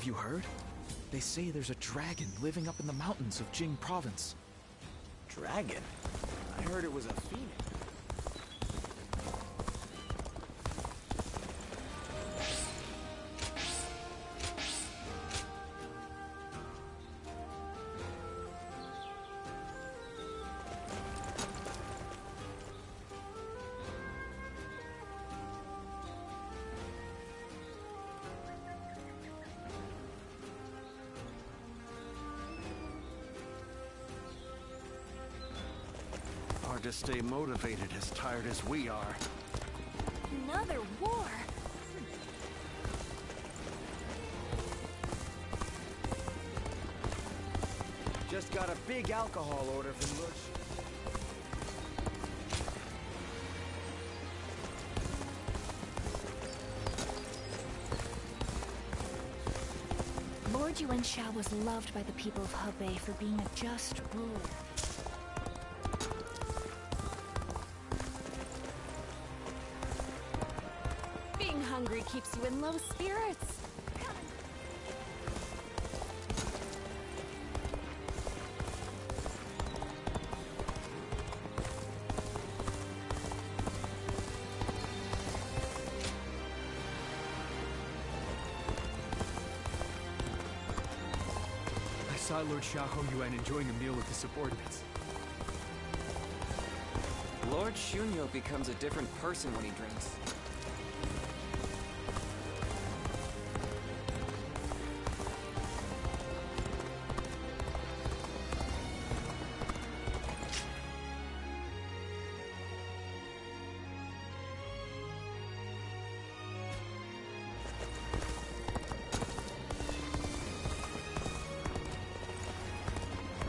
Have you heard? They say there's a dragon living up in the mountains of Jing province. Dragon? I heard it was a phoenix. Hard to stay motivated as tired as we are. Another war? Just got a big alcohol order from Lord... Lord Yuanshao was loved by the people of Hebei for being a just ruler. Being hungry keeps you in low spirits. I saw Lord Xiahou Yuan enjoying a meal with his subordinates. Lord Shunyo becomes a different person when he drinks.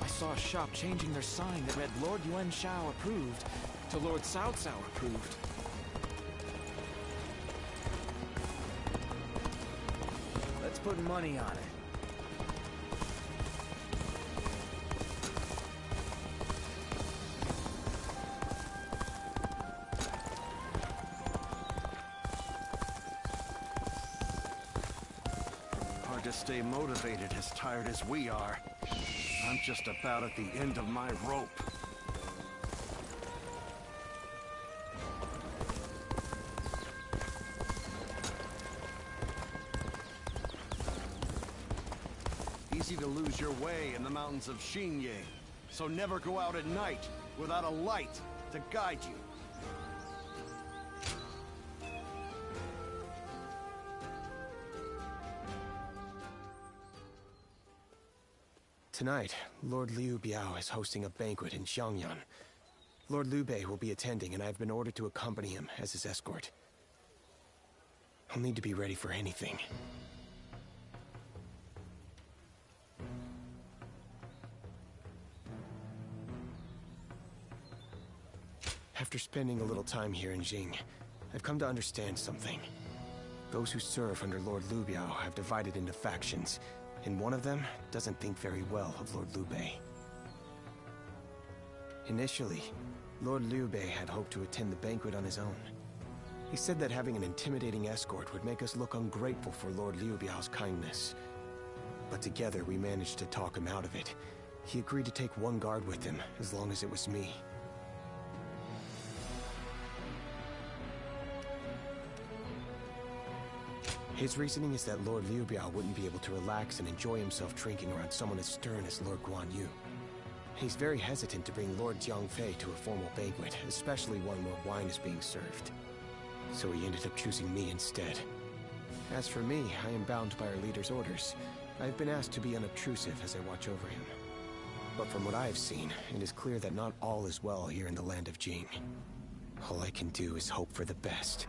I saw a shop changing their sign that read Lord Yuanshao approved to Lord Cao Cao approved. Let's put money on it. Hard to stay motivated as tired as we are. I'm just about at the end of my rope. Easy to lose your way in the mountains of Xinye, so never go out at night without a light to guide you. Tonight, Lord Liu Biao is hosting a banquet in Xiangyan. Lord Liu Bei will be attending, and I have been ordered to accompany him as his escort. I'll need to be ready for anything. After spending a little time here in Jing, I've come to understand something. Those who serve under Lord Liu Biao have divided into factions, and one of them doesn't think very well of Lord Liu Bei. Initially, Lord Liu Bei had hoped to attend the banquet on his own. He said that having an intimidating escort would make us look ungrateful for Lord Liu Biao's kindness. But together we managed to talk him out of it. He agreed to take one guard with him, as long as it was me. His reasoning is that Lord Liu Biao wouldn't be able to relax and enjoy himself drinking around someone as stern as Lord Guan Yu. He's very hesitant to bring Lord Jiangfei to a formal banquet, especially one where wine is being served. So he ended up choosing me instead. As for me, I am bound by our leader's orders. I've been asked to be unobtrusive as I watch over him. But from what I have seen, it is clear that not all is well here in the land of Jing. All I can do is hope for the best.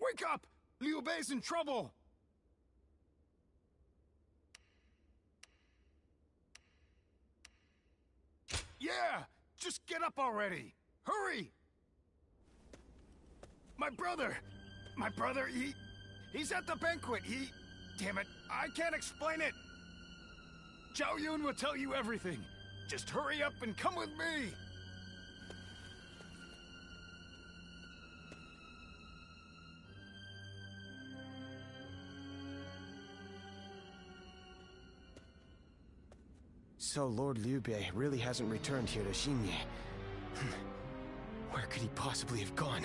Wake up! Liu Bei's in trouble! Yeah! Just get up already! Hurry! My brother! My brother, he's at the banquet. Damn it, I can't explain it! Zhao Yun will tell you everything. Just hurry up and come with me! So Lord Liu Bei really hasn't returned here to Xinye. Where could he possibly have gone?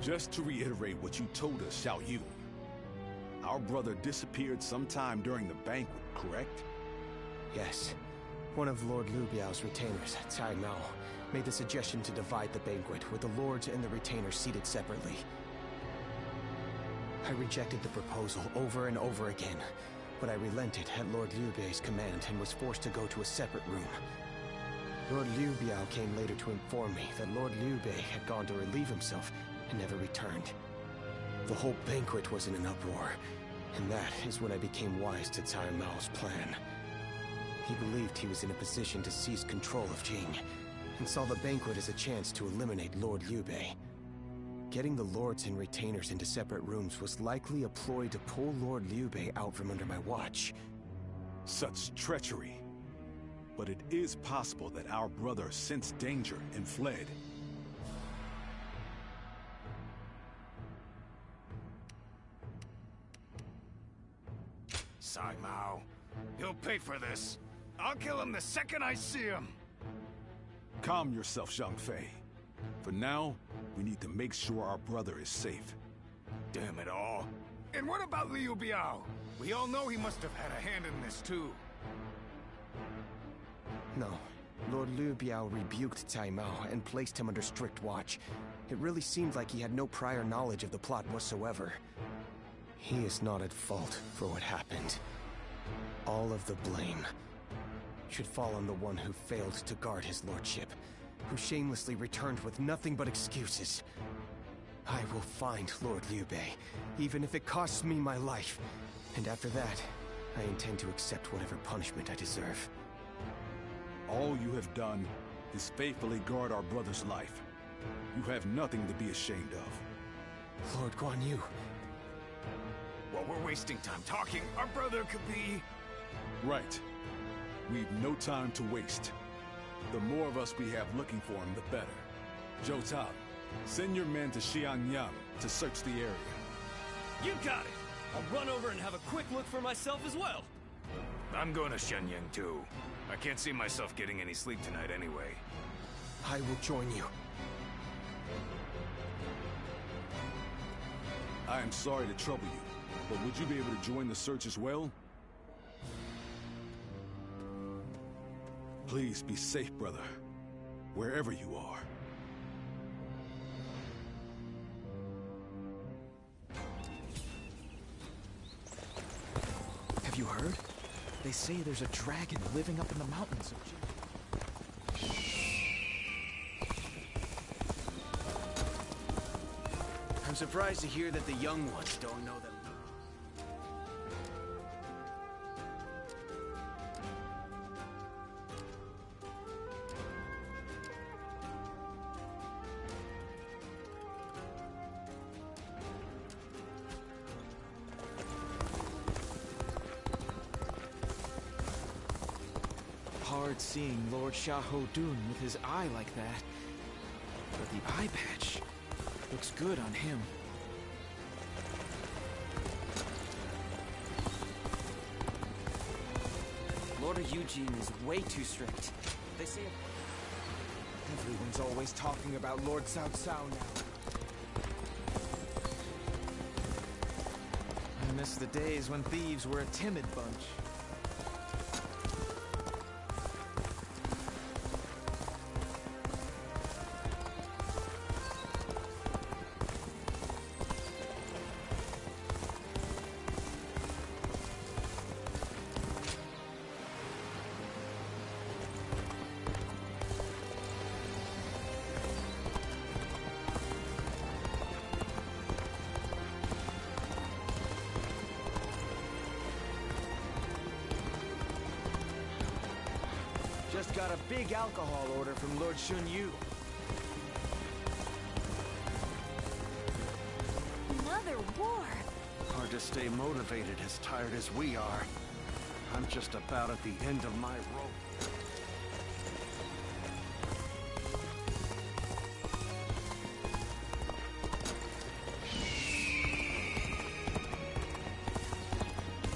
Just to reiterate what you told us, Xiao Yun. Our brother disappeared sometime during the banquet, correct? Yes. One of Lord Liu Biao's retainers, Cai Mao, made the suggestion to divide the banquet with the lords and the retainers seated separately. I rejected the proposal over and over again, but I relented at Lord Liu Bei's command and was forced to go to a separate room. Lord Liu Biao came later to inform me that Lord Liu Bei had gone to relieve himself and never returned. The whole banquet was in an uproar, and that is when I became wise to Cai Mao's plan. He believed he was in a position to seize control of Jing, and saw the banquet as a chance to eliminate Lord Liu Bei. Getting the lords and retainers into separate rooms was likely a ploy to pull Lord Liu Bei out from under my watch. Such treachery. But it is possible that our brother sensed danger and fled. Cai Mao. He'll pay for this. I'll kill him the second I see him. Calm yourself, Zhang Fei. For now, we need to make sure our brother is safe. Damn it all. And what about Liu Biao? We all know he must have had a hand in this too. No. Lord Liu Biao rebuked Cai Mao and placed him under strict watch. It really seemed like he had no prior knowledge of the plot whatsoever. He is not at fault for what happened. All of the blame should fall on the one who failed to guard his lordship, who shamelessly returned with nothing but excuses. I will find Lord Liu Bei, even if it costs me my life. And after that, I intend to accept whatever punishment I deserve. All you have done is faithfully guard our brother's life. You have nothing to be ashamed of. Lord Guan Yu. While we're wasting time talking, our brother could be... Right. We've no time to waste. The more of us we have looking for him, the better. Zhou Tao, send your men to Xianyang to search the area. You got it! I'll run over and have a quick look for myself as well. I'm going to Shenyang too. I can't see myself getting any sleep tonight anyway. I will join you. I am sorry to trouble you, but would you be able to join the search as well? Please be safe, brother. Wherever you are. Have you heard? They say there's a dragon living up in the mountains of Jing. I'm surprised to hear that the young ones don't know that. Hard seeing Lord Xiahou Dun with his eye like that. But the eye patch looks good on him. Lord Eugene is way too strict. They say Everyone's always talking about Lord Cao Cao now. I miss the days when thieves were a timid bunch. Just got a big alcohol order from Lord Shun Yu. Another war? Hard to stay motivated as tired as we are. I'm just about at the end of my rope.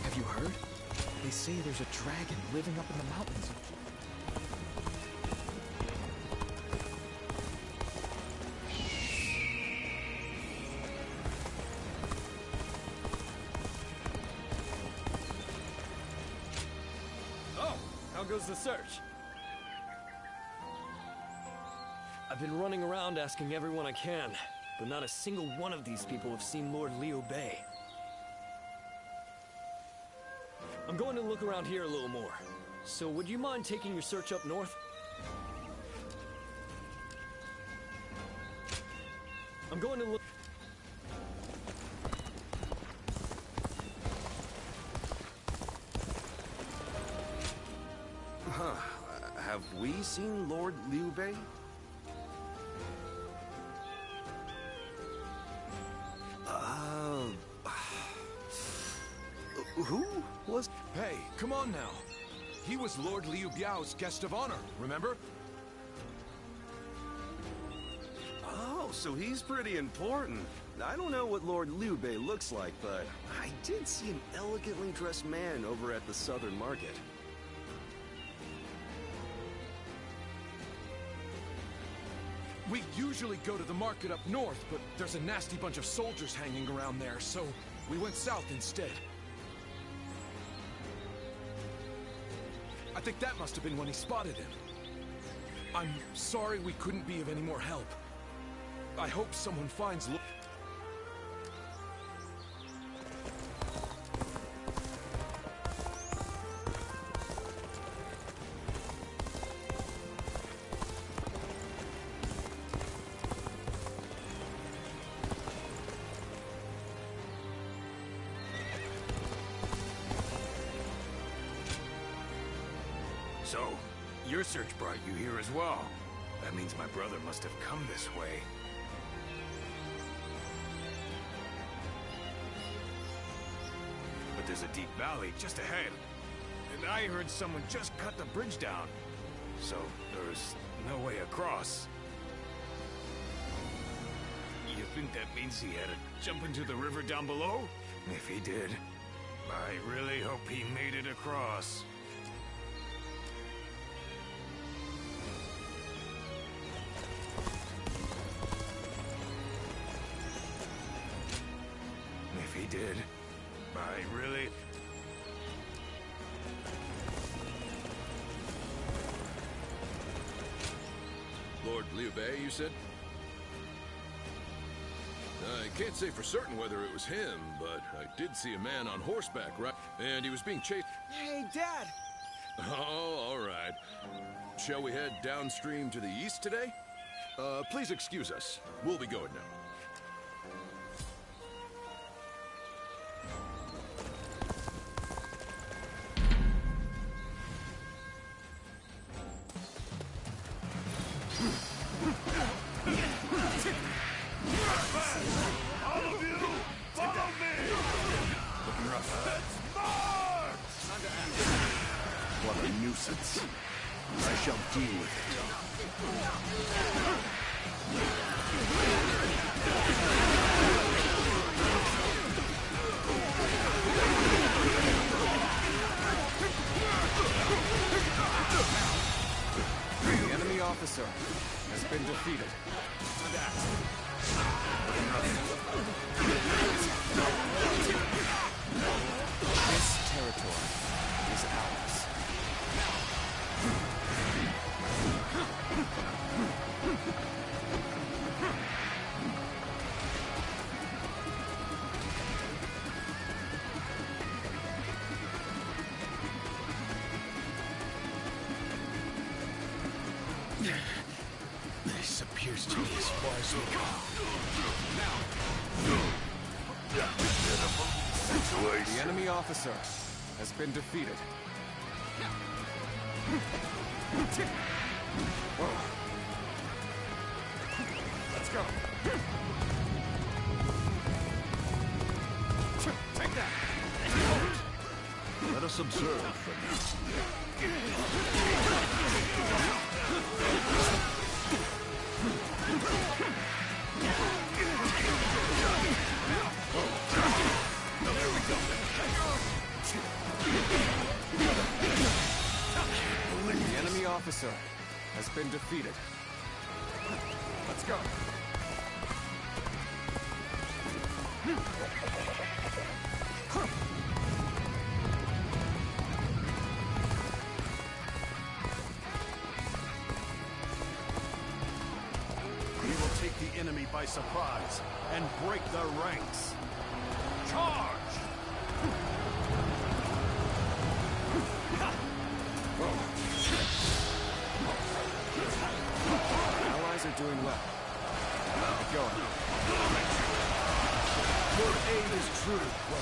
Have you heard? They say there's a dragon living up in the mountains. Oh, how goes the search? I've been running around asking everyone I can, but not a single one of these people have seen Lord Liu Bei. I'm going to look around here a little more. So would you mind taking your search up north? I'm going to look... Huh. Have we seen Lord Liu Bei? Who was... Hey, come on now. He was Lord Liu Biao's guest of honor, remember? Oh, so he's pretty important. I don't know what Lord Liu Bei looks like, but I did see an elegantly dressed man over at the Southern Market. We usually go to the market up north, but there's a nasty bunch of soldiers hanging around there, so we went south instead. I think that must have been when he spotted him. I'm sorry we couldn't be of any more help. I hope someone finds So, your search brought you here as well. That means my brother must have come this way. But there's a deep valley just ahead. And I heard someone just cut the bridge down. So, there's no way across. You think that means he had to jump into the river down below? If he did, I really hope he made it across. If he did, I really... Lord Liu Bei, you said? I can't say for certain whether it was him, but I did see a man on horseback, right? And he was being chased... Hey, Dad! Oh, all right. Shall we head downstream to the east today? Please excuse us. We'll be going now. What a nuisance. I shall deal with The enemy officer has been defeated. This territory is ours. This appears to be as far as we go. The enemy officer has been defeated. Whoa. Let's go. Take that. Let us observe for The enemy officer has been defeated. Let's go. We will take the enemy by surprise and break their ranks. Charge! Allies are doing well. Keep going. Your aid is true. I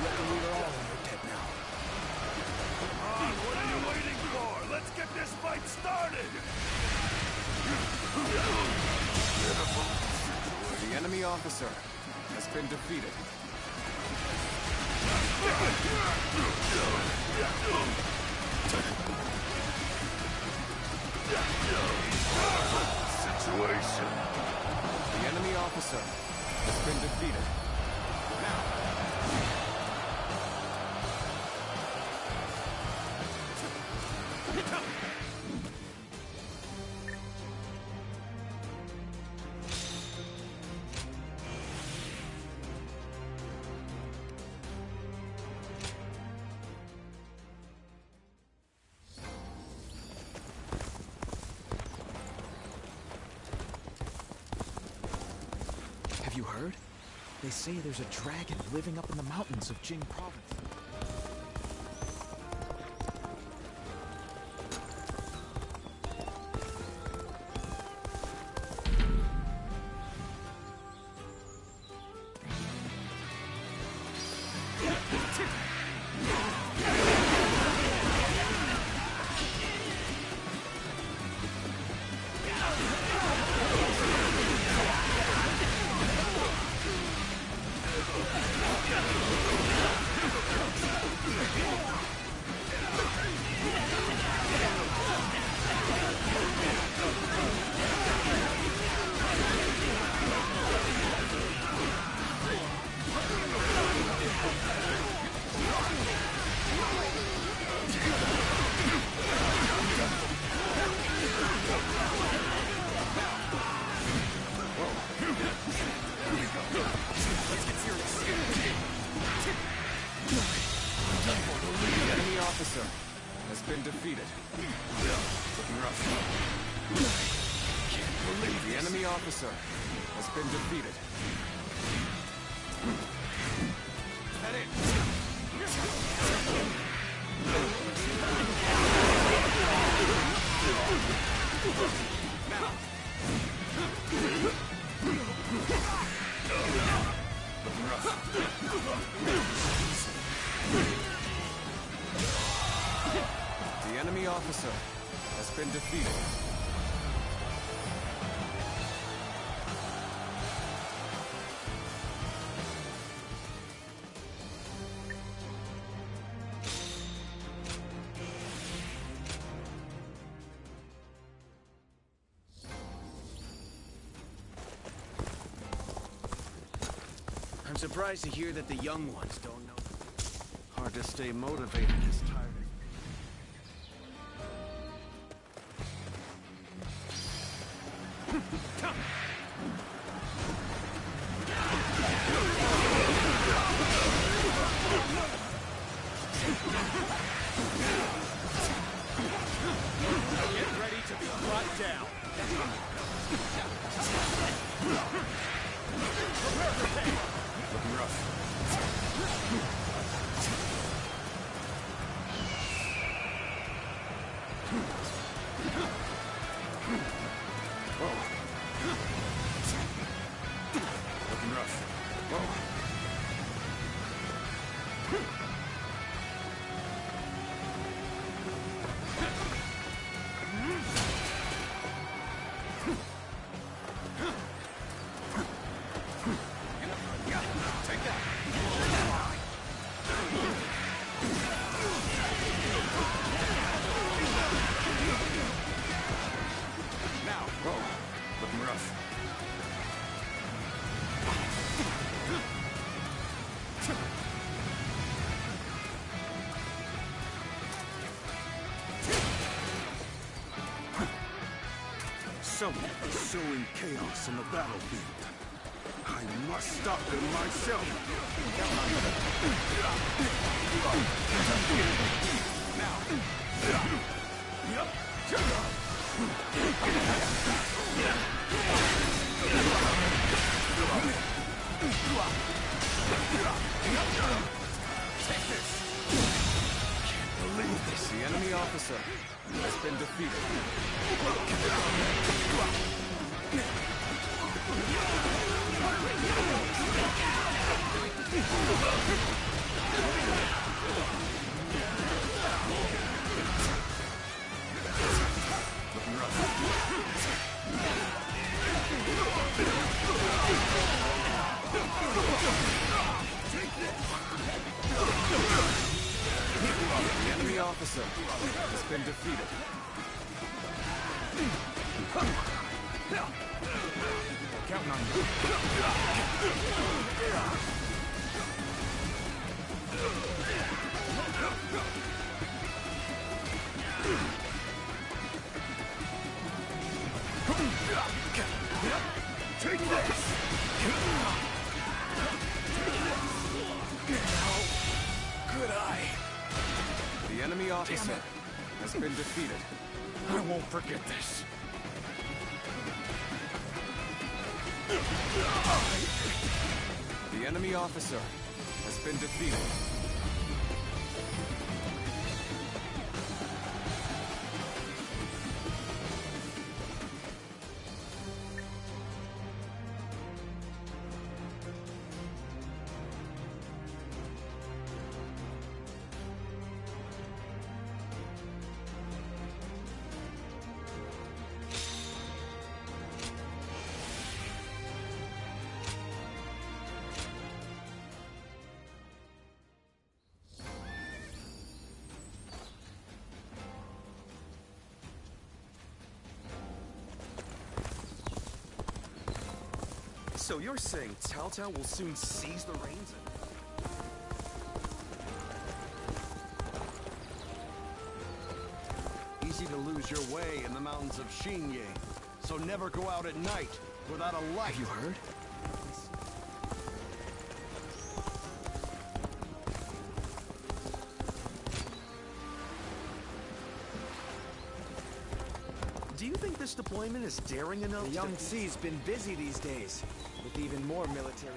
reckon we are all in your debt now. What are you waiting for? Let's get this fight started! The enemy officer has been defeated. situation. The enemy officer has been defeated. Have you heard? They say there's a dragon living up in the mountains of Jing province. Has been defeated. Looking rough. Can't believe the enemy officer has been defeated. Head in. Now. Looking rough. The enemy officer has been defeated. I'm surprised to hear that the young ones don't know. Hard to stay motivated this tired. Get ready to be brought down. Looking rough. Looking rough. Take that. someone is sowing chaos on the battlefield. I must stop them myself. Take this! Can't believe this. The enemy officer has been defeated. The enemy officer has been defeated. Counting on you. Take this! How could I? The enemy officer has been defeated. I won't forget this. The enemy officer has been defeated. So you're saying Cao Cao will soon seize the reins? Easy to lose your way in the mountains of Xingye, so never go out at night without a light. Have you heard? Do you think this deployment is daring enough? The Young C's been busy these days, with even more military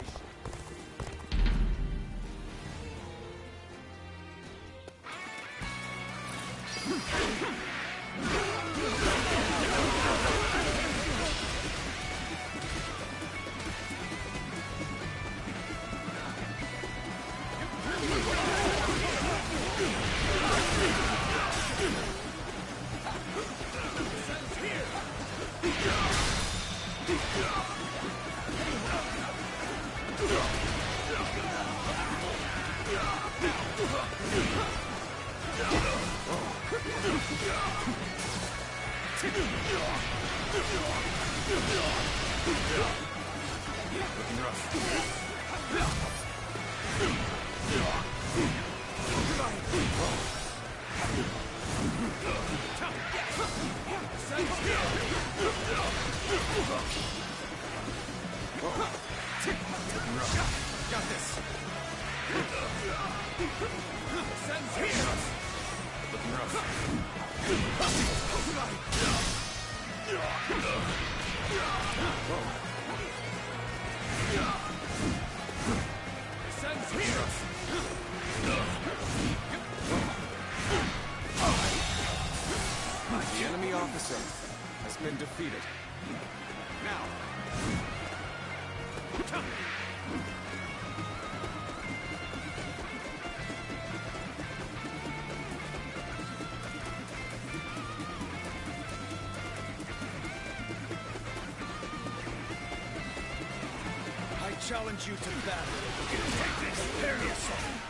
The enemy officer has been defeated. Now! I challenge you to battle. Take this! Prepare yourself!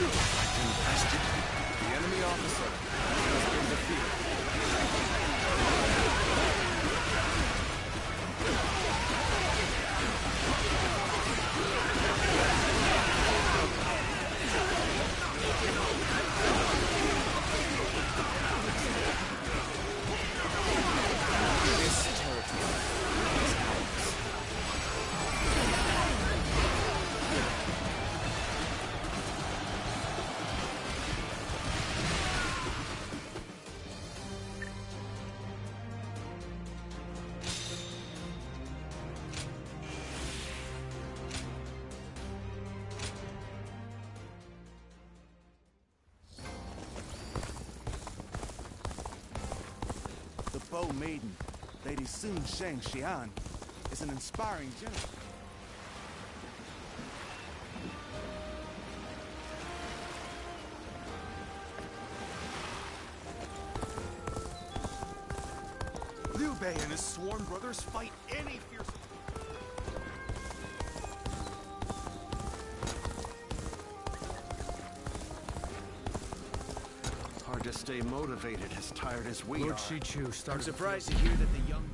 Invested. The enemy officer has been defeated. This territory is ours. The Bow Maiden, Lady Sun Sheng Xian, is an inspiring general. Liu Bei and his sworn brothers fight any fierce... Hard to stay motivated as tired as we Lord are. Shichu started... I'm surprised to hear that the young...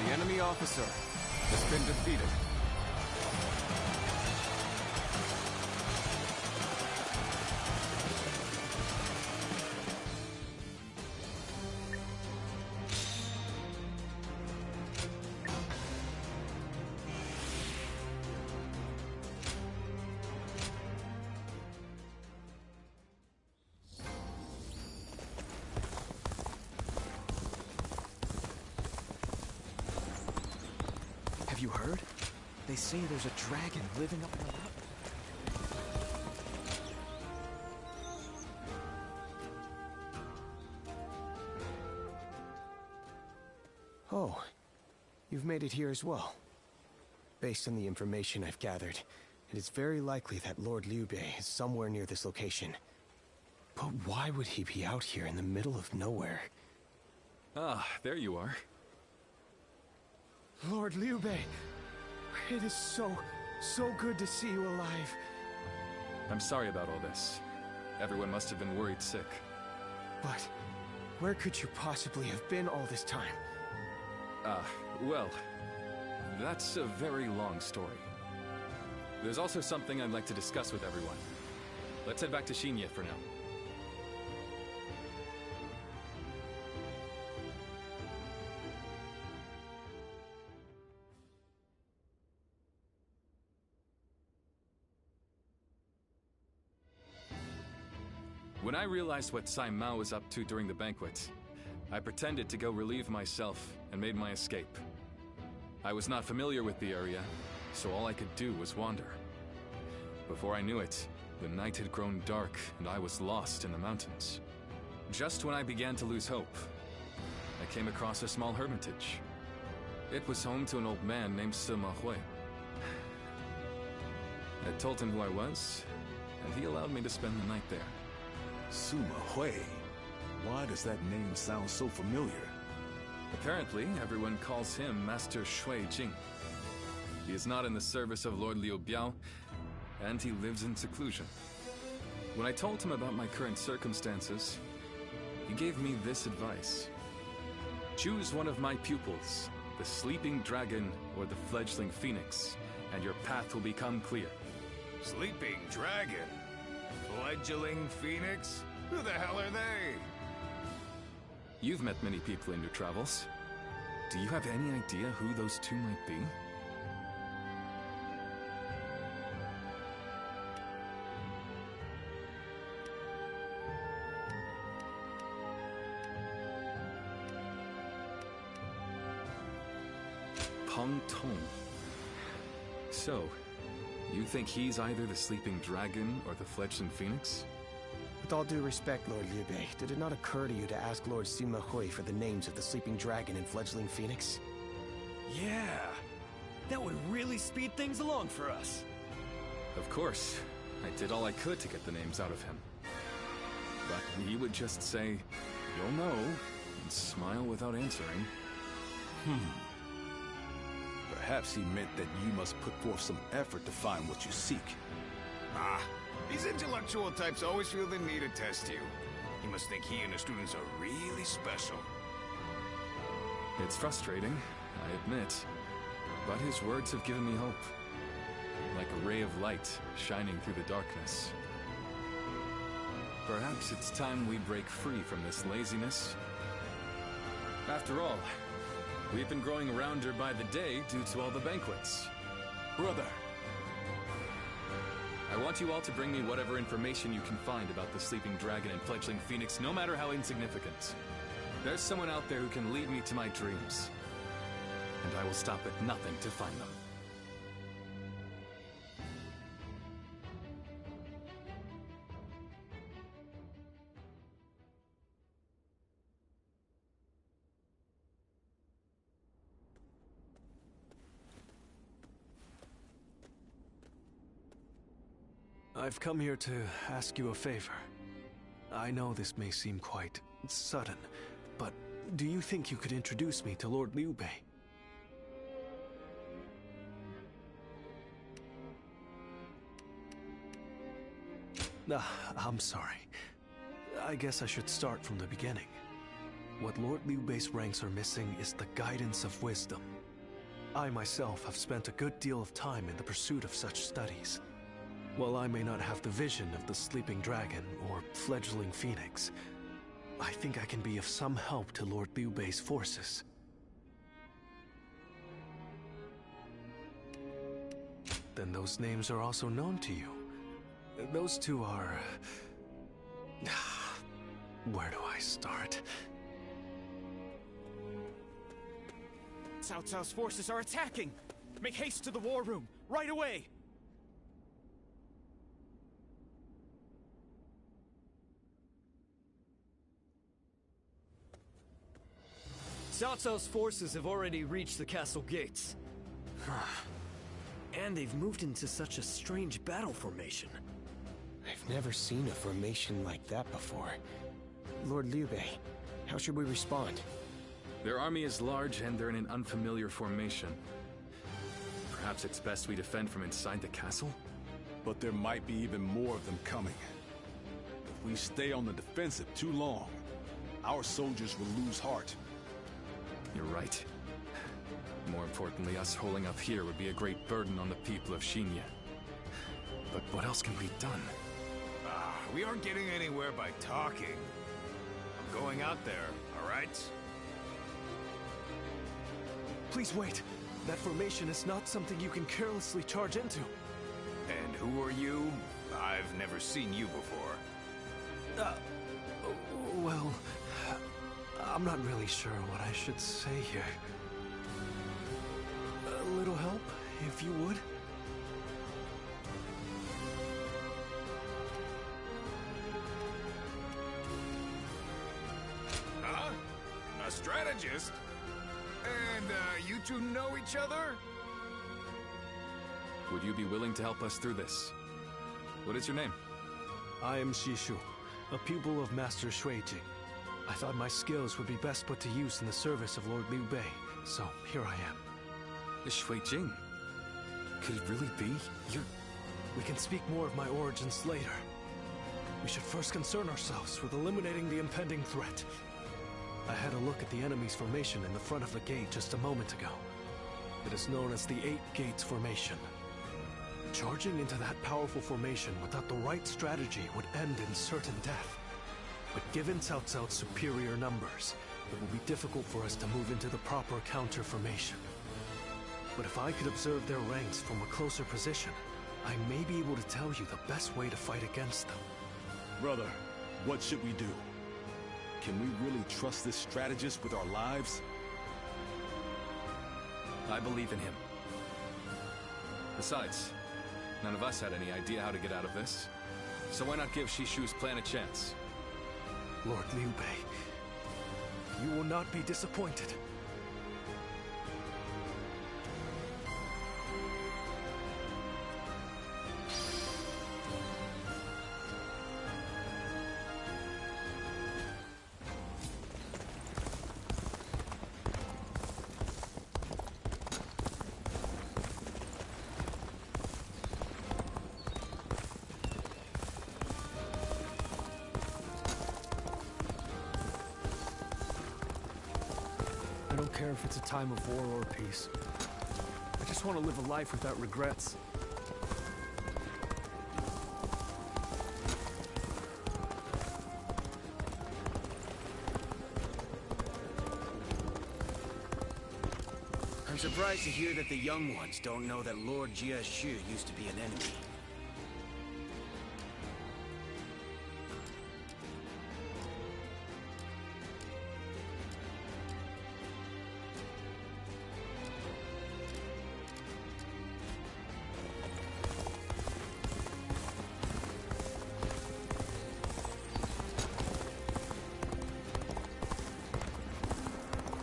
The enemy officer has been defeated. Have you heard? They say there's a dragon living up on the mountain. Oh, you've made it here as well. Based on the information I've gathered, it is very likely that Lord Liu Bei is somewhere near this location. But why would he be out here in the middle of nowhere? Ah, there you are. Lord Liu Bei, it is so good to see you alive. I'm sorry about all this. Everyone must have been worried sick. But where could you possibly have been all this time? Well, that's a very long story. There's also something I'd like to discuss with everyone. Let's head back to Xinye for now. When I realized what Sai Mao was up to during the banquet, I pretended to go relieve myself and made my escape. I was not familiar with the area, so all I could do was wander. Before I knew it, the night had grown dark and I was lost in the mountains. Just when I began to lose hope, I came across a small hermitage. It was home to an old man named Sima Hui. I told him who I was, and he allowed me to spend the night there. Sima Hui. Why does that name sound so familiar? Apparently, everyone calls him Master Shui Jing. He is not in the service of Lord Liu Biao, and he lives in seclusion. When I told him about my current circumstances, he gave me this advice. Choose one of my pupils, the Sleeping Dragon or the Fledgling Phoenix, and your path will become clear. Sleeping Dragon? Fledgling Phoenix? Who the hell are they? You've met many people in your travels. Do you have any idea who those two might be? Peng Tong. So, you think he's either the Sleeping Dragon or the Fledgling Phoenix? With all due respect, Lord Liu Bei, did it not occur to you to ask Lord Sima Hui for the names of the Sleeping Dragon and Fledgling Phoenix? Yeah! That would really speed things along for us. Of course. I did all I could to get the names out of him. But he would just say, "You'll know," and smile without answering. Perhaps he meant that you must put forth some effort to find what you seek. Ah, these intellectual types always feel the need to test you. He must think he and his students are really special. It's frustrating, I admit, but his words have given me hope. Like a ray of light shining through the darkness. Perhaps it's time we break free from this laziness. After all, we've been growing rounder by the day due to all the banquets. Brother! I want you all to bring me whatever information you can find about the Sleeping Dragon and Fledgling Phoenix, no matter how insignificant. There's someone out there who can lead me to my dreams. And I will stop at nothing to find them. I've come here to ask you a favor. I know this may seem quite sudden, but do you think you could introduce me to Lord Liu Bei? I'm sorry. I guess I should start from the beginning. What Lord Liu Bei's ranks are missing is the guidance of wisdom. I myself have spent a good deal of time in the pursuit of such studies. While I may not have the vision of the Sleeping Dragon or Fledgling Phoenix, I think I can be of some help to Lord Liu Bei's forces. Then those names are also known to you. Those two are... Where do I start? Cao Cao's forces are attacking! Make haste to the war room, right away! Cao Cao's forces have already reached the castle gates. And they've moved into such a strange battle formation. I've never seen a formation like that before. Lord Liu Bei, how should we respond? Their army is large and they're in an unfamiliar formation. Perhaps it's best we defend from inside the castle? But there might be even more of them coming. If we stay on the defensive too long, our soldiers will lose heart. You're right. More importantly, us holding up here would be a great burden on the people of Xinya. But what else can be done? We aren't getting anywhere by talking. I'm going out there, all right? Please wait. That formation is not something you can carelessly charge into. And who are you? I've never seen you before. Well, I'm not really sure what I should say here. A little help, if you would? Huh? A strategist? And, you two know each other? Would you be willing to help us through this? What is your name? I am Shishu, a pupil of Master Shuijing. I thought my skills would be best put to use in the service of Lord Liu Bei, so here I am. The Shuijing? Could it really be? We can speak more of my origins later. We should first concern ourselves with eliminating the impending threat. I had a look at the enemy's formation in the front of the gate just a moment ago. It is known as the Eight Gates Formation. Charging into that powerful formation without the right strategy would end in certain death. But given Cao Cao's superior numbers, it will be difficult for us to move into the proper counter formation. But if I could observe their ranks from a closer position, I may be able to tell you the best way to fight against them. Brother, what should we do? Can we really trust this strategist with our lives? I believe in him. Besides, none of us had any idea how to get out of this. So why not give Shishu's plan a chance? Lord Liu Bei, you will not be disappointed. I don't care if it's a time of war or peace. I just want to live a life without regrets. I'm surprised to hear that the young ones don't know that Lord Jia Shu used to be an enemy.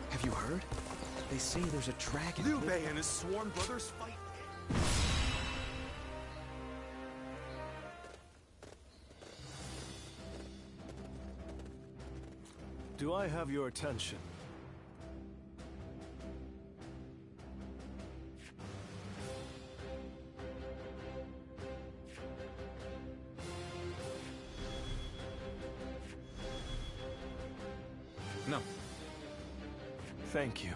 Have you heard? They say there's a dragon. Liu Bei and his sworn brothers fight. Do I have your attention? No. Thank you.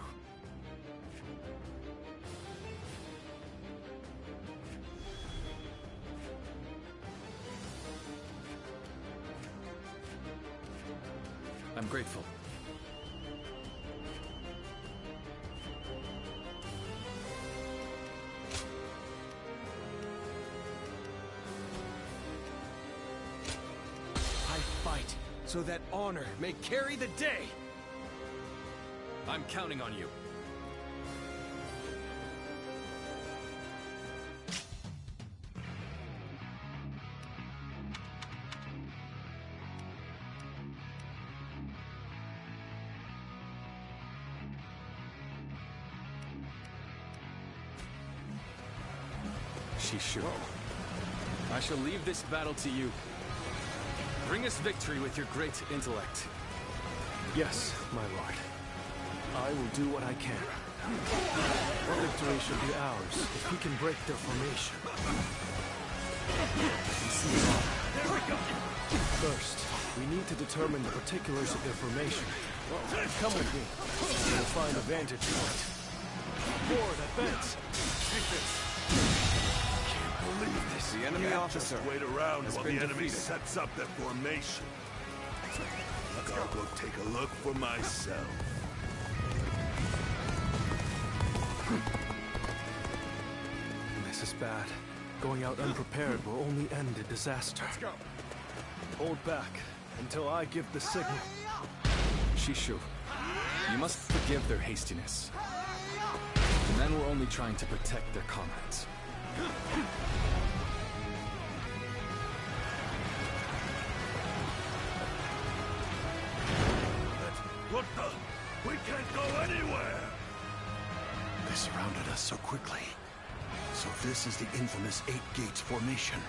I'm grateful. I fight so that honor may carry the day. I'm counting on you. Shishu, I shall leave this battle to you. Bring us victory with your great intellect. Yes, my lord. I will do what I can. The victory should be ours if we can break their formation. There we go. First, we need to determine the particulars of their formation. Come with me. We will find a vantage point. Forward, advance. Take this. Believe this. The enemy officer Just wait around has while been the enemy defeated. sets up their formation. I'll go take a look for myself. This is bad. Going out unprepared will only end in disaster. Let's go. Hold back until I give the signal. Shishu, you must forgive their hastiness. The men were only trying to protect their comrades. What the? We can't go anywhere! They surrounded us so quickly. So this is the infamous Eight Gates Formation.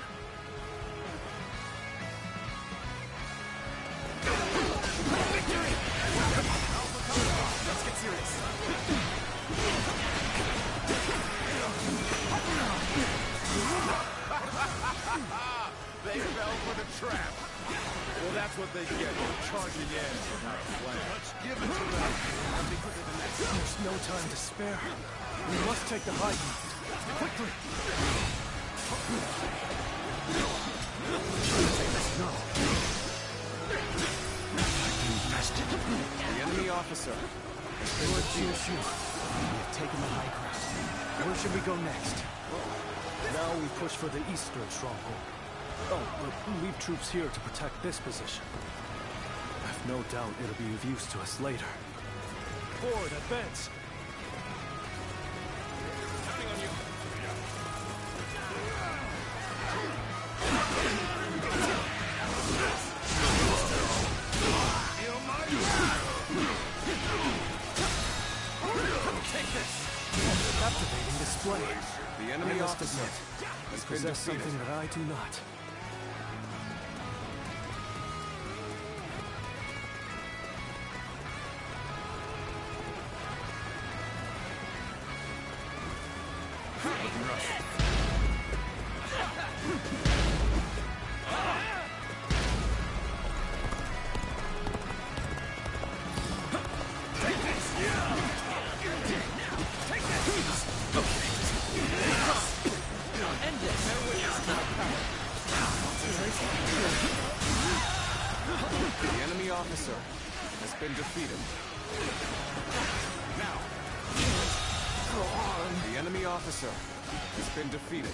a trap. Well, that's what they get for charging in from our flank. Let's give it to them. There's no time to spare. We must take the high ground. Quickly! No. The enemy officer. Lord Jiushu, we have taken the high ground. Where should we go next? Now we push for the eastern stronghold. Oh, but leave troops here to protect this position. I've no doubt it'll be of use to us later. Forward, advance! Counting on you. Take this! Captivating display. The enemy I must officer admit, has you been possess defeated. something that I do not. The enemy officer has been defeated. Now. The enemy officer has been defeated.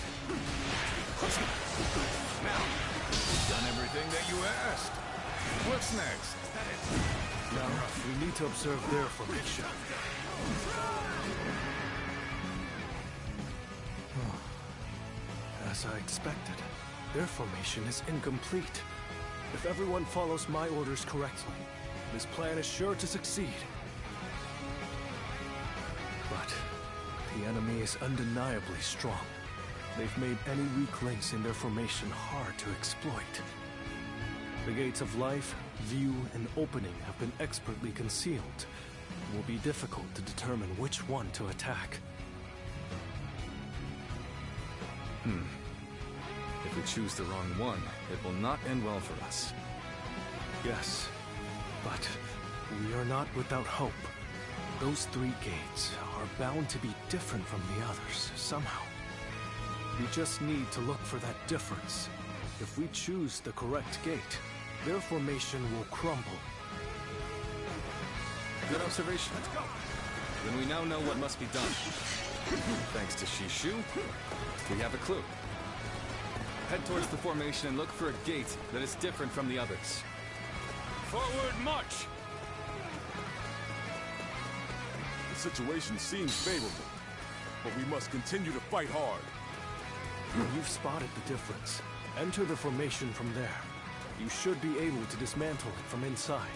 Now, done everything that you asked. What's next? Now, we need to observe their formation. As I expected, their formation is incomplete. If everyone follows my orders correctly, this plan is sure to succeed. But the enemy is undeniably strong. They've made any weak links in their formation hard to exploit. The gates of life, view, and opening have been expertly concealed. It will be difficult to determine which one to attack. If we choose the wrong one, it will not end well for us. Yes, but we are not without hope. Those three gates are bound to be different from the others, somehow. We just need to look for that difference. If we choose the correct gate, their formation will crumble. Good observation. Let's go. Then we now know what must be done. Thanks to Shishu, we have a clue. Head towards the formation and look for a gate that is different from the others. Forward march! The situation seems favorable, but we must continue to fight hard. You've spotted the difference. Enter the formation from there. You should be able to dismantle it from inside.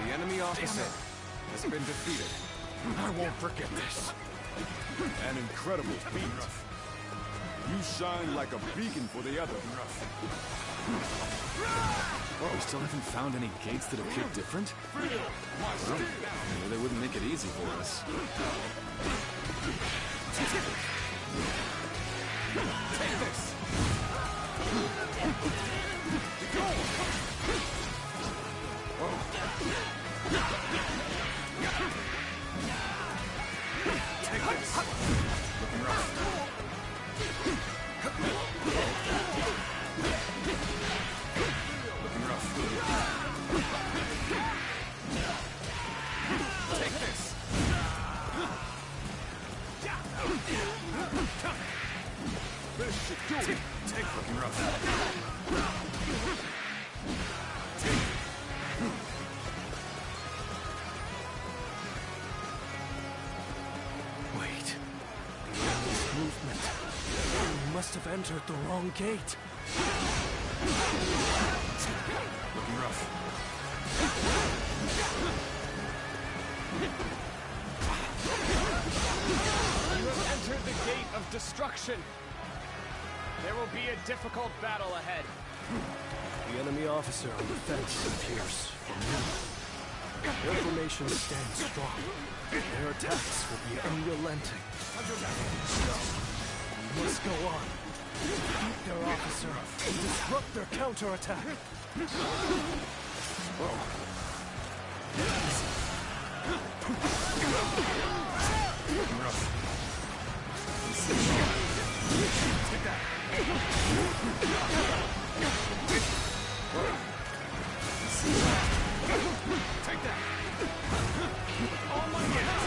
The enemy officer has been defeated. I won't forget this. An incredible feat. You shine like a beacon for the other. We still haven't found any gates that appear different? Well, maybe they wouldn't make it easy for us. Take this! Take this! Looking rough. Looking rough. Take this! This should do it. Take looking rough. Wait. The enemy's movement. We must have entered the wrong gate. Looking rough. destruction. There will be a difficult battle ahead. The enemy officer on the fence appears from you. Their formation stands strong. Their attacks will be unrelenting. We must go on. Defeat their officer and disrupt their counterattack. Take that. Take that. Oh my God.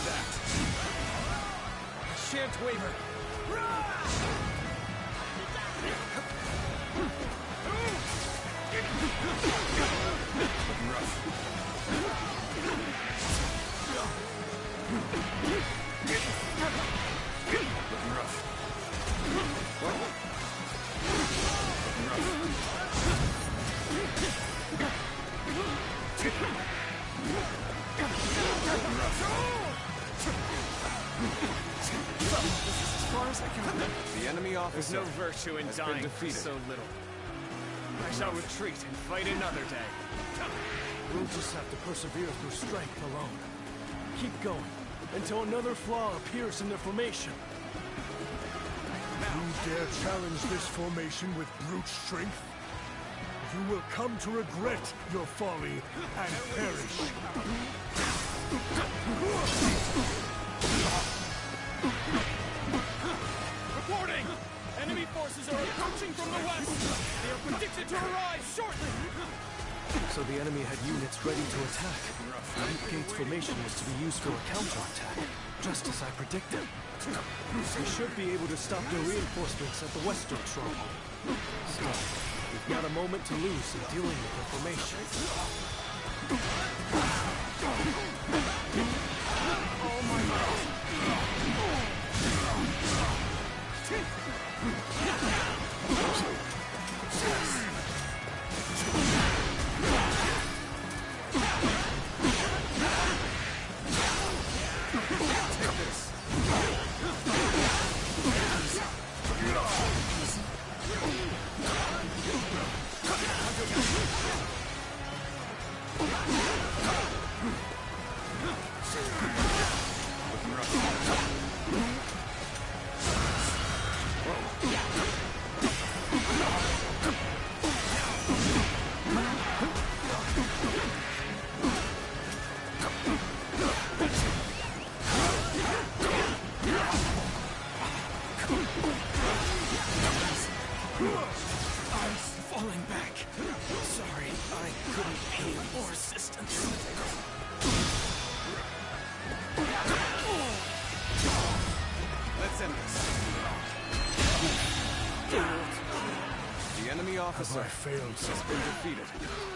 That. I shan't waver. Looking rough. Looking rough. As far as I can remember, the enemy officer. There's no virtue in dying for so little. I shall retreat and fight another day. We'll just have to persevere through strength alone. Keep going until another flaw appears in the formation. You dare challenge this formation with brute strength? You will come to regret your folly and perish. Reporting! Enemy forces are approaching from the west! They are predicted to arrive shortly! So the enemy had units ready to attack. Deep Gate's formation was to be used for a counterattack, just as I predicted. We should be able to stop their reinforcements at the western stronghold. Still, we've got a moment to lose in dealing with their formation. Oh my God! Have I failed? Has been defeated.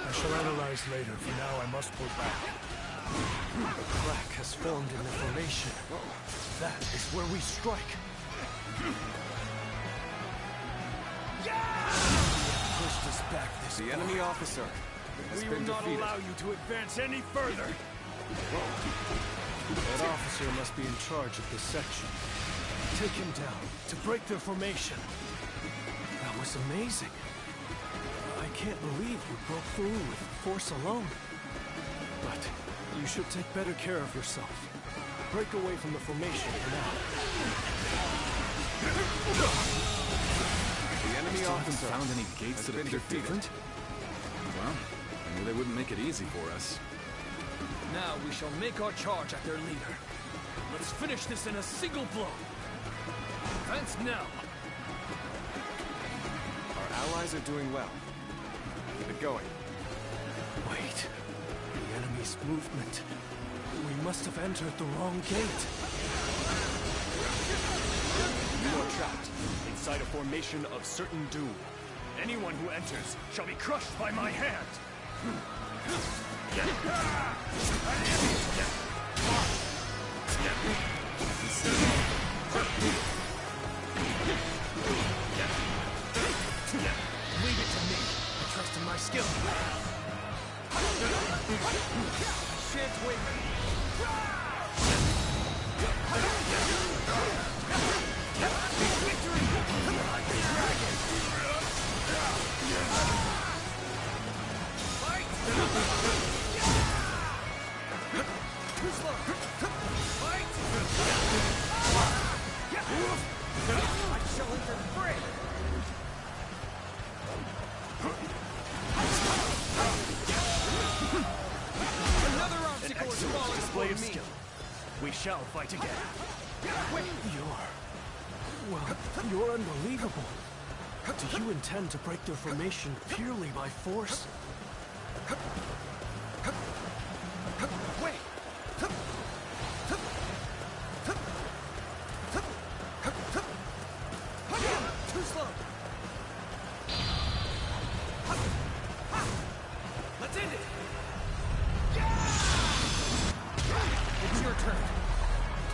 I shall analyze later. For now, I must pull back. A crack has formed in the formation. That is where we strike. Pushed us back this The enemy officer has We been will not defeated. allow you to advance any further! That officer must be in charge of this section. Take him down to break their formation. That was amazing. I can't believe you broke through with force alone. But you should take better care of yourself. Break away from the formation for now. The enemy officer found any gates that appear different? Well, I knew they wouldn't make it easy for us. Now we shall make our charge at their leader. Let's finish this in a single blow. Advance now. Our allies are doing well. Keep it going. Wait. The enemy's movement. We must have entered the wrong gate. You are trapped inside a formation of certain doom. Anyone who enters shall be crushed by my hand. Leave it to me. I trust in my skill. Shan't Display of skill. We shall fight again. You're unbelievable. Do you intend to break their formation purely by force? Wait! Too slow! Let's end it! It's your turn.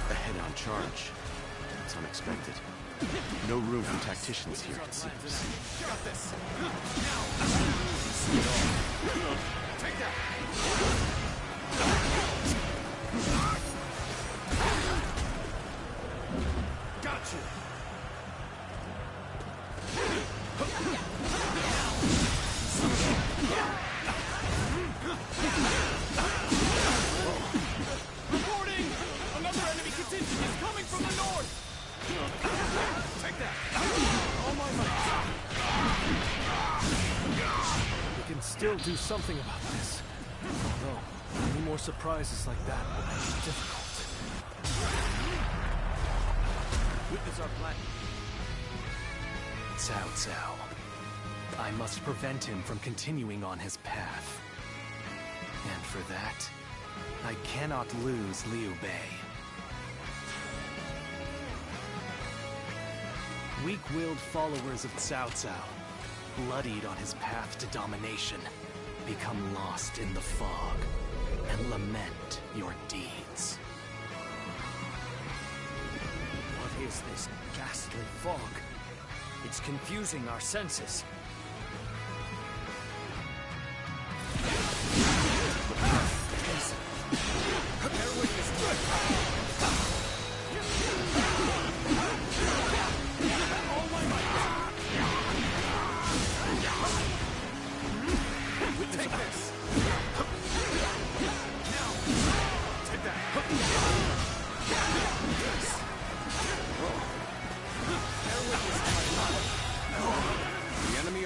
A head-on charge. It's unexpected. No room for tacticians here, it seems. Got this. Take that. Got you. Reporting! Another enemy contingent is coming from the north! Take that. All my might. We can still do something about this. Although, any more surprises like that will be difficult. Witness our plan. Cao Cao. I must prevent him from continuing on his path. And for that, I cannot lose Liu Bei. Weak-willed followers of Cao Cao, bloodied on his path to domination, become lost in the fog and lament your deeds. What is this ghastly fog? It's confusing our senses.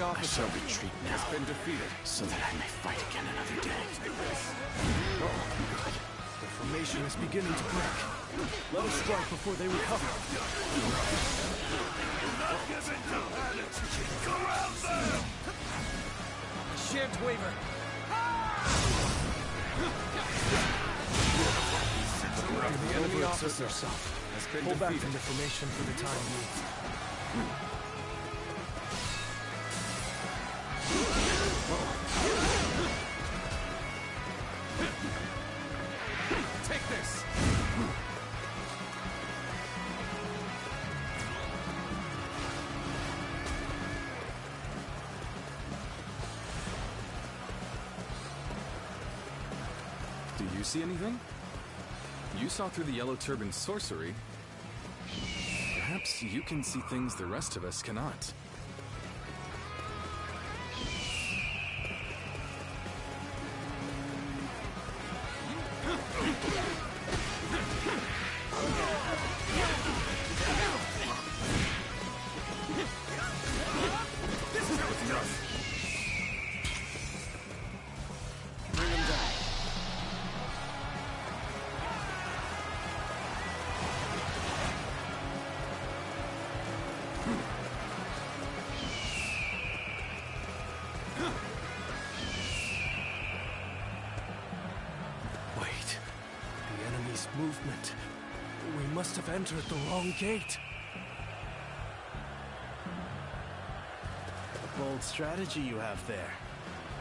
I shall retreat now, has been defeated, so that I may fight again another day. The formation is beginning to break. Let us strike before they recover. Shan't waver. The enemy officer has been pulled back from the formation for the time being. Take this! Do you see anything? You saw through the Yellow Turban's sorcery. Perhaps you can see things the rest of us cannot. Movement. We must have entered the wrong gate. Bold strategy you have there.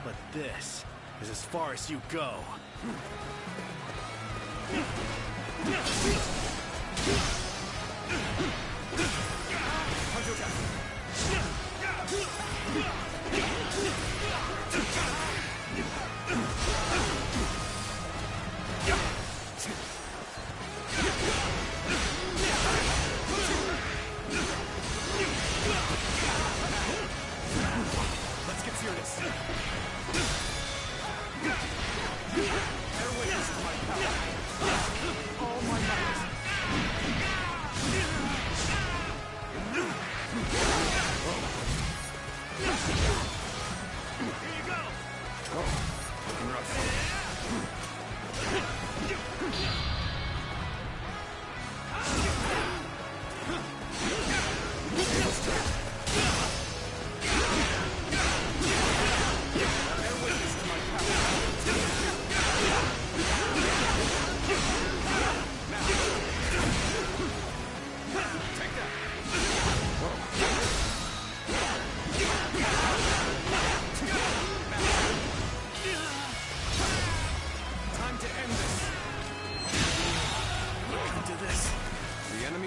But this is as far as you go.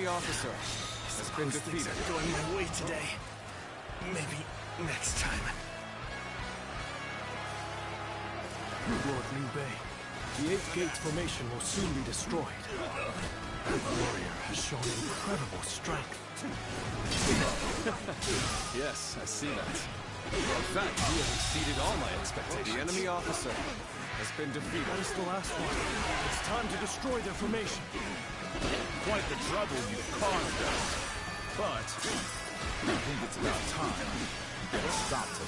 Officer has been defeated. Things are going my way today. Maybe next time. Lord Liu Bei, the Eight Gates formation will soon be destroyed. The warrior has shown incredible strength. Yes, I see that. In fact, he has exceeded all my expectations. The enemy officer has been defeated. That is the last one. It's time to destroy their formation. Quite the trouble you've caused us. But I think it's about time you get a stop to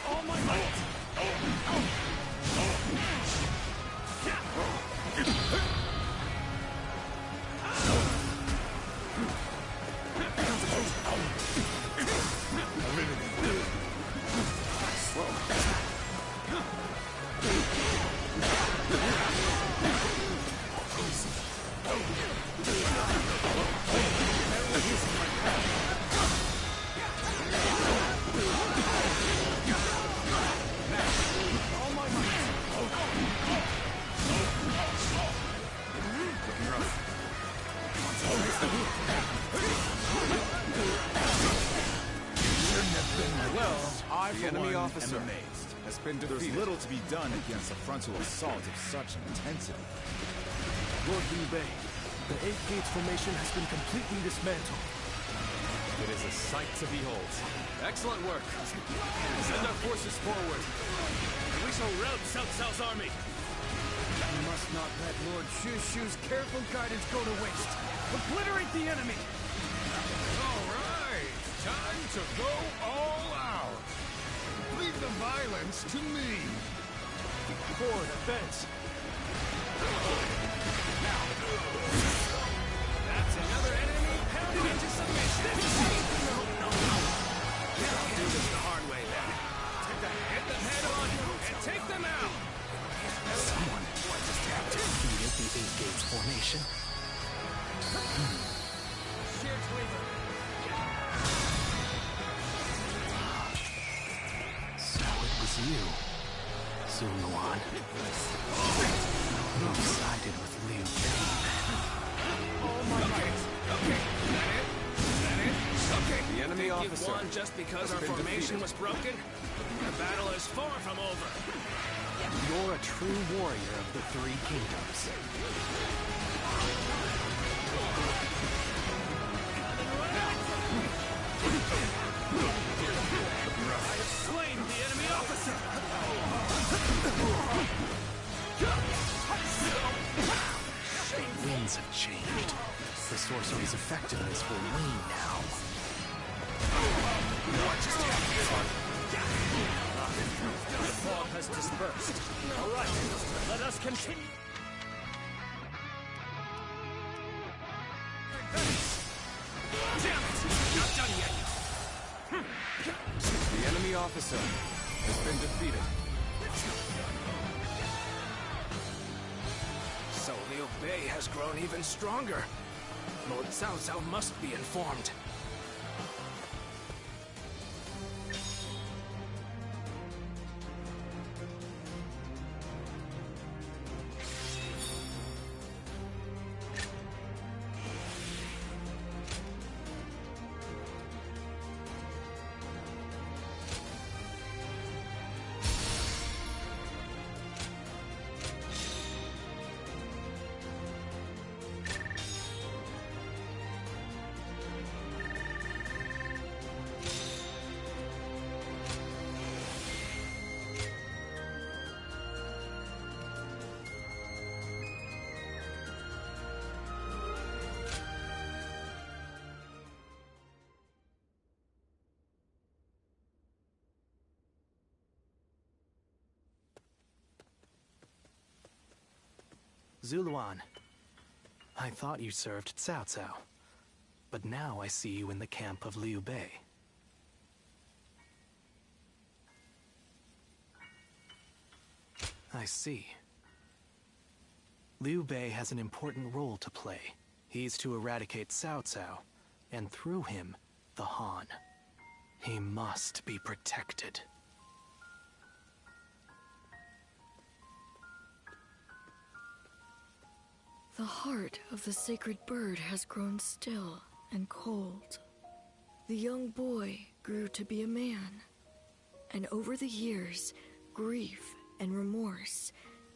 All my might! The enemy officer has been defeated. There's little to be done against a frontal assault of such intensity. Lord Liu Bei, the Eight Gates formation has been completely dismantled. It is a sight to behold. Excellent work. Send our forces forward. We shall rout Cao Cao's army. We must not let Lord Shushu's careful guidance go to waste. Obliterate the enemy! All right, time to go all out. Leave the violence to me. Forward, advance. That's another enemy pounded into submission. No. I'll do this the hard way then. Hit them head on and take them out. Someone defeated the Eight Gates formation. Sheer Cleaver. So it was you, Sun Quan. You sided with Liu Bei then. Oh my might. Okay, is that it? Okay. The enemy Think officer you won just because our formation was broken? The battle is far from over. You're a true warrior of the Three Kingdoms. I have slain the enemy officer! Winds have changed. The sorcery's effectiveness will wane now. What just happened? The fog has dispersed. All right, let us continue. Damn it! Not done yet. The enemy officer has been defeated. So Liu Bei has grown even stronger. Lord Cao Cao must be informed. Zuluan. I thought you served Cao Cao, but now I see you in the camp of Liu Bei. I see. Liu Bei has an important role to play. He's to eradicate Cao Cao, and through him, the Han. He must be protected. The heart of the sacred bird has grown still and cold. The young boy grew to be a man, and over the years, grief and remorse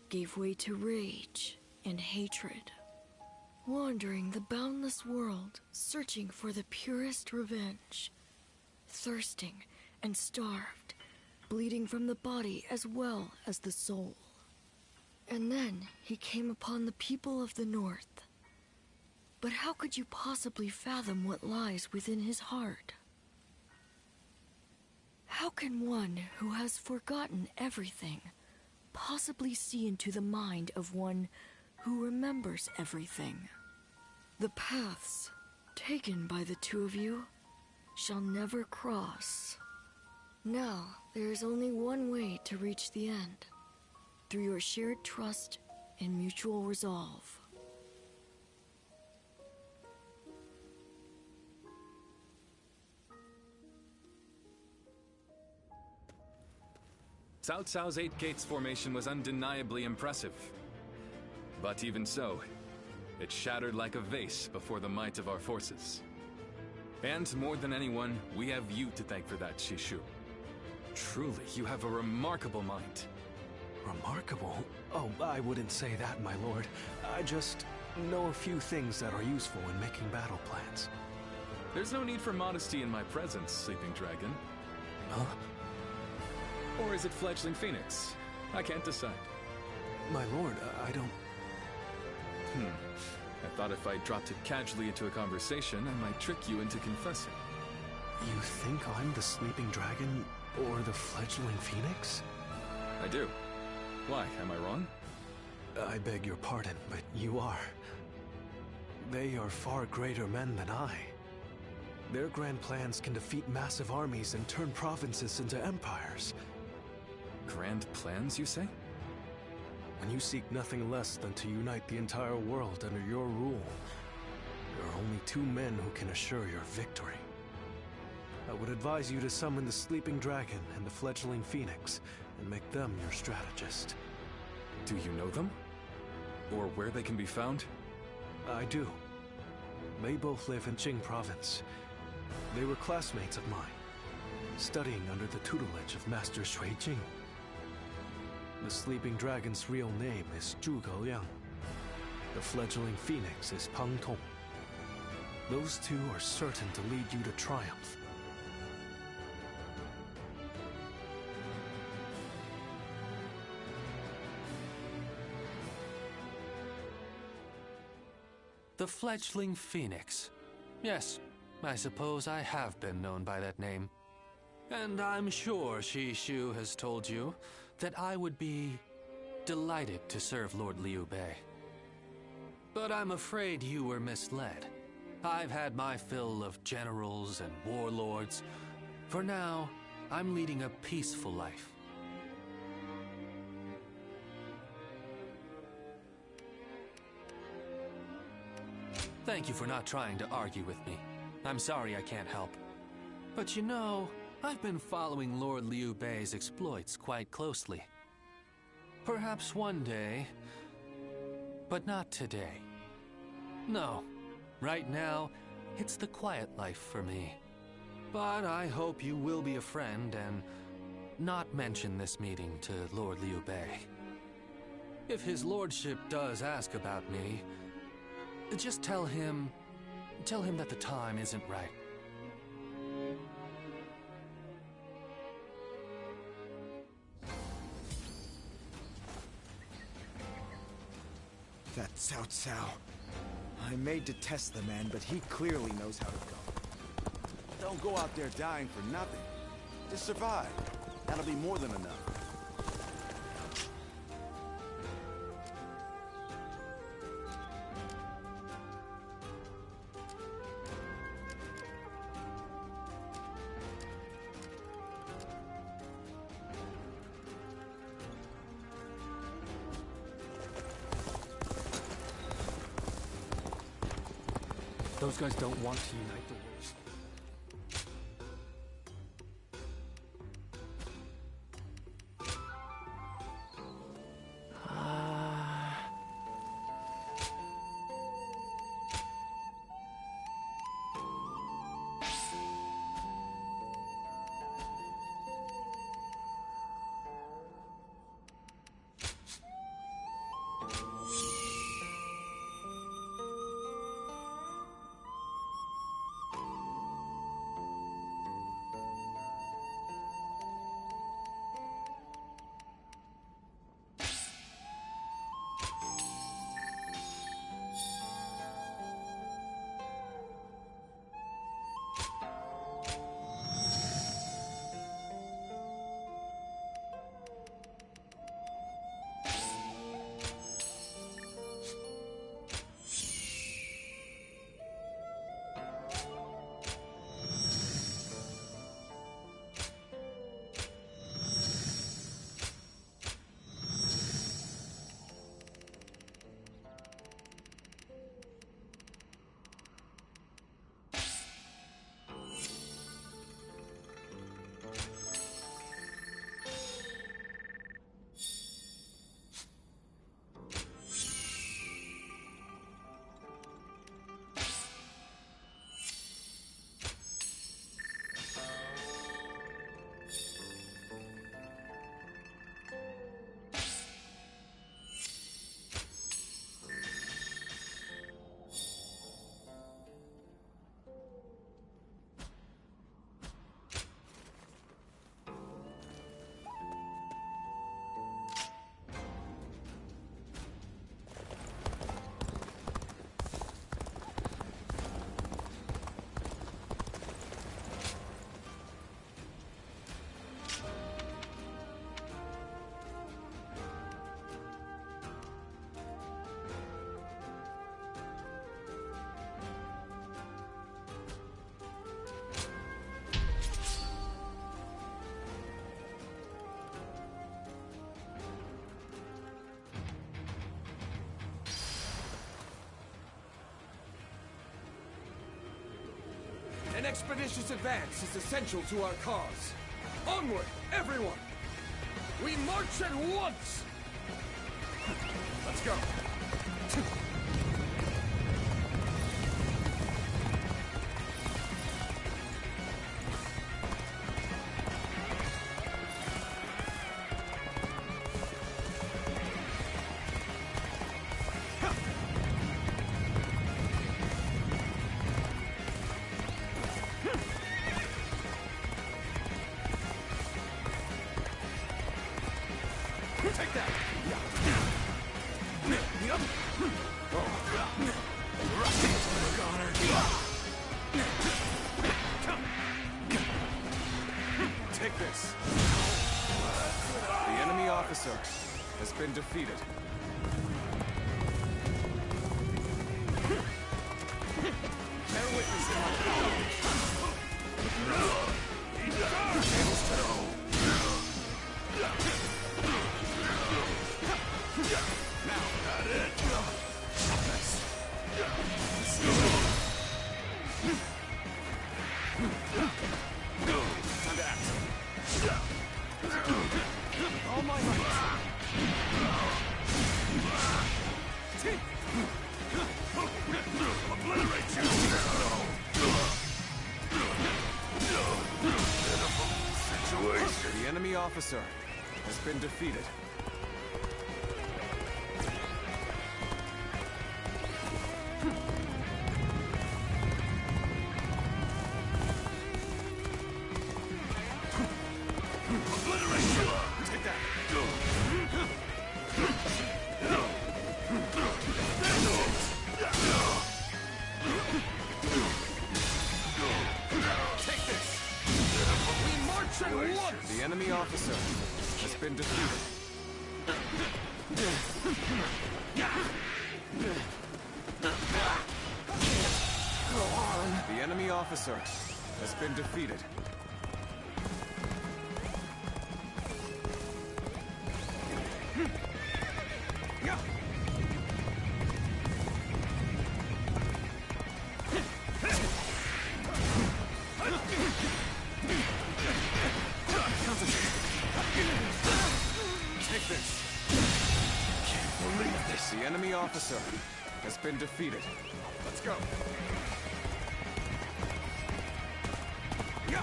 gave way to rage and hatred. Wandering the boundless world, searching for the purest revenge. Thirsting and starved, bleeding from the body as well as the soul. And then he came upon the people of the North. But how could you possibly fathom what lies within his heart? How can one who has forgotten everything possibly see into the mind of one who remembers everything? The paths taken by the two of you shall never cross. Now, there is only one way to reach the end. Through your shared trust and mutual resolve. Cao Cao's Eight Gates formation was undeniably impressive. But even so, it shattered like a vase before the might of our forces. And more than anyone, we have you to thank for that, Shishu. Truly, you have a remarkable mind. Remarkable? Oh, I wouldn't say that, my lord. I just know a few things that are useful in making battle plans. There's no need for modesty in my presence, Sleeping Dragon. Huh? Or is it Fledgling Phoenix? I can't decide. My lord, I don't... I thought if I dropped it casually into a conversation, I might trick you into confessing. You think I'm the Sleeping Dragon or the Fledgling Phoenix? I do. Why, am I wrong? I beg your pardon, but you are. They are far greater men than I. Their grand plans can defeat massive armies and turn provinces into empires. Grand plans, you say? When you seek nothing less than to unite the entire world under your rule, there are only two men who can assure your victory. I would advise you to summon the Sleeping Dragon and the Fledgling Phoenix, and make them your strategist. Do you know them? Or where they can be found? I do. They both live in Jing Province. They were classmates of mine, studying under the tutelage of Master Shui Jing. The Sleeping Dragon's real name is Zhuge Liang. The Fledgling Phoenix is Peng Tong. Those two are certain to lead you to triumph. The Fledgling Phoenix. Yes, I suppose I have been known by that name. And I'm sure Shishu has told you that I would be delighted to serve Lord Liu Bei. But I'm afraid you were misled. I've had my fill of generals and warlords. For now, I'm leading a peaceful life. Thank you for not trying to argue with me. I'm sorry I can't help. But you know, I've been following Lord Liu Bei's exploits quite closely. Perhaps one day, but not today. No, right now, it's the quiet life for me. But I hope you will be a friend and not mention this meeting to Lord Liu Bei. If his lordship does ask about me, just tell him that the time isn't right. That Cao Cao. I may detest the man, but he clearly knows how to go. Don't go out there dying for nothing. Just survive. That'll be more than enough. Those guys don't want to unite the world. An expeditious advance is essential to our cause. Onward, everyone! We march at once! Let's go. Take that! Yup! Take this. The enemy officer has been defeated. Bear witness to my power. Now, got it. Nice. Time to act. All my might. Obliterate you. Situation. The enemy officer has been defeated. The enemy officer has been defeated. The enemy officer has been defeated. The enemy officer has been defeated. Let's go. Yeah.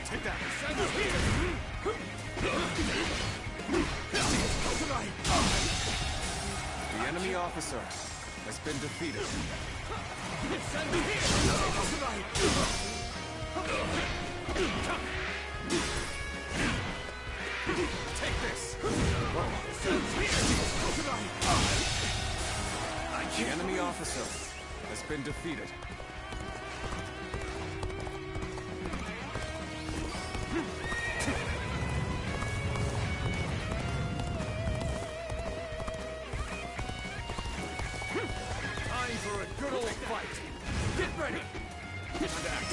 Take that. The enemy officer has been defeated. Take this. The enemy officer has been defeated. Time for a good old fight. Get ready. Time to act.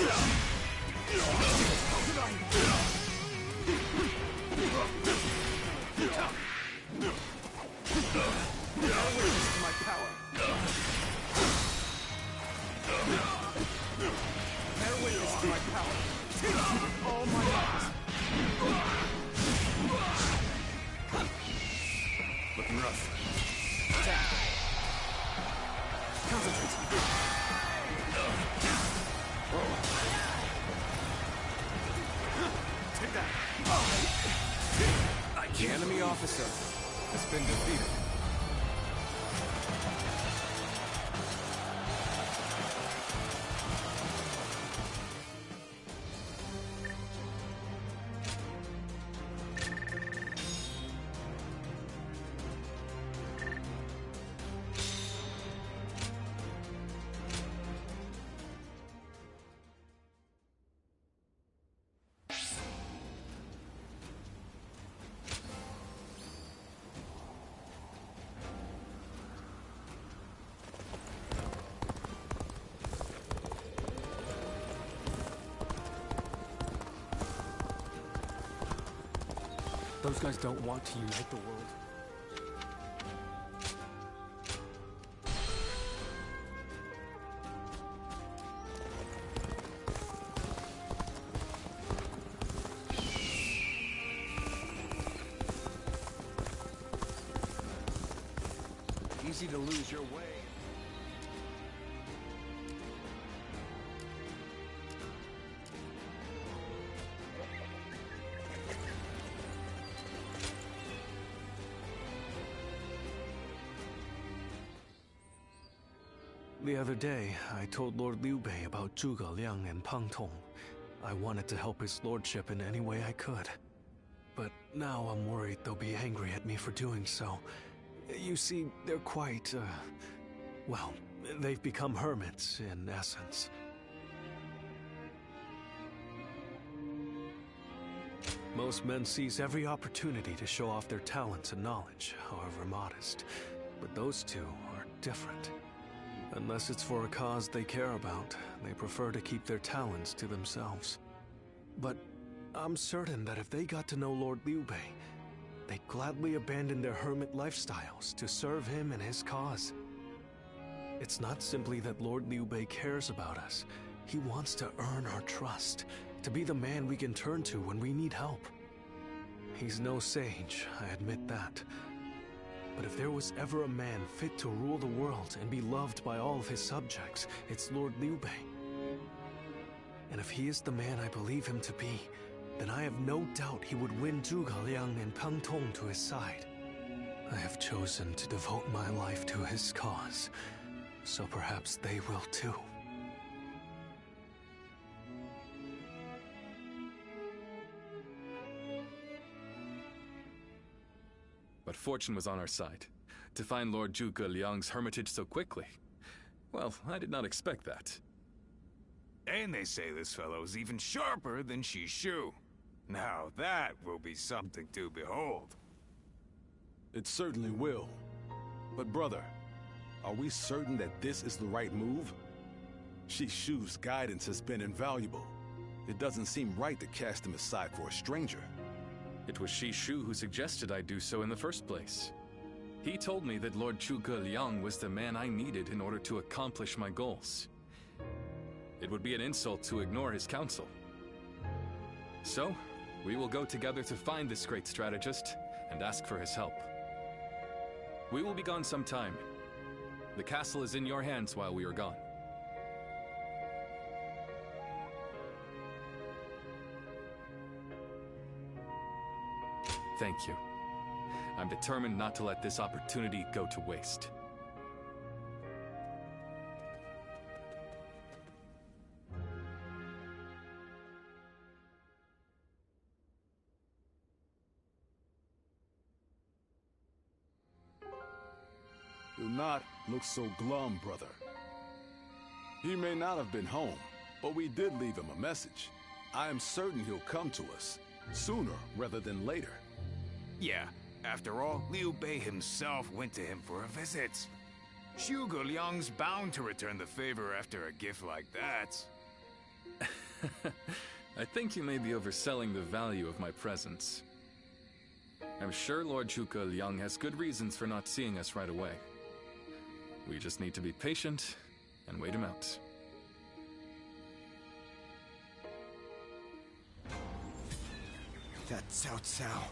Bear witness to my power. Bear witness to my power. With all my might. Looking rough. Attack. Concentrate. Take that. The enemy officer has been defeated. Those guys don't want to unite the world. Easy to lose your way. The other day, I told Lord Liu Bei about Zhuge Liang and Pang Tong. I wanted to help his lordship in any way I could. But now I'm worried they'll be angry at me for doing so. You see, they're quite, well, they've become hermits, in essence. Most men seize every opportunity to show off their talents and knowledge, however modest. But those two are different. Unless it's for a cause they care about, they prefer to keep their talents to themselves. But I'm certain that if they got to know Lord Liu Bei, they'd gladly abandon their hermit lifestyles to serve him and his cause. It's not simply that Lord Liu Bei cares about us. He wants to earn our trust, to be the man we can turn to when we need help. He's no sage, I admit that. But if there was ever a man fit to rule the world and be loved by all of his subjects, it's Lord Liu Bei. And if he is the man I believe him to be, then I have no doubt he would win Zhuge Liang and Pang Tong to his side. I have chosen to devote my life to his cause, so perhaps they will too. But fortune was on our side. To find Lord Zhuge Liang's hermitage so quickly. Well, I did not expect that. And they say this fellow is even sharper than Shishu. Now that will be something to behold. It certainly will. But brother, are we certain that this is the right move? Shishu's guidance has been invaluable. It doesn't seem right to cast him aside for a stranger. It was Shishu who suggested I do so in the first place. He told me that Lord Zhuge Liang was the man I needed in order to accomplish my goals. It would be an insult to ignore his counsel. So, we will go together to find this great strategist and ask for his help. We will be gone some time. The castle is in your hands while we are gone. Thank you. I'm determined not to let this opportunity go to waste. Do not look so glum, brother. He may not have been home, but we did leave him a message. I am certain he'll come to us, sooner rather than later. Yeah, after all, Liu Bei himself went to him for a visit. Zhuge Liang's bound to return the favor after a gift like that. I think you may be overselling the value of my presence. I'm sure Lord Zhuge Liang has good reasons for not seeing us right away. We just need to be patient and wait him out. That Cao Cao.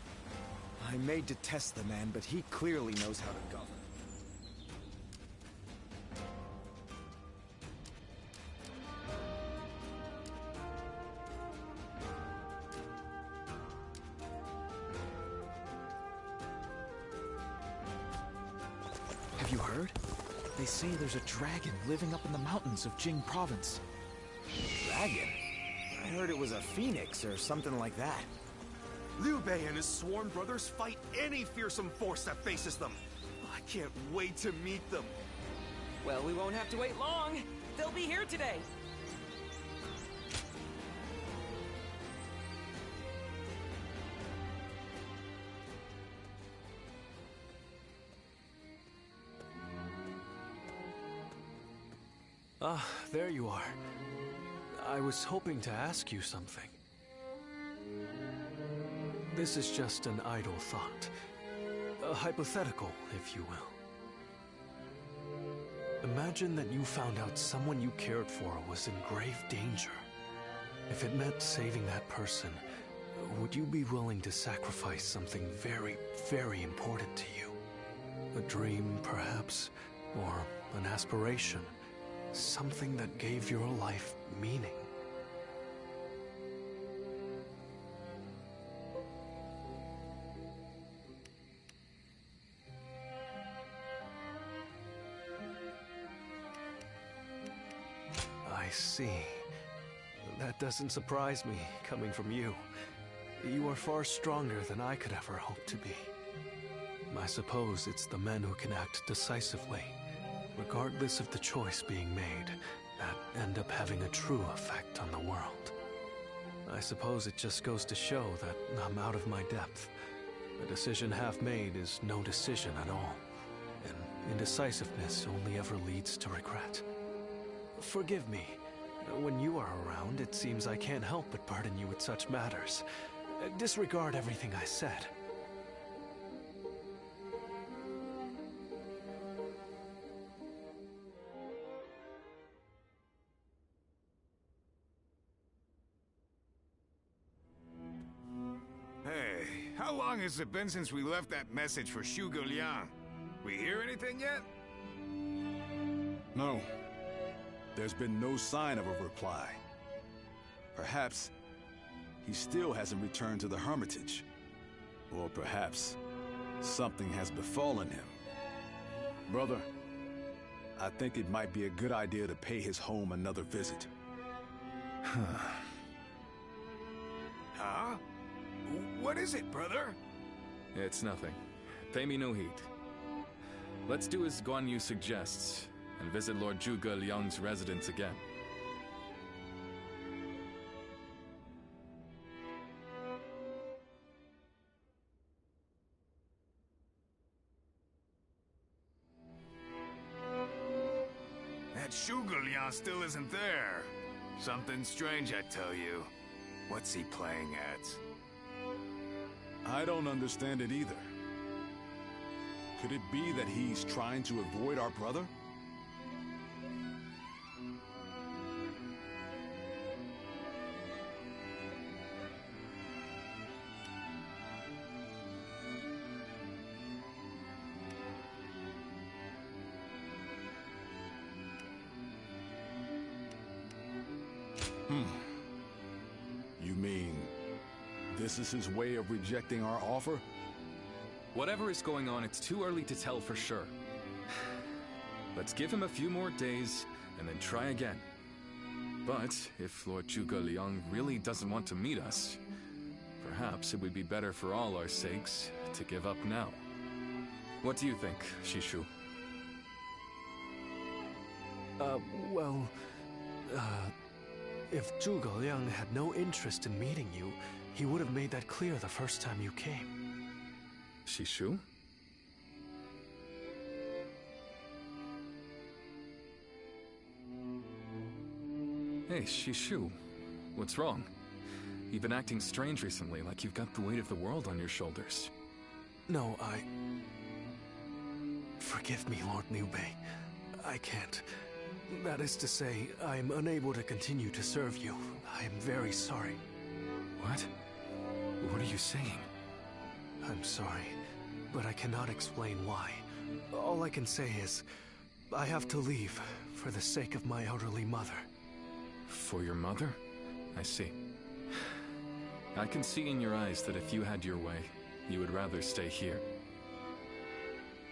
I may detest the man, but he clearly knows how to govern. Have you heard? They say there's a dragon living up in the mountains of Jing province. Dragon? I heard it was a phoenix or something like that. Liu Bei and his sworn brothers fight any fearsome force that faces them. I can't wait to meet them. Well, we won't have to wait long. They'll be here today. Ah, there you are. I was hoping to ask you something. This is just an idle thought. A hypothetical, if you will. Imagine that you found out someone you cared for was in grave danger. If it meant saving that person, would you be willing to sacrifice something very, very important to you? A dream, perhaps, or an aspiration. Something that gave your life meaning. I see. That doesn't surprise me, coming from you. You are far stronger than I could ever hope to be. I suppose it's the men who can act decisively, regardless of the choice being made, that end up having a true effect on the world. I suppose it just goes to show that I'm out of my depth. A decision half made is no decision at all, and indecisiveness only ever leads to regret. Forgive me. When you are around, it seems I can't help but burden you with such matters. Disregard everything I said. Hey, how long has it been since we left that message for Zhuge Liang? We hear anything yet? No. There's been no sign of a reply. Perhaps he still hasn't returned to the Hermitage. Or perhaps something has befallen him. Brother, I think it might be a good idea to pay his home another visit. Huh? What is it, brother? It's nothing. pay me no heed. Let's do as Guan Yu suggests, and visit Lord Zhuge Liang's residence again. That Zhuge Liang still isn't there. Something strange, I tell you. What's he playing at? I don't understand it either. Could it be that he's trying to avoid our brother? You mean, this is his way of rejecting our offer? Whatever is going on, it's too early to tell for sure. Let's give him a few more days, and then try again. But if Lord Zhuge Liang really doesn't want to meet us, perhaps it would be better for all our sakes to give up now. What do you think, Shishu? If Zhuge Liang had no interest in meeting you, he would have made that clear the first time you came. Shishu? Hey, Shishu. What's wrong? You've been acting strange recently, like you've got the weight of the world on your shoulders. No, Forgive me, Lord Liu Bei. I can't. That is to say, I am unable to continue to serve you. I am very sorry. What? What are you saying? I'm sorry, but I cannot explain why. All I can say is, I have to leave for the sake of my elderly mother. For your mother? I see. I can see in your eyes that if you had your way, you would rather stay here.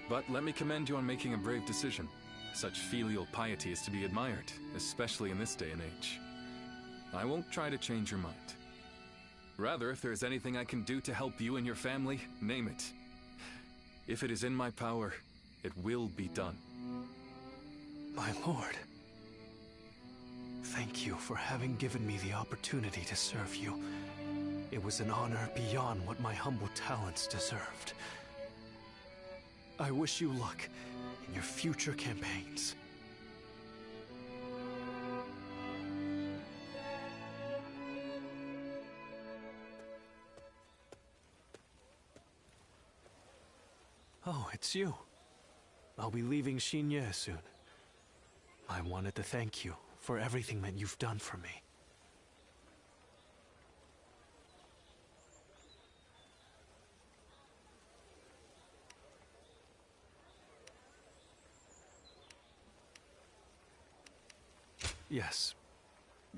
But let me commend you on making a brave decision. Such filial piety is to be admired, especially in this day and age. I won't try to change your mind. Rather, if there is anything I can do to help you and your family, name it. If it is in my power, it will be done. My lord, thank you for having given me the opportunity to serve you. It was an honor beyond what my humble talents deserved. I wish you luck in your future campaigns. Oh, it's you. I'll be leaving Xinye soon. I wanted to thank you for everything that you've done for me. Yes,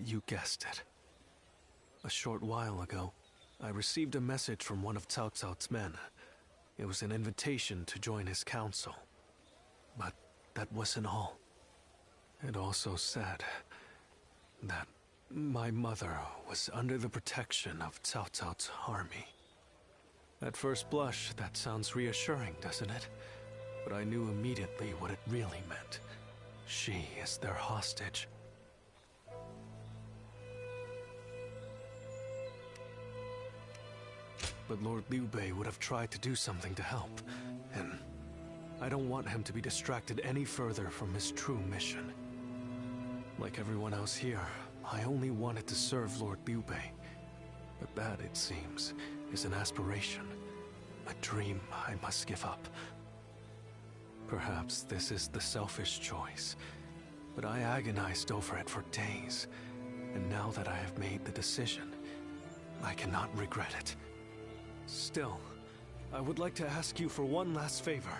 you guessed it. A short while ago, I received a message from one of Cao Cao's men. It was an invitation to join his council. But that wasn't all. It also said that my mother was under the protection of Cao Cao's army. At first blush, that sounds reassuring, doesn't it? But I knew immediately what it really meant. She is their hostage. But Lord Liu Bei would have tried to do something to help, and I don't want him to be distracted any further from his true mission. Like everyone else here, I only wanted to serve Lord Liu Bei. But that, it seems, is an aspiration, a dream I must give up. Perhaps this is the selfish choice, but I agonized over it for days, and now that I have made the decision, I cannot regret it. Still, I would like to ask you for one last favor.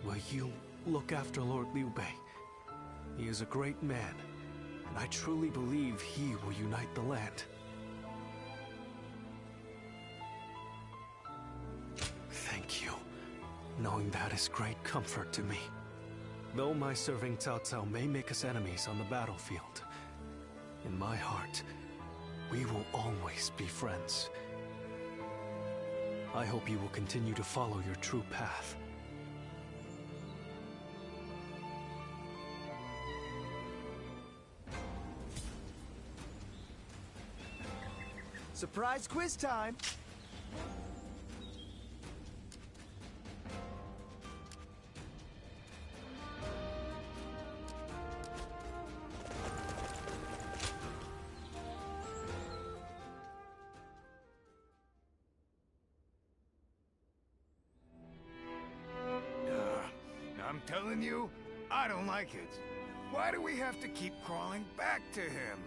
Will you look after Lord Liu Bei? He is a great man, and I truly believe he will unite the land. Thank you. Knowing that is great comfort to me. Though my serving Cao Cao may make us enemies on the battlefield, in my heart, we will always be friends. I hope you will continue to follow your true path. Surprise quiz time! I'm telling you, I don't like it. Why do we have to keep crawling back to him?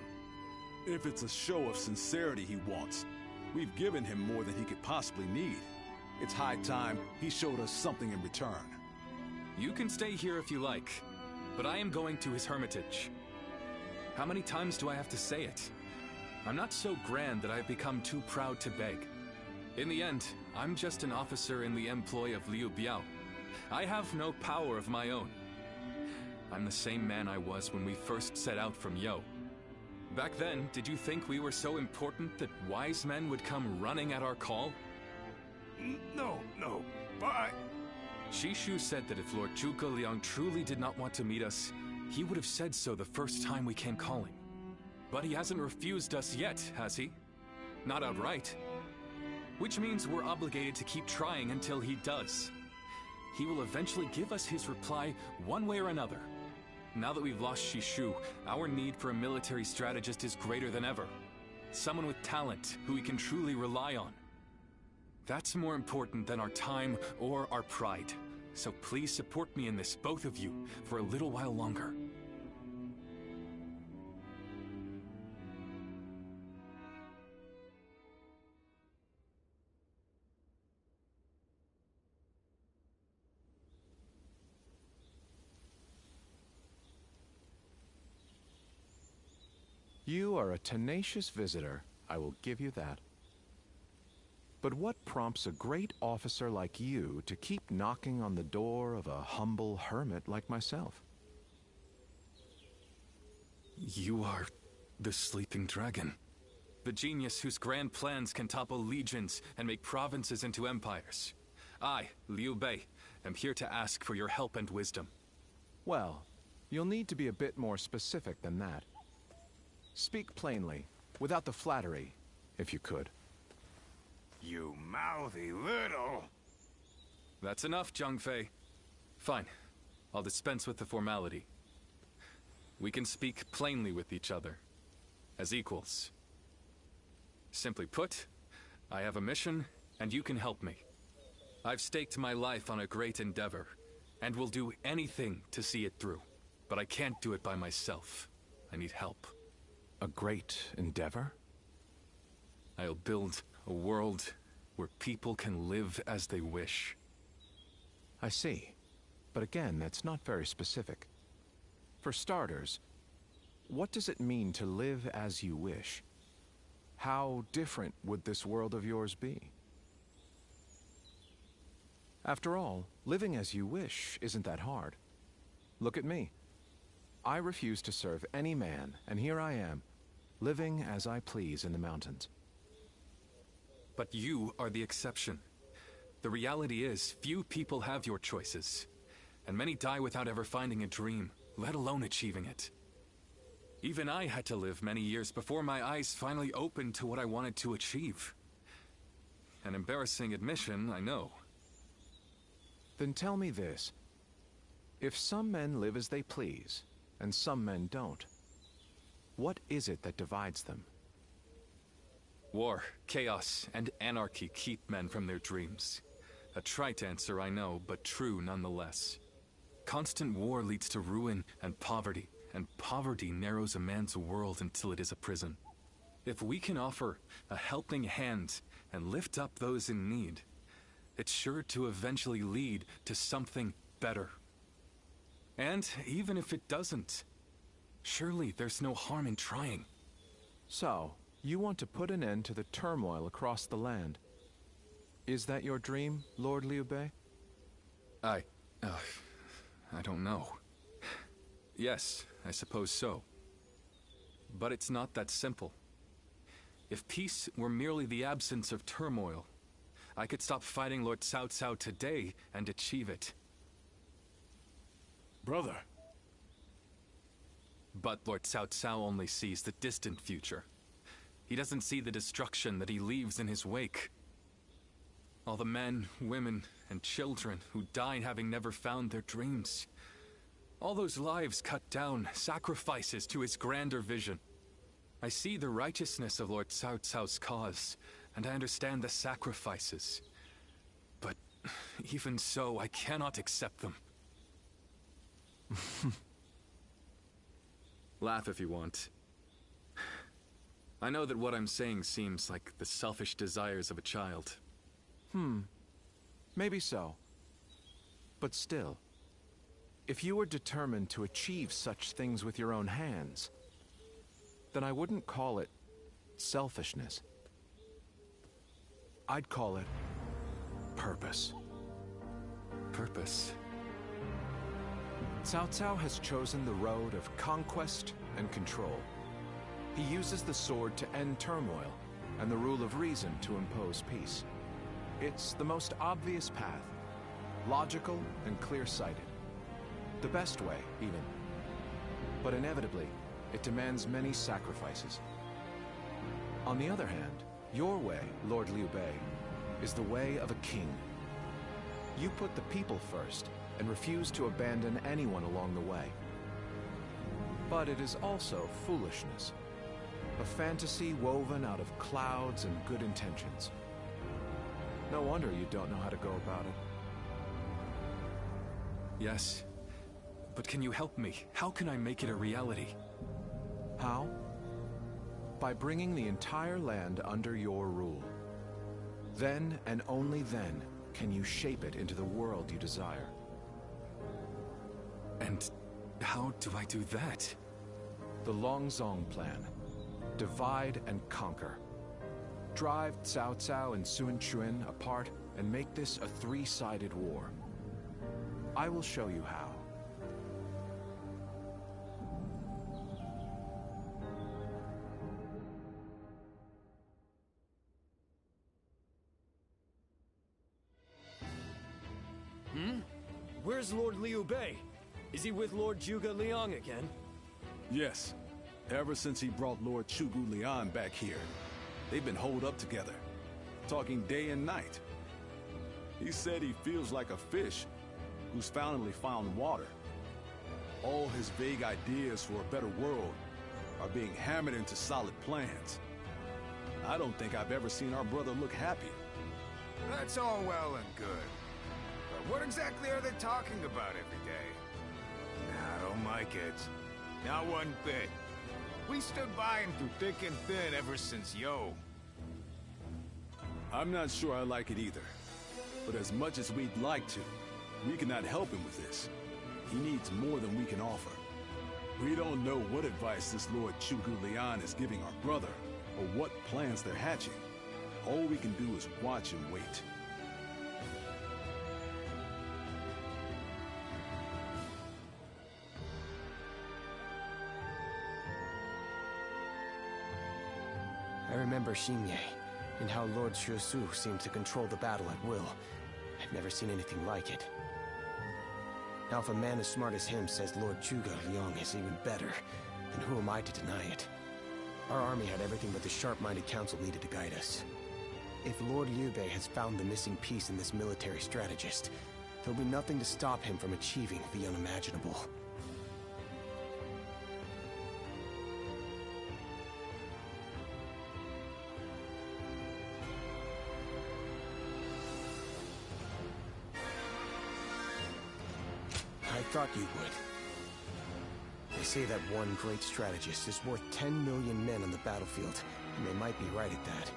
If it's a show of sincerity he wants, we've given him more than he could possibly need. It's high time he showed us something in return. You can stay here if you like, but I am going to his hermitage. How many times do I have to say it? I'm not so grand that I've become too proud to beg. In the end, I'm just an officer in the employ of Liu Biao. I have no power of my own. I'm the same man I was when we first set out from Yo. Back then, did you think we were so important that wise men would come running at our call? No, but... Shishu said that if Lord Zhuge Liang truly did not want to meet us, he would have said so the first time we came calling. But he hasn't refused us yet, has he? Not outright. Which means we're obligated to keep trying until he does. He will eventually give us his reply one way or another. Now that we've lost Shishu, our need for a military strategist is greater than ever. Someone with talent, who we can truly rely on. That's more important than our time or our pride. So please support me in this, both of you, for a little while longer. You are a tenacious visitor, I will give you that. But what prompts a great officer like you to keep knocking on the door of a humble hermit like myself? You are the sleeping dragon. The genius whose grand plans can topple legions and make provinces into empires. I, Liu Bei, am here to ask for your help and wisdom. Well, you'll need to be a bit more specific than that. Speak plainly, without the flattery, if you could. You mouthy little... That's enough, Zhang Fine. I'll dispense with the formality. We can speak plainly with each other, as equals. Simply put, I have a mission, and you can help me. I've staked my life on a great endeavor, and will do anything to see it through. But I can't do it by myself. I need help. A great endeavor? I'll build a world where people can live as they wish. I see. But again, that's not very specific. For starters, what does it mean to live as you wish? How different would this world of yours be? After all, living as you wish isn't that hard. Look at me. I refuse to serve any man, and here I am, living as I please in the mountains. But you are the exception. The reality is, few people have your choices. And many die without ever finding a dream, let alone achieving it. Even I had to live many years before my eyes finally opened to what I wanted to achieve. An embarrassing admission, I know. Then tell me this. If some men live as they please, and some men don't, what is it that divides them? War, chaos, and anarchy keep men from their dreams. A trite answer, I know, but true nonetheless. Constant war leads to ruin and poverty narrows a man's world until it is a prison. If we can offer a helping hand and lift up those in need, it's sure to eventually lead to something better. And even if it doesn't, surely there's no harm in trying. So, you want to put an end to the turmoil across the land. Is that your dream, Lord Liu Bei? I don't know. Yes, I suppose so. But it's not that simple. If peace were merely the absence of turmoil, I could stop fighting Lord Cao Cao today and achieve it. Brother. But Lord Cao Cao only sees the distant future. He doesn't see the destruction that he leaves in his wake. All the men, women, and children who died having never found their dreams. All those lives cut down, sacrifices to his grander vision. I see the righteousness of Lord Cao Cao's cause, and I understand the sacrifices. But even so, I cannot accept them. Laugh if you want. I know that what I'm saying seems like the selfish desires of a child. Maybe so. But still, if you were determined to achieve such things with your own hands, then I wouldn't call it selfishness. I'd call it purpose. Purpose? Cao Cao has chosen the road of conquest and control. He uses the sword to end turmoil, and the rule of reason to impose peace. It's the most obvious path, logical and clear-sighted. The best way, even. But inevitably, it demands many sacrifices. On the other hand, your way, Lord Liu Bei, is the way of a king. You put the people first, and refuse to abandon anyone along the way. But it is also foolishness. A fantasy woven out of clouds and good intentions. No wonder you don't know how to go about it. Yes, but can you help me? How can I make it a reality? How? By bringing the entire land under your rule. Then, and only then, can you shape it into the world you desire. And how do I do that? The Longzong plan. Divide and conquer. Drive Cao Cao and Sun Quan apart and make this a three-sided war. I will show you how. Where's Lord Liu Bei? Is he with Lord Zhuge Liang again? Yes. Ever since he brought Lord Zhuge Liang back here. They've been holed up together, talking day and night. He said he feels like a fish who's finally found water. All his vague ideas for a better world are being hammered into solid plans. I don't think I've ever seen our brother look happy. That's all well and good. But what exactly are they talking about every day? Nah, don't like it. Not one bit. We stood by him through thick and thin ever since Yo. I'm not sure I like it either. But as much as we'd like to, we cannot help him with this. He needs more than we can offer. We don't know what advice this Lord Zhuge Liang is giving our brother, or what plans they're hatching. All we can do is watch and wait. I remember Xingye, and how Lord Xuesu seemed to control the battle at will. I've never seen anything like it. Now if a man as smart as him says Lord Zhuge Liang is even better, then who am I to deny it? Our army had everything but the sharp-minded council needed to guide us. If Lord Liu Bei has found the missing piece in this military strategist, there'll be nothing to stop him from achieving the unimaginable. I thought you would. They say that one great strategist is worth 10 million men on the battlefield, and they might be right at that.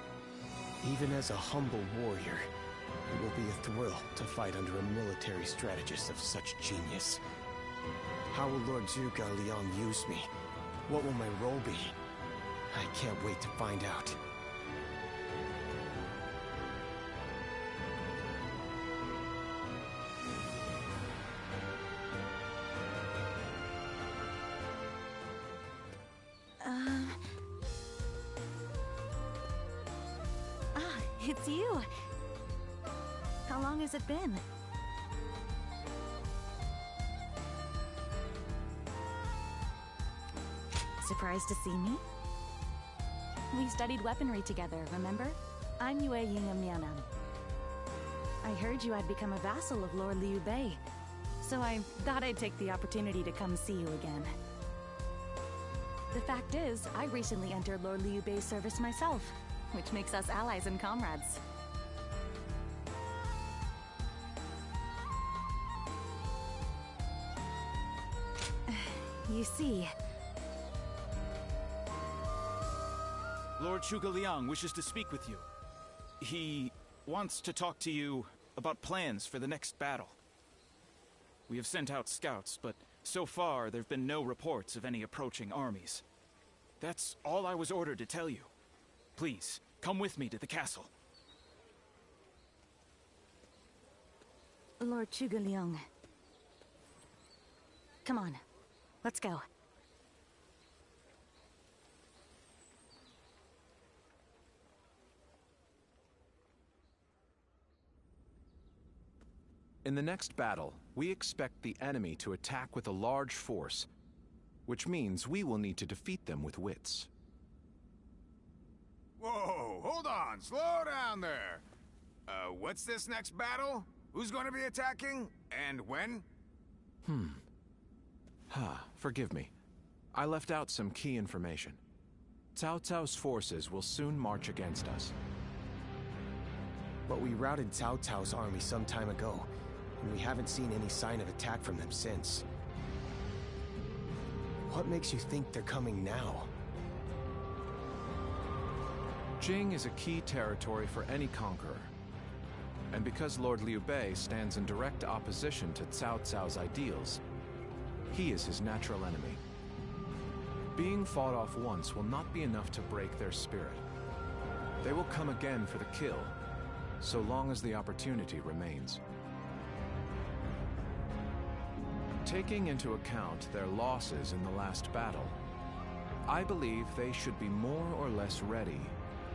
Even as a humble warrior, it will be a thrill to fight under a military strategist of such genius. How will Lord Zhuge Liang use me? What will my role be? I can't wait to find out. It's you. How long has it been? Surprised to see me? We studied weaponry together, remember? I'm Yue Ying of Mianam. I heard you had become a vassal of Lord Liu Bei, so I thought I'd take the opportunity to come see you again. The fact is, I recently entered Lord Liu Bei's service myself, which makes us allies and comrades. You see... Lord Zhuge Liang wishes to speak with you. He wants to talk to you about plans for the next battle. We have sent out scouts, but so far there have been no reports of any approaching armies. That's all I was ordered to tell you. Please, come with me to the castle. Lord Zhuge Liang. Come on, let's go. In the next battle, we expect the enemy to attack with a large force, which means we will need to defeat them with wits. Whoa, hold on, slow down there. What's this next battle? Who's going to be attacking? And when? Forgive me. I left out some key information. Cao Cao's forces will soon march against us. But we routed Cao Cao's army some time ago, and we haven't seen any sign of attack from them since. What makes you think they're coming now? Jing is a key territory for any conqueror. And because Lord Liu Bei stands in direct opposition to Cao Cao's ideals, he is his natural enemy. Being fought off once will not be enough to break their spirit. They will come again for the kill, so long as the opportunity remains. Taking into account their losses in the last battle, I believe they should be more or less ready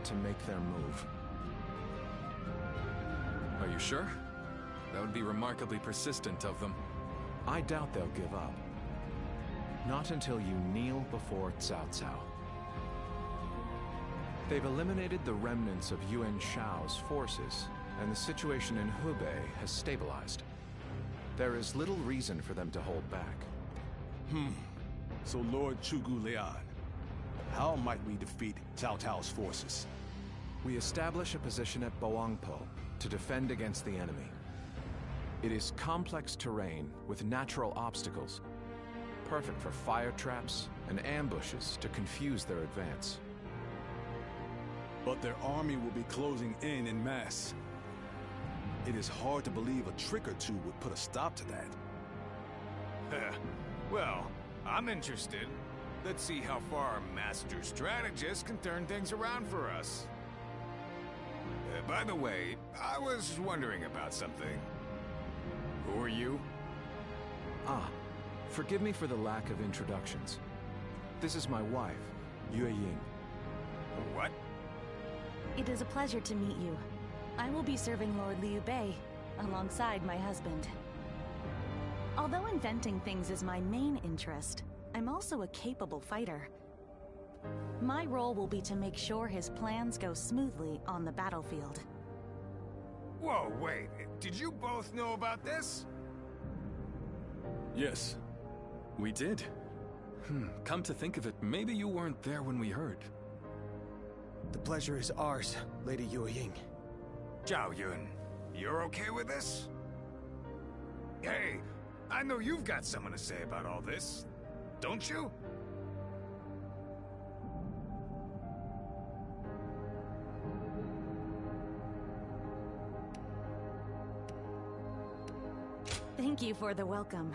to make their move. Are you sure? That would be remarkably persistent of them. I doubt they'll give up. Not until you kneel before Cao Cao. They've eliminated the remnants of Yuan Shao's forces, and the situation in Hubei has stabilized. There is little reason for them to hold back. So Lord Zhuge Liang, how might we defeat Cao Cao's forces? We establish a position at Boangpo to defend against the enemy. It is complex terrain with natural obstacles, perfect for fire traps and ambushes to confuse their advance. But their army will be closing in mass. It is hard to believe a trick or two would put a stop to that. Well, I'm interested. Let's see how far our master strategist can turn things around for us. By the way, I was wondering about something. Who are you? Forgive me for the lack of introductions. This is my wife, Yue Ying. What? It is a pleasure to meet you. I will be serving Lord Liu Bei, alongside my husband. Although inventing things is my main interest, I'm also a capable fighter. My role will be to make sure his plans go smoothly on the battlefield. Whoa, wait. Did you both know about this? Yes. We did. Come to think of it, maybe you weren't there when we heard. The pleasure is ours, Lady Yue Ying. Zhao Yun, you're okay with this? Hey, I know you've got something to say about all this, don't you? Thank you for the welcome.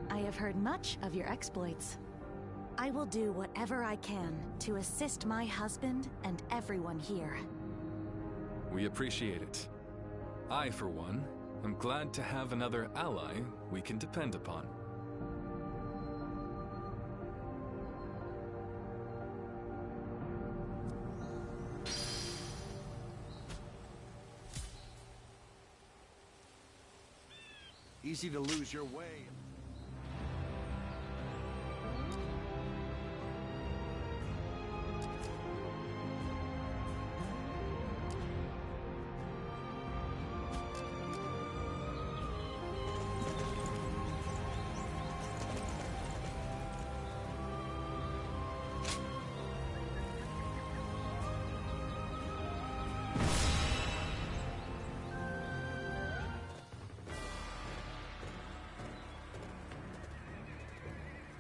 I have heard much of your exploits. I will do whatever I can to assist my husband and everyone here. We appreciate it. I, for one, am glad to have another ally we can depend upon. Easy to lose your way.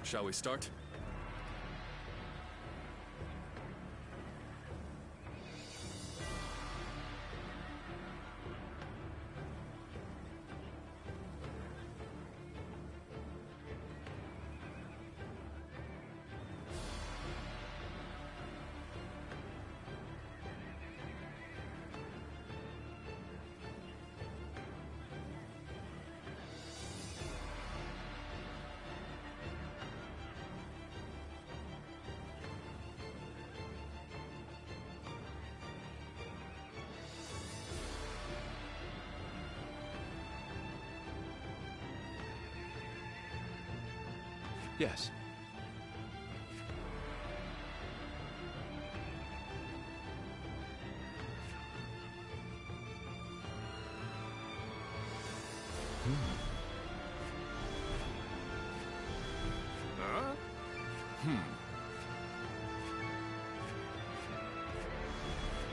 Shall we start? Yes.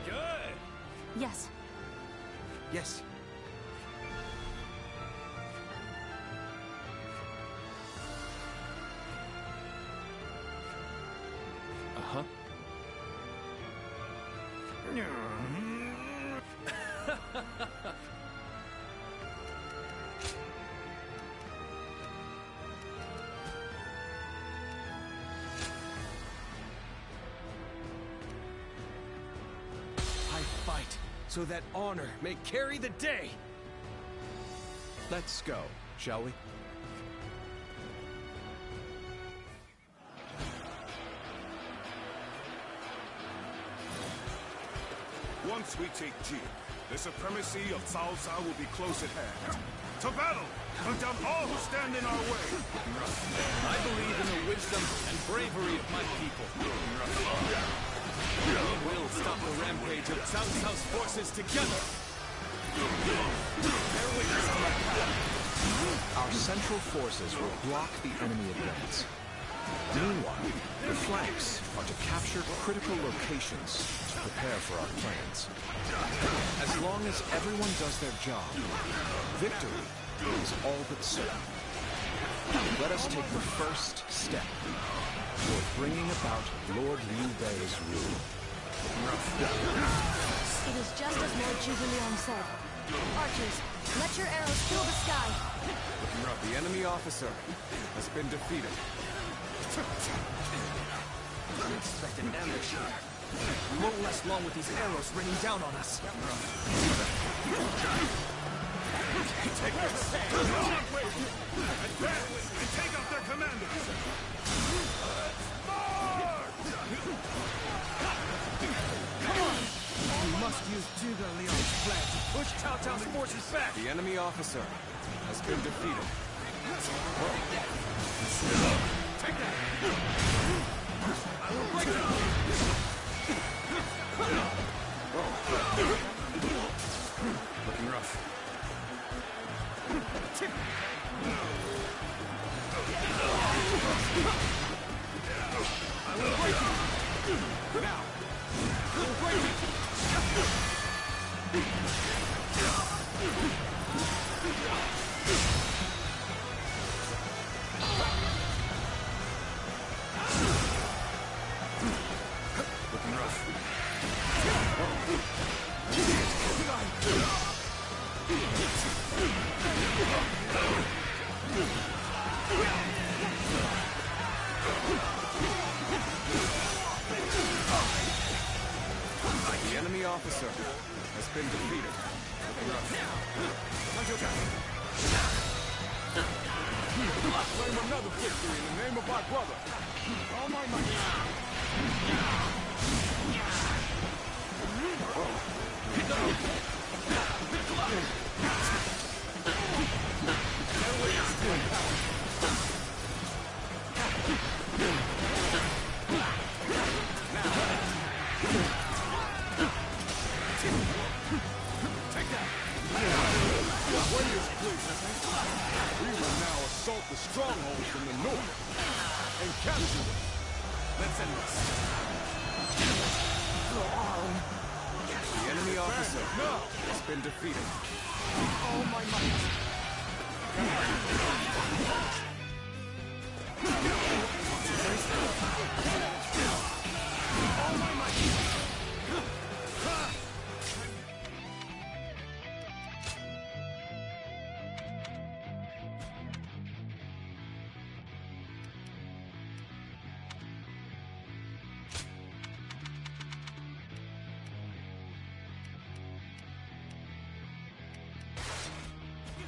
Good. Yes. Yes. Uh-huh. I fight so that honor may carry the day. Let's go, shall we? Once we take Jin, the supremacy of Cao Cao will be close at hand. To battle! Hunt down all who stand in our way! I believe in the wisdom and bravery of my people. We will stop the rampage of Cao Cao's forces together! Bear witness to my power. Our central forces will block the enemy advance. Meanwhile, the flanks are to capture critical locations to prepare for our plans. As long as everyone does their job, victory is all but certain. Let us take the first step toward bringing about Lord Liu Bei's rule. It is just as Lord Zhuge Liang said. Archers, let your arrows fill the sky. Looking rough. The enemy officer has been defeated. Unexpected ambush here. We won't last long with these arrows raining down on us. Take this! Advance and take out their commanders! Come on! We must use Zhuge Liang's plan to push Cao Cao's forces back! The enemy officer has been defeated. Take that! I will break it! Looking rough. I will break it! Now! I will break it! Looking rough. The enemy officer has been defeated. Looking rough. Claim another victory in the name of our brother! All my might! Take that! Warriors, please. We will now assault the stronghold from the north and capture them. Let's end this. The enemy officer has been defeated. Oh my might! All my might!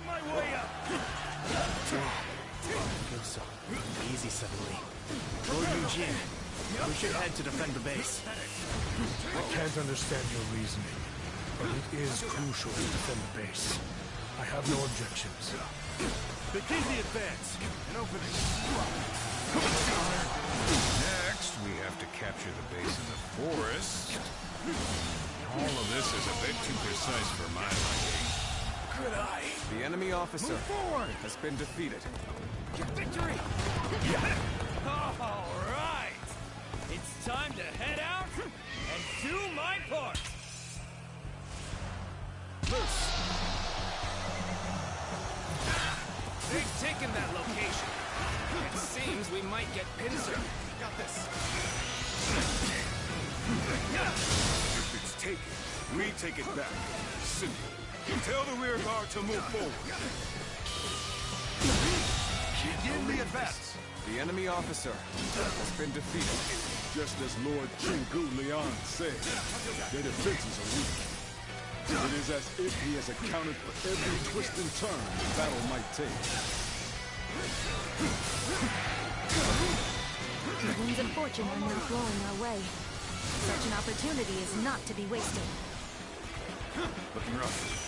My way up! Good so. Easy suddenly. Lord Eugene, we should head to defend the base. I can't understand your reasoning, but it is crucial to defend the base. I have no objections. Begin the advance and open it. Next, we have to capture the base of the forest. All of this is a bit too precise for my liking. Good eye. The enemy officer has been defeated. Victory! All right! It's time to head out and do my part! Loose! They've taken that location. It seems we might get pincer. Got this. If it's taken, we take it back. Simple. Tell the rear guard to move forward. Begin the advance. The enemy officer has been defeated. Just as Lord Chingu Liang said, their defenses are weak. It is as if he has accounted for every twist and turn the battle might take. The winds of fortune are now blowing our way. Such an opportunity is not to be wasted. Looking rough.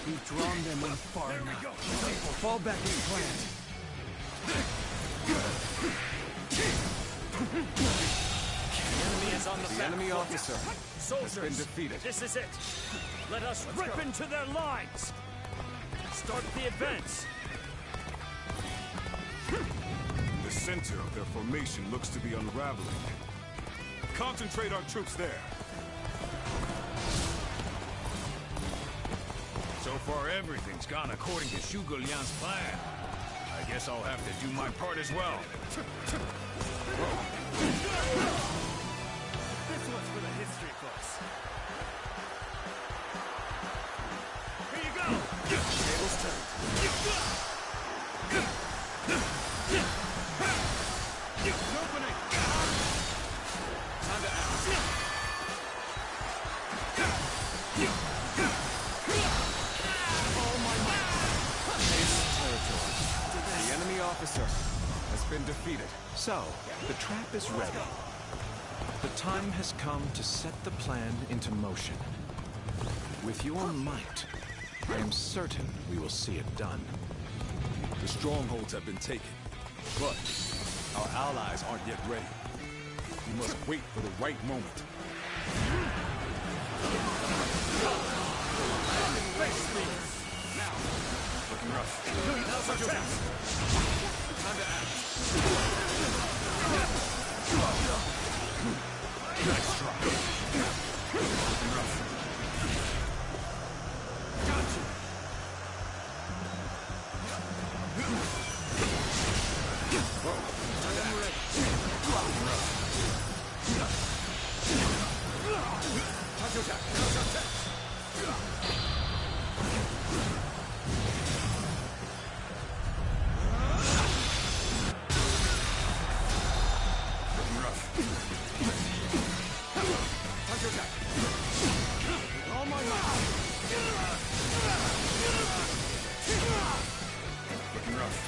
We've drawn them in far enough. Fall back in plant. The enemy is on the back. enemy officer Soldiers, has been defeated. This is it. Let us rip into their lines. Start the advance. The center of their formation looks to be unraveling. Concentrate our troops there. So far, everything's gone according to Zhuge Liang's plan. I guess I'll have to do my part as well. This one's for the history books. Here you go! Tables turned. Opening! Time to act. The enemy officer has been defeated. So, the trap is ready. The time has come to set the plan into motion. With your might, I am certain we will see it done. The strongholds have been taken, but our allies aren't yet ready. We must wait for the right moment. Face me! Now! Looking rough. Now's our chance! Time to act. Nice try. Looking rough. Gotcha! Whoa. Time to act. Looking rough. Time to attack. Now's our chance!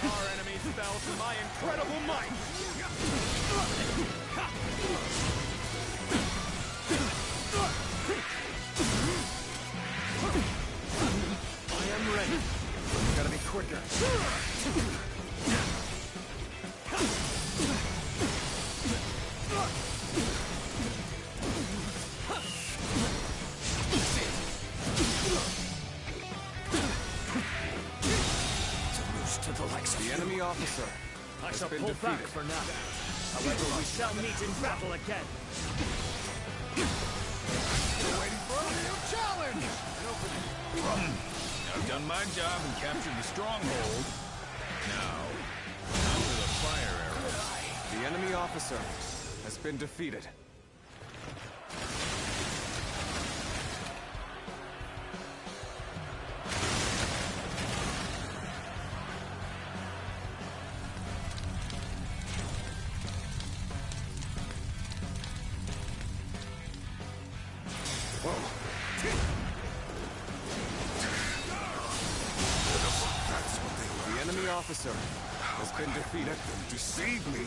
Our enemies fell to my incredible might! I am ready. Gotta be quicker. officer I has shall been pull back defeated. for now. However, we shall meet in battle again. Waiting for a new challenge! I've done my job and captured the stronghold. Now, on to the fire arrows. The enemy officer has been defeated. The enemy officer has been defeated. Let them deceive me.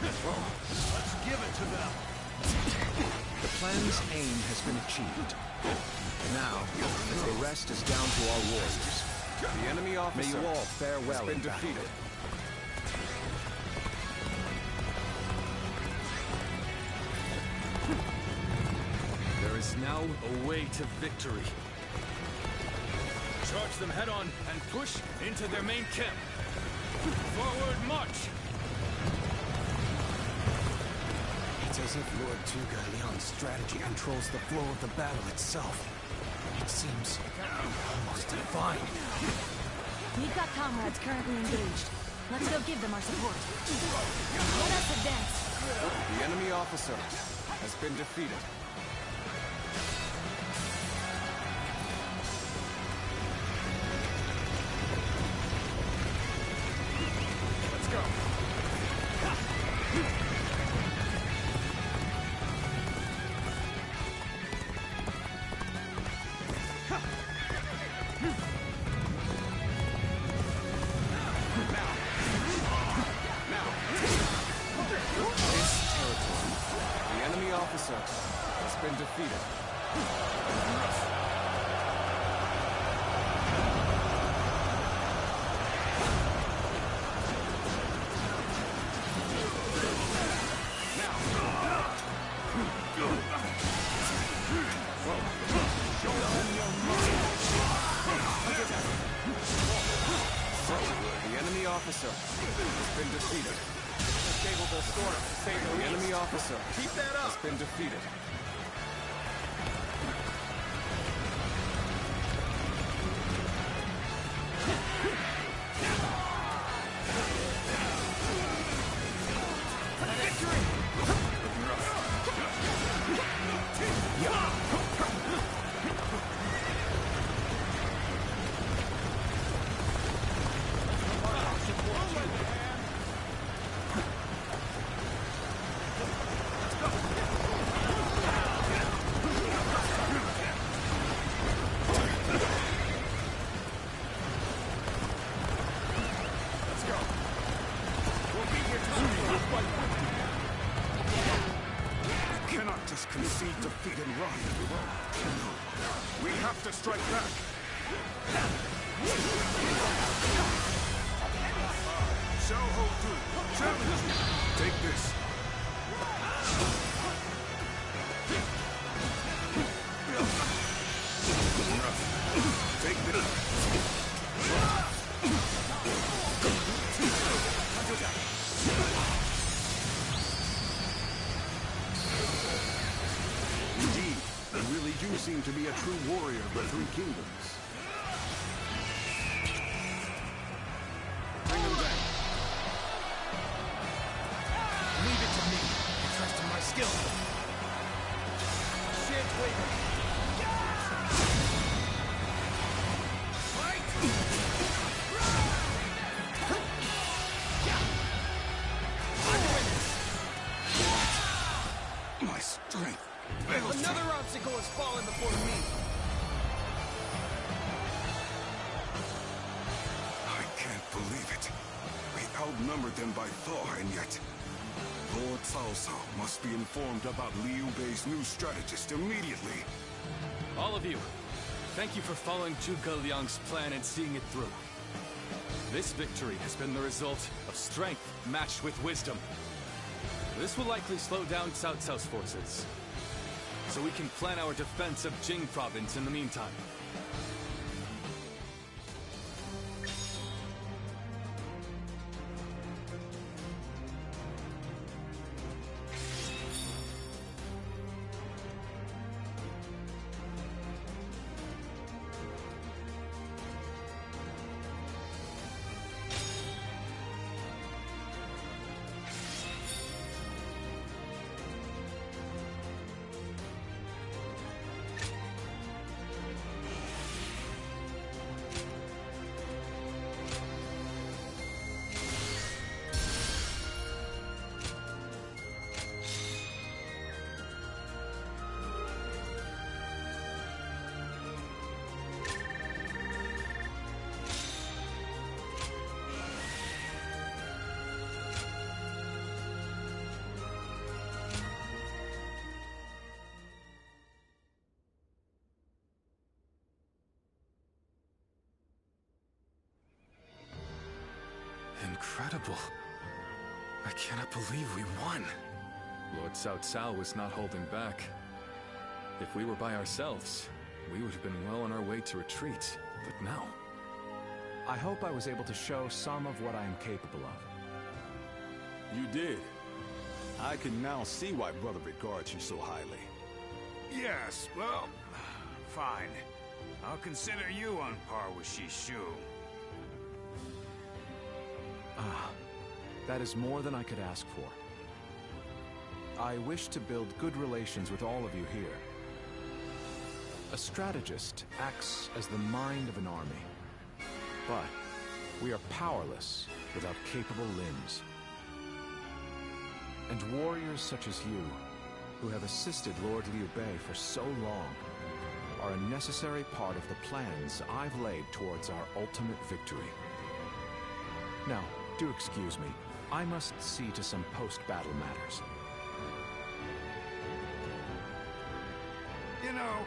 Let's give it to them. The plan's aim has been achieved. Now, the rest is down to our warriors. The enemy officer May you all fare well has been in battle. defeated. There is now a way to victory. Charge them head on and push into their main camp. Forward march! It's as if Lord Tuga Leon's strategy controls the flow of the battle itself. It seems almost divine. We've got comrades currently engaged. Let's go give them our support. Let us advance. The enemy officer has been defeated. Let's go. The enemy officer has been defeated. The enemy officer has been defeated. Inescapable storm, to say the The least. enemy officer Keep that up. has been defeated. We cannot just concede defeat and run. We have to strike back. Shall hold through. Challenge you. Take this. Take this. Indeed, you really do seem to be a true warrior of the Three Kingdoms. Bring him down. Leave it to me. I trust in my skill. Shan't waver. My strength fails me. Another obstacle has fallen before me. I can't believe it. We outnumbered them by far, and yet Lord Cao Cao must be informed about Liu Bei's new strategist immediately. All of you, thank you for following Zhuge Liang's plan and seeing it through. This victory has been the result of strength matched with wisdom. This will likely slow down Cao Cao's forces, so we can plan our defense of Jing province in the meantime. incredible. I cannot believe we won. Lord Cao Cao was not holding back. If we were by ourselves, we would have been well on our way to retreat. But now... I hope I was able to show some of what I am capable of. You did. I can now see why Brother regards you so highly. Yes, well, fine. I'll consider you on par with Shishu. Ah, that is more than I could ask for. I wish to build good relations with all of you here. A strategist acts as the mind of an army. But we are powerless without capable limbs. And warriors such as you, who have assisted Lord Liu Bei for so long, are a necessary part of the plans I've laid towards our ultimate victory. Now, do excuse me. I must see to some post-battle matters. You know,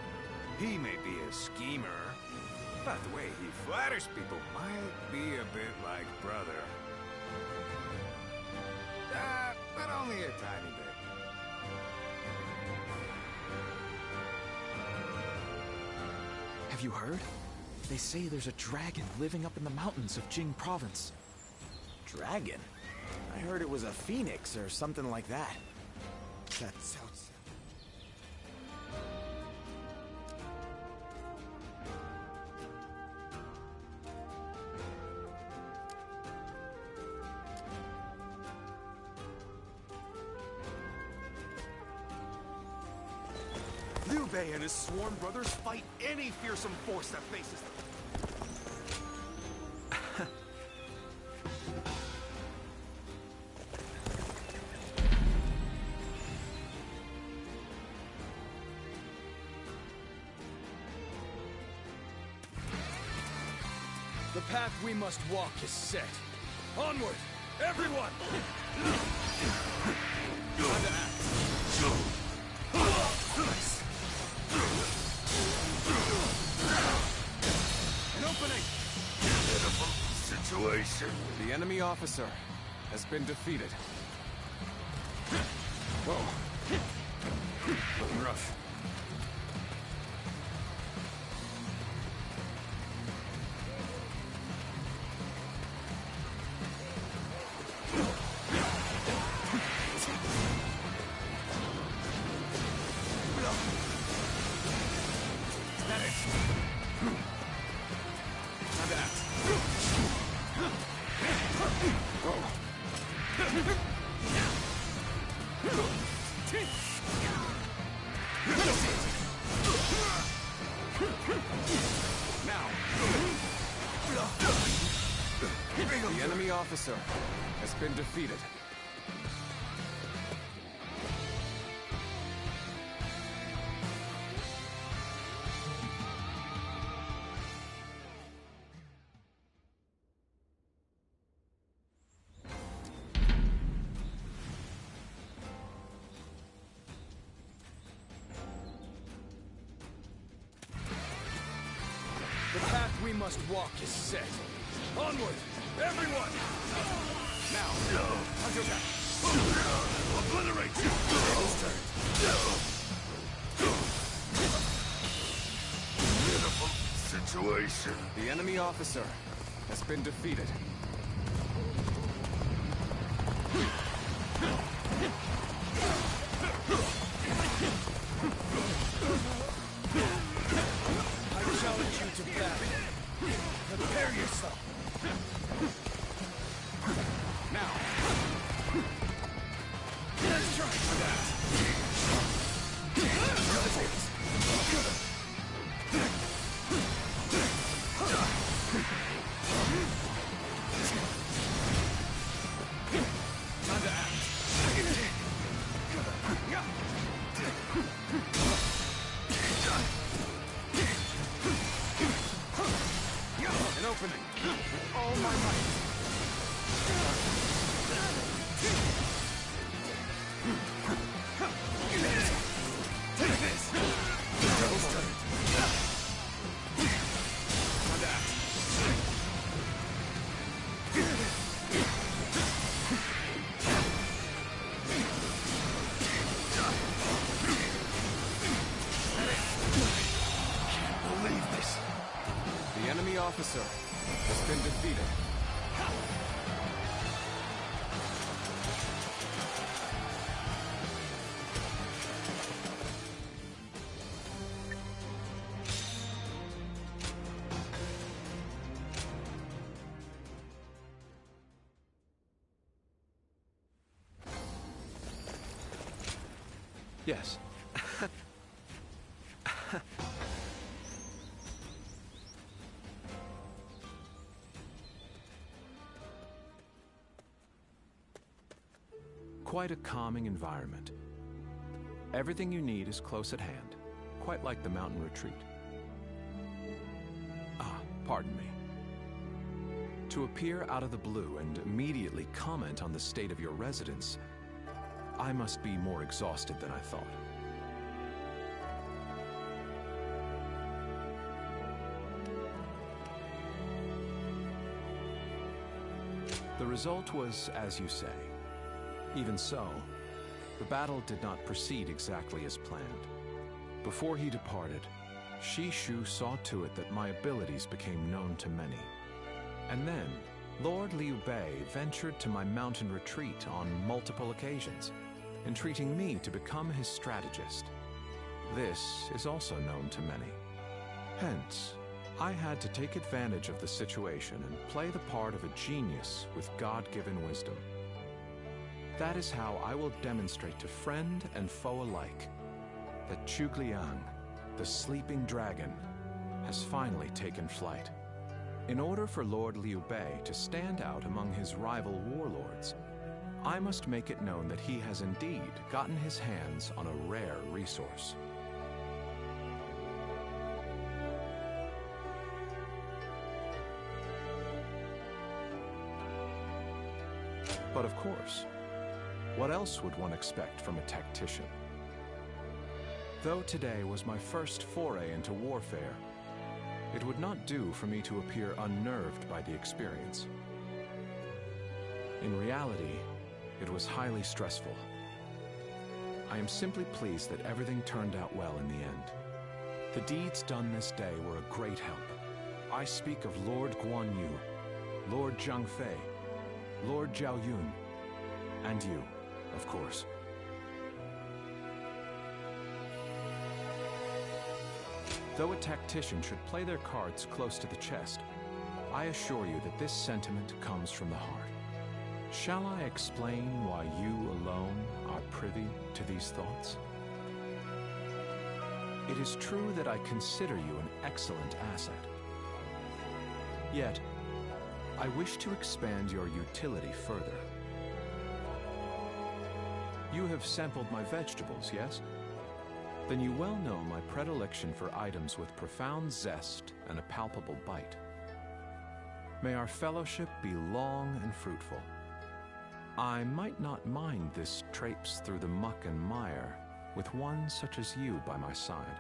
he may be a schemer, but the way he flatters people might be a bit like brother. But only a tiny bit. Have you heard? They say there's a dragon living up in the mountains of Jing province. Dragon? I heard it was a phoenix or something like that. That sounds... Liu Bei and his sworn brothers fight any fearsome force that faces them. The path we must walk is set. Onward, everyone! Time to act. An opening! Pitiful situation. The enemy officer has been defeated. Whoa. Looking rough. The enemy officer has been defeated. The path we must walk is set. Onward, everyone! Now, until that. Obliterate you! Pitiful situation. The enemy officer has been defeated. I challenge you to battle. Prepare yourself. Now. Let's try that. Time to act. An opening. officer has been defeated. Yes. Quite a calming environment. Everything you need is close at hand, quite like the mountain retreat. Pardon me. To appear out of the blue and immediately comment on the state of your residence, I must be more exhausted than I thought. The result was as you say. Even so, the battle did not proceed exactly as planned. Before he departed, Shishu saw to it that my abilities became known to many. And then, Lord Liu Bei ventured to my mountain retreat on multiple occasions, entreating me to become his strategist. This is also known to many. Hence, I had to take advantage of the situation and play the part of a genius with God-given wisdom. That is how I will demonstrate to friend and foe alike that Chugliang, the sleeping dragon, has finally taken flight. In order for Lord Liu Bei to stand out among his rival warlords, I must make it known that he has indeed gotten his hands on a rare resource. But of course, what else would one expect from a tactician? Though today was my first foray into warfare, it would not do for me to appear unnerved by the experience. In reality, it was highly stressful. I am simply pleased that everything turned out well in the end. The deeds done this day were a great help. I speak of Lord Guan Yu, Lord Zhang Fei, Lord Zhao Yun, and you, of course. Though a tactician should play their cards close to the chest, I assure you that this sentiment comes from the heart. Shall I explain why you alone are privy to these thoughts? It is true that I consider you an excellent asset. Yet, I wish to expand your utility further. You have sampled my vegetables, yes? Then you well know my predilection for items with profound zest and a palpable bite. May our fellowship be long and fruitful. I might not mind this traipse through the muck and mire with one such as you by my side.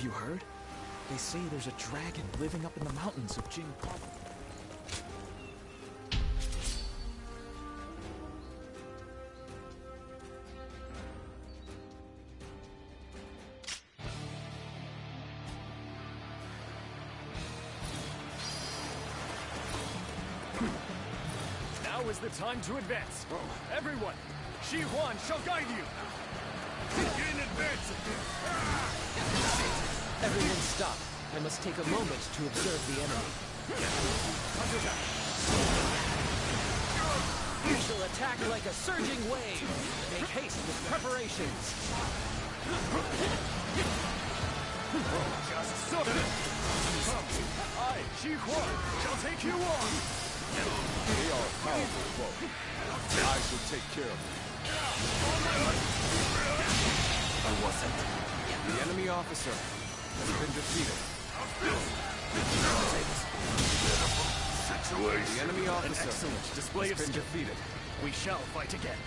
You heard? They say there's a dragon living up in the mountains of Jing Province. Now is the time to advance. Everyone, Shi Huan shall guide you. Get in advance of him. Everyone stop. I must take a moment to observe the enemy. We shall attack like a surging wave. Make haste with preparations. Just so. I, Shi Huan, shall take you on. They are a powerful foe. I shall take care of them. I wasn't. The enemy officer has been defeated. The enemy officer. An excellent display of skill. Defeated. We shall fight again.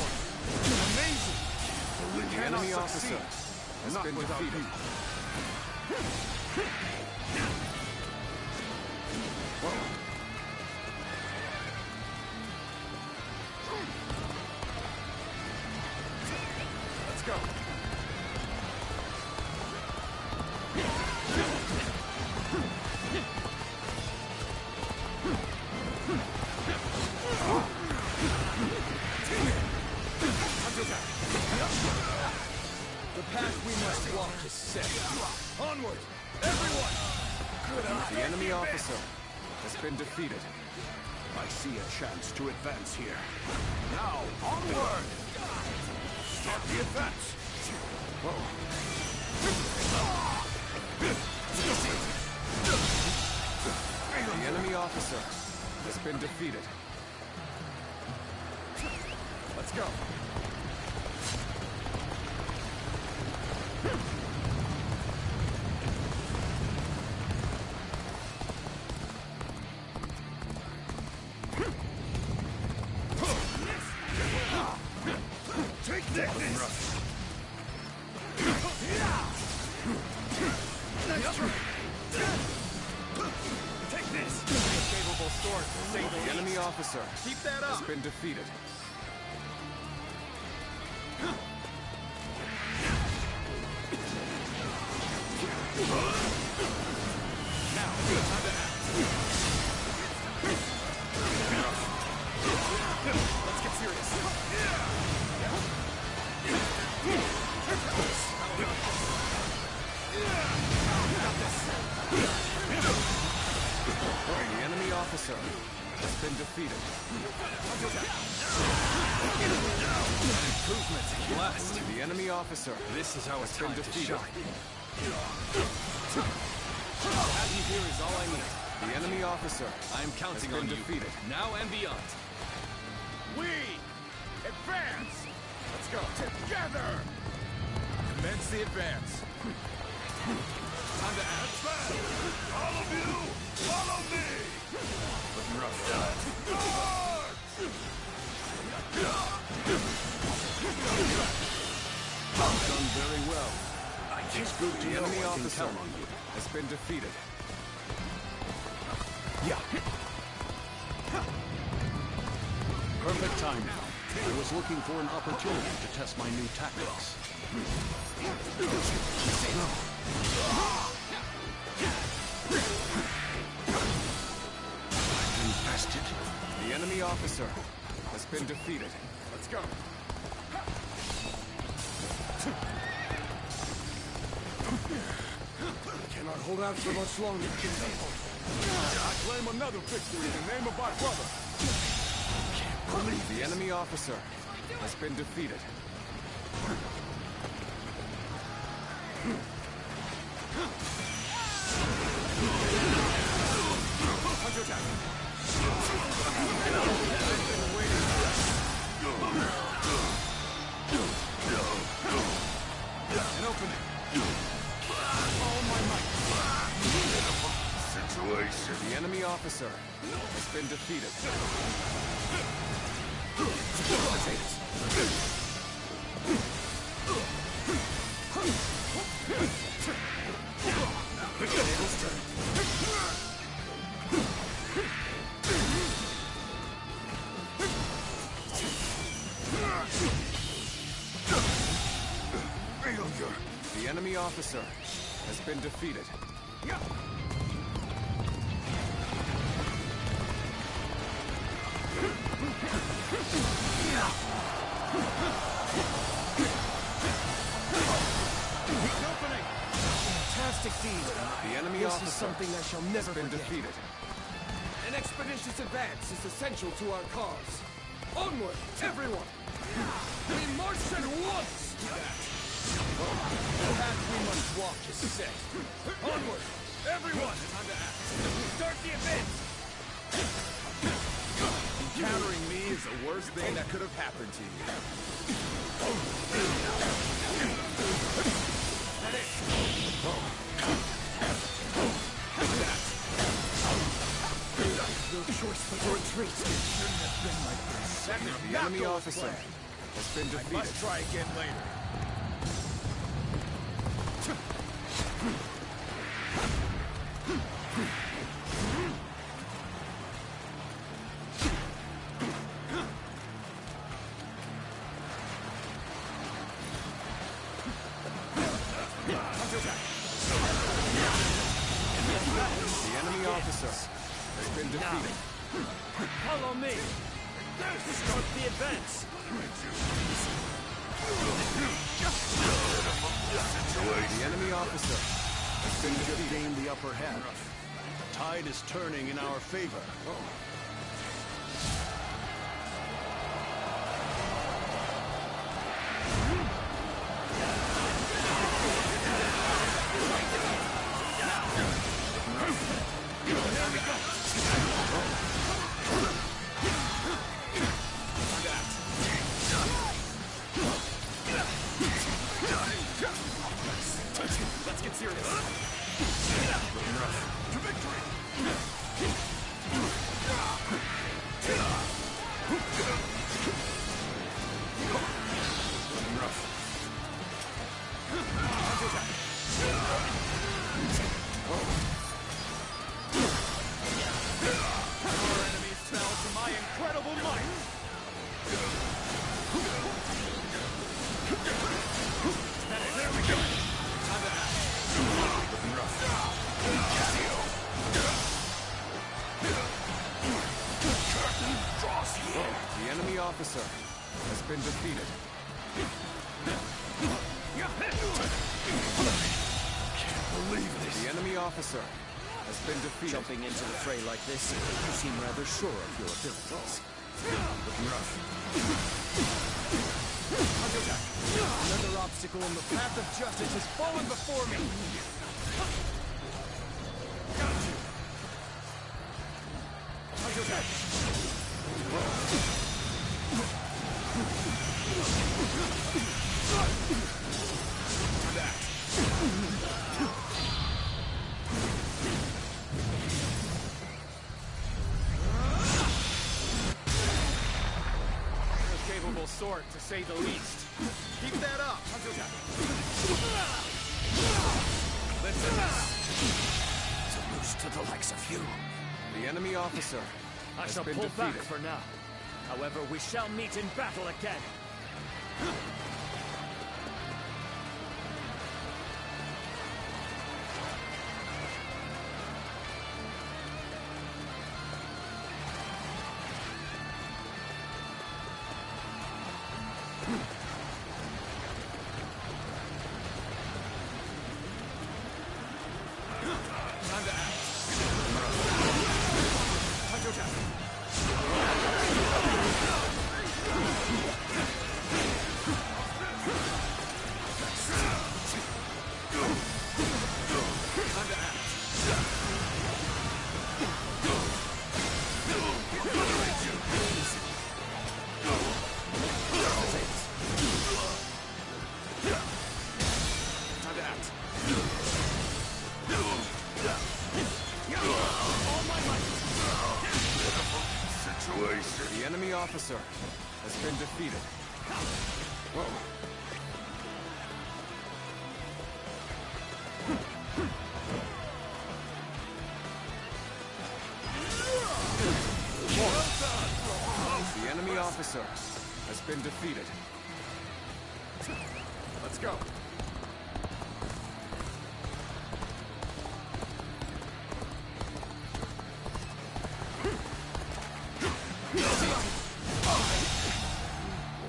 Amazing! The enemy officer has been defeated. Let's go. The path we must walk is set. Onward, everyone! The enemy officer has been defeated. I see a chance to advance here. Now, onward! Start the advance! The enemy officer has been defeated. Let's go. Take this! Take this! Favorable sword to save the enemy officer. Keep that up! Has been defeated. Now, time to act. Let's get serious. The enemy officer has been defeated. Improvement. Blast. The enemy officer. This is our time to defeated. shine. Have you here is all I need. The enemy officer. I am counting on you. Defeated. Now and beyond. We advance! Let's go together! Commence the advance. Time to act. All of you, follow me! Looking rough. Done very well. It's good to The know enemy I can officer count on you. has been defeated. Yeah. Perfect time now. I was looking for an opportunity to test my new tactics. Infested. The enemy officer has been defeated. Let's go. Cannot hold out for much longer. I claim another victory in the name of my brother. Can't believe The enemy officer has been defeated. An opening. The enemy officer has been defeated. The enemy officer has been defeated. Fantastic deed. The enemy This officer is something I shall never has been forget. defeated. An expeditious advance is essential to our cause. Onward, everyone! We march at once! The path we must walk is set. Onward, everyone! Time to act. Start the advance! Encountering me is the worst thing that could have happened to you. No choice but to retreat. Shouldn't have been like this. The enemy officer has been defeated. I must try again later. The enemy officer has been defeated. Follow me! Start the advance! The enemy officer has been defeated. Gained the upper hand. Tide is turning in our favor. Let's get serious. To victory! Our enemies fell to my incredible might. There we go. Time to act. The enemy officer has been defeated. Can't believe this. The enemy officer has been defeated. Jumping into the fray like this, you seem rather sure of your abilities. Another obstacle in the path of justice has fallen before me. Got you. Capable sort, to say the least. Keep that up. Listen. To lose to the likes of you. The enemy officer I has shall been pull defeated. back for now. However, we shall meet in battle again. Time to act. The enemy officer has been defeated. The enemy officer has been defeated. Let's go.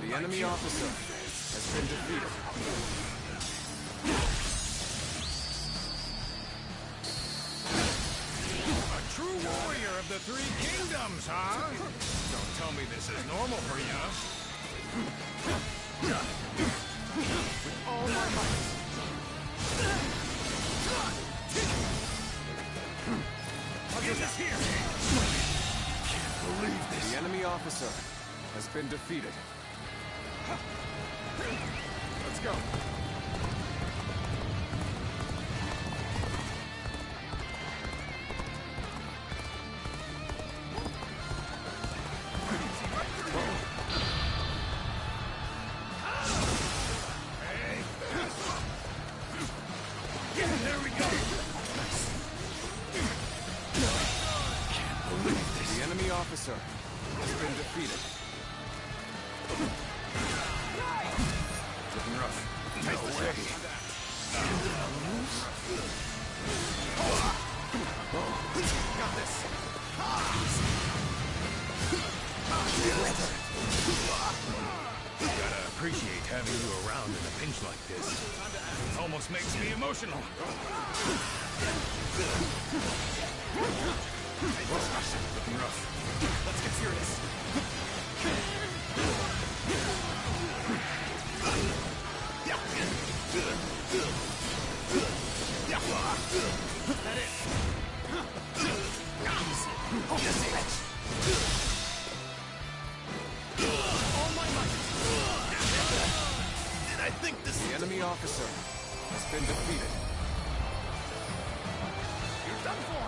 The enemy officer has been defeated. A true warrior of the Three Kingdoms, huh? Don't tell me this is normal for you. With all my might. I'll get this here. believe this. The enemy officer has been defeated. Let's go. There we go. Can't believe this. The enemy officer has been defeated. Looking rough. No way. Got this. Gotta appreciate having you around in a pinch like this. Almost makes me emotional. Looking rough. Let's get serious. That it. All my might. And I think this. The enemy officer has been defeated. You're done for.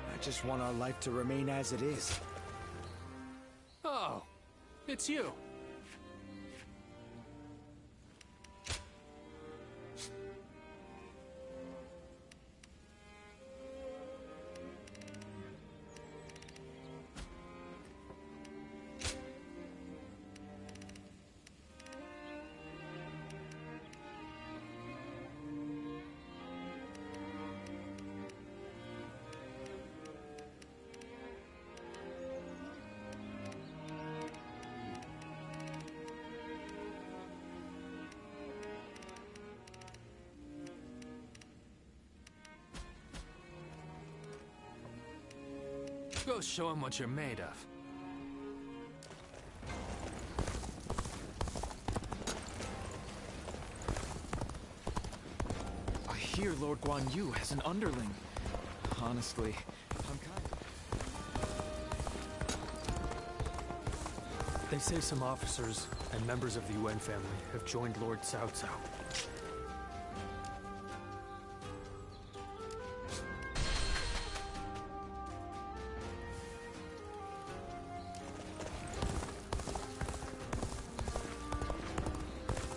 I just want our life to remain as it is. Oh, it's you. Go show him what you're made of. I hear Lord Guan Yu has an underling. Honestly, I'm kind of... They say some officers and members of the Yuan family have joined Lord Cao Cao.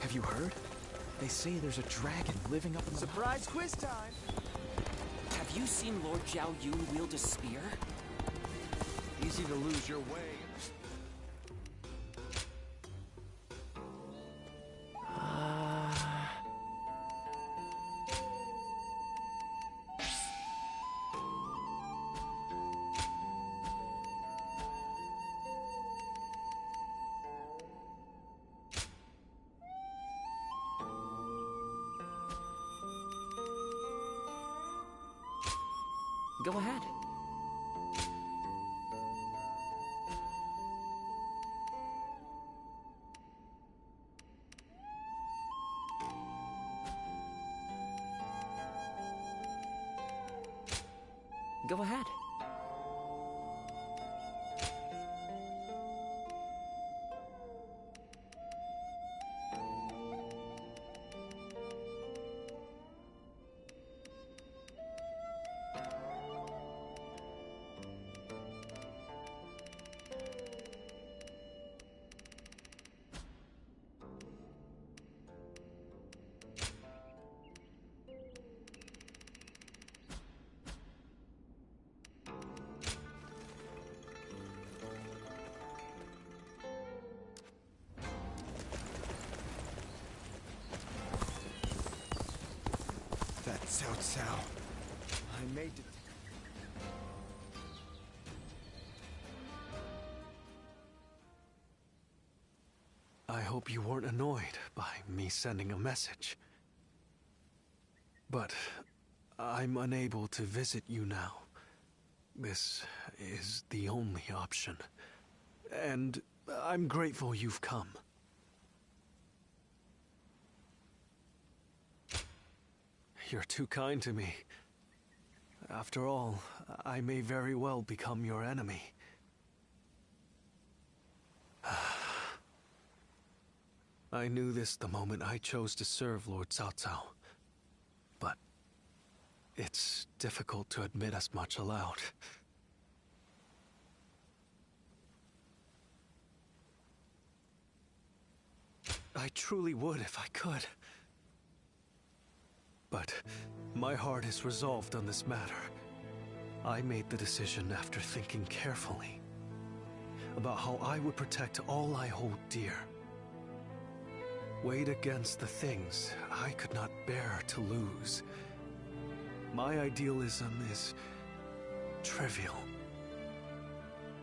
Have you heard? They say there's a dragon living up in the... Surprise quiz time! Have you seen Lord Zhao Yun wield a spear? Easy to lose your way. Go ahead. Go ahead. That's Cao. I made it. I hope you weren't annoyed by me sending a message. But I'm unable to visit you now. This is the only option. And I'm grateful you've come. You're too kind to me. After all, I may very well become your enemy. I knew this the moment I chose to serve Lord Cao Cao. But it's difficult to admit as much aloud. I truly would if I could. But my heart is resolved on this matter. I made the decision after thinking carefully about how I would protect all I hold dear. Weighed against the things I could not bear to lose. My idealism is trivial.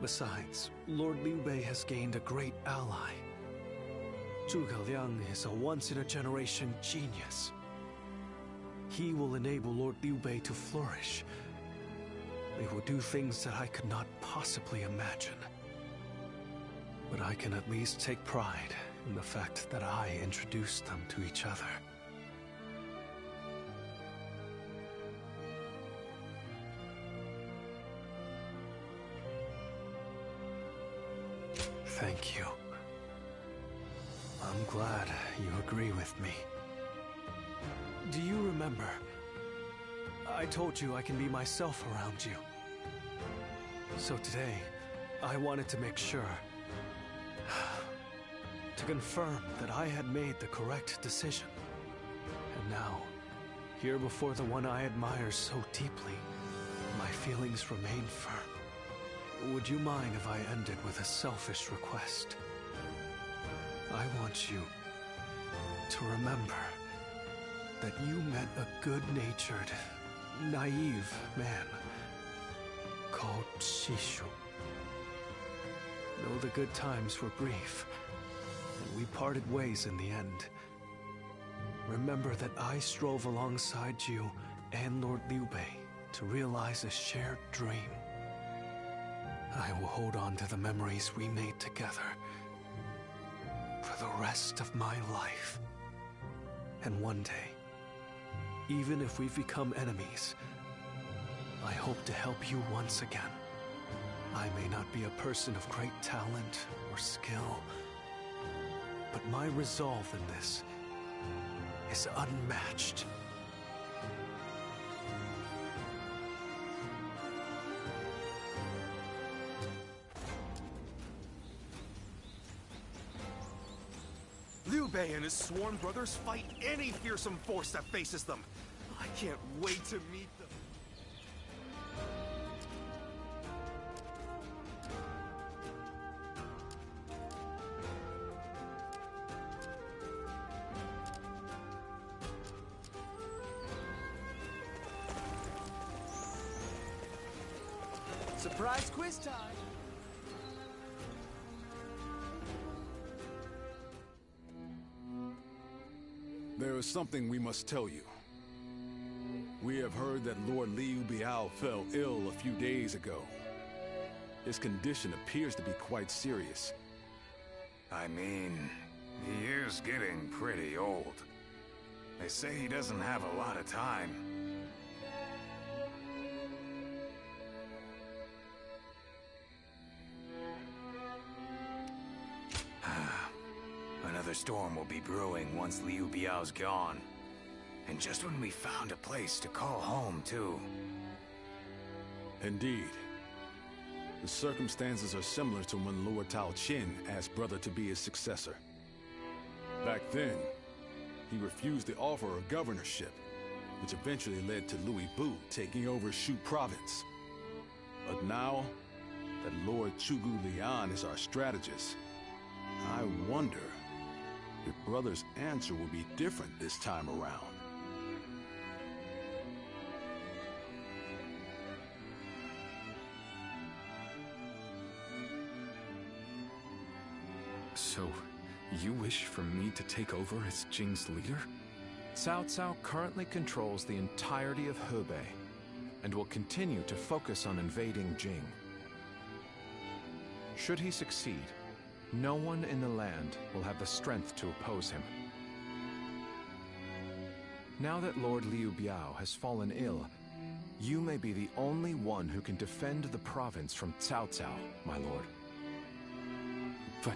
Besides, Lord Liu Bei has gained a great ally. Zhuge Liang is a once-in-a-generation genius. He will enable Lord Liu Bei to flourish. They will do things that I could not possibly imagine. But I can at least take pride in the fact that I introduced them to each other. Thank you. I'm glad you agree with me. Do you remember? I told you I can be myself around you. So today, I wanted to make sure. To confirm that I had made the correct decision. And now, here before the one I admire so deeply, my feelings remain firm. Would you mind if I ended with a selfish request? I want you to remember that you met a good-natured, naive man called Shishu. Though the good times were brief, and we parted ways in the end, remember that I strove alongside you and Lord Liu Bei to realize a shared dream. I will hold on to the memories we made together for the rest of my life. And one day, even if we've become enemies, I hope to help you once again. I may not be a person of great talent or skill, but my resolve in this is unmatched. Liu Bei and his sworn brothers fight any fearsome force that faces them. I can't wait to meet them. Surprise quiz time! There is something we must tell you. We have heard that Lord Liu Biao fell ill a few days ago. His condition appears to be quite serious. I mean, he is getting pretty old. They say he doesn't have a lot of time. Another storm will be brewing once Liu Biao's gone. And just when we found a place to call home, too. Indeed. The circumstances are similar to when Lord Tao Qin asked Brother to be his successor. Back then, he refused the offer of governorship, which eventually led to Louis Bu taking over Shu province. But now that Lord Chugu Lian is our strategist, I wonder if Brother's answer will be different this time around. So, you wish for me to take over as Jing's leader? Cao Cao currently controls the entirety of Hebei, and will continue to focus on invading Jing. Should he succeed, no one in the land will have the strength to oppose him. Now that Lord Liu Biao has fallen ill, you may be the only one who can defend the province from Cao Cao, my lord. But...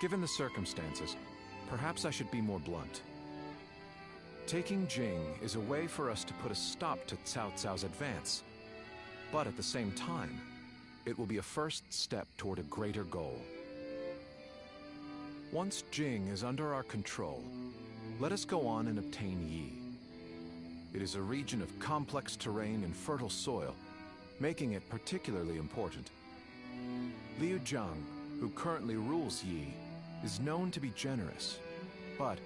given the circumstances, perhaps I should be more blunt. Taking Jing is a way for us to put a stop to Cao Cao's advance. But at the same time, it will be a first step toward a greater goal. Once Jing is under our control, let us go on and obtain Yi. It is a region of complex terrain and fertile soil, making it particularly important. Liu Zhang, who currently rules Yi, is known to be generous, but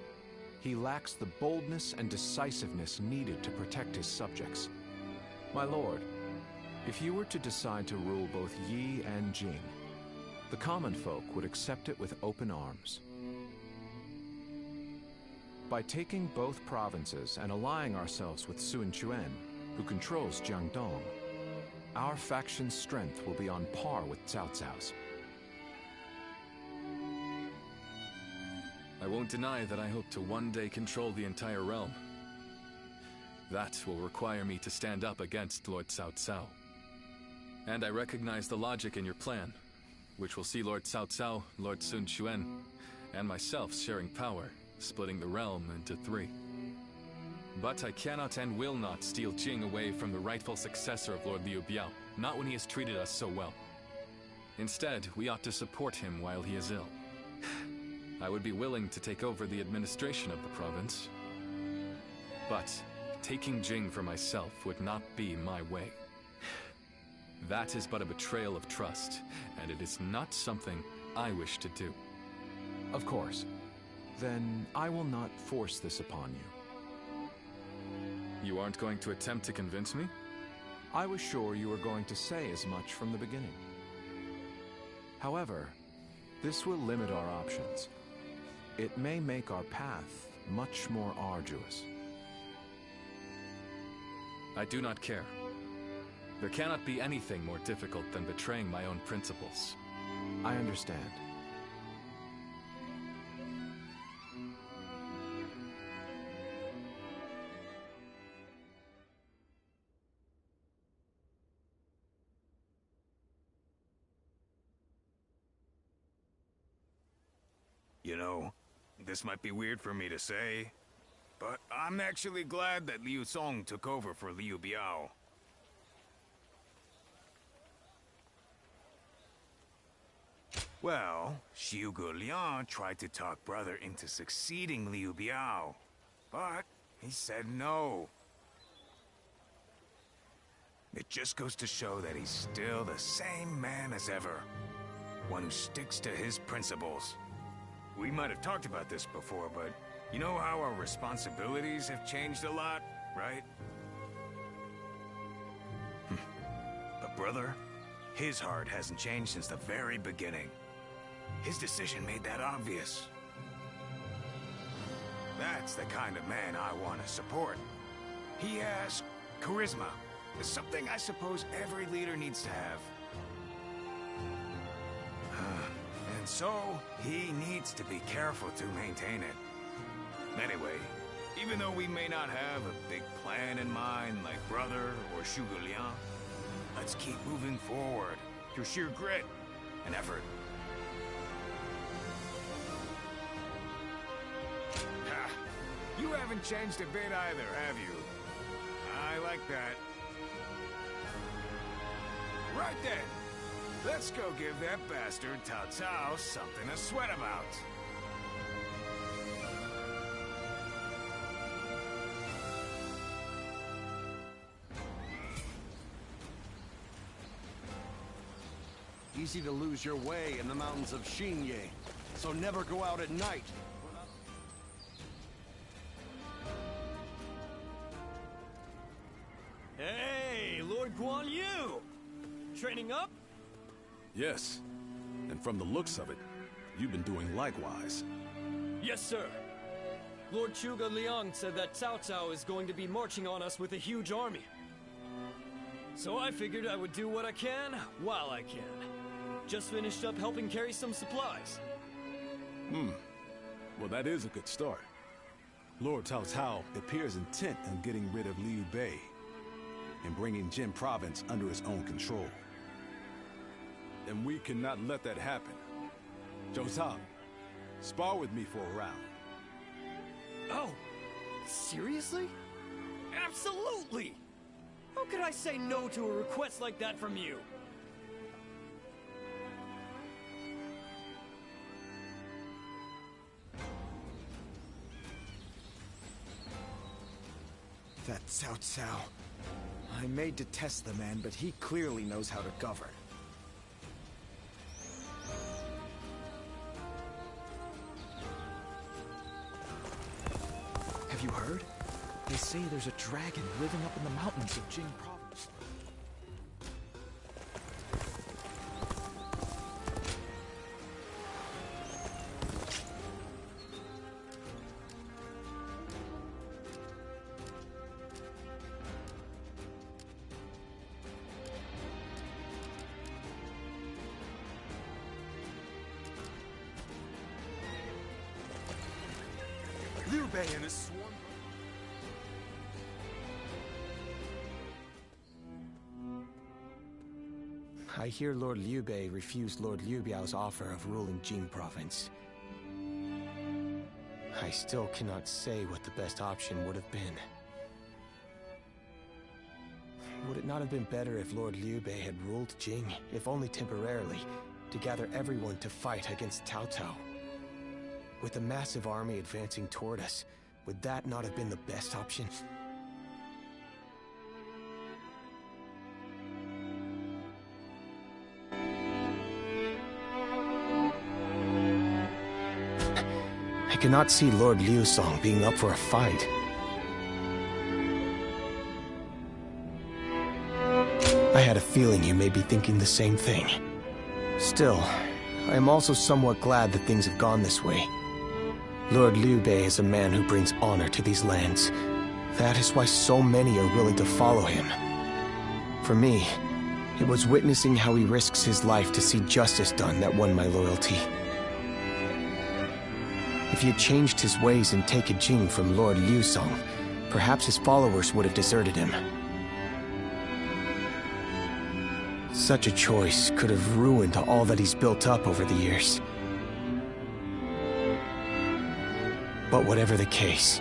he lacks the boldness and decisiveness needed to protect his subjects. My lord, if you were to decide to rule both Yi and Jing, the common folk would accept it with open arms. By taking both provinces and allying ourselves with Sun Quan, who controls Jiangdong, our faction's strength will be on par with Cao Cao's. I won't deny that I hope to one day control the entire realm. That will require me to stand up against Lord Cao Cao. And I recognize the logic in your plan, which will see Lord Cao Cao, Lord Sun Quan, and myself sharing power, splitting the realm into 3. But I cannot and will not steal Jing away from the rightful successor of Lord Liu Biao, not when he has treated us so well. Instead, we ought to support him while he is ill. I would be willing to take over the administration of the province. But taking Jing for myself would not be my way. That is but a betrayal of trust, and it is not something I wish to do. Of course. Then I will not force this upon you. You aren't going to attempt to convince me? I was sure you were going to say as much from the beginning. However, this will limit our options. It may make our path much more arduous. I do not care. There cannot be anything more difficult than betraying my own principles. I understand. You know, this might be weird for me to say, but I'm actually glad that Liu Song took over for Liu Biao. Well, Xiugu Liang tried to talk Brother into succeeding Liu Biao, but he said no. It just goes to show that he's still the same man as ever, one who sticks to his principles. We might have talked about this before, but you know how our responsibilities have changed a lot, right? But Brother, his heart hasn't changed since the very beginning. His decision made that obvious. That's the kind of man I want to support. He has charisma. Something I suppose every leader needs to have. And so, he needs to be careful to maintain it. Anyway, even though we may not have a big plan in mind like Brother or Zhuge Liang, let's keep moving forward through sheer grit and effort. Ha! You haven't changed a bit either, have you? I like that. Right then. Let's go give that bastard Cao Cao something to sweat about. Easy to lose your way in the mountains of Xingye, so never go out at night. Hey, Lord Guan Yu! Training up? Yes. And from the looks of it, you've been doing likewise. Yes, sir. Lord Zhuge Liang said that Cao Cao is going to be marching on us with a huge army. So I figured I would do what I can, while I can. Just finished up helping carry some supplies. Well, that is a good start. Lord Cao Cao appears intent on getting rid of Liu Bei and bringing Jin Province under his own control. And we cannot let that happen. Zhou Zhang, spar with me for a round. Oh, seriously? Absolutely! How could I say no to a request like that from you? That Cao Cao. I may detest the man, but he clearly knows how to govern. Have you heard? They say there's a dragon living up in the mountains of Jing Province. Liu Bei and his swarm. I hear Lord Liu Bei refused Lord Liu Biao's offer of ruling Jing Province. I still cannot say what the best option would have been. Would it not have been better if Lord Liu Bei had ruled Jing, if only temporarily, to gather everyone to fight against Cao Cao? With a massive army advancing toward us, would that not have been the best option? I cannot see Lord Liu Song being up for a fight. I had a feeling you may be thinking the same thing. Still, I am also somewhat glad that things have gone this way. Lord Liu Bei is a man who brings honor to these lands. That is why so many are willing to follow him. For me, it was witnessing how he risks his life to see justice done that won my loyalty. If he had changed his ways and taken Jing from Lord Liu Song, perhaps his followers would have deserted him. Such a choice could have ruined all that he's built up over the years. But whatever the case,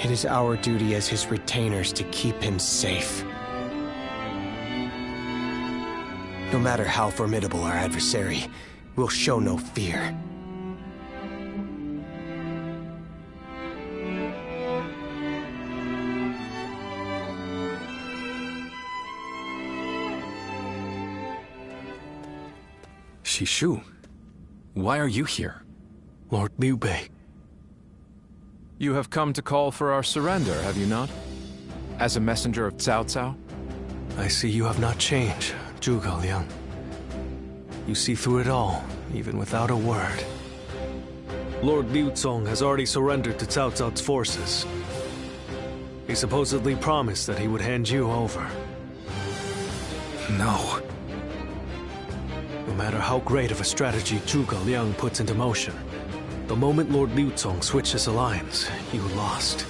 it is our duty as his retainers to keep him safe. No matter how formidable our adversary, we'll show no fear. Shishu, why are you here? Lord Liu Bei. You have come to call for our surrender, have you not? As a messenger of Cao Cao? I see you have not changed, Zhuge Liang. You see through it all, even without a word. Lord Liu Cong has already surrendered to Cao Cao's forces. He supposedly promised that he would hand you over. No. No matter how great of a strategy Zhuge Liang puts into motion, the moment Lord Liu Cong switched his alliance, you lost.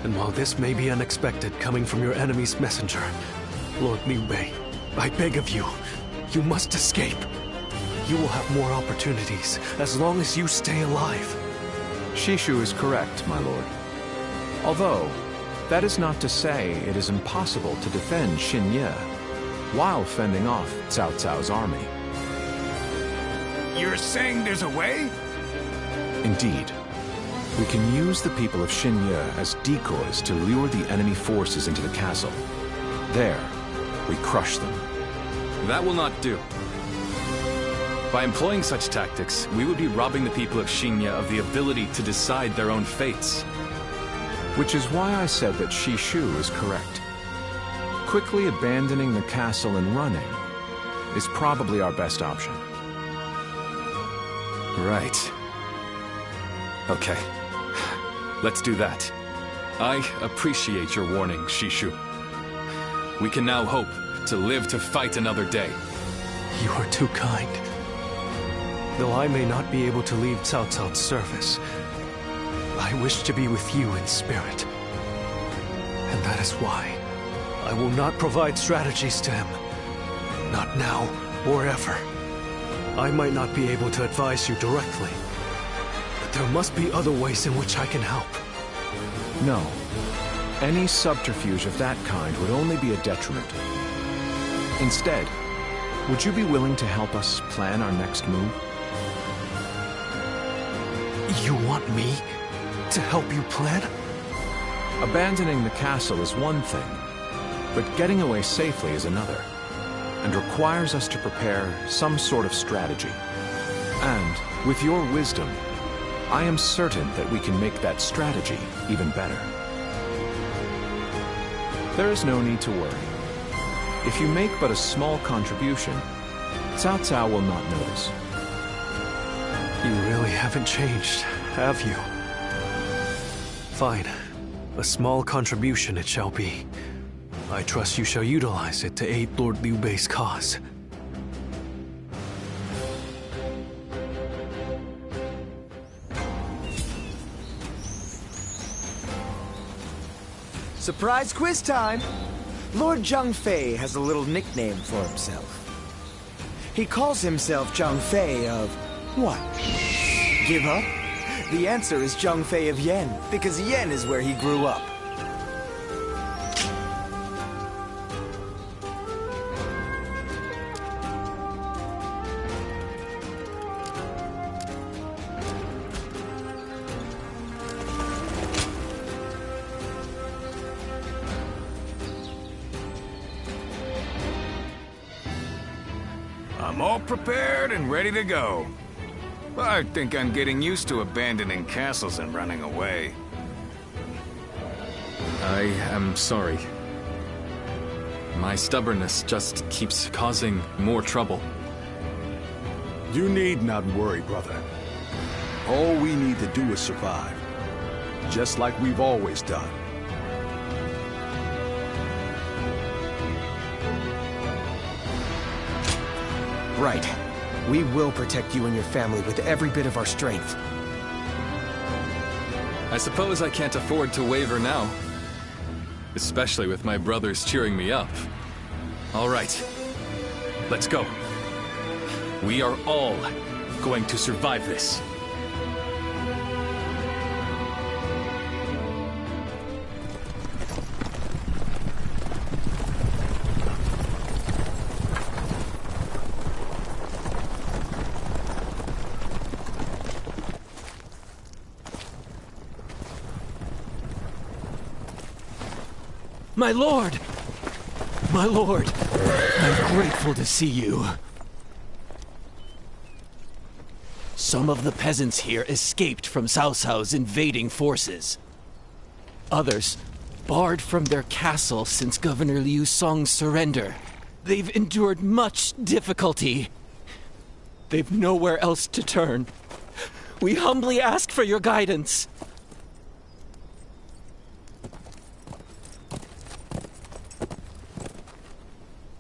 And while this may be unexpected coming from your enemy's messenger, Lord Liu Bei, I beg of you, you must escape. You will have more opportunities as long as you stay alive. Shishu is correct, my lord. Although, that is not to say it is impossible to defend Xinye while fending off Cao Cao's army. You're saying there's a way? Indeed. We can use the people of Xinye as decoys to lure the enemy forces into the castle. There, we crush them. That will not do. By employing such tactics, we would be robbing the people of Xinye of the ability to decide their own fates. Which is why I said that Shishu is correct. Quickly abandoning the castle and running is probably our best option. Right. Okay. Let's do that. I appreciate your warning, Shishu. We can now hope to live to fight another day. You are too kind. Though I may not be able to leave Cao Cao's service, I wish to be with you in spirit. And that is why I will not provide strategies to him. Not now or ever. I might not be able to advise you directly, but there must be other ways in which I can help. No. Any subterfuge of that kind would only be a detriment. Instead, would you be willing to help us plan our next move? You want me to help you plan? Abandoning the castle is one thing, but getting away safely is another, and requires us to prepare some sort of strategy. And, with your wisdom, I am certain that we can make that strategy even better. There is no need to worry. If you make but a small contribution, Cao Cao will not notice. You really haven't changed, have you? Fine. A small contribution it shall be. I trust you shall utilize it to aid Lord Liu Bei's cause. Surprise quiz time! Lord Zhang Fei has a little nickname for himself. He calls himself Zhang Fei of... what? Give up? The answer is Zhang Fei of Yen, because Yen is where he grew up. I'm all prepared and ready to go. I think I'm getting used to abandoning castles and running away. I am sorry. My stubbornness just keeps causing more trouble. You need not worry, brother. All we need to do is survive. Just like we've always done. Right. We will protect you and your family with every bit of our strength. I suppose I can't afford to waver now. Especially with my brothers cheering me up. All right. Let's go. We are all going to survive this. My lord! My lord! I'm grateful to see you. Some of the peasants here escaped from Cao Cao's invading forces. Others barred from their castle since Governor Liu Song's surrender. They've endured much difficulty. They've nowhere else to turn. We humbly ask for your guidance.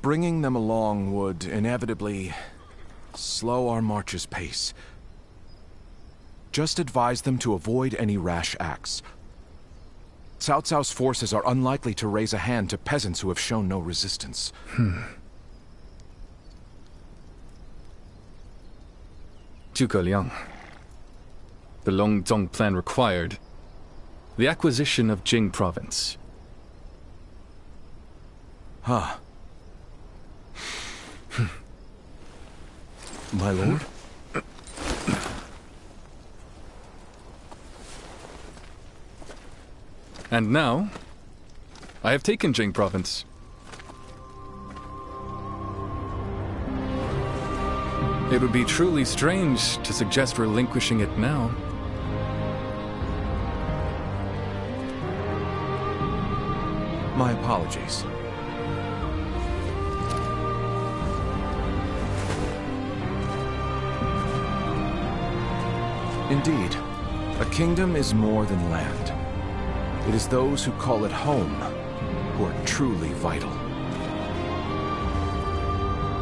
Bringing them along would inevitably slow our march's pace. Just advise them to avoid any rash acts. Cao Cao's forces are unlikely to raise a hand to peasants who have shown no resistance. Zhuge Liang. The Longzong plan required the acquisition of Jing province. Huh. My lord? And now, I have taken Jing province. It would be truly strange to suggest relinquishing it now. My apologies. Indeed, a kingdom is more than land. It is those who call it home who are truly vital.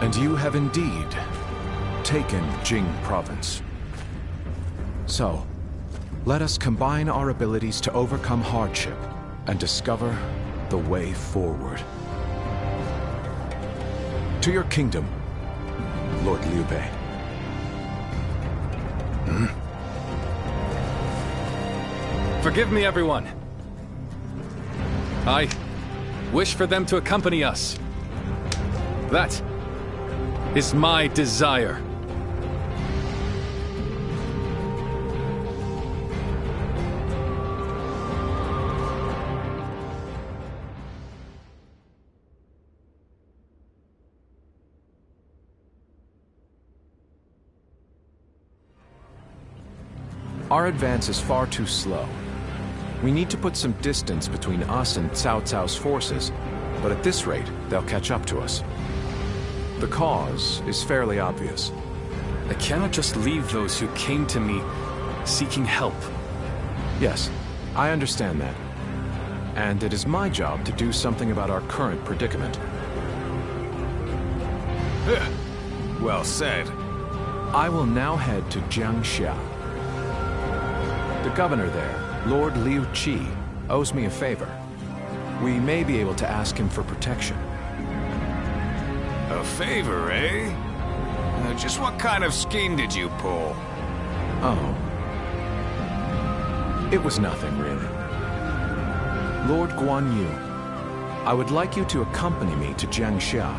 And you have indeed taken Jing province. So, let us combine our abilities to overcome hardship and discover the way forward. To your kingdom, Lord Liu Bei. Forgive me, everyone. I wish for them to accompany us. That is my desire. Our advance is far too slow. We need to put some distance between us and Cao Cao's forces, but at this rate, they'll catch up to us. The cause is fairly obvious. I cannot just leave those who came to me seeking help. Yes, I understand that. And it is my job to do something about our current predicament. Well said. I will now head to Jiangxia. The governor there, Lord Liu Qi, owes me a favor. We may be able to ask him for protection. A favor, eh? Just what kind of scheme did you pull? Oh. It was nothing, really. Lord Guan Yu, I would like you to accompany me to Jiangxia.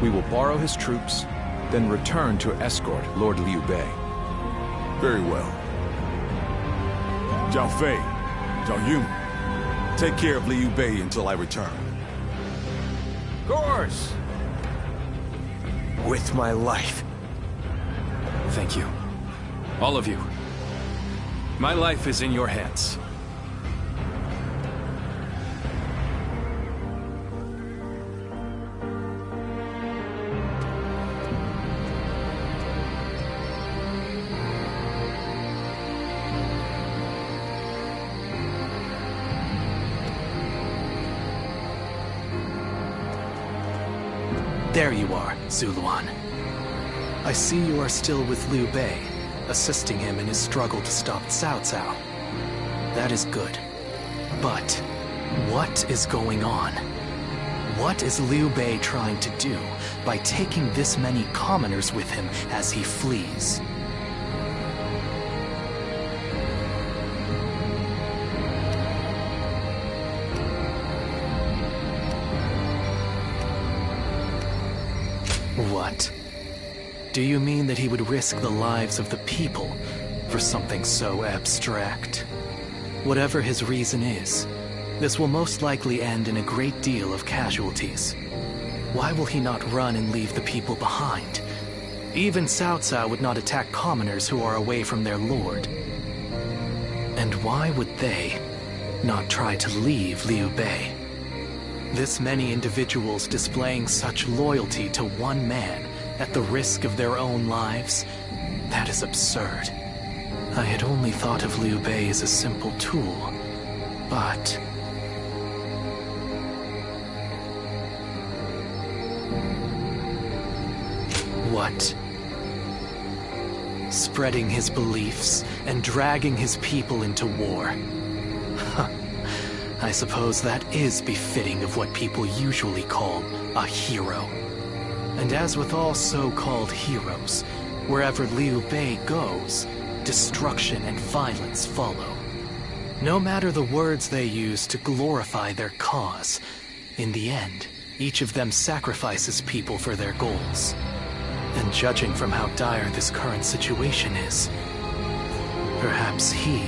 We will borrow his troops, then return to escort Lord Liu Bei. Very well. Zhao Fei, Zhao Yun, take care of Liu Bei until I return. Of course! With my life. Thank you. All of you. My life is in your hands. There you are, Zuluan. I see you are still with Liu Bei, assisting him in his struggle to stop Cao Cao. That is good. But what is going on? What is Liu Bei trying to do by taking this many commoners with him as he flees? What? Do you mean that he would risk the lives of the people for something so abstract? Whatever his reason is, this will most likely end in a great deal of casualties. Why will he not run and leave the people behind? Even Cao Cao would not attack commoners who are away from their lord. And why would they not try to leave Liu Bei? This many individuals displaying such loyalty to one man at the risk of their own lives, that is absurd. I had only thought of Liu Bei as a simple tool, but... What? Spreading his beliefs and dragging his people into war. I suppose that is befitting of what people usually call a hero. And as with all so-called heroes, wherever Liu Bei goes, destruction and violence follow. No matter the words they use to glorify their cause, in the end, each of them sacrifices people for their goals. And judging from how dire this current situation is, perhaps he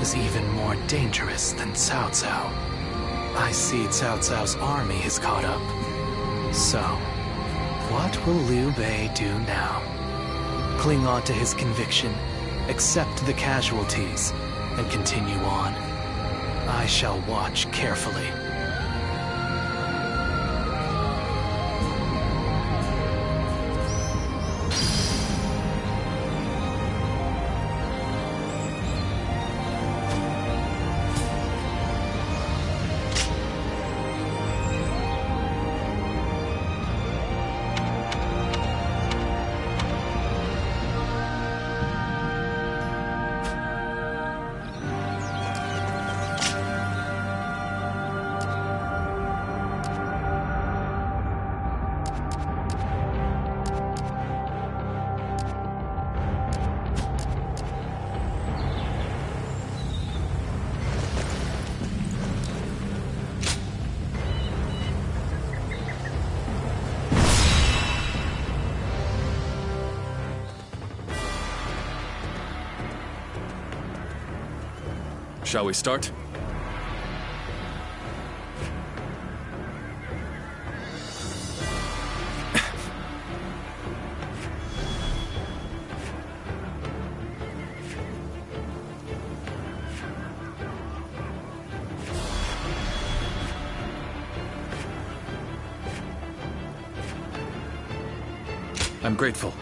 is even more dangerous than Cao Cao. I see Cao Cao's army has caught up. So, what will Liu Bei do now? Cling on to his conviction, accept the casualties, and continue on? I shall watch carefully. Shall we start? I'm grateful.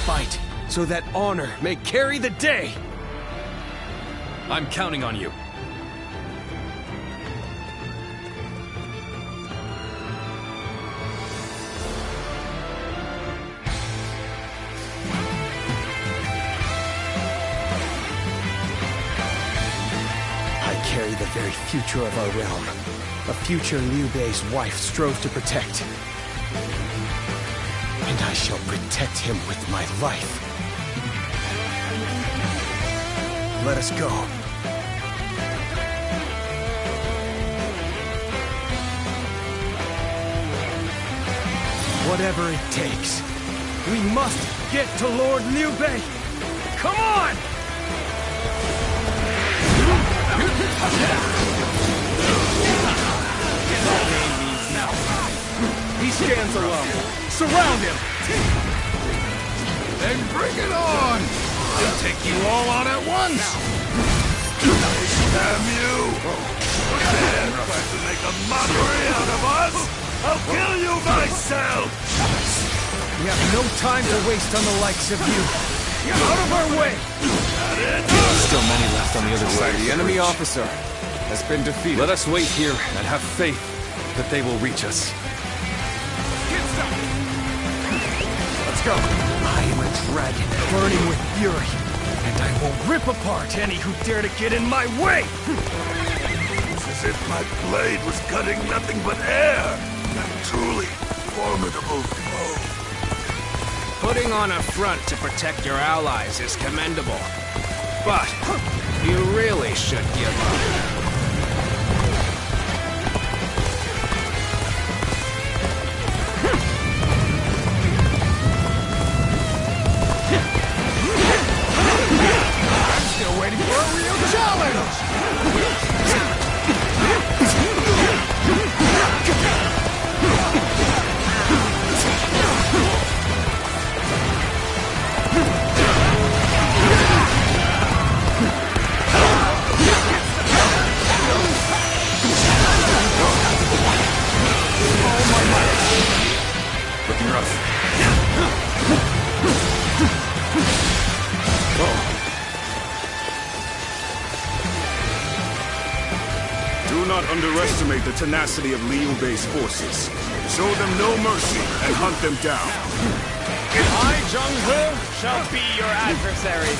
Fight, so that honor may carry the day! I'm counting on you. I carry the very future of our realm. A future Liu Bei's wife strove to protect. And I shall protect him with my life. Let us go. Whatever it takes, we must get to Lord Liu Bei. Come on! He stands alone. Surround him! Then bring it on! I'll take you all on at once! Damn you! Dare try to make a mockery out of us? I'll kill you myself! We have no time to waste on the likes of you. Out of our way! Still many left on the other side. The enemy officer has been defeated. Let us wait here and have faith that they will reach us. Let's go. I am a dragon burning with fury, and I will rip apart any who dare to get in my way! It's as if my blade was cutting nothing but air. A truly formidable foe. Putting on a front to protect your allies is commendable. But you really should give up. Waiting for a real challenge! underestimate the tenacity of Liu Bei's forces. Show them no mercy and hunt them down. I, Jung-Hu, shall be your adversary.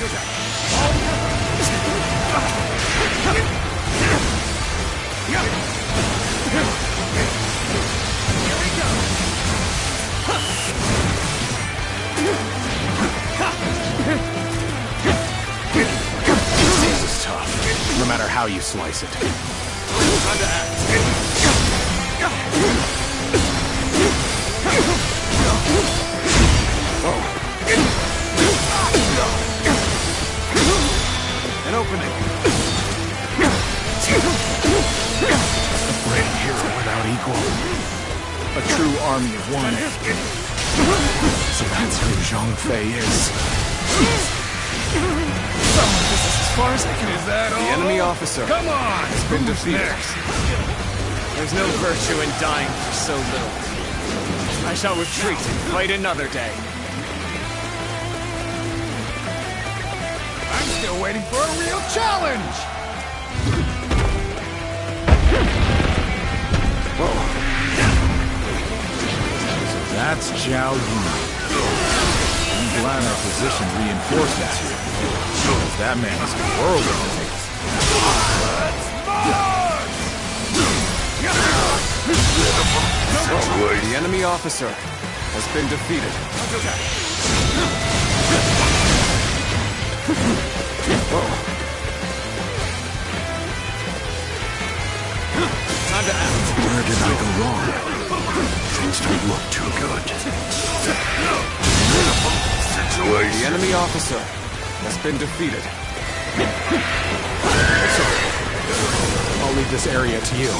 Here we go. This is tough, no matter how you slice it. Time to act. An opening. A great hero without equal. A true army of one. So that's who Zhang Fei is. This is as far as I can. Is that all? The enemy officer Come on! has been defeated. There's no virtue in dying for so little. I shall retreat and fight another day. I'm still waiting for a real challenge! So that's Zhao Yun. I'm glad our position reinforces you. Because that man is a whirlwind. The enemy officer has been defeated. Time to act. Where did I go wrong? Things don't look too good. The enemy officer has been defeated. I'll leave this area to you.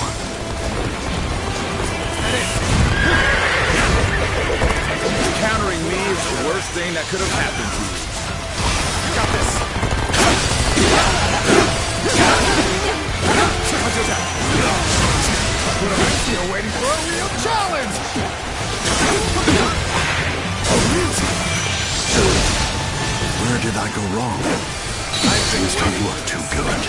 Countering me is the worst thing that could have happened to you. You got this. But I'm still waiting for a real challenge! Where did I go wrong? Things don't look too good.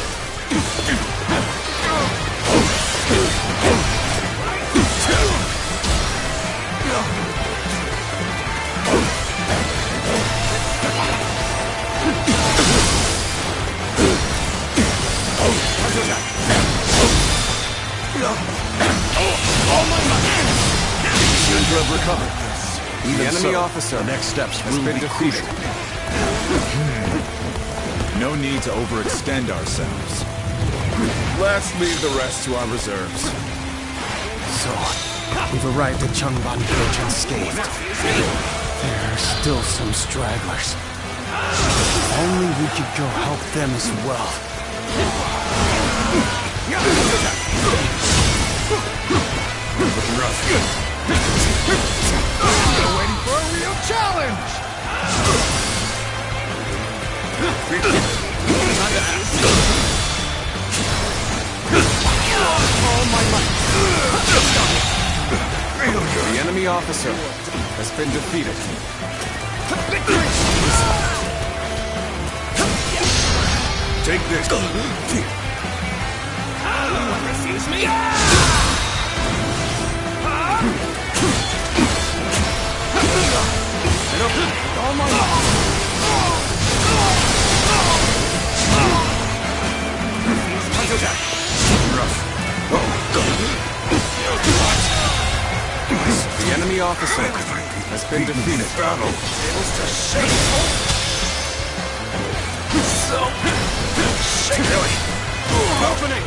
Seem to have recovered. The enemy officer the next steps has been defeated. No need to overextend ourselves. Let's leave the rest to our reserves. So, we've arrived at Changban Village unscathed. There are still some stragglers. If only we could go help them as well. Looking rough. Still waiting for a real challenge! All my might. The enemy officer has been defeated. Take this. Refuse me? All my The enemy officer has been defeated. Able to shake. So shake. Really? Opening.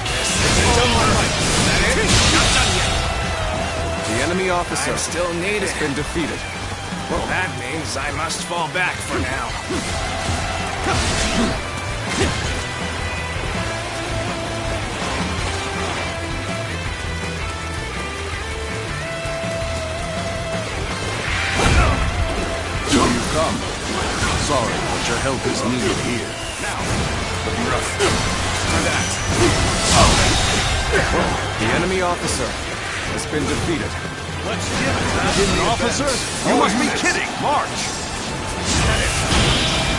That it? Not done yet. The enemy officer still needed. has been defeated. Well, that means I must fall back for now. So you've come. Sorry, but your help is needed here. Now, looking rough. Time to act. The enemy officer has been defeated. Let's give it to an officer. You must be kidding. March.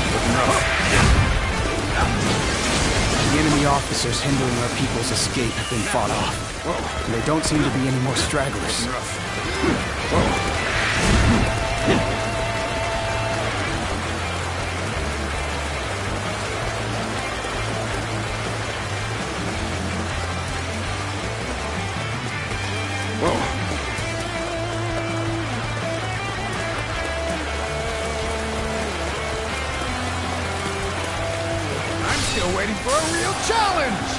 Looking rough. The enemy officers hindering our people's escape have been fought off. And there don't seem to be any more stragglers. Still waiting for a real challenge!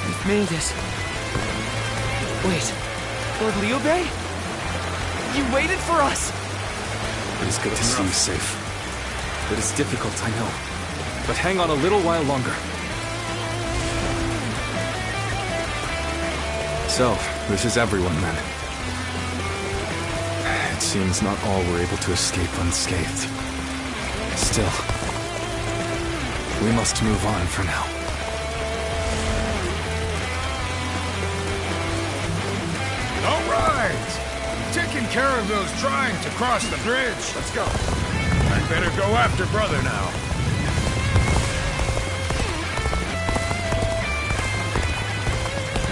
We've made it. Wait, Lord Liu Bei? You waited for us! It is good to see you safe. It is difficult, I know. But hang on a little while longer. So, this is everyone then. It seems not all were able to escape unscathed. Still, we must move on for now. All right! Taking care of those trying to cross the bridge. Let's go. I'd better go after brother now.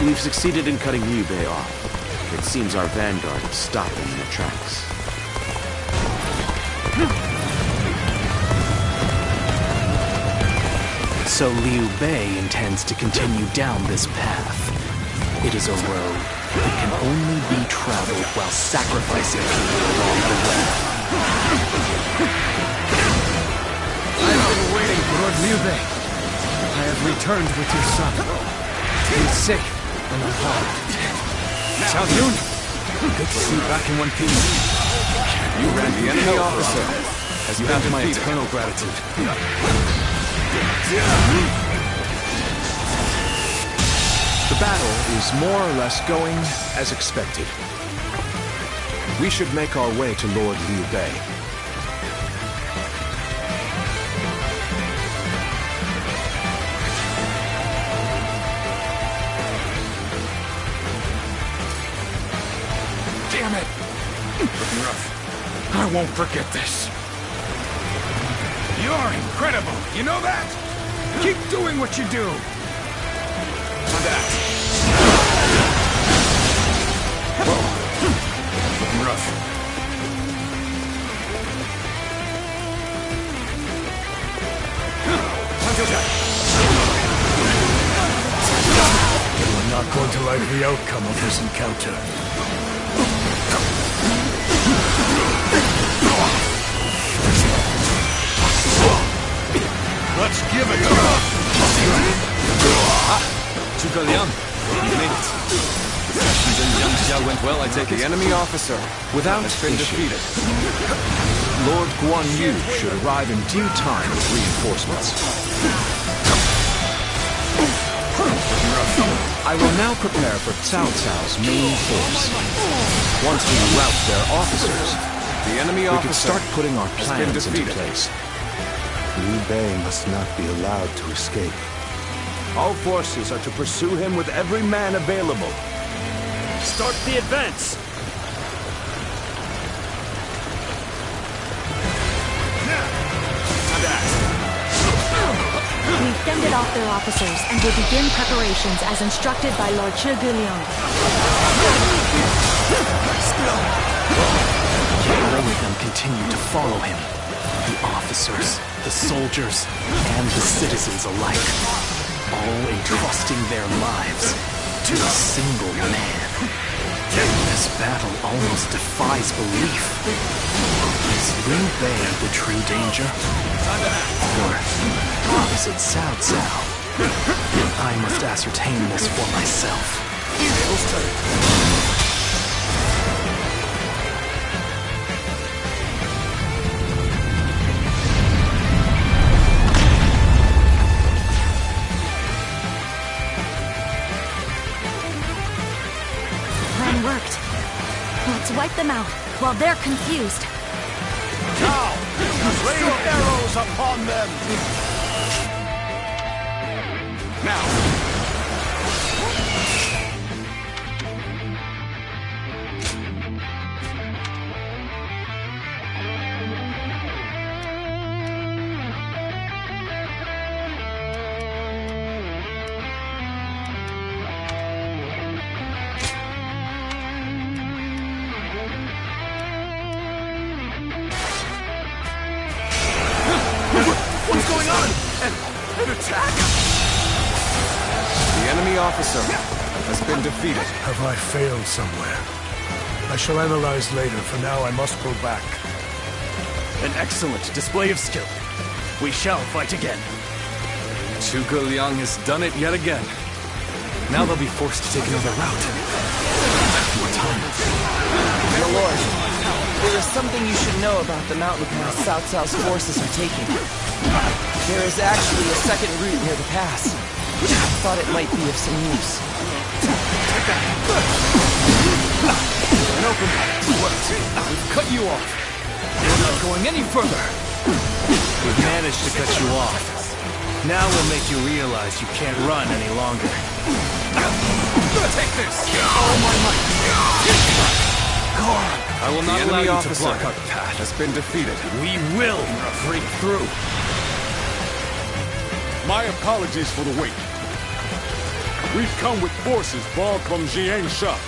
We've succeeded in cutting Liu Bei off. It seems our vanguard is stopped in their tracks. So Liu Bei intends to continue down this path. It is a road that can only be traveled while sacrificing people along the way. I've been waiting for Lord Liu Bei. I have returned with your son. He is safe and unharmed. Xiao Yun, good to see you back in one piece. You ran the enemy officer. As you have my eternal gratitude. The battle is more or less going as expected. We should make our way to Lord Liu Bei. Damn it! Looking rough. I won't forget this. You're incredible, you know that? Keep doing what you do. On that. Looking rough. You are not going to like the outcome of this encounter. Let's give it up! Zhuge Liang, you made it. Discussions in Yangxia went well, I take it. The enemy officer, without has been defeated. Lord Guan Yu should arrive in due time with reinforcements. I will now prepare for Cao Cao's main force. Once we rout their officers, the enemy we can start putting our plans into place. Liu Bei must not be allowed to escape. All forces are to pursue him with every man available. Start the advance! We've fended off their officers and will begin preparations as instructed by Lord Zhuge Liang. All of them continue to follow him. The officers, the soldiers, and the citizens alike. All entrusting their lives to a single man. This battle almost defies belief. Is Liu Bei the true danger? Or is it Cao Cao? I must ascertain this for myself. Plan worked. Let's wipe them out while they're confused. Now! Rain arrows upon them! Now! What's going on? An attack? The enemy officer has been defeated. Have I failed somewhere? I shall analyze later. For now, I must go back. An excellent display of skill. We shall fight again. Zhuge Liang has done it yet again. Now they'll be forced to take another route. More time. My lord, there is something you should know about the mountain pass Cao Cao's forces are taking. There is actually a second route near the pass. I thought it might be of some use. An open we've cut you off. We're not going any further. We've managed to cut you off. Now we'll make you realize you can't run any longer. Take this! All my might! Go on! I will not allow you to block our path. Has been defeated. We will break through. My apologies for the wait. We've come with forces borrowed from Jiangsha.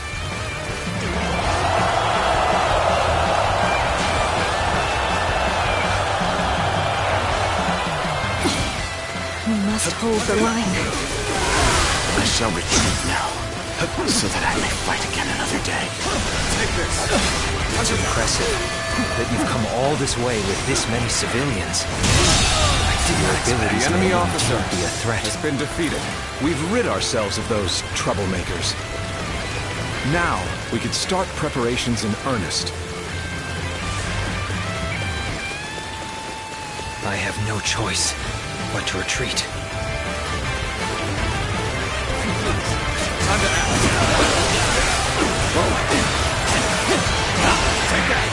We must hold the line. I shall retreat now, so that I may fight again another day. Take this! It's impressive that you've come all this way with this many civilians. Your abilities The enemy may officer be a threat. has been defeated. We've rid ourselves of those troublemakers. Now, we could start preparations in earnest. I have no choice but to retreat. Time to act. Take that!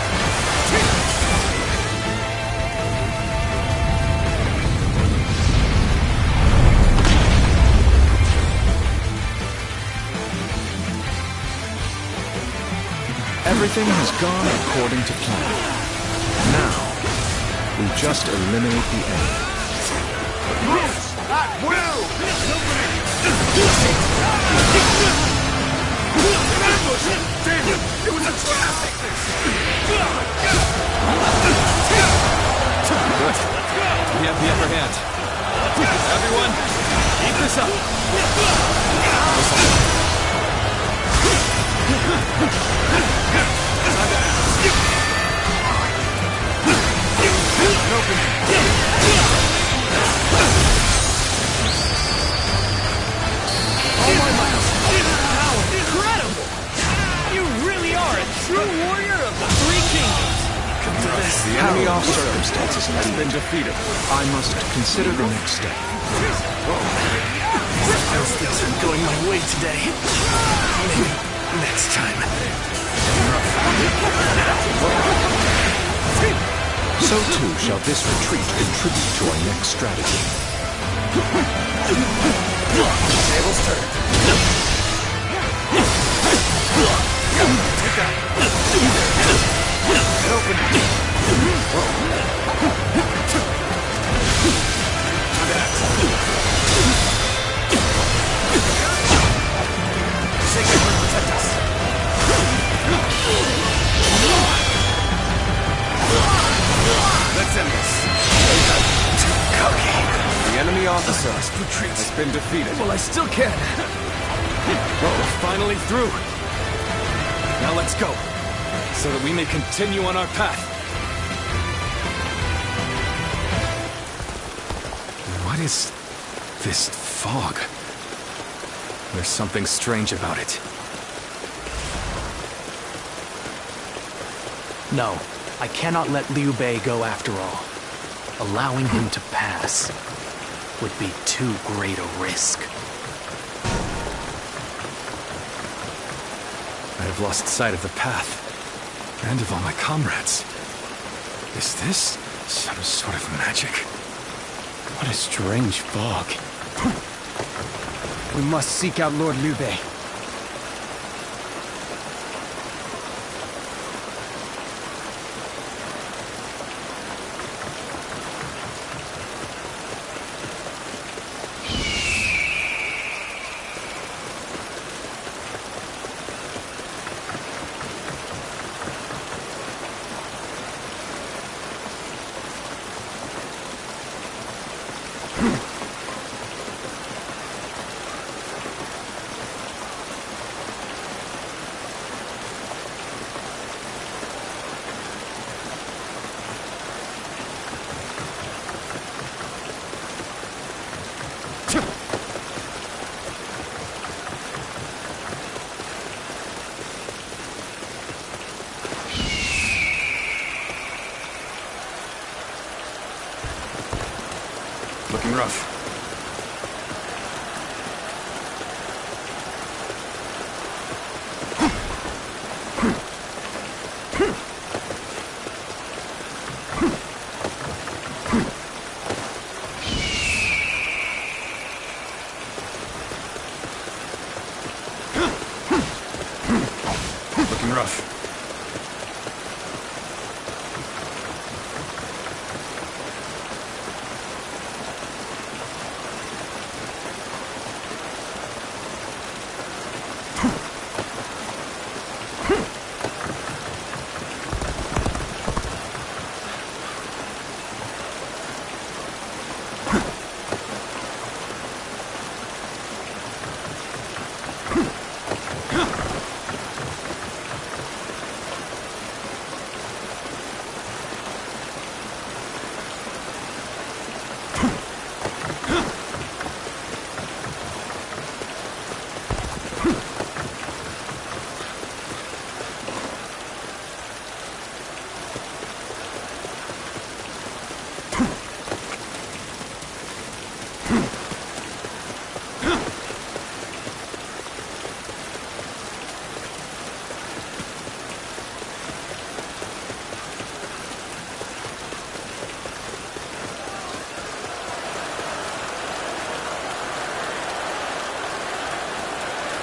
Everything has gone according to plan. Now, we just eliminate the enemy. At will! Ambush! Damn it! It was a trap! Good. We have the upper hand. Everyone, keep this up. Oh my miles! How incredible! You really are a true warrior of the Three Kingdoms! Come to this. The enemy officer has been defeated. I must consider the next step. Those things aren't going my way today. Maybe next time. So too shall this retreat contribute to our next strategy. Tables turn. Take that. Open. Sacred will protect us. Let's end this. Cocky. The enemy officer has been defeated. Well, I still can. We're finally through. Now let's go, so that we may continue on our path. What is this fog? There's something strange about it. No, I cannot let Liu Bei go after all. Allowing him to pass would be too great a risk. I have lost sight of the path, and of all my comrades. Is this Some sort of magic. What a strange fog. We must seek out Lord Liu Bei. Looking rough. Looking rough.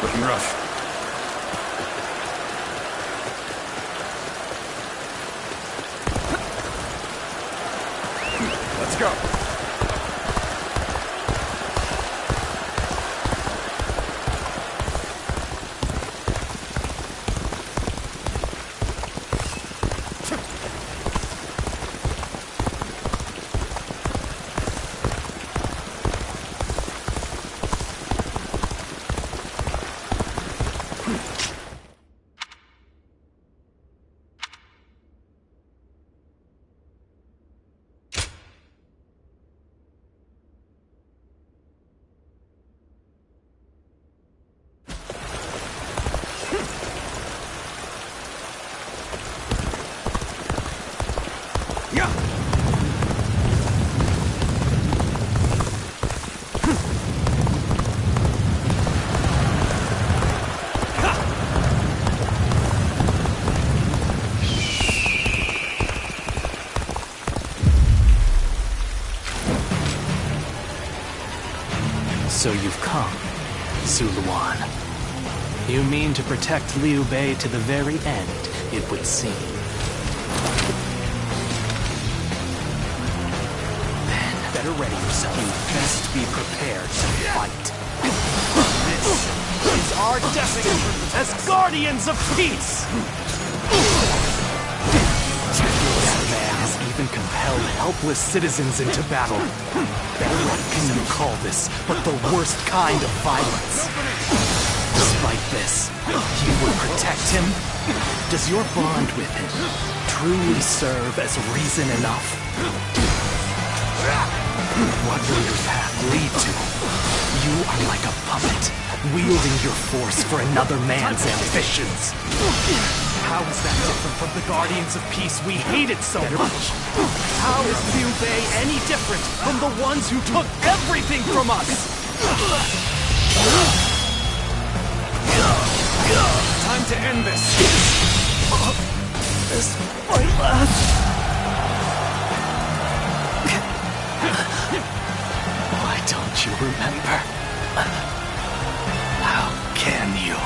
Looking rough. Let's go. So you've come, Suluan. You mean to protect Liu Bei to the very end, it would seem. Then, better ready yourself. You best be prepared to fight. This is our destiny as guardians of peace! That man has even compelled helpless citizens into battle. What can you call this but the worst kind of violence? Despite this, you would protect him? Does your bond with him truly serve as reason enough? What will your path lead to? You are like a puppet, wielding your force for another man's ambitions. How is that different from the Guardians of Peace we hated so much? How is Liu Bei any different from the ones who took everything from us? Time to end this. This might last. remember. How can you?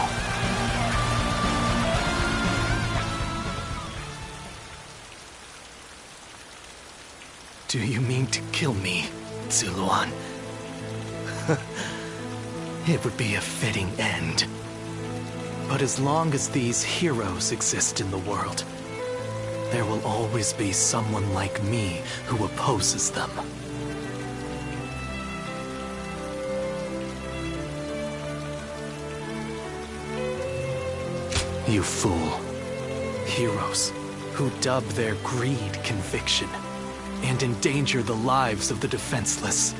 Do you mean to kill me, Zuluan? It would be a fitting end. But as long as these heroes exist in the world, there will always be someone like me who opposes them. You fool. Heroes who dub their greed conviction and endanger the lives of the defenseless.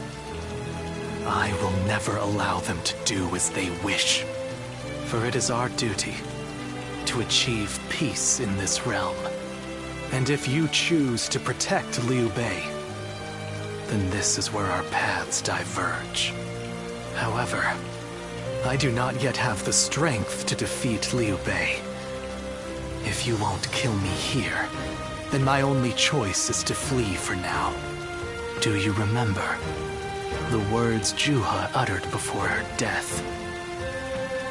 I will never allow them to do as they wish, for it is our duty to achieve peace in this realm. And if you choose to protect Liu Bei, then this is where our paths diverge. However, I do not yet have the strength to defeat Liu Bei. If you won't kill me here, then my only choice is to flee for now. Do you remember the words Juha uttered before her death?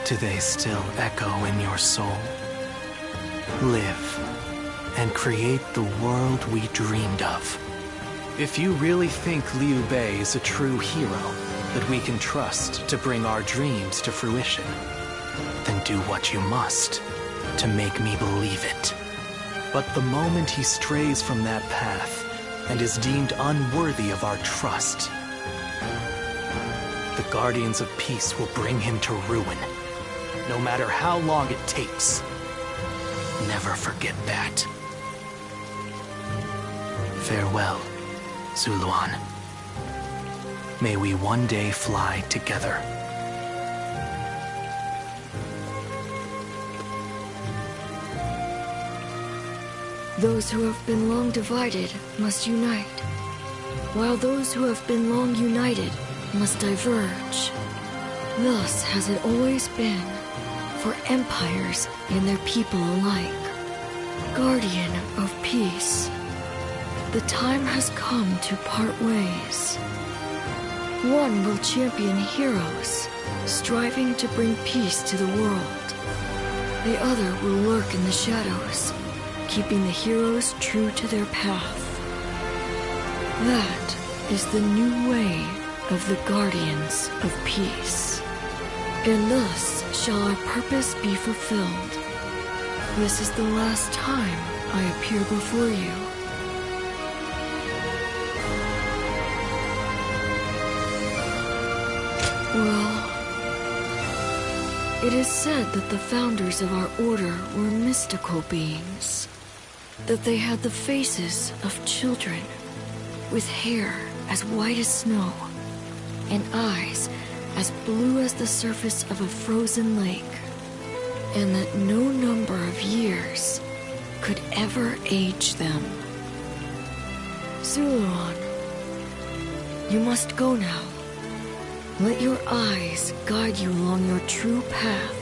Do they still echo in your soul? Live and create the world we dreamed of. If you really think Liu Bei is a true hero that we can trust to bring our dreams to fruition, then do what you must to make me believe it. But the moment he strays from that path and is deemed unworthy of our trust, the Guardians of Peace will bring him to ruin, no matter how long it takes. Never forget that. Farewell, Zuluan. May we one day fly together. Those who have been long divided must unite, while those who have been long united must diverge. Thus has it always been for empires and their people alike. Guardian of peace, the time has come to part ways. One will champion heroes, striving to bring peace to the world. The other will lurk in the shadows, keeping the heroes true to their path. That is the new way of the Guardians of Peace. And thus shall our purpose be fulfilled. This is the last time I appear before you. Well, it is said that the founders of our order were mystical beings. That they had the faces of children, with hair as white as snow, and eyes as blue as the surface of a frozen lake, and that no number of years could ever age them. Zuluan, you must go now. Let your eyes guide you along your true path,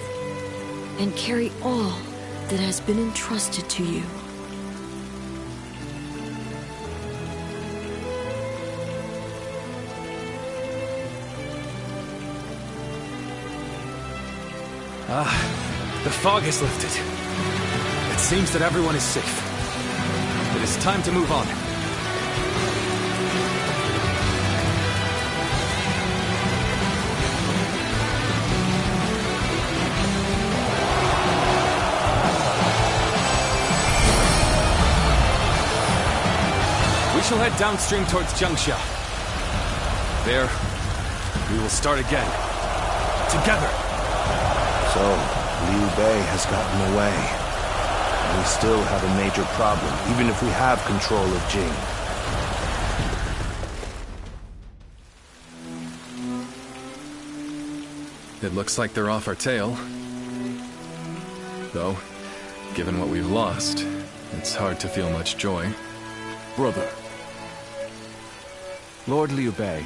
and carry all that has been entrusted to you. The fog has lifted. It seems that everyone is safe. It is time to move on. We shall head downstream towards Jiangxia. There, we will start again. Together. So, Liu Bei has gotten away. And we still have a major problem, even if we have control of Jing. It looks like they're off our tail. Though, given what we've lost, it's hard to feel much joy. Brother. Lord Liu Bei,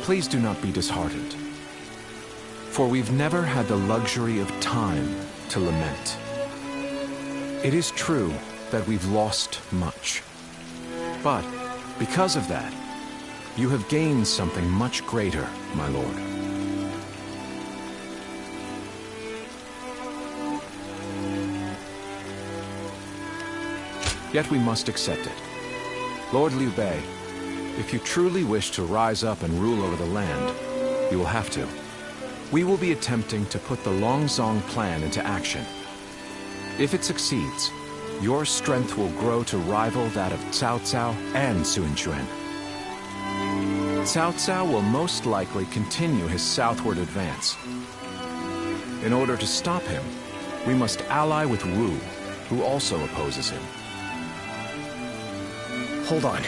please do not be disheartened. For we've never had the luxury of time to lament. It is true that we've lost much. But because of that, You have gained something much greater, my lord. Yet we must accept it. Lord Liu Bei, if you truly wish to rise up and rule over the land, you will have to. We will be attempting to put the Longzong plan into action. If it succeeds, your strength will grow to rival that of Cao Cao and Sun Quan. Cao Cao will most likely continue his southward advance. In order to stop him, we must ally with Wu, who also opposes him. Hold on.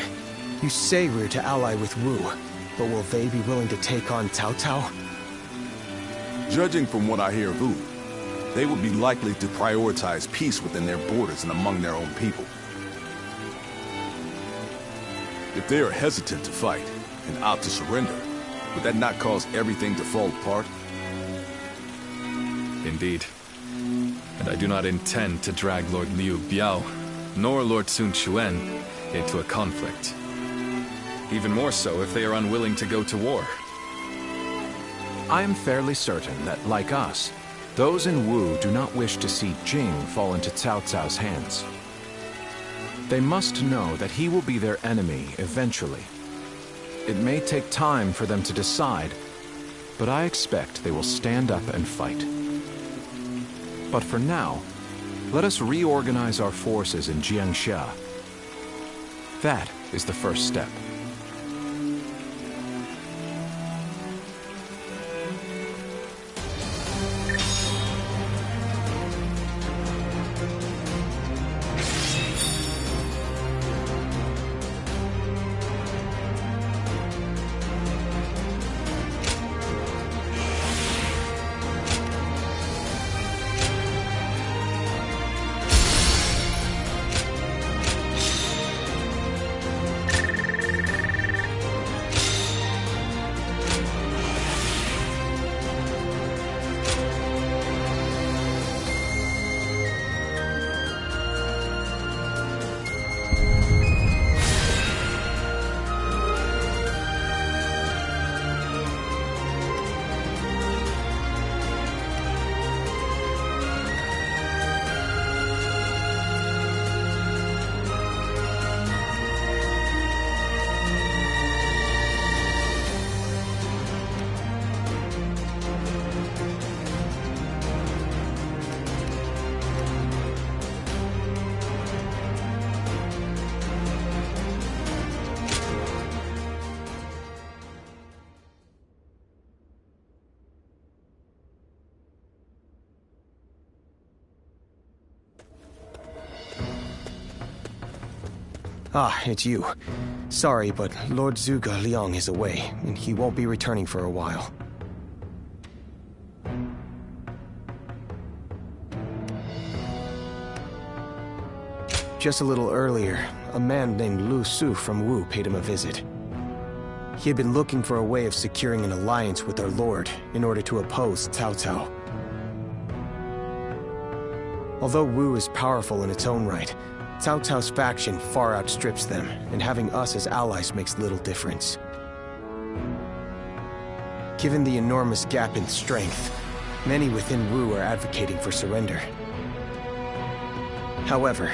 You say we're to ally with Wu, but will they be willing to take on Cao Cao? Judging from what I hear of Wu, they would be likely to prioritize peace within their borders and among their own people. If they are hesitant to fight and opt to surrender, would that not cause everything to fall apart? Indeed. And I do not intend to drag Lord Liu Biao, nor Lord Sun Quan, into a conflict. Even more so if they are unwilling to go to war. I am fairly certain that, like us, those in Wu do not wish to see Jing fall into Cao Cao's hands. They must know that he will be their enemy eventually. It may take time for them to decide, but I expect they will stand up and fight. But for now, let us reorganize our forces in Jiangxia. That is the first step. Ah, it's you. Sorry, but Lord Zhuge Liang is away, and he won't be returning for a while. Just a little earlier, a man named Lu Su from Wu paid him a visit. He had been looking for a way of securing an alliance with our lord in order to oppose Cao Cao. Although Wu is powerful in its own right, Cao Cao's faction far outstrips them, and having us as allies makes little difference. Given the enormous gap in strength, many within Wu are advocating for surrender. However,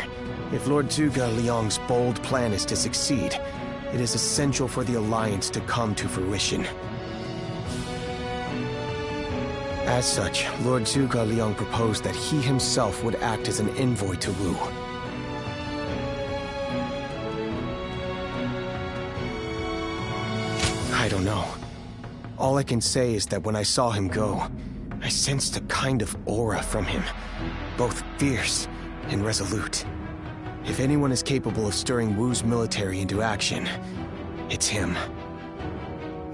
if Lord Zhuge Liang's bold plan is to succeed, it is essential for the alliance to come to fruition. As such, Lord Zhuge Liang proposed that he himself would act as an envoy to Wu. I don't know. All I can say is that when I saw him go, I sensed a kind of aura from him, both fierce and resolute. If anyone is capable of stirring Wu's military into action, it's him.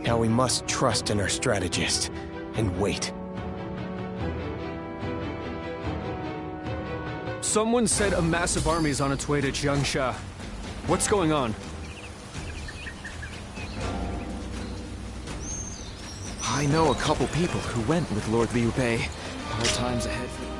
Now we must trust in our strategist, and wait. Someone said a massive army is on its way to Jiangxia. What's going on? I know a couple people who went with Lord Liu Bei. Hard times ahead for them.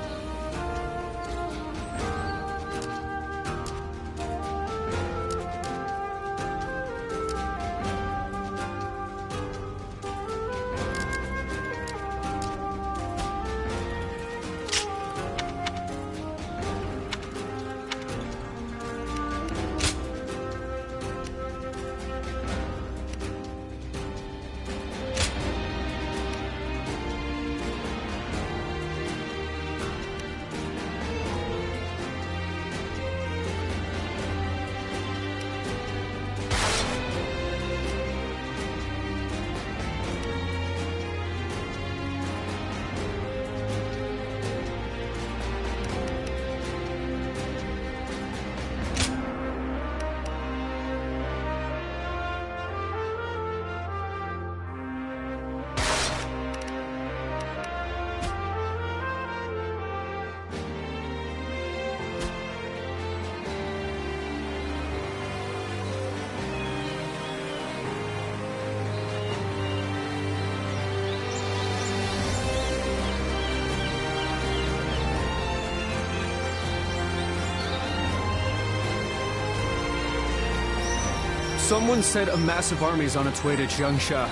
Someone said a massive army's on its way to Jiangsha.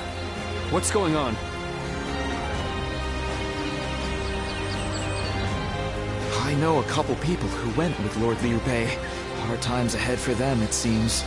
What's going on? I know a couple people who went with Lord Liu Bei. Hard times ahead for them, it seems.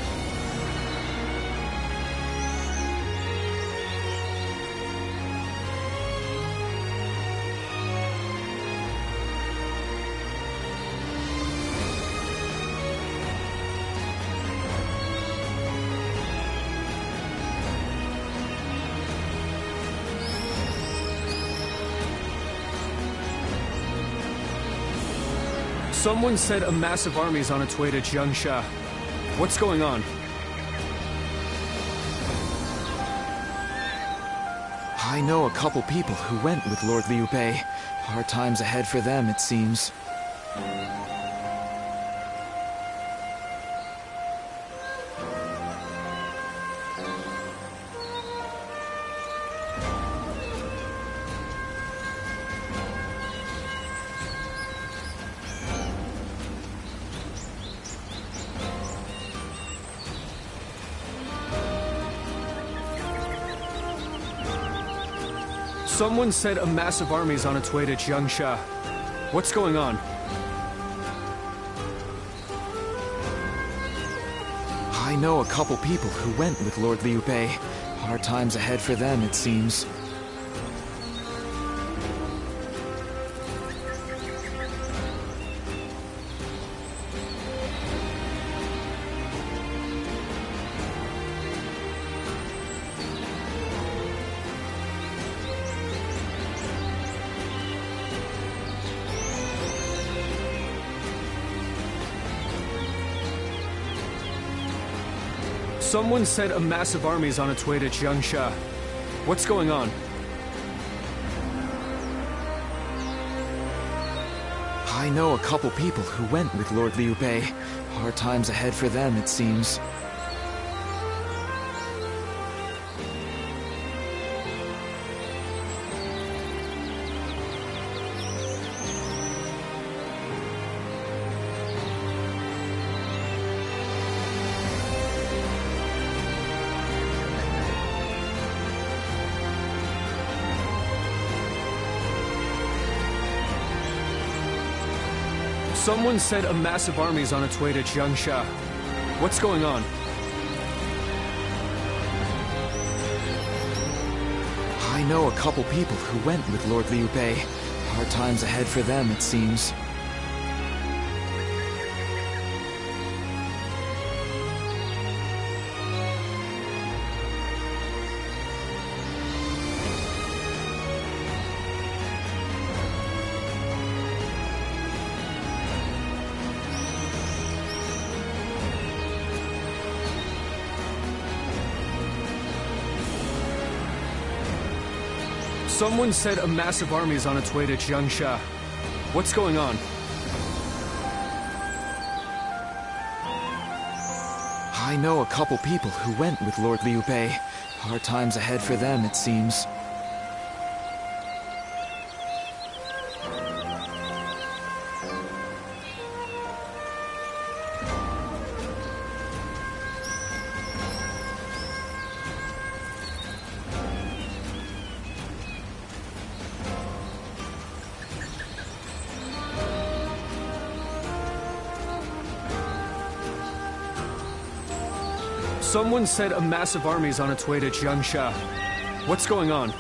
Someone said a massive army's on its way to Jiangsha. What's going on? I know a couple people who went with Lord Liu Bei. Hard times ahead for them, it seems. Someone said a massive army's on its way to Jiangsha. What's going on? I know a couple people who went with Lord Liu Bei. Hard times ahead for them, it seems. Someone said a massive army's on its way to Jiangsha. What's going on? I know a couple people who went with Lord Liu Bei. Hard times ahead for them, it seems. Someone said a massive army's on its way to Jiangsha. What's going on? I know a couple people who went with Lord Liu Bei. Hard times ahead for them, it seems. Someone said a massive army's on its way to Jiangsha. What's going on? I know a couple people who went with Lord Liu Bei. Hard times ahead for them, it seems. Someone said a massive army's on its way to Jiangsha. What's going on?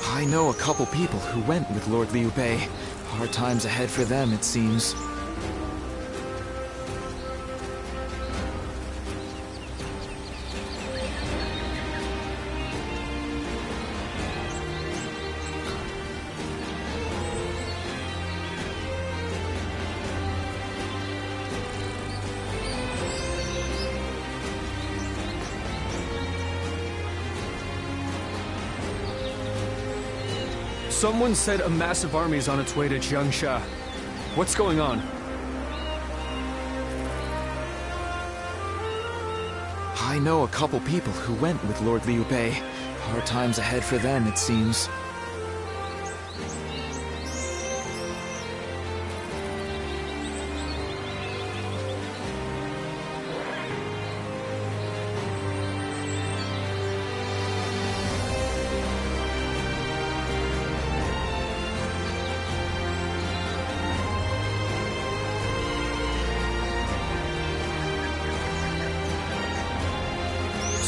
I know a couple people who went with Lord Liu Bei. Hard times ahead for them, it seems. Someone said a massive army's on its way to Jiangsha. What's going on? I know a couple people who went with Lord Liu Bei. Hard times ahead for them, it seems.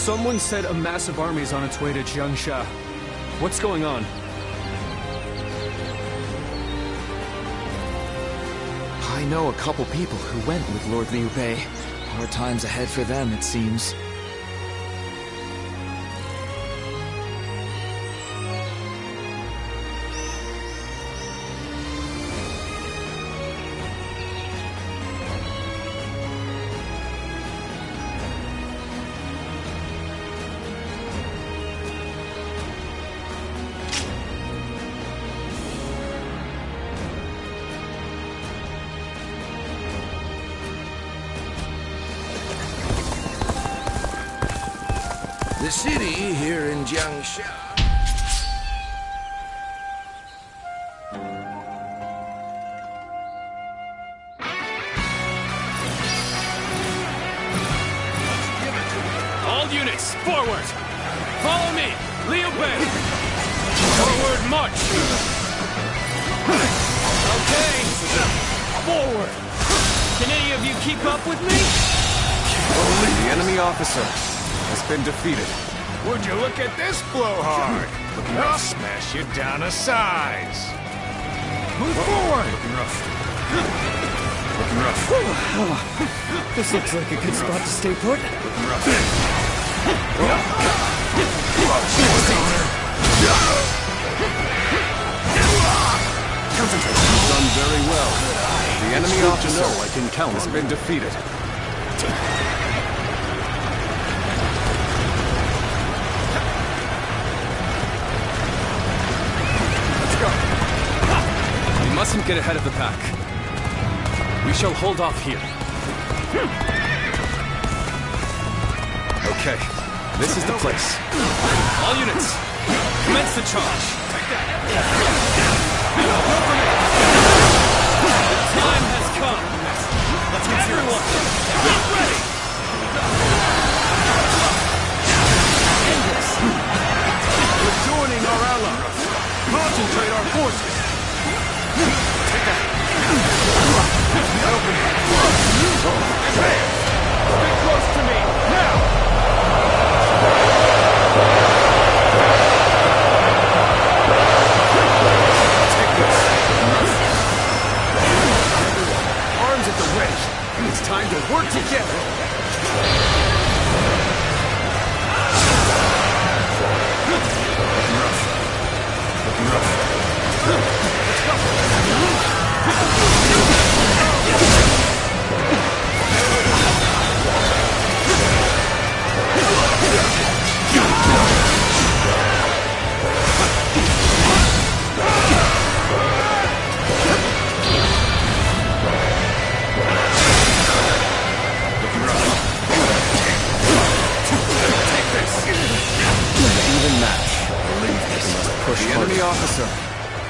Someone said a massive army is on its way to Jiangsha. What's going on? I know a couple people who went with Lord Liu Bei. Hard times ahead for them, it seems. The city here in Jiangsha. All units, forward! Follow me! Liu Bei! Forward march! Okay! Forward! Can any of you keep up with me? The enemy officer has been defeated. Would you look at this blowhard? I'll smash you down to size. Move forward! Looking rough. This looks like a good spot to stay put. Looking rough. Done very well. The enemy officer has been defeated. We mustn't get ahead of the pack. We shall hold off here. Okay, this is the place. All units, commence the charge. The time has come. Let's get everyone. Get ready. End this. We're joining our allies. Concentrate our forces. Take that. Open it. Stay close to me, now! Take this. Arms at the ready. It's time to work together. Looking rough. The enemy officer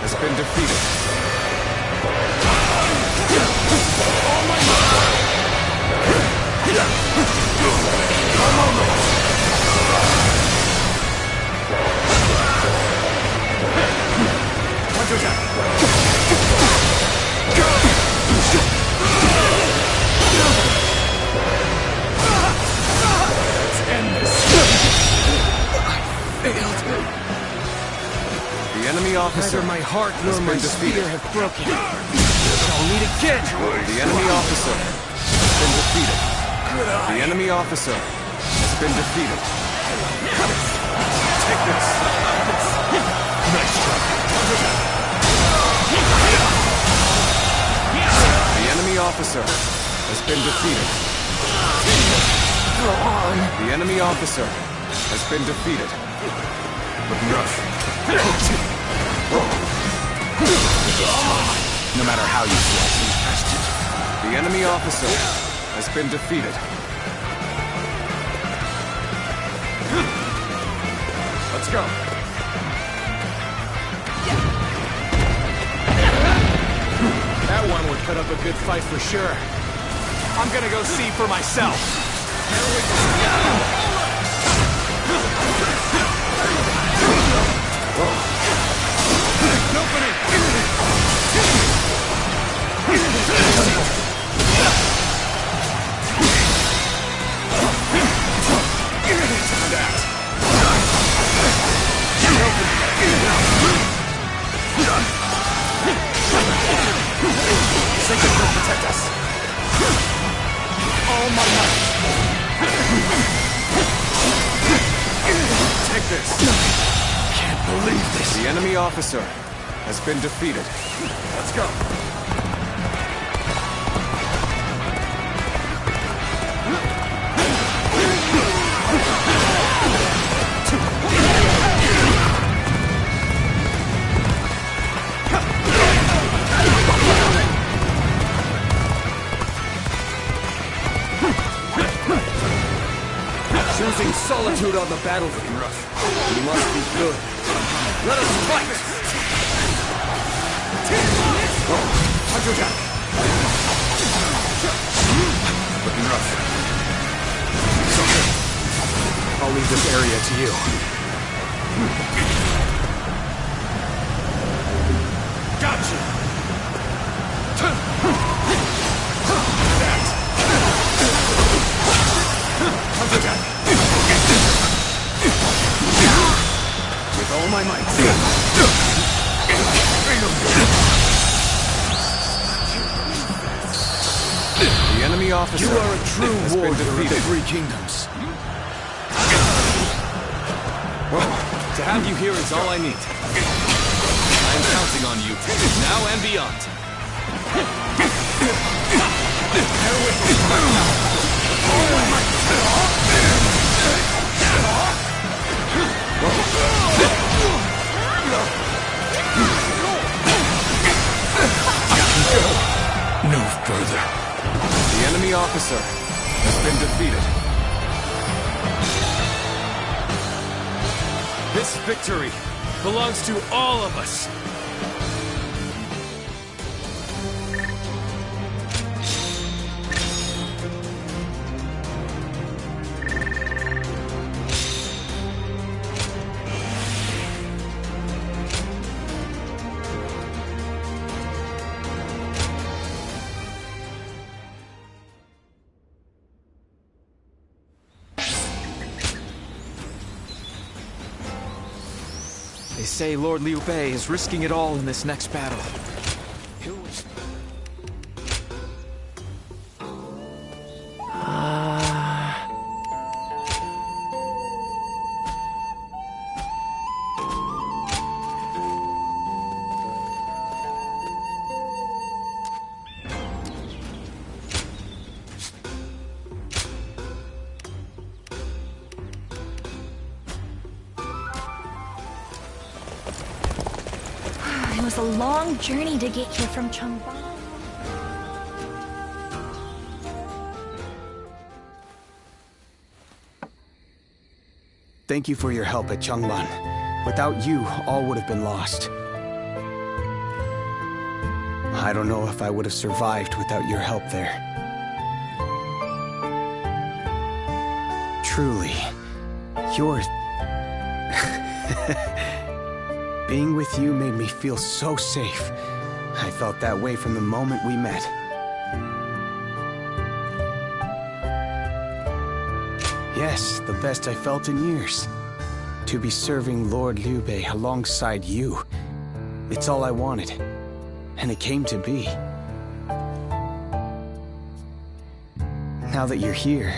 has been defeated. Let's end this. I failed. The enemy officer Neither my heart nor has my been defeated. spear have broken. Shall meet again. The enemy officer has been defeated. The enemy officer has been defeated. Take this. Nice try. The enemy officer has been defeated. Go on. The enemy officer has been defeated. Looking rough. No matter how you slice it. The enemy officer has been defeated. Let's go. That one would put up a good fight for sure. I'm gonna go see for myself. Time to can't believe this. The enemy officer has been defeated. Let's go. Choosing solitude on the battlefield. You must be good. Let us fight! Hunter down! Looking rough. It's okay. I'll leave this area to you. Gotcha! Hunter down! With all my might. The enemy officer. You are a true warrior of the Three Kingdoms. To have you here is all I need. I am counting on you, now and beyond. No further. The enemy officer has been defeated. This victory belongs to all of us. They say Lord Liu Bei is risking it all in this next battle. It was a long journey to get here from Changban. Thank you for your help at Changban. Without you, all would have been lost. I don't know if I would have survived without your help there. Truly, you're... Being with you made me feel so safe. I felt that way from the moment we met. Yes, the best I felt in years. To be serving Lord Liu Bei alongside you. It's all I wanted. And it came to be. Now that you're here,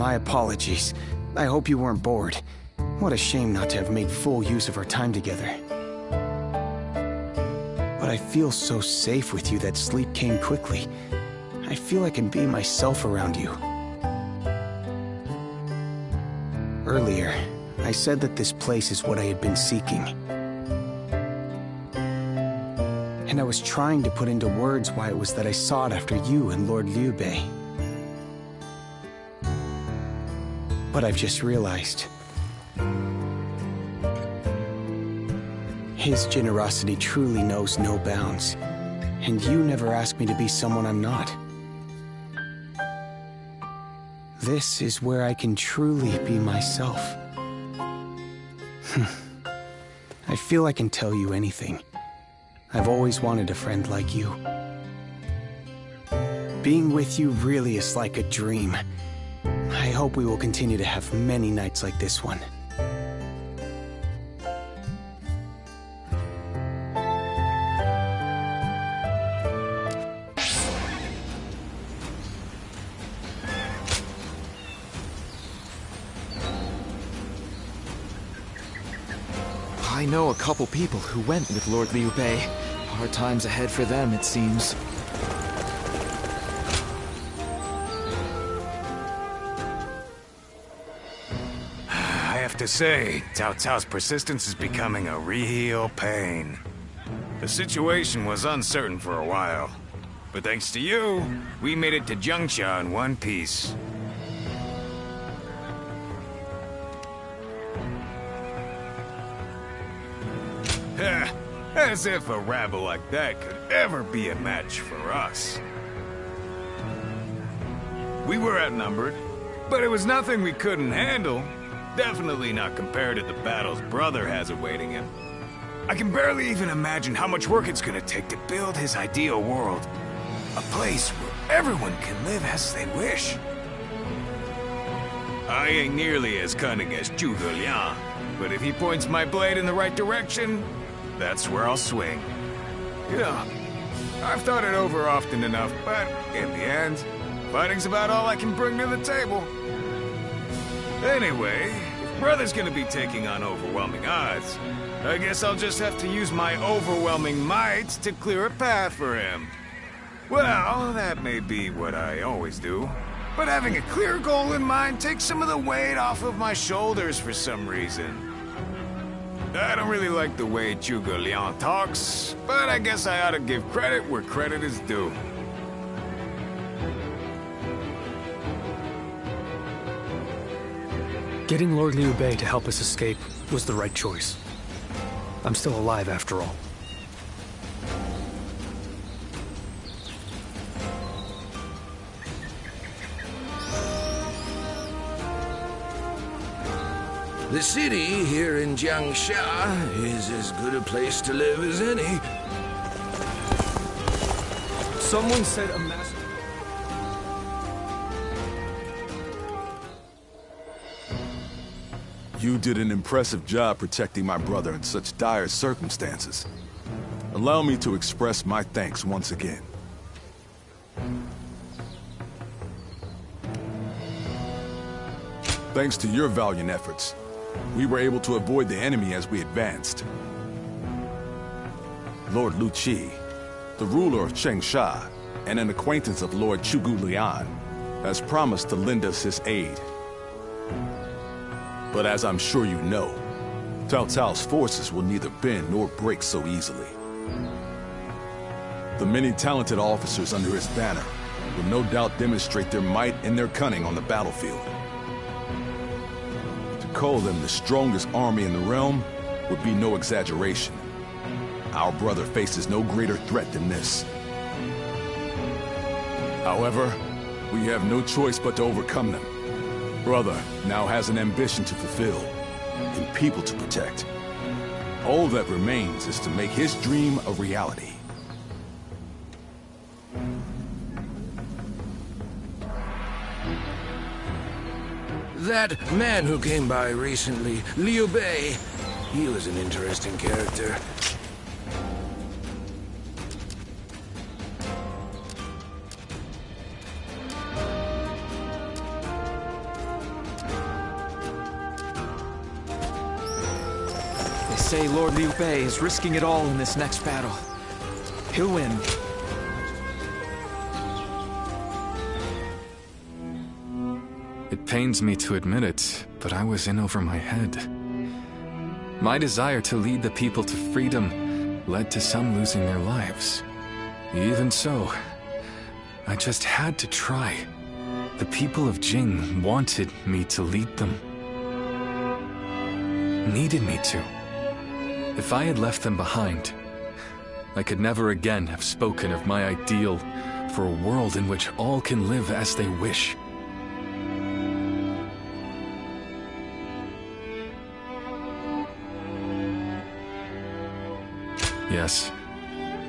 My apologies. I hope you weren't bored. What a shame not to have made full use of our time together. But I feel so safe with you that sleep came quickly. I feel I can be myself around you. Earlier, I said that this place is what I had been seeking. And I was trying to put into words why it was that I sought after you and Lord Liu Bei. But I've just realized. His generosity truly knows no bounds. And you never asked me to be someone I'm not. This is where I can truly be myself. I feel I can tell you anything. I've always wanted a friend like you. Being with you really is like a dream. I hope we will continue to have many nights like this one. I know a couple people who went with Lord Liu Bei. Hard times ahead for them, it seems. I have to say, Cao Cao's persistence is becoming a real pain. The situation was uncertain for a while, but thanks to you, we made it to Jiangsha in one piece. As if a rabble like that could ever be a match for us. We were outnumbered, but it was nothing we couldn't handle. Definitely not compared to the battles Brother has awaiting him. I can barely even imagine how much work it's gonna take to build his ideal world. A place where everyone can live as they wish. I ain't nearly as cunning as Zhuge Liang, but if he points my blade in the right direction, that's where I'll swing. You know, I've thought it over often enough, but in the end, fighting's about all I can bring to the table. Anyway, if Brother's gonna be taking on overwhelming odds, I guess I'll just have to use my overwhelming might to clear a path for him. Well, that may be what I always do, but having a clear goal in mind takes some of the weight off of my shoulders for some reason. I don't really like the way Zhuge Liang talks, but I guess I ought to give credit where credit is due. Getting Lord Liu Bei to help us escape was the right choice. I'm still alive after all. The city here in Jiangsha is as good a place to live as any. Someone said a master... You did an impressive job protecting my brother in such dire circumstances. Allow me to express my thanks once again. Thanks to your valiant efforts, we were able to avoid the enemy as we advanced. Lord Lu Qi, the ruler of Chengsha, and an acquaintance of Lord Zhuge Liang, has promised to lend us his aid. But as I'm sure you know, Cao Cao's forces will neither bend nor break so easily. The many talented officers under his banner will no doubt demonstrate their might and their cunning on the battlefield. To call them the strongest army in the realm would be no exaggeration. Our brother faces no greater threat than this. However, we have no choice but to overcome them. Brother now has an ambition to fulfill, and people to protect. All that remains is to make his dream a reality. That man who came by recently, Liu Bei, he was an interesting character. They say Lord Liu Bei is risking it all in this next battle. He'll win. It pains me to admit it, but I was in over my head. My desire to lead the people to freedom led to some losing their lives. Even so, I just had to try. The people of Jing wanted me to lead them. Needed me to. If I had left them behind, I could never again have spoken of my ideal for a world in which all can live as they wish. Yes,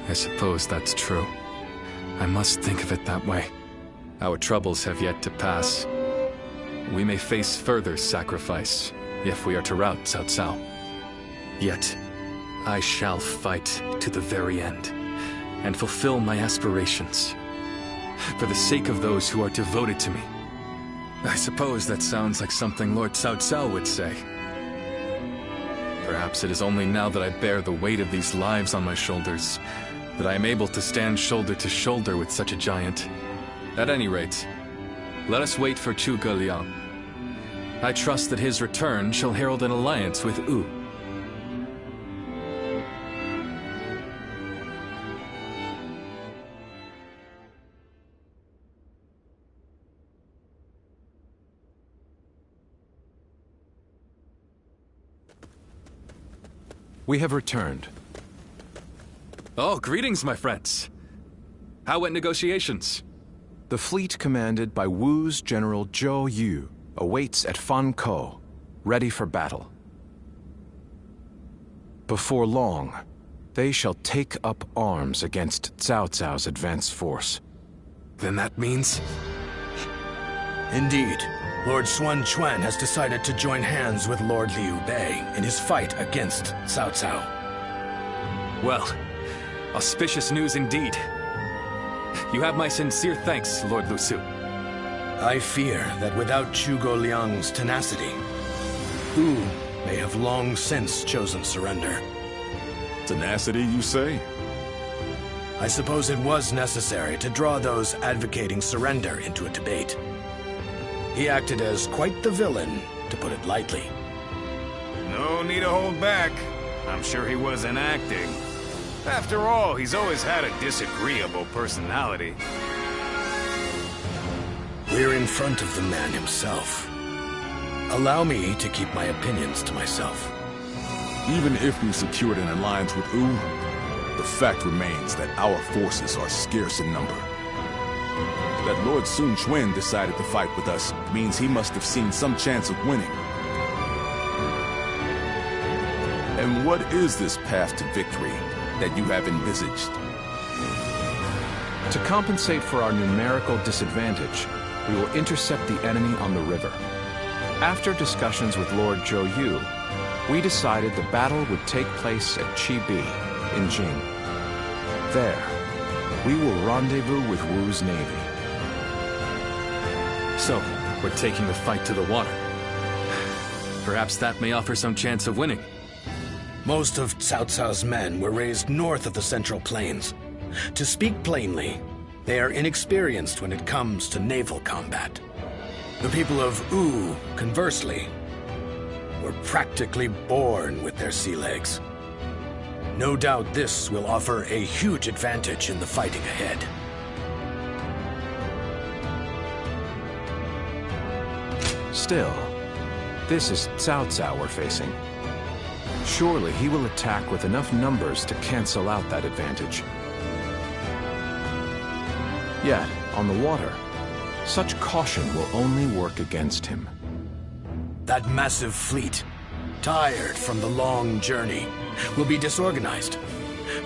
I suppose that's true. I must think of it that way. Our troubles have yet to pass. we may face further sacrifice if we are to rout Cao Cao. Yet, I shall fight to the very end and fulfill my aspirations for the sake of those who are devoted to me. I suppose that sounds like something Lord Cao Cao would say. Perhaps it is only now that I bear the weight of these lives on my shoulders that I am able to stand shoulder to shoulder with such a giant. At any rate, let us wait for Zhuge Liang. I trust that his return shall herald an alliance with Wu. We have returned. Oh, greetings, my friends. How went negotiations? The fleet commanded by Wu's General Zhou Yu awaits at Fan Ko, ready for battle. Before long, they shall take up arms against Cao Cao's advance force. Then that means? Indeed, Lord Xuan Quan has decided to join hands with Lord Liu Bei in his fight against Cao Cao. Well, auspicious news indeed. You have my sincere thanks, Lord Lu Su. I fear that without Zhuge Liang's tenacity, Wu may have long since chosen surrender. Tenacity, you say? I suppose it was necessary to draw those advocating surrender into a debate. He acted as quite the villain, to put it lightly. No need to hold back. I'm sure he wasn't acting. After all, he's always had a disagreeable personality. We're in front of the man himself. Allow me to keep my opinions to myself. Even if we secured an alliance with Wu, the fact remains that our forces are scarce in number. That Lord Sun Quan decided to fight with us means he must have seen some chance of winning. And what is this path to victory that you have envisaged? To compensate for our numerical disadvantage, we will intercept the enemy on the river. After discussions with Lord Zhou Yu, we decided the battle would take place at Chibi, in Jing. There, we will rendezvous with Wu's navy. So, we're taking the fight to the water. Perhaps that may offer some chance of winning. Most of Cao Cao's men were raised north of the Central Plains. To speak plainly, they are inexperienced when it comes to naval combat. The people of Wu, conversely, were practically born with their sea legs. No doubt this will offer a huge advantage in the fighting ahead. Still, this is Cao Cao we're facing. Surely he will attack with enough numbers to cancel out that advantage. Yet, on the water, such caution will only work against him. That massive fleet, tired from the long journey, will be disorganized.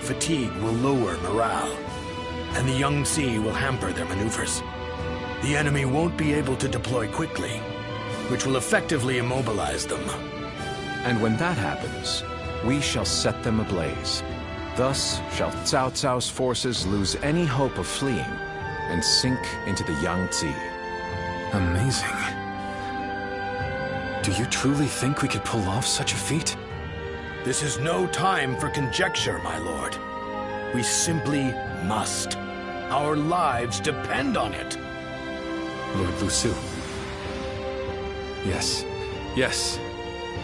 Fatigue will lower morale, and the Yangtze will hamper their maneuvers. The enemy won't be able to deploy quickly, which will effectively immobilize them. And when that happens, we shall set them ablaze. Thus shall Cao Cao's forces lose any hope of fleeing and sink into the Yangtze. Amazing. Do you truly think we could pull off such a feat? This is no time for conjecture, my lord. We simply must. Our lives depend on it. Lord Lu Su. Yes. Yes.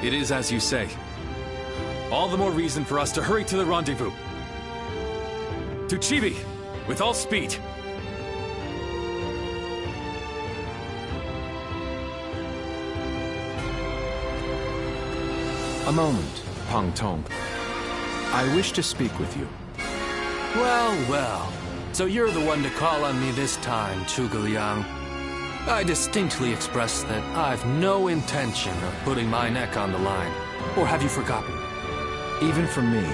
It is as you say. All the more reason for us to hurry to the rendezvous. To Chibi, with all speed. A moment, Pang Tong. I wish to speak with you. Well, well. So you're the one to call on me this time, Zhuge Liang. I distinctly expressed that I've no intention of putting my neck on the line. Or have you forgotten? Even for me,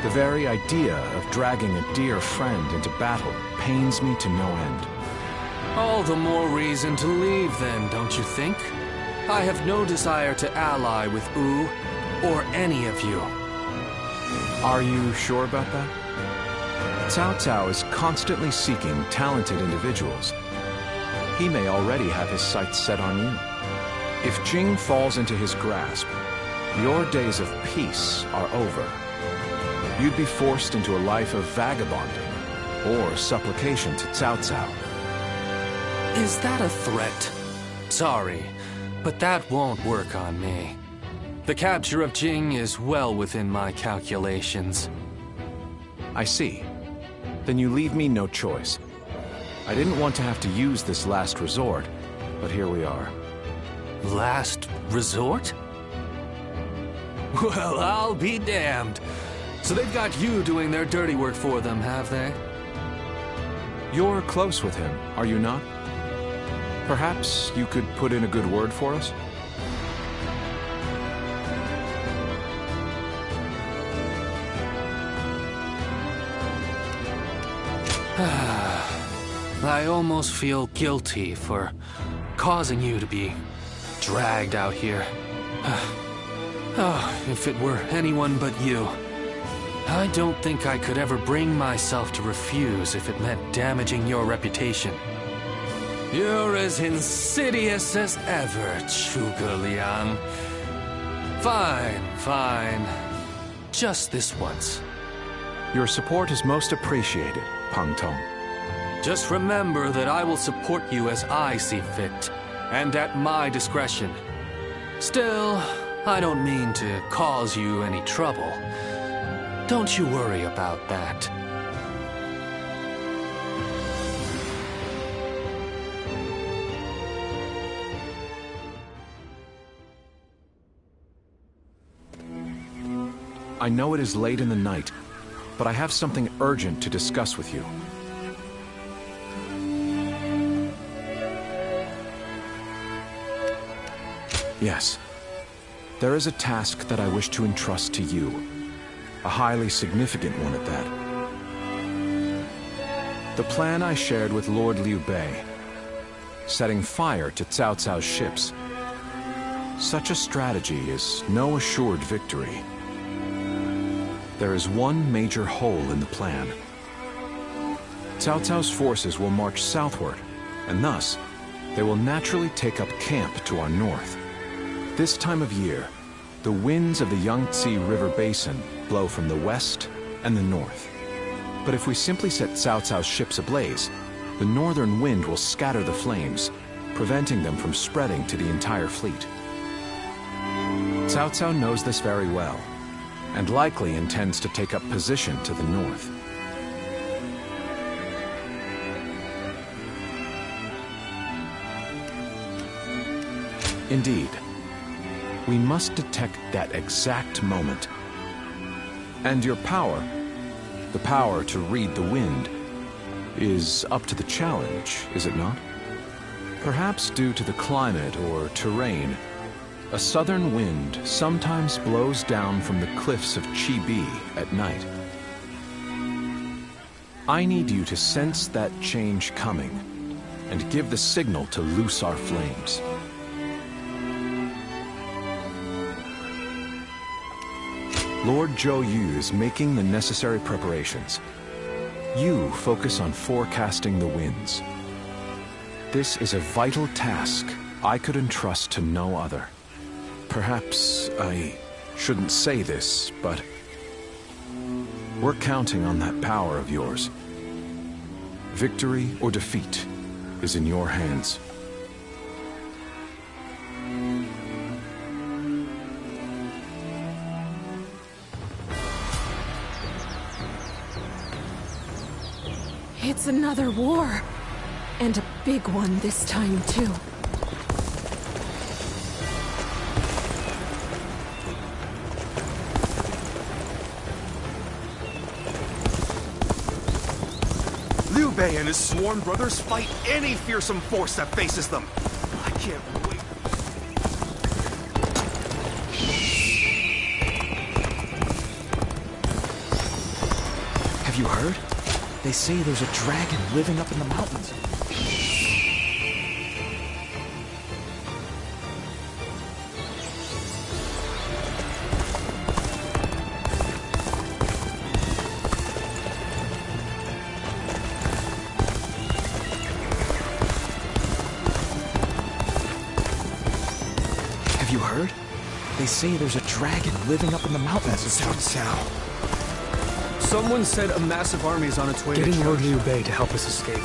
the very idea of dragging a dear friend into battle pains me to no end. All the more reason to leave then, don't you think? I have no desire to ally with Wu or any of you. Are you sure about that? Cao Cao is constantly seeking talented individuals. He may already have his sights set on you. If Jing falls into his grasp, your days of peace are over. You'd be forced into a life of vagabonding or supplication to Cao Cao. Is that a threat? Sorry, but that won't work on me. The capture of Jing is well within my calculations. I see. Then you leave me no choice. I didn't want to have to use this last resort, but here we are. Last resort? Well, I'll be damned. So they've got you doing their dirty work for them, have they? You're close with him, are you not? Perhaps you could put in a good word for us? I almost feel guilty for causing you to be dragged out here. Oh, if it were anyone but you. I don't think I could ever bring myself to refuse if it meant damaging your reputation. You're as insidious as ever, Zhuge Liang. Fine, fine. Just this once. Your support is most appreciated, Pang Tong. Just remember that I will support you as I see fit, and at my discretion. Still, I don't mean to cause you any trouble. Don't you worry about that. I know it is late in the night, but I have something urgent to discuss with you. Yes. There is a task that I wish to entrust to you. A highly significant one at that. The plan I shared with Lord Liu Bei, setting fire to Cao Cao's ships. Such a strategy is no assured victory. There is one major hole in the plan. Cao Cao's forces will march southward, and thus, they will naturally take up camp to our north. This time of year, the winds of the Yangtze River Basin blow from the west and the north. But if we simply set Cao Cao's ships ablaze, the northern wind will scatter the flames, preventing them from spreading to the entire fleet. Cao Cao knows this very well, and likely intends to take up position to the north. Indeed. We must detect that exact moment. And your power, the power to read the wind, is up to the challenge, is it not? Perhaps due to the climate or terrain, a southern wind sometimes blows down from the cliffs of Chibi at night. I need you to sense that change coming and give the signal to loose our flames. Lord Zhou Yu is making the necessary preparations. You focus on forecasting the winds. This is a vital task I could entrust to no other. Perhaps I shouldn't say this, but we're counting on that power of yours. Victory or defeat is in your hands. It's another war. And a big one this time, too. Liu Bei and his sworn brothers fight any fearsome force that faces them. I can't wait. Have you heard? They say there's a dragon living up in the mountains. They say there's a dragon living up in the mountains of Cao Cao. Someone said a massive army is on its way. Getting Lord Liu Bei to help us escape.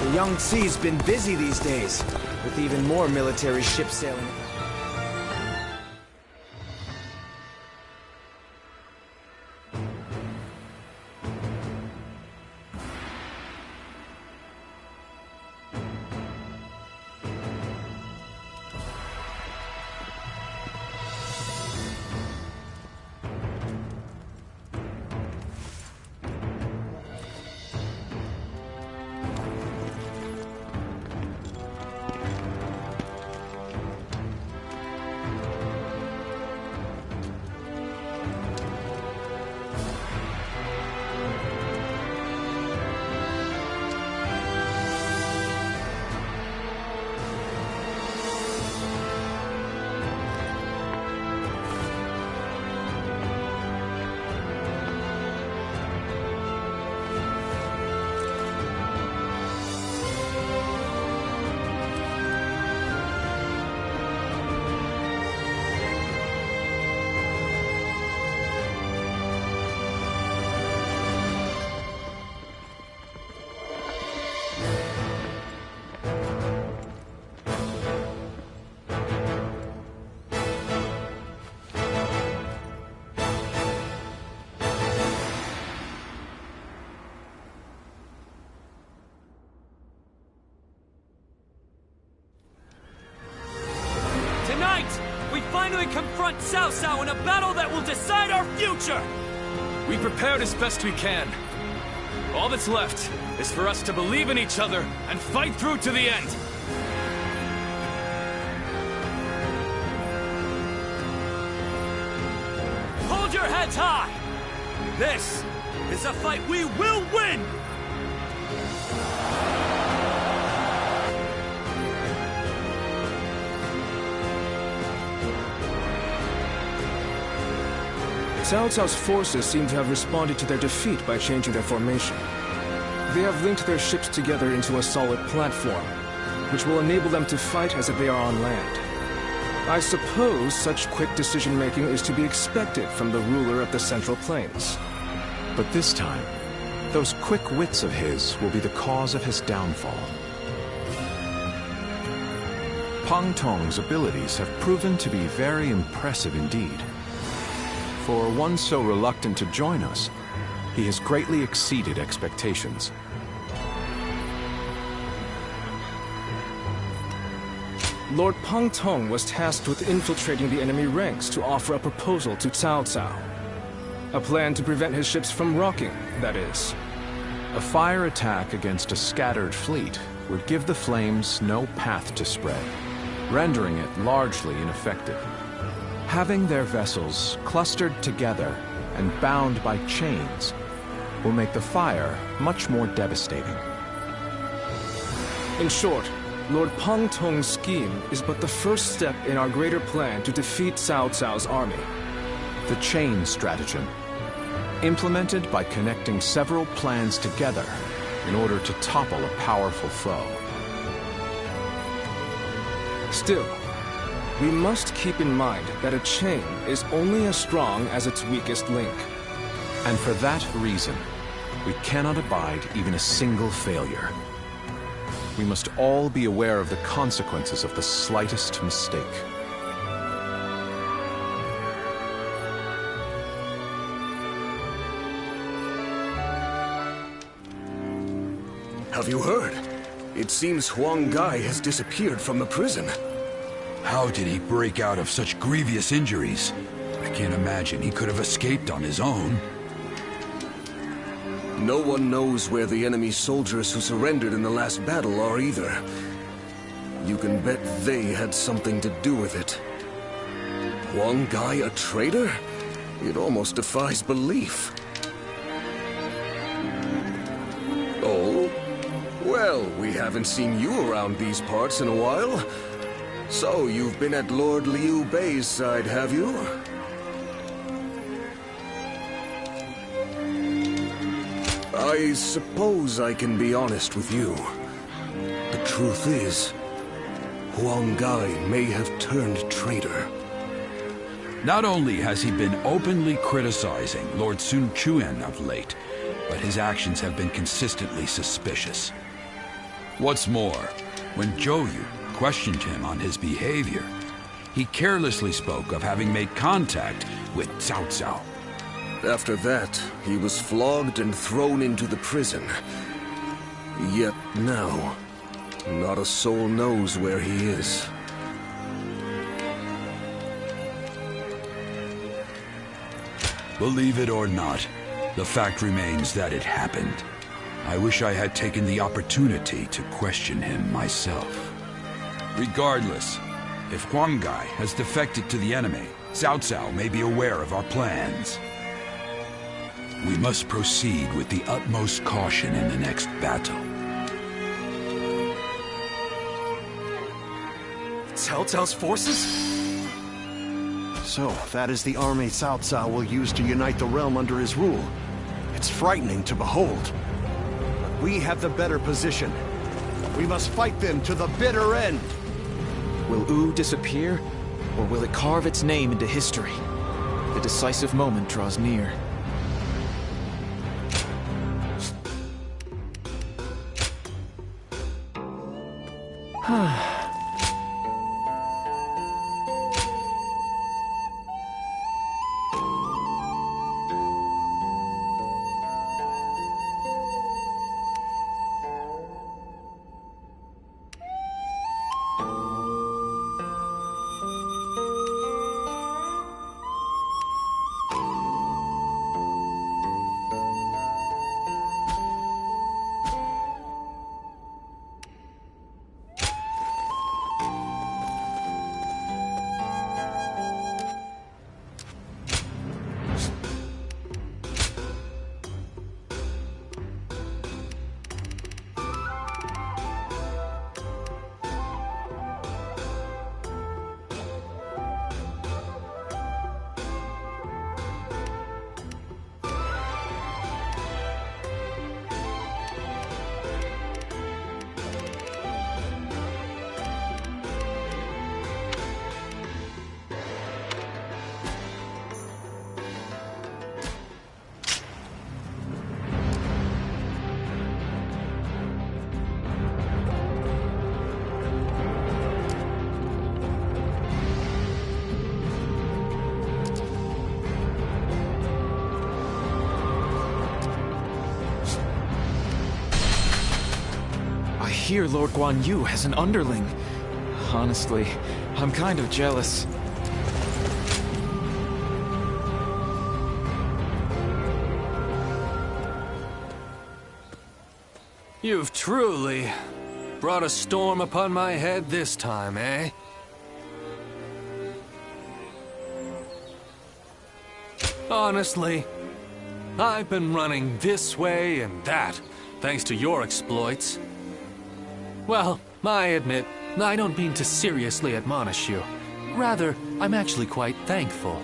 The Yangtze's been busy these days, with even more military ships sailing. finally confront Cao Cao in a battle that will decide our future! We prepared as best we can. All that's left is for us to believe in each other and fight through to the end. Hold your heads high! This is a fight we will win! Cao Cao's forces seem to have responded to their defeat by changing their formation. They have linked their ships together into a solid platform, which will enable them to fight as if they are on land. I suppose such quick decision-making is to be expected from the ruler of the Central Plains. But this time, those quick wits of his will be the cause of his downfall. Pang Tong's abilities have proven to be very impressive indeed. For one so reluctant to join us, he has greatly exceeded expectations. Lord Pang Tong was tasked with infiltrating the enemy ranks to offer a proposal to Cao Cao. A plan to prevent his ships from rocking, that is. A fire attack against a scattered fleet would give the flames no path to spread, rendering it largely ineffective. Having their vessels clustered together and bound by chains will make the fire much more devastating. In short, Lord Pang Tong's scheme is but the first step in our greater plan to defeat Cao Cao's army. The chain stratagem, implemented by connecting several plans together in order to topple a powerful foe. Still, we must keep in mind that a chain is only as strong as its weakest link. And for that reason, we cannot abide even a single failure. We must all be aware of the consequences of the slightest mistake. Have you heard? It seems Huang Gai has disappeared from the prison. How did he break out of such grievous injuries? I can't imagine he could have escaped on his own. No one knows where the enemy soldiers who surrendered in the last battle are either. You can bet they had something to do with it. Huang Gai a traitor? It almost defies belief. Oh? Well, we haven't seen you around these parts in a while. So, you've been at Lord Liu Bei's side, have you? I suppose I can be honest with you. The truth is, Huang Gai may have turned traitor. Not only has he been openly criticizing Lord Sun Quan of late, but his actions have been consistently suspicious. What's more, when Zhou Yu questioned him on his behavior, he carelessly spoke of having made contact with Cao Cao. After that, he was flogged and thrown into the prison. Yet now, not a soul knows where he is. Believe it or not, the fact remains that it happened. I wish I had taken the opportunity to question him myself. Regardless, if Huang Gai has defected to the enemy, Cao Cao may be aware of our plans. We must proceed with the utmost caution in the next battle. Cao Cao's forces? So, that is the army Cao Cao will use to unite the realm under his rule. It's frightening to behold. But we have the better position. We must fight them to the bitter end. Will Wu disappear, or will it carve its name into history? The decisive moment draws near. I hear Lord Guan Yu has an underling. Honestly, I'm kind of jealous. You've truly brought a storm upon my head this time, eh? Honestly, I've been running this way and that, thanks to your exploits. Well, I admit, I don't mean to seriously admonish you. Rather, I'm actually quite thankful.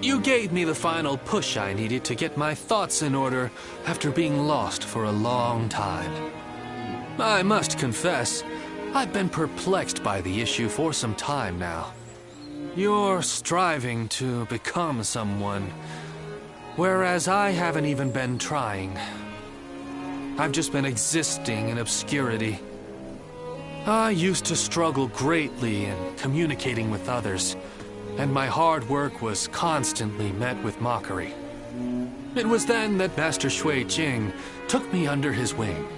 You gave me the final push I needed to get my thoughts in order after being lost for a long time. I must confess, I've been perplexed by the issue for some time now. You're striving to become someone, whereas I haven't even been trying. I've just been existing in obscurity. I used to struggle greatly in communicating with others, and my hard work was constantly met with mockery. It was then that Master Shui Jing took me under his wing.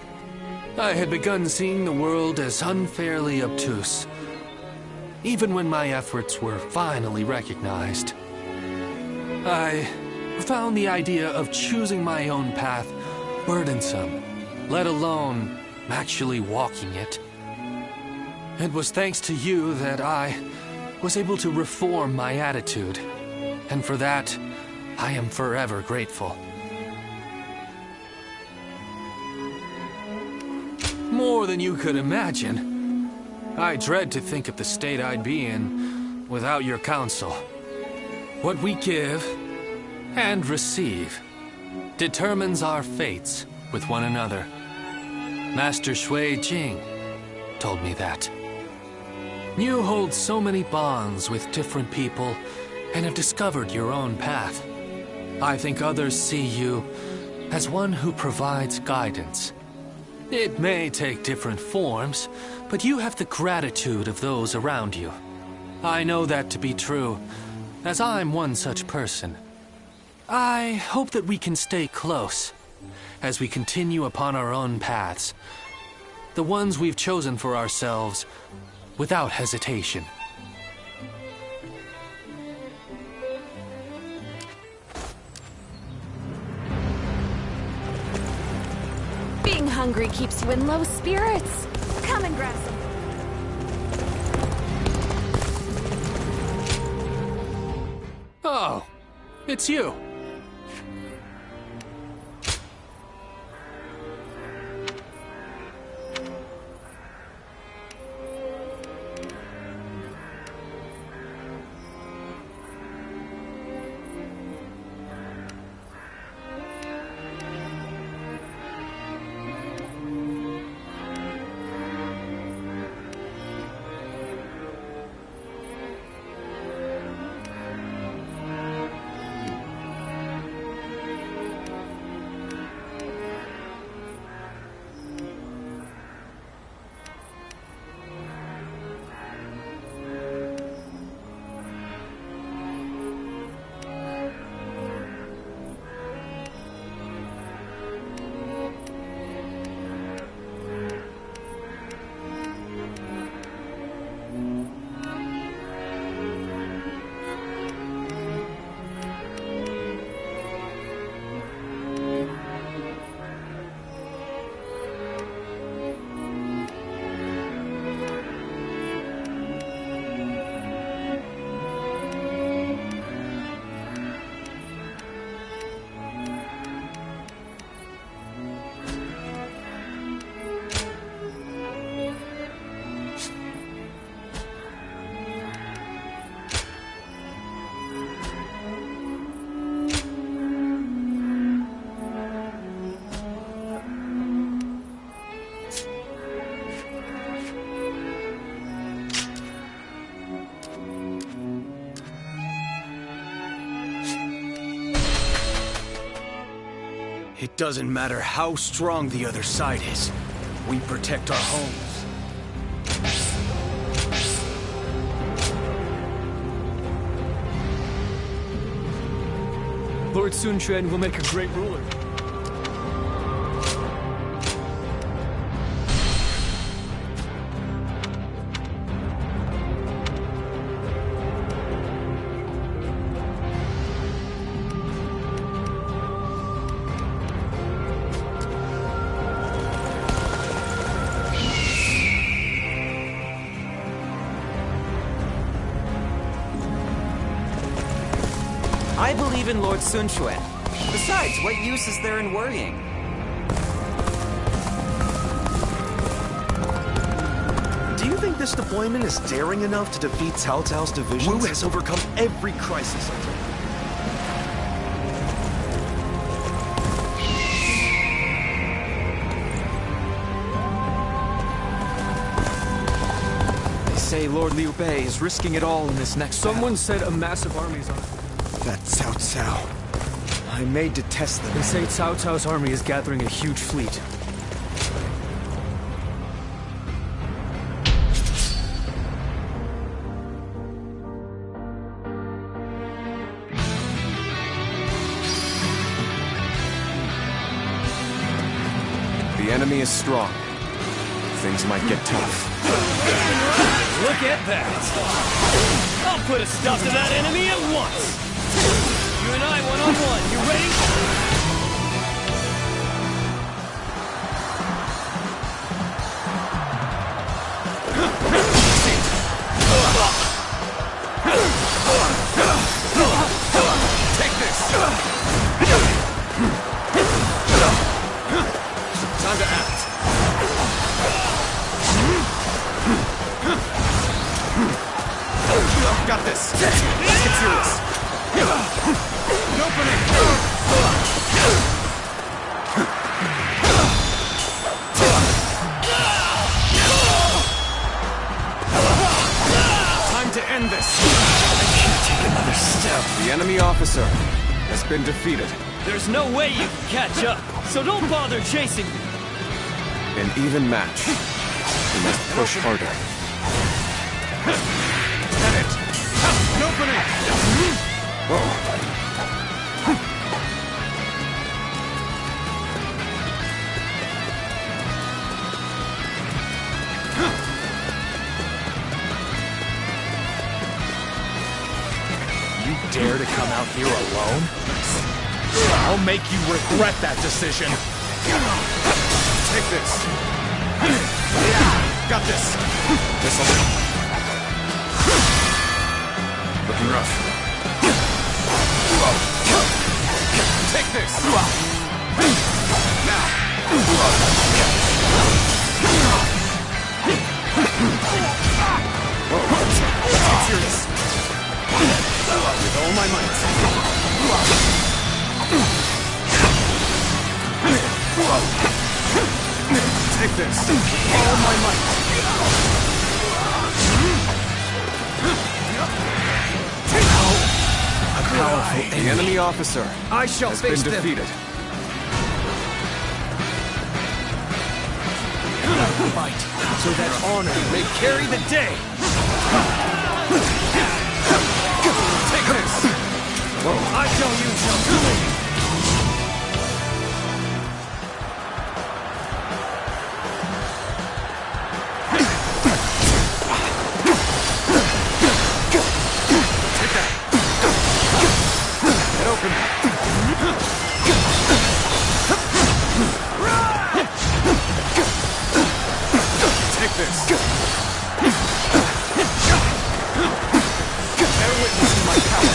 I had begun seeing the world as unfairly obtuse, even when my efforts were finally recognized. I found the idea of choosing my own path burdensome, let alone actually walking it. It was thanks to you that I was able to reform my attitude, and for that, I am forever grateful. More than you could imagine. I dread to think of the state I'd be in without your counsel. What we give and receive determines our fates with one another. Master Shui Jing, told me that. You hold so many bonds with different people and have discovered your own path. I think others see you as one who provides guidance. It may take different forms, but you have the gratitude of those around you. I know that to be true, as I'm one such person. I hope that we can stay close as we continue upon our own paths, the ones we've chosen for ourselves, without hesitation. Being hungry keeps you in low spirits. Come and grab some. Oh, it's you. It doesn't matter how strong the other side is. We protect our homes. Lord Sun Quan will make a great ruler. I believe in Lord Sun Quan. Besides, what use is there in worrying? Do you think this deployment is daring enough to defeat Cao Cao's division? Wu has overcome every crisis. They say Lord Liu Bei is risking it all in this next Someone said a massive army is on. That Cao Cao. I may detest them. They say Cao Cao's army is gathering a huge fleet. The enemy is strong. Things might get tough. Look at that! I'll put a stop to that enemy at once! You and I one-on-one, you ready? Take this! Time to act. Got this. Let's get serious. An opening! The enemy officer has been defeated. There's no way you can catch up, so don't bother chasing me. An even match. We must push harder. Get it! An opening! You dare to come out here alone? I'll make you regret that decision. Take this. Got this. This'll do. Looking rough. Take this. Now. Let's hear this. With all my might. Take this. All my might. A powerful The enemy officer I shall has face been them. defeated. Fight, so that honor may carry the day. Take this. I shall use shall do it. Take this. Bear witness to my power.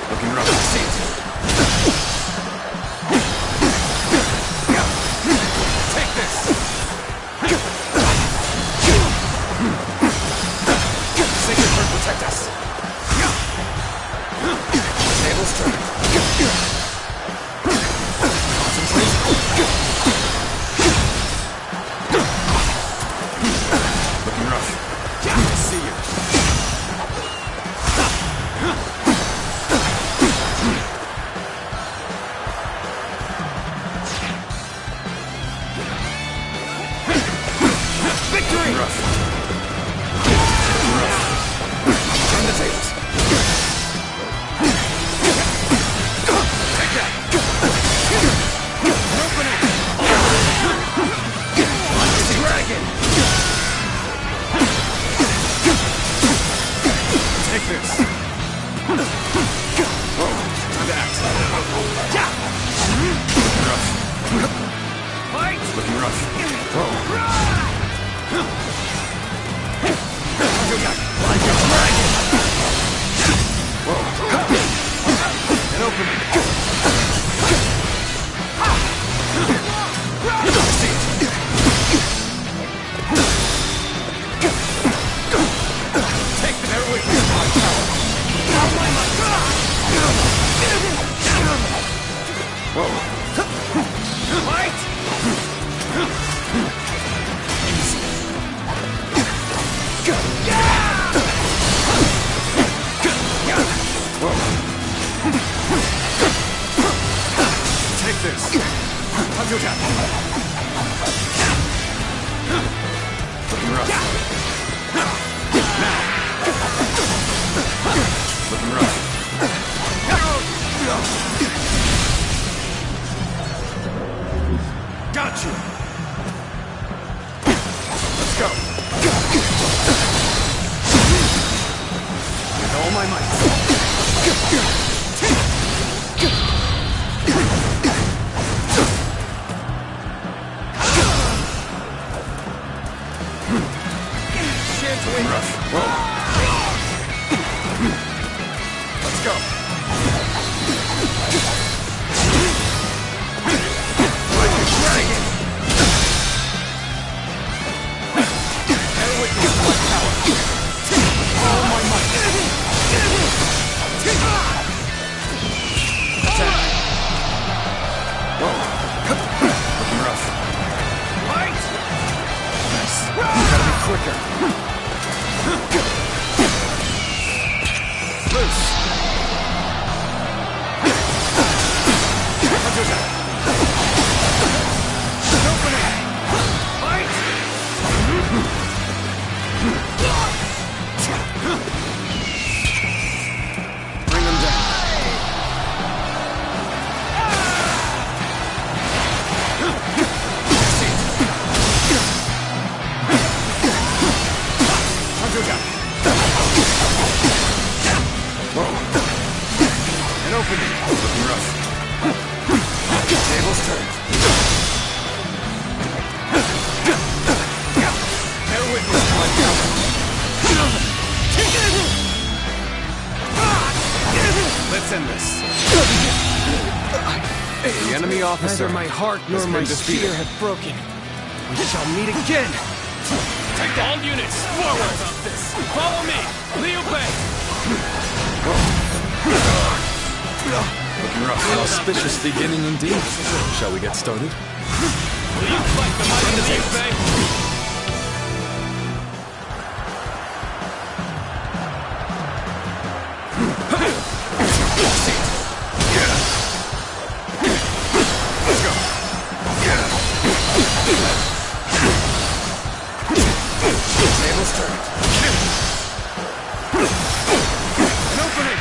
Looking rough. See it. Take this. Sacred Bird, protect us. Tables turn. Looking rough. See you. Victory! Rough. Turn the tables. Take that. Open it. Like a dragon. Take this. Oh, time to act. Rough. Fight! Looking rough. Whoa. Like a dragon! Whoa. An opening. See it. Take the bear witness to my power. Whoa. Fight! Easy. Whoa. Take this. Hunter tap. Looking rough. Now. Looking rough. Got you. Let's go. With all my might. Rough. Whoa. Let's go. Like a dragon. Bear witness to my power. All my might. Attack. Whoa. Looking rough. Fight! Nice. You gotta be quicker. enemy officer. Neither my heart nor my spear have broken. We shall meet again. Take all units, forward! Follow me! Liu Bei! Looking rough. An auspicious beginning indeed. Shall we get started? Will you fight the mighty Liu Bei? Table's turned. An opening!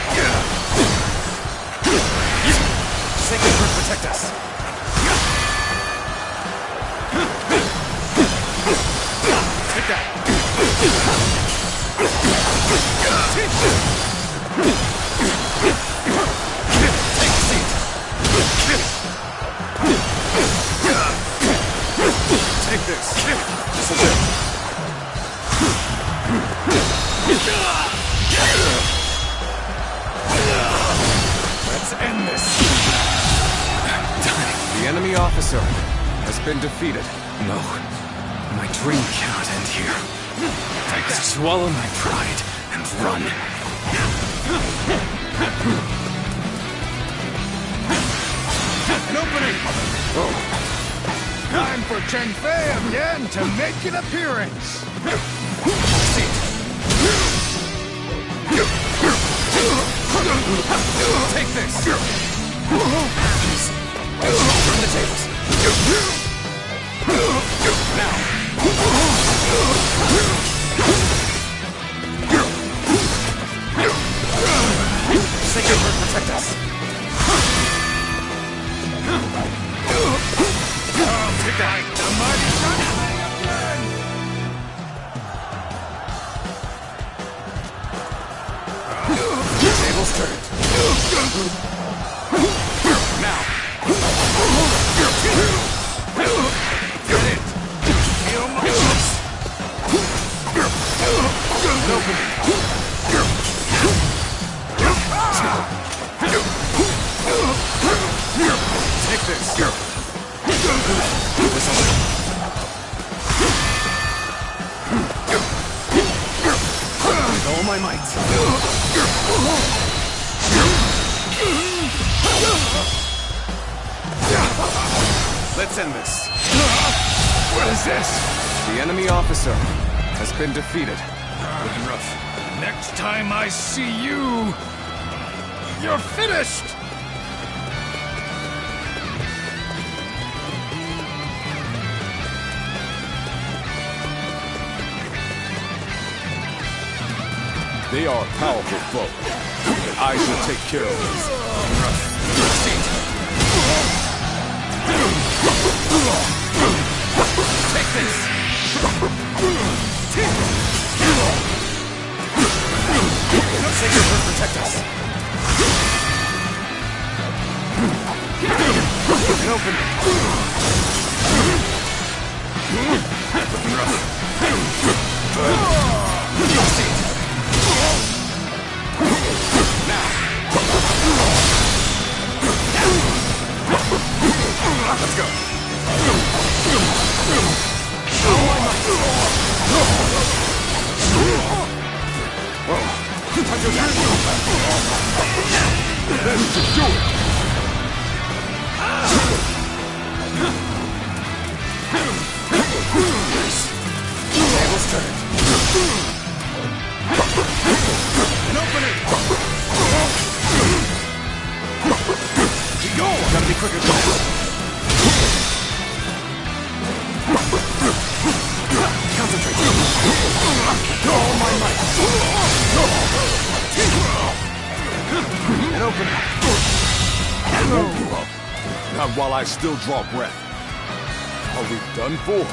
Sacred Bird, protect us. Take that. Take a seat. Take this. This'll do. Let's end this. The enemy officer has been defeated. No. My dream cannot end here. I must swallow my pride and run. An opening! Time for Chen Fei again to make an appearance! Take this! Turn the tables. Now! Sacred Bird, protect us! I'll take that! The mighty Dynasty again! Tables turned. Now! Get it! Feel my voice! An opening! Take this! With all my might! Let's end this. What is this? The enemy officer has been defeated. Looking rough. Next time I see you, you're finished! They are a powerful foe, and I shall take care of them. Take this! Sacred Bird, protect us! An opening! Looking rough. Now! Let's go! That should do it! Tables turned. An opening! Keep going! Gotta be quicker than that. Concentrate. All my might. An opening. Not while I still draw breath. Are we done for?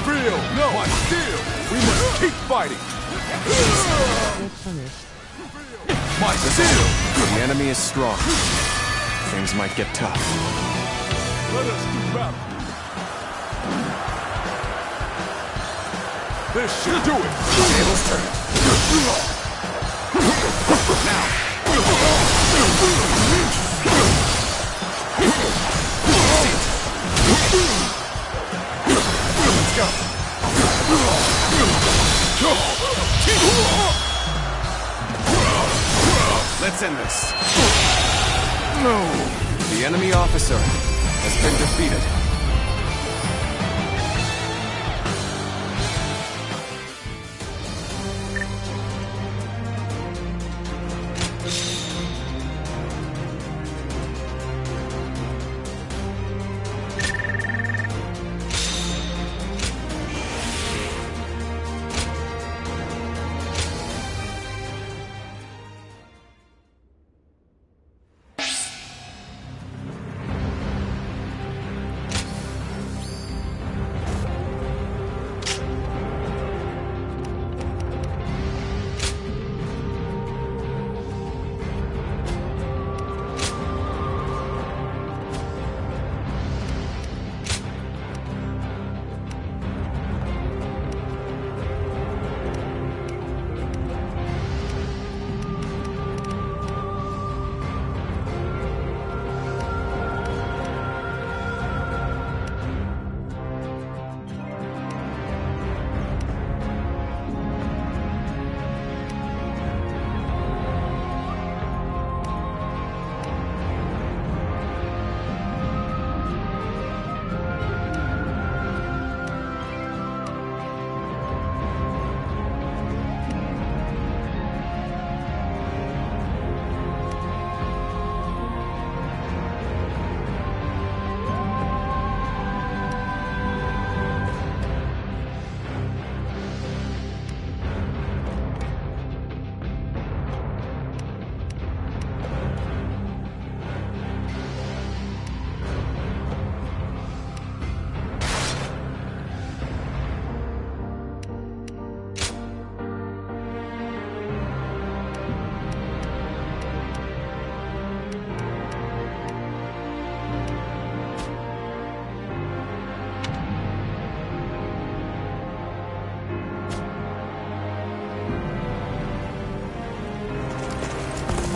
Feel my steel! We must keep fighting! My steel! The enemy is strong. Things might get tough. Let us do battle! This should do it! Tables turned. Now! us in this. No. The enemy officer has been defeated.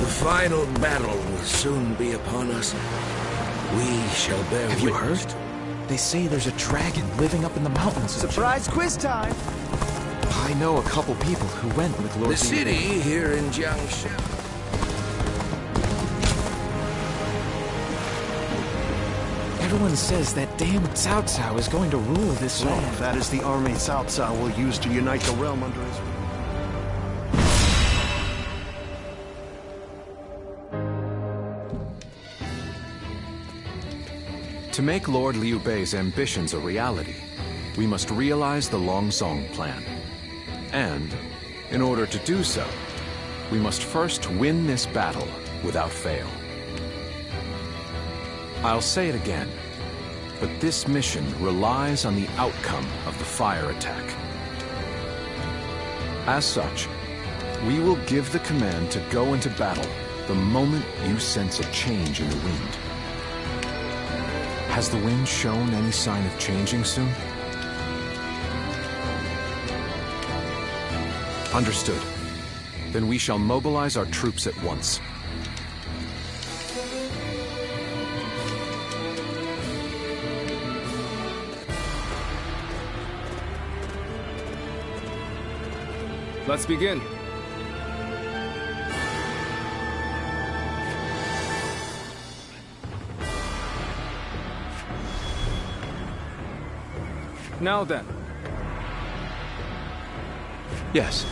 The final battle will soon be upon us. We shall bear Have you witness. heard? They say there's a dragon living up in the mountains. Surprise quiz time! I know a couple people who went with Lord The city here in Jiangshi. Everyone says that damn Cao Cao is going to rule this So, land. that is the army Cao Cao will use to unite the realm under his rule. To make Lord Liu Bei's ambitions a reality, we must realize the Longzong plan. And, in order to do so, we must first win this battle without fail. I'll say it again, but this mission relies on the outcome of the fire attack. As such, we will give the command to go into battle the moment you sense a change in the wind. Has the wind shown any sign of changing soon? Understood. Then we shall mobilize our troops at once. Let's begin. Now then. Yes.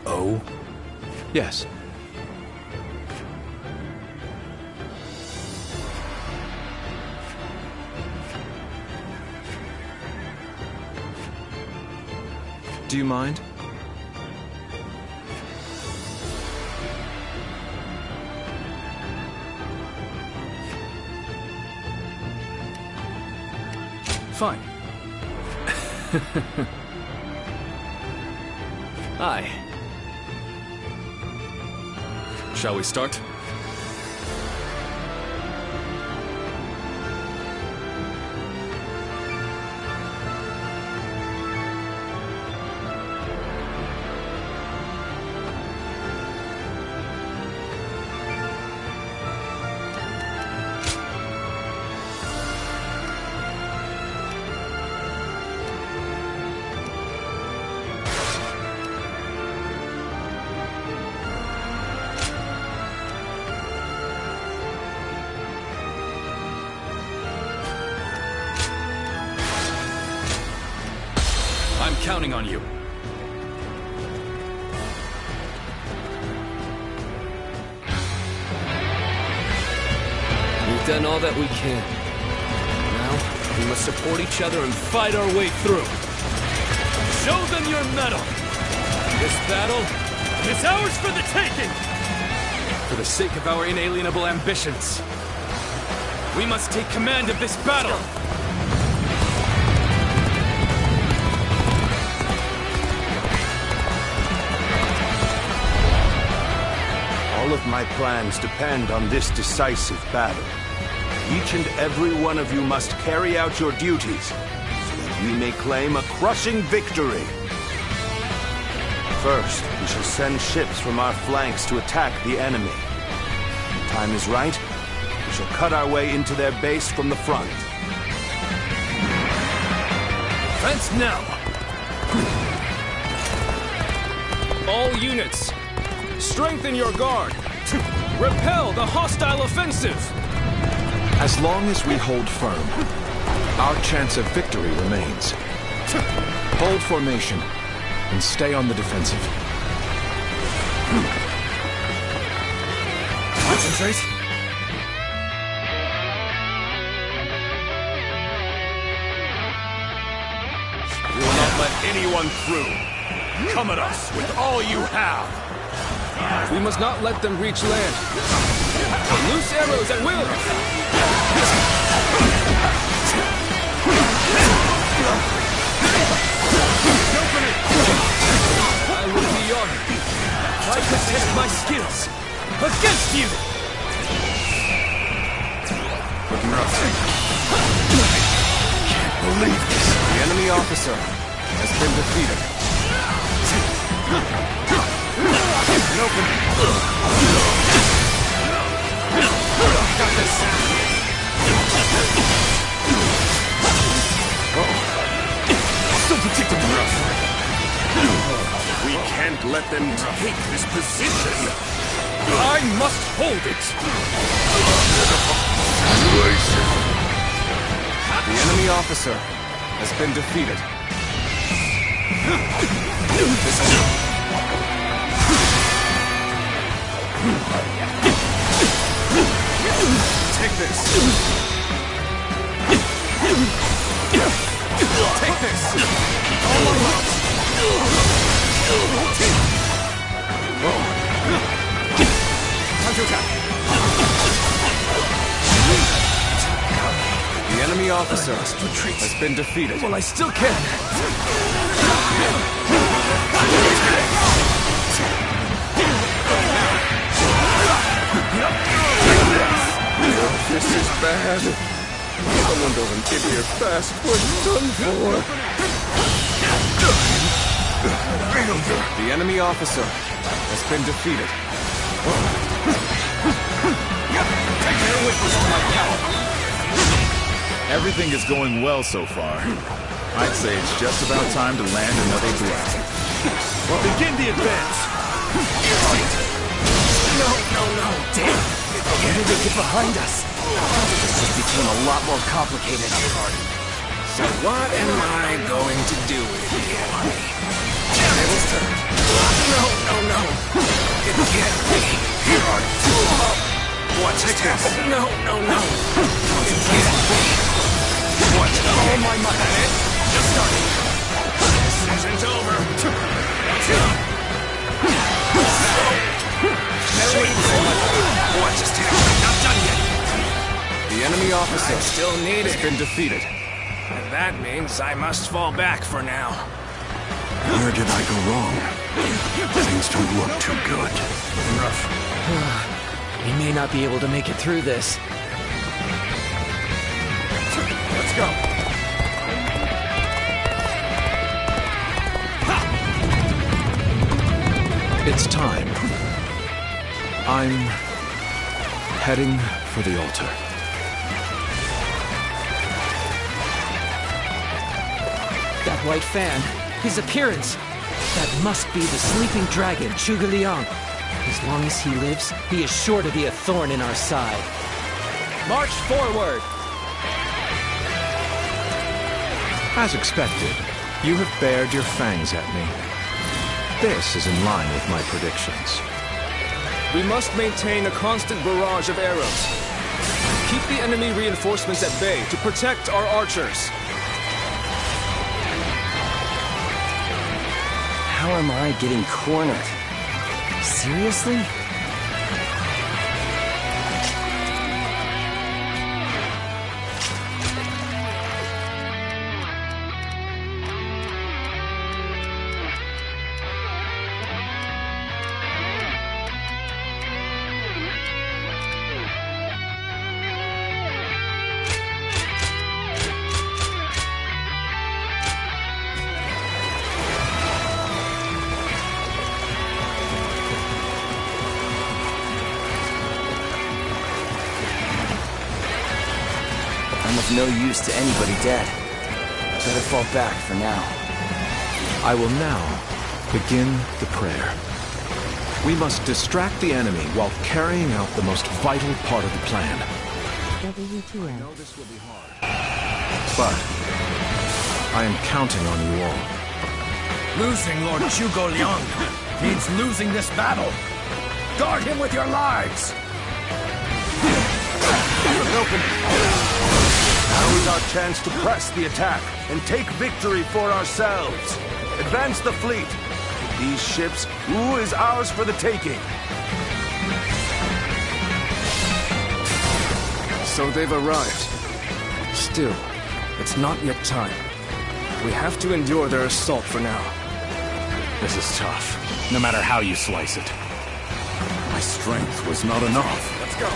Oh? Yes. Do you mind? Fine. Aye. Shall we start? counting on you. We've done all that we can. Now, we must support each other and fight our way through. Show them your mettle! This battle is ours for the taking! For the sake of our inalienable ambitions, we must take command of this battle! All of my plans depend on this decisive battle. Each and every one of you must carry out your duties, so that we may claim a crushing victory. First, we shall send ships from our flanks to attack the enemy. When the time is right, we shall cut our way into their base from the front. Defense now! All units, strengthen your guard! Repel the hostile offensive! As long as we hold firm, our chance of victory remains. Hold formation and stay on the defensive. Concentrate. We will not let anyone through. Come at us with all you have. We must not let them reach land. Loose arrows at will! I will be honored if I could test my skills against you! Looking rough. Can't believe this. The enemy officer has been defeated. Open. Got this. So predictable. We can't let them take this position. I must hold it. The enemy officer has been defeated. Take this. Take this. All my might. Time to attack. The enemy officer has been defeated. Well, I still can. This is bad. Someone doesn't give here fast. We're done for. The enemy officer has been defeated. Bear witness to my power. Everything is going well so far. I'd say it's just about time to land another blow. Begin the advance. No. Damn. Where did they get behind us? This just became a lot more complicated. So what am I going to do with the enemy? Tables turned. No. It can't be. Watch this. No. It can't be. Watch all my might. Just starting. This isn't over. Watch this tail. Not done yet. The enemy officer still needed. has been defeated. And that means I must fall back for now. Where did I go wrong? Things don't look too good. We may not be able to make it through this. Let's go. It's time. I'm heading for the altar. That white fan, his appearance. That must be the sleeping dragon, Zhuge Liang. As long as he lives, he is sure to be a thorn in our side. March forward! As expected, You have bared your fangs at me. This is in line with my predictions. We must maintain a constant barrage of arrows. Keep the enemy reinforcements at bay to protect our archers. How am I getting cornered? Seriously? I'm of no use to anybody dead. Better fall back for now. I will now begin the prayer. We must distract the enemy while carrying out the most vital part of the plan. I know this will be hard. But I am counting on you all. Losing Lord Zhuge Liang means losing this battle. Guard him with your lives! Get open! Now is our chance to press the attack and take victory for ourselves. Advance the fleet. These ships, Wu is ours for the taking. So they've arrived. Still, it's not yet time. We have to endure their assault for now. This is tough, no matter how you slice it. My strength was not enough. Let's go.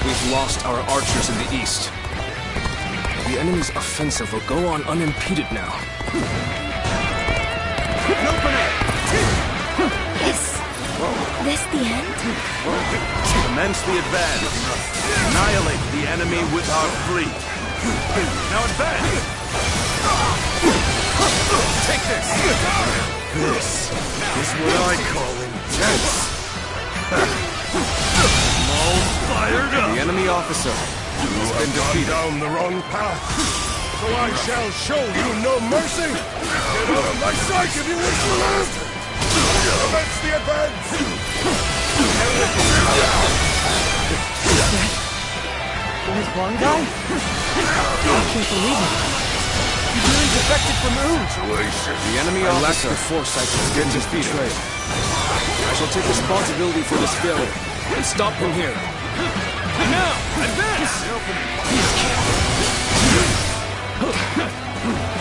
We've lost our archers in the east. The enemy's offensive will go on unimpeded now. Is this the end? Commence the advance. Annihilate the enemy with our fleet. Now advance! Take this! This is what I call intense. I'm all fired up. The enemy officer has been defeated. Down the wrong path, so I shall show you no mercy. Get out of my sight if you wish to live. Commence the advance. There's one guy? I can't believe it. He really defected from The enemy officer foresight has been defeated. I shall take responsibility for this failure and stop him here. Now, advance!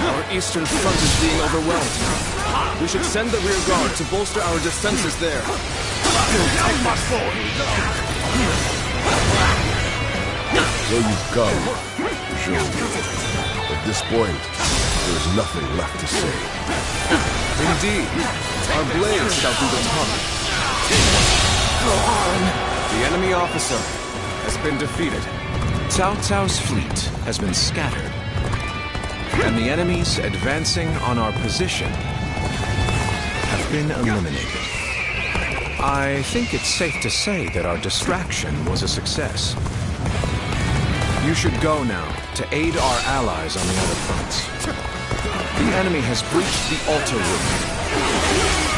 Our eastern front is being overwhelmed. We should send the rear guard to bolster our defenses there. Take my sword. So you've come, Zhou. At this point, there is nothing left to say. Indeed, our blades shall do the talking. Go on. The enemy officer has been defeated. Cao Cao's fleet has been scattered, and the enemies advancing on our position have been eliminated. I think it's safe to say that our distraction was a success. You should go now to aid our allies on the other fronts. The enemy has breached the altar room.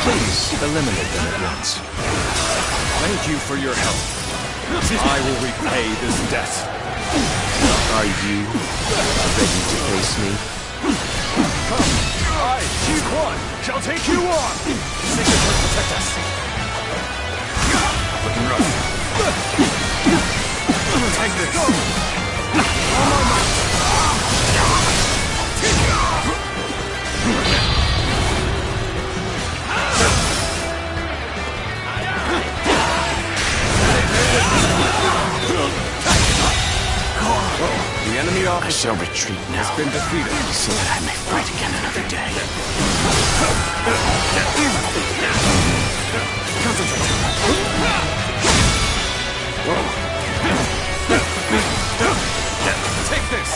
Please eliminate them at once. Thank you for your help. I will repay this debt. Are you ready to face me? Come, I, Chief One, shall take you on. Sacred Heart protect us. Looking rough. Take this. Go. All my might. The enemy officer I shall retreat now, has been defeated, so that I may fight again another day. Take this!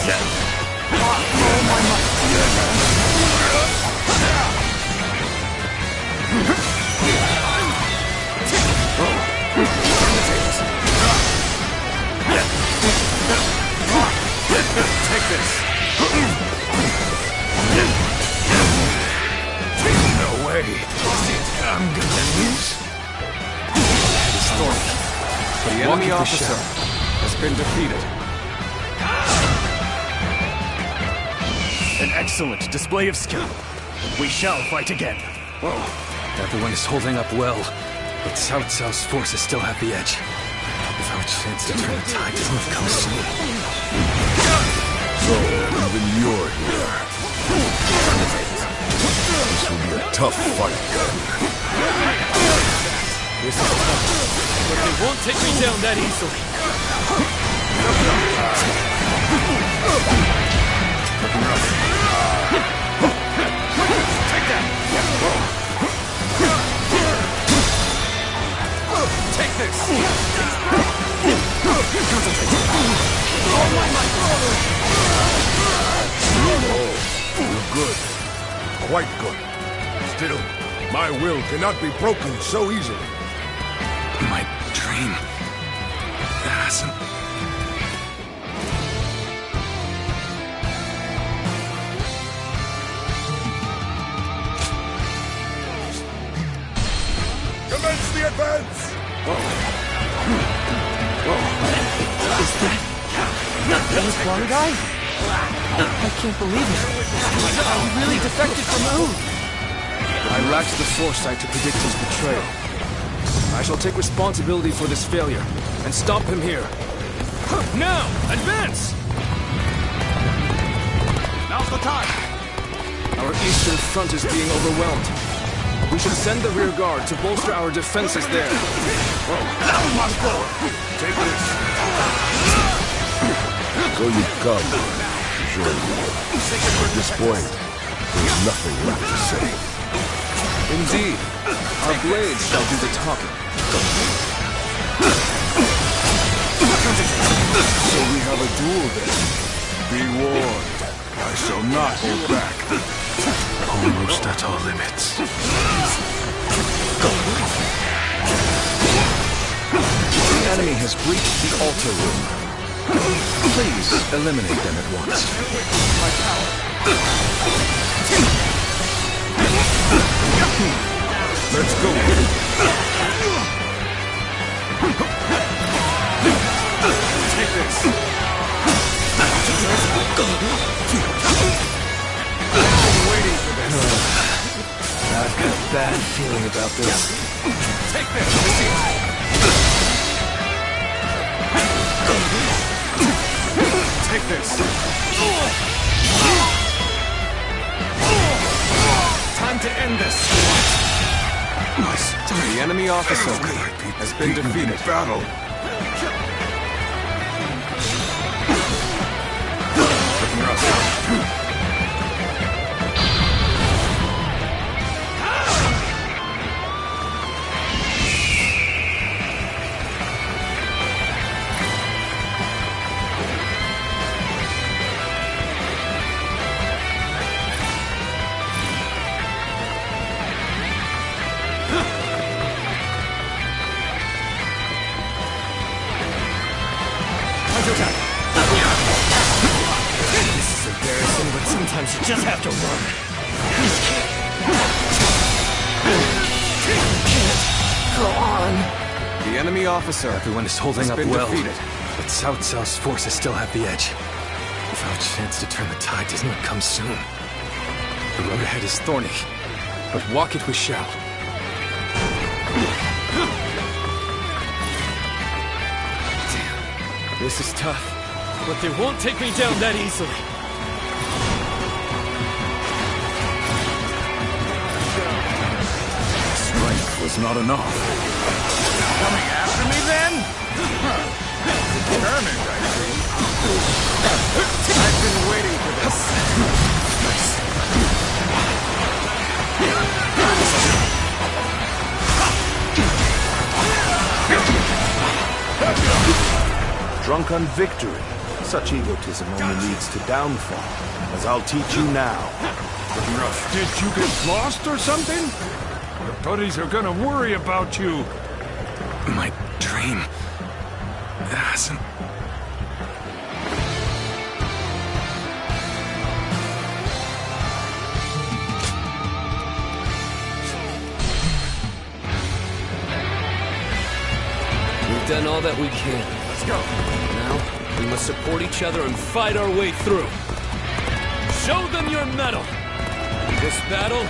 enemy officer has been defeated. An excellent display of skill. We shall fight again. Everyone is holding up well, but Cao Cao's forces still have the edge. If our chance to turn the tide doesn't come soon. So, even you're here. This will be a tough fight then. This is tough, but they won't take me down that easily. Take that! Take this! Oh, you're good. Quite good. Still, my will cannot be broken so easily. My dream hasn't. Commence the advance! Is that Lord Guan guy? I can't believe it. He really defected from Oon. I lacked the foresight to predict his betrayal. I shall take responsibility for this failure and stop him here. Now, advance! Now's the time! Our eastern front is being overwhelmed. We should send the rear guard to bolster our defenses there. Take this. So you've come to join me. At this point, there's nothing left to say. Indeed, our blades shall do the talking. So we have a duel then. Be warned, I shall not hold back. Almost at our limits. The enemy has breached the altar room. Please eliminate them at once. Let's go. Take this! Waiting for this. I've got a bad feeling about this. Take this! Take this! Time to end this! The enemy officer has been defeated. Battle. This is embarrassing, but sometimes you just have to run. Can't go on. The enemy officer Everyone is holding up been well, defeated. but Cao Cao's forces still have the edge. If our chance to turn the tide does not come soon. The road ahead is thorny, but walk it we shall. This is tough, but they won't take me down that easily. Strength was not enough. Coming after me then? Determined, I see. I've been waiting for this. Drunk on victory, such egotism only leads to downfall, as I'll teach you now. Did you get lost or something? The buddies are gonna worry about you. My dream hasn't. done all that we can. Let's go. Now, we must support each other and fight our way through. Show them your mettle! This battle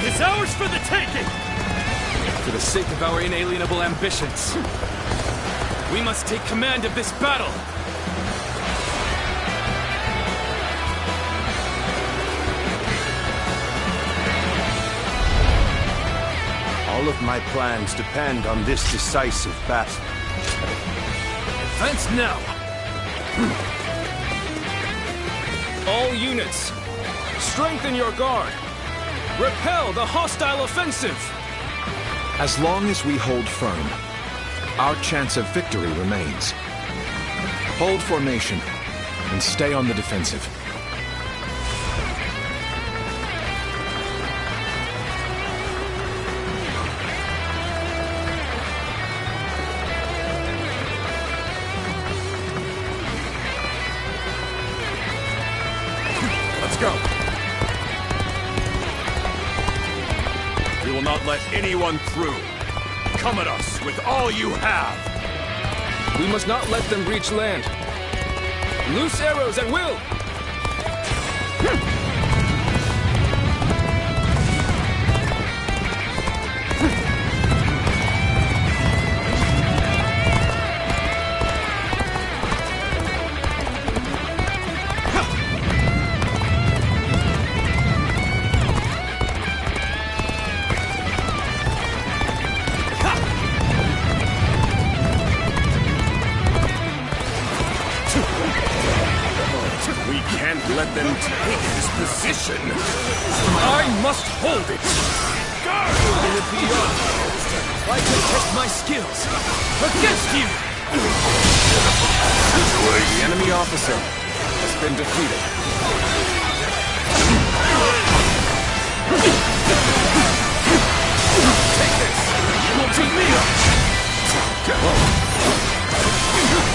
is ours for the taking! For the sake of our inalienable ambitions, we must take command of this battle! All of my plans depend on this decisive battle. Advance now! All units, strengthen your guard. Repel the hostile offensive. As long as we hold firm, our chance of victory remains. Hold formation and stay on the defensive. Let's go. We will not let anyone through. Come at us with all you have. We must not let them reach land. Loose arrows at will! We can't let them take this position. I must hold it! Will it be yours? I can test my skills against you! The enemy officer has been defeated. Take this! You won't take me on!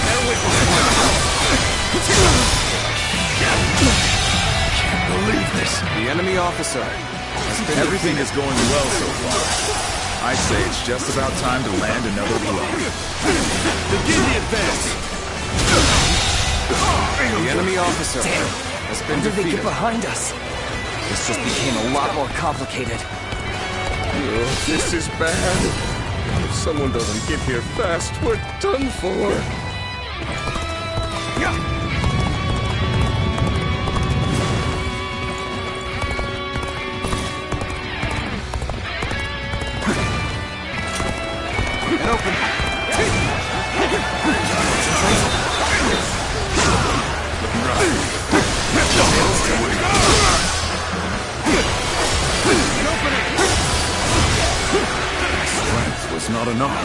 Bear with me. Can't believe this. The enemy officer has been Everything defeated. is going well so far. I'd say it's just about time to land another blow. Begin the advance! The enemy officer has been How did they defeated. get behind us? This just became a lot more complicated. Oh, this is bad. If someone doesn't get here fast, we're done for. And open. Strength was not enough.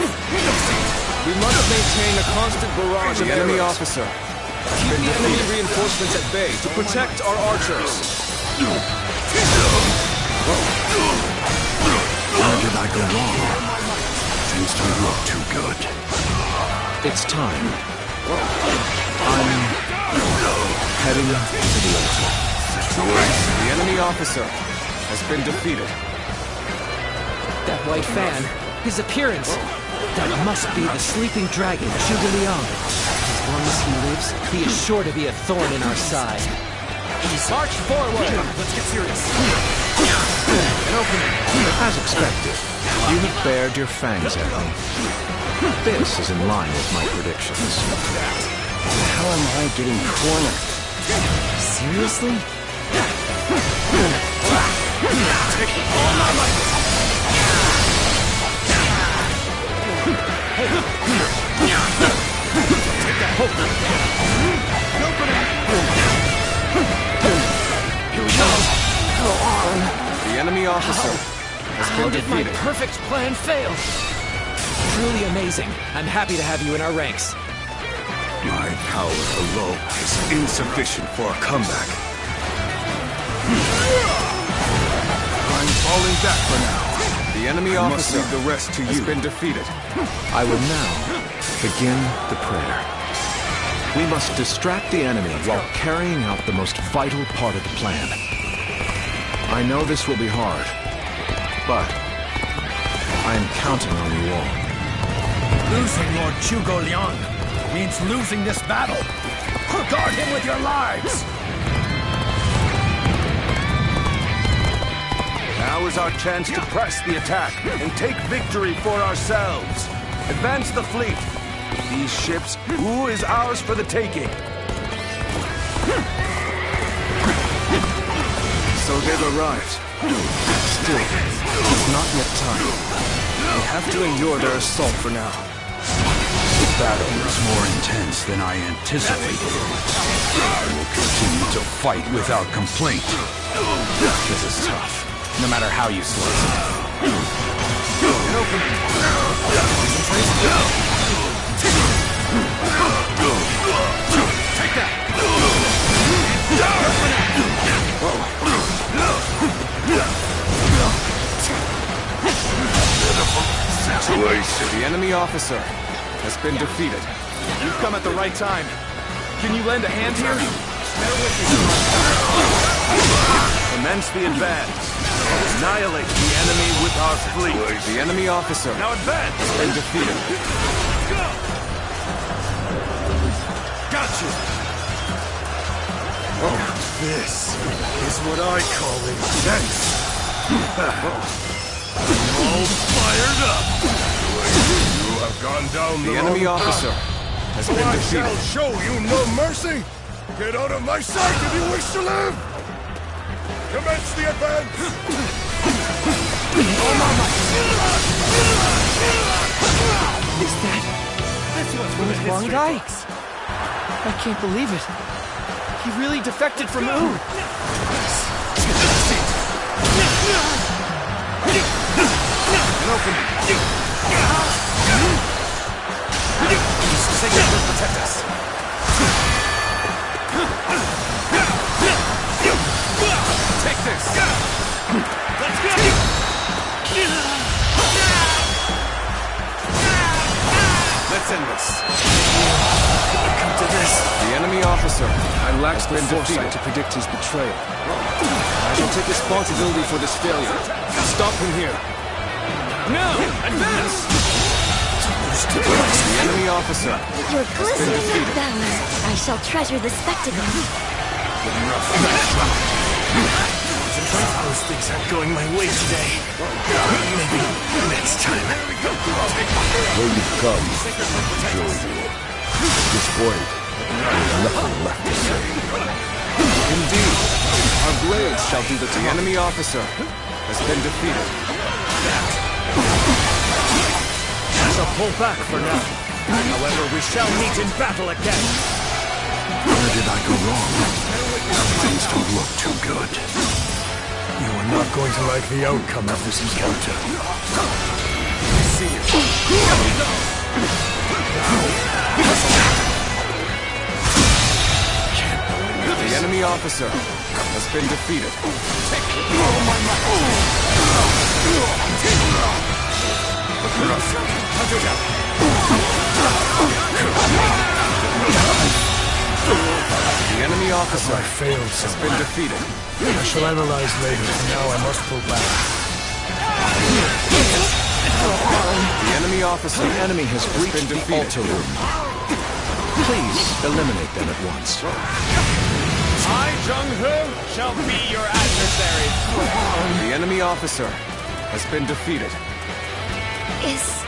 We must maintain a constant barrage of The enemy arrows. officer Keep the enemy reinforcements at bay to protect our archers. Where did I go wrong? Things don't look too good. It's time. I'm heading to the altar. The enemy officer has been defeated. That white fan, his appearance. That must be the sleeping dragon, Zhuge Liang. As long as he lives, he is sure to be a thorn in our side. March forward! Let's get serious. An opening. As expected, you have bared your fangs at me. This is in line with my predictions. How am I getting cornered? Seriously? Take all my might! Take that hope! Here we go. Go on. The enemy officer has How been did my defeated. perfect plan fail? Truly amazing. I'm happy to have you in our ranks. My power alone is insufficient for a comeback. I'm falling back for now. The enemy I must officer leave the rest to has you. been defeated. I will now begin the prayer. We must distract the enemy while carrying out the most vital part of the plan. I know this will be hard, but I am counting on you all. Losing Lord Zhuge Liang means losing this battle. Guard him with your lives! Now is our chance to press the attack and take victory for ourselves. Advance the fleet. With these ships, Wu is ours for the taking. So they've arrived. Still, it's not yet time. We have to endure their assault for now. The battle was more intense than I anticipated. I will continue to fight without complaint. This is tough, no matter how you slice it. Take that! The enemy officer has been defeated. You've come at the right time. Can you lend a hand here? Commence the advance. Annihilate the enemy with our fleet. The enemy officer Now advance! has been defeated. Got you! This is what I call intense. All fired up. You have gone down The enemy officer has been I defeated. shall show you no mercy. Get out of my sight if you wish to live. Commence the advance. Is that... One of Huang Gai? I can't believe it. He really defected from Wu. Sacred will protect us. Take this. Let's go. Let's end this. Come to this. The enemy officer I lacked the been foresight defeated. to predict his betrayal. I shall take responsibility for this failure. Stop him here. Now, advance. The enemy officer Your glistening with valor. I shall treasure the spectacle. Those things aren't going my way today. Maybe next time. Where you've come, show you. At this point, there's nothing left to say. Indeed, our blades shall do the enemy officer has been defeated. I shall pull back for now. However, we shall meet in battle again. Where did I go wrong? Things don't look too good. You are not going to like the outcome of this encounter. See you. The enemy officer has been defeated. The enemy officer I failed has been defeated. I shall analyze later. Now I must pull back. The enemy officer The enemy has breached been the defeated. altar room. Please eliminate them at once. I, Zheng-He, shall be your adversary. The enemy officer has been defeated. Is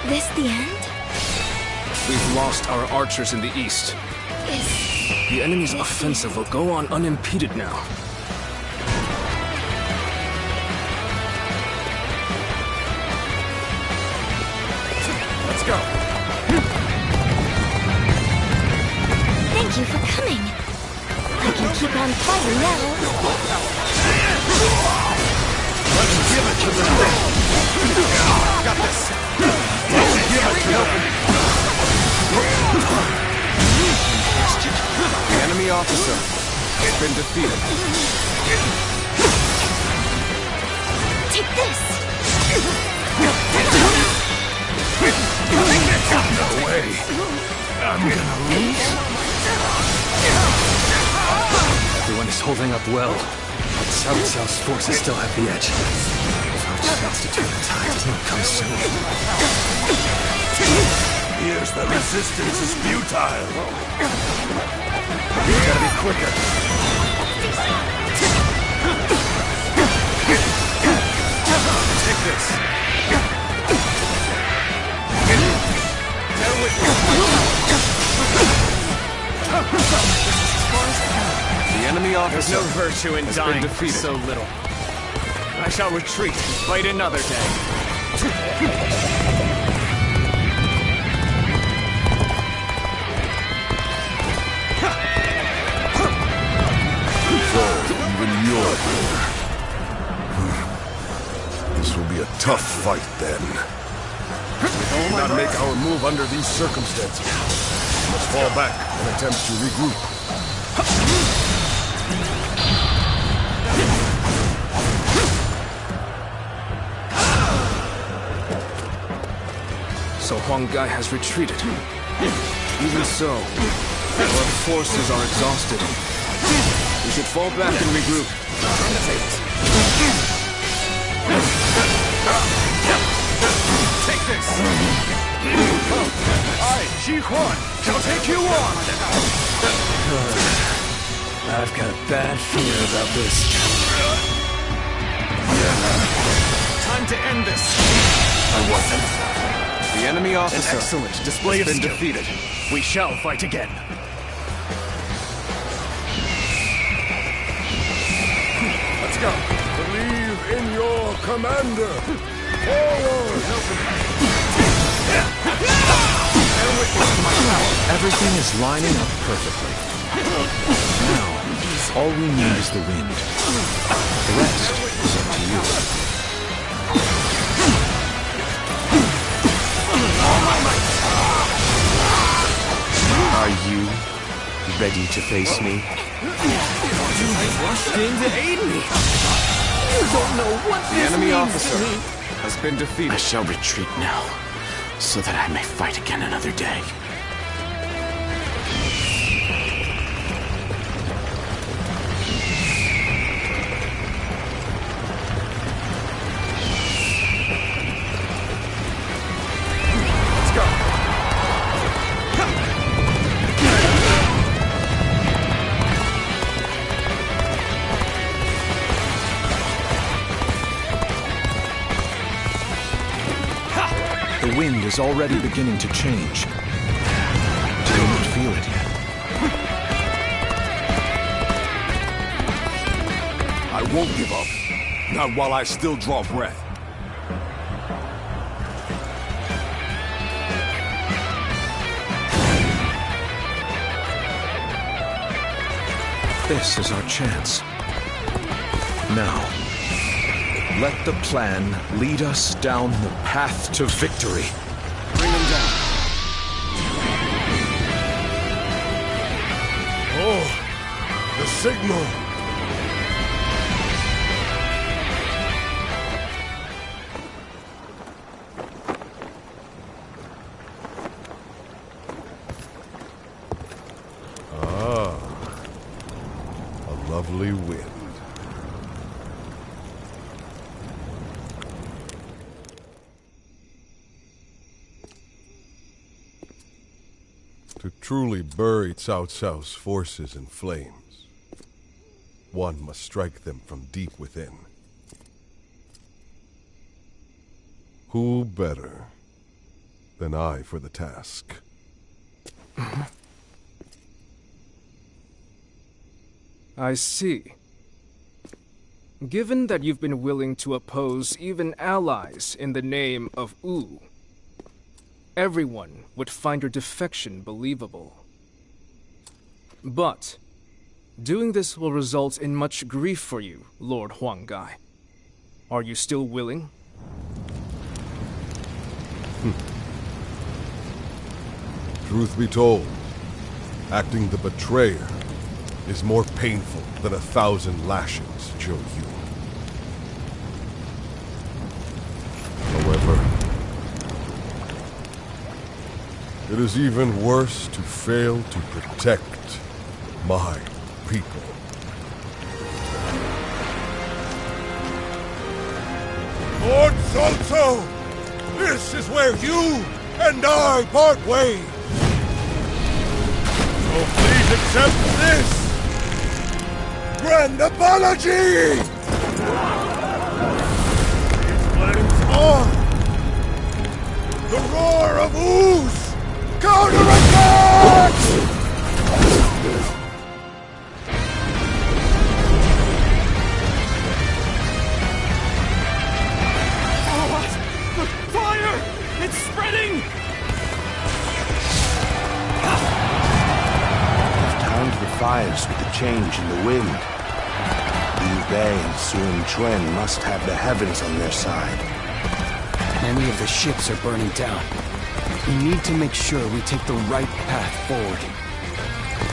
this the end? We've lost our archers in the east. The enemy's offensive will go on unimpeded now. Let's go. Thank you for coming. I can keep on fighting now. Let's give it to them. Got this. Let's give it to them. The enemy officer has been defeated. Take this. No way. I'm gonna lose. Everyone is holding up well. Cao Cao's forces still have the edge. If our chance to turn the tide does not come soon. Here's the resistance is futile. You gotta be quicker. Take this. The enemy officer. There's no virtue in dying defeated. so little. I shall retreat and fight another day. So, even you're here. This will be a tough fight then. We cannot make our move under these circumstances. We must fall back and attempt to regroup. So Huang Gai has retreated. Even so, our forces are exhausted. We should fall back and regroup. Take this! I, Xi Huan, shall take you on! I've got a bad feeling about this. Time to end this! I wasn't. The enemy officer An excellent display has of been skill. defeated. We shall fight again. Let's go. Believe in your commander. Forward. Everything is lining up perfectly. Now, all we need is the wind. The rest is up to you. Are you ready to face me? You rushed in to aid me! You don't know what The this enemy means officer to me! has been defeated. I shall retreat now, so that I may fight again another day. Let's go! The wind is already beginning to change. Do you not feel it yet? I won't give up. Not while I still draw breath. This is our chance. Now, let the plan lead us down the path to victory. Bring them down. Oh, the signal. Ah, a lovely wind. To truly bury Cao Cao's forces in flames, one must strike them from deep within. Who better than I for the task? I see. Given that you've been willing to oppose even allies in the name of Wu, everyone would find your defection believable. But doing this will result in much grief for you, Lord Huang Gai. Are you still willing? Truth be told, acting the betrayer is more painful than 1,000 lashings, Zhou Yu. However, it is even worse to fail to protect my people. Lord Cao Cao, this is where you and I part ways. So please accept this grand apology! These flames on! The roar of ooze! Counterattack! It's spreading! I've timed the fires with the change in the wind. Liu Bei and Sun Quan must have the heavens on their side. Many of the ships are burning down. We need to make sure we take the right path forward.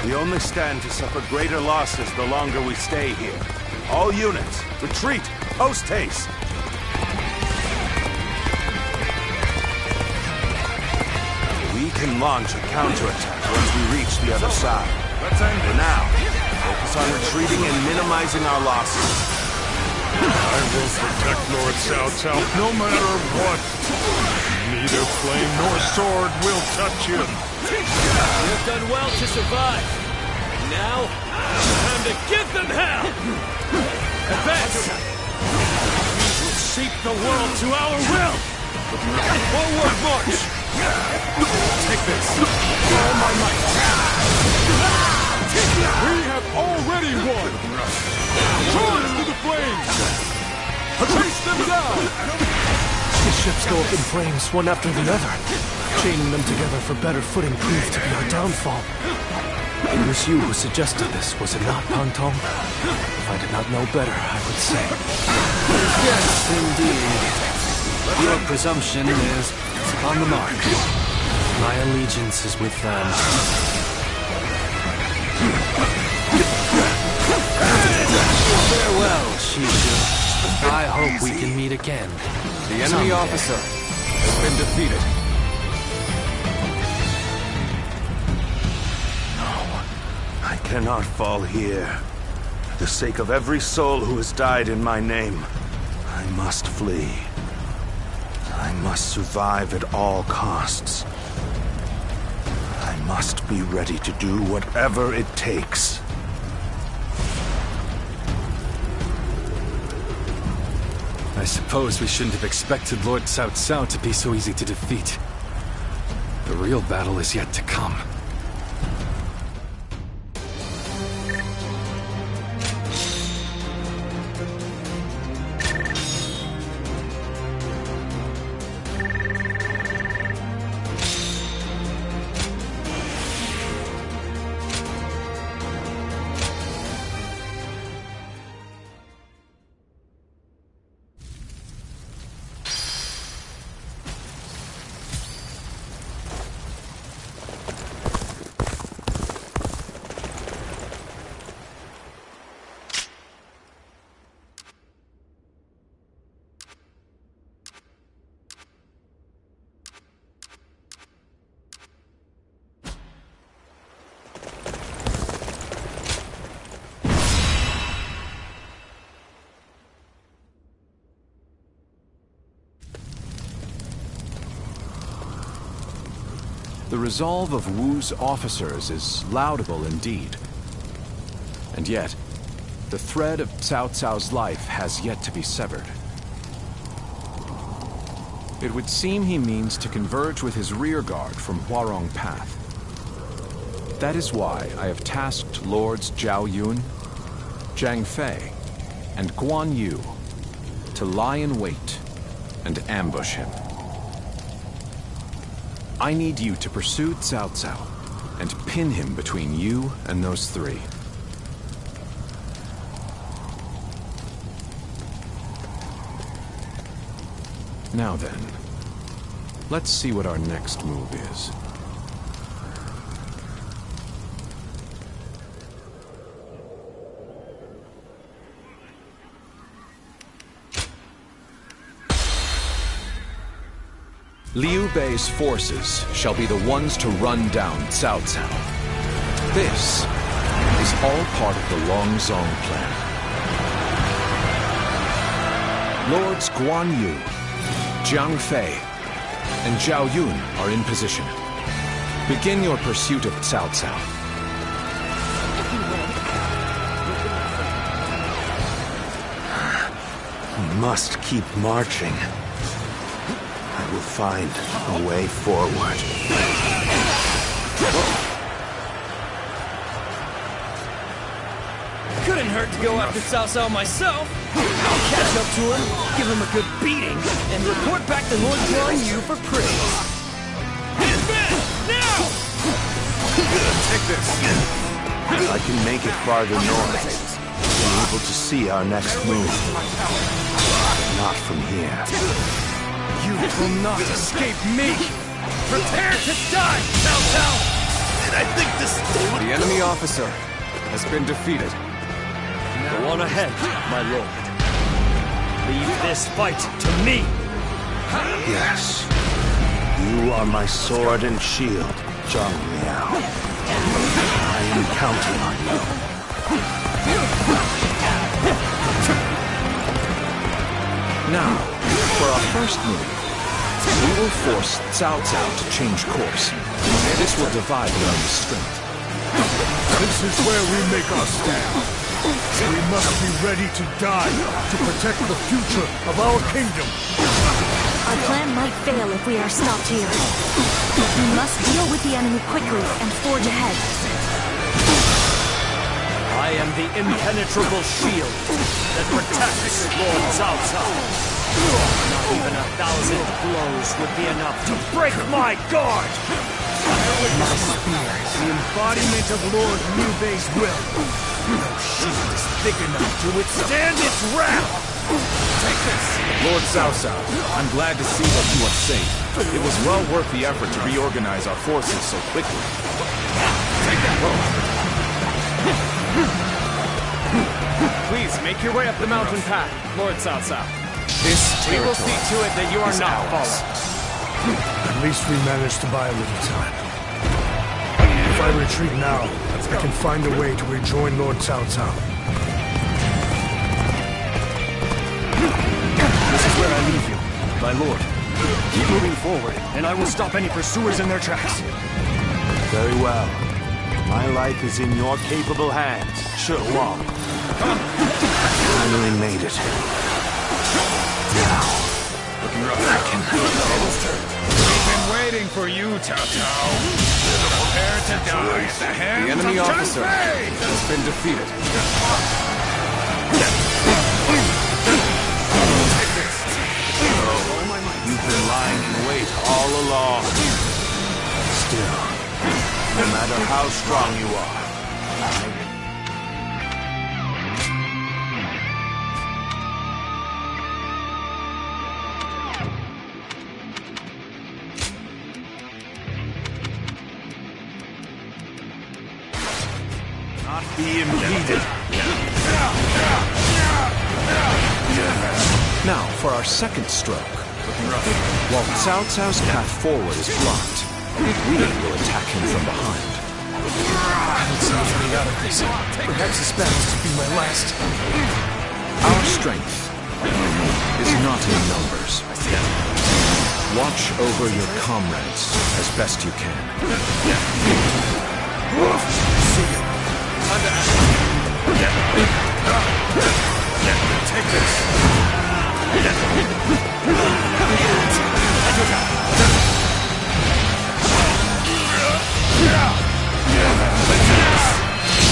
We only stand to suffer greater losses the longer we stay here. All units, retreat, post-haste! We can launch a counterattack once we reach the other side. Let's end For it. now, focus on retreating and minimizing our losses. I will protect Lord Cao Cao no matter what. Neither flame nor sword will touch him. You've done well to survive. Now, time to give them hell! Advance! We will shape the world to our will! Forward march! Take this! All my might! We have already won! Charge to the flames! Chase them down! The ships go up in flames, one after the other. Chaining them together for better footing proved to be our downfall. It was you who suggested this, was it not, Pantong? If I did not know better, I would say. Yes, indeed. Your presumption is on the mark. My allegiance is with them. Farewell, Shishu. I hope we can meet again. The enemy officer has been defeated. No, I cannot fall here. For the sake of every soul who has died in my name, I must flee. I must survive at all costs. I must be ready to do whatever it takes. I suppose we shouldn't have expected Lord Cao Cao to be so easy to defeat. The real battle is yet to come. The resolve of Wu's officers is laudable indeed. And yet, the thread of Cao Cao's life has yet to be severed. It would seem he means to converge with his rearguard from Huarong Path. That is why I have tasked Lords Zhao Yun, Zhang Fei, and Guan Yu to lie in wait and ambush him. I need you to pursue Cao Cao and pin him between you and those three. Now then, let's see what our next move is. Liu Bei's forces shall be the ones to run down Cao Cao. This is all part of the Longzong plan. Lords Guan Yu, Jiang Fei, and Zhao Yun are in position. Begin your pursuit of Cao Cao. We must keep marching. I will find a way forward. Couldn't hurt to go after Cao Cao myself. I'll catch up to him, give him a good beating, and report back to Lord Zhang Yu for praise. Now! Take this. I can make it farther north. Be able to see our next move. Not from here. You will not escape me! Prepare to die, Cao Cao! And I think this... The enemy officer has been defeated. Go on ahead, my lord. Leave this fight to me! Yes. You are my sword and shield, Zhang Liao. I am counting on you. Now, for our first move, we will force Cao Cao to change course. This will divide the enemy's strength. This is where we make our stand. We must be ready to die to protect the future of our kingdom. Our plan might fail if we are stopped here. We must deal with the enemy quickly and forge ahead. I am the impenetrable shield that protects Lord Cao Cao. Not even 1,000 blows would be enough to break my guard! My spear is the embodiment of Lord Liu Bei's will. No shield is thick enough to withstand its wrath! Take this! Lord Cao Cao, I'm glad to see that you are safe. It was well worth the effort to reorganize our forces so quickly. Take that rope! Please, make your way up the mountain path, Lord Cao Cao. We will see to it that you are not followed. At least we managed to buy a little time. If I retreat now, I can find a way to rejoin Lord Cao Cao. This is where I leave you, my lord. Keep moving forward, and I will stop any pursuers in their tracks. Very well. My life is in your capable hands, Shi Wang. Finally made it. Now, I can... We've been waiting for you, Cao Cao. Prepare to die at the hands The enemy of officer Zhang Fei! has been defeated. You've been lying in wait all along. Still, no matter how strong you are, not be impeded. Now, for our second stroke. While Cao Cao's path forward is blocked, we will attack him from behind. Let's not get out of this. Perhaps this battle's to be my last. Our strength is not in numbers. Watch over your comrades as best you can. Take this.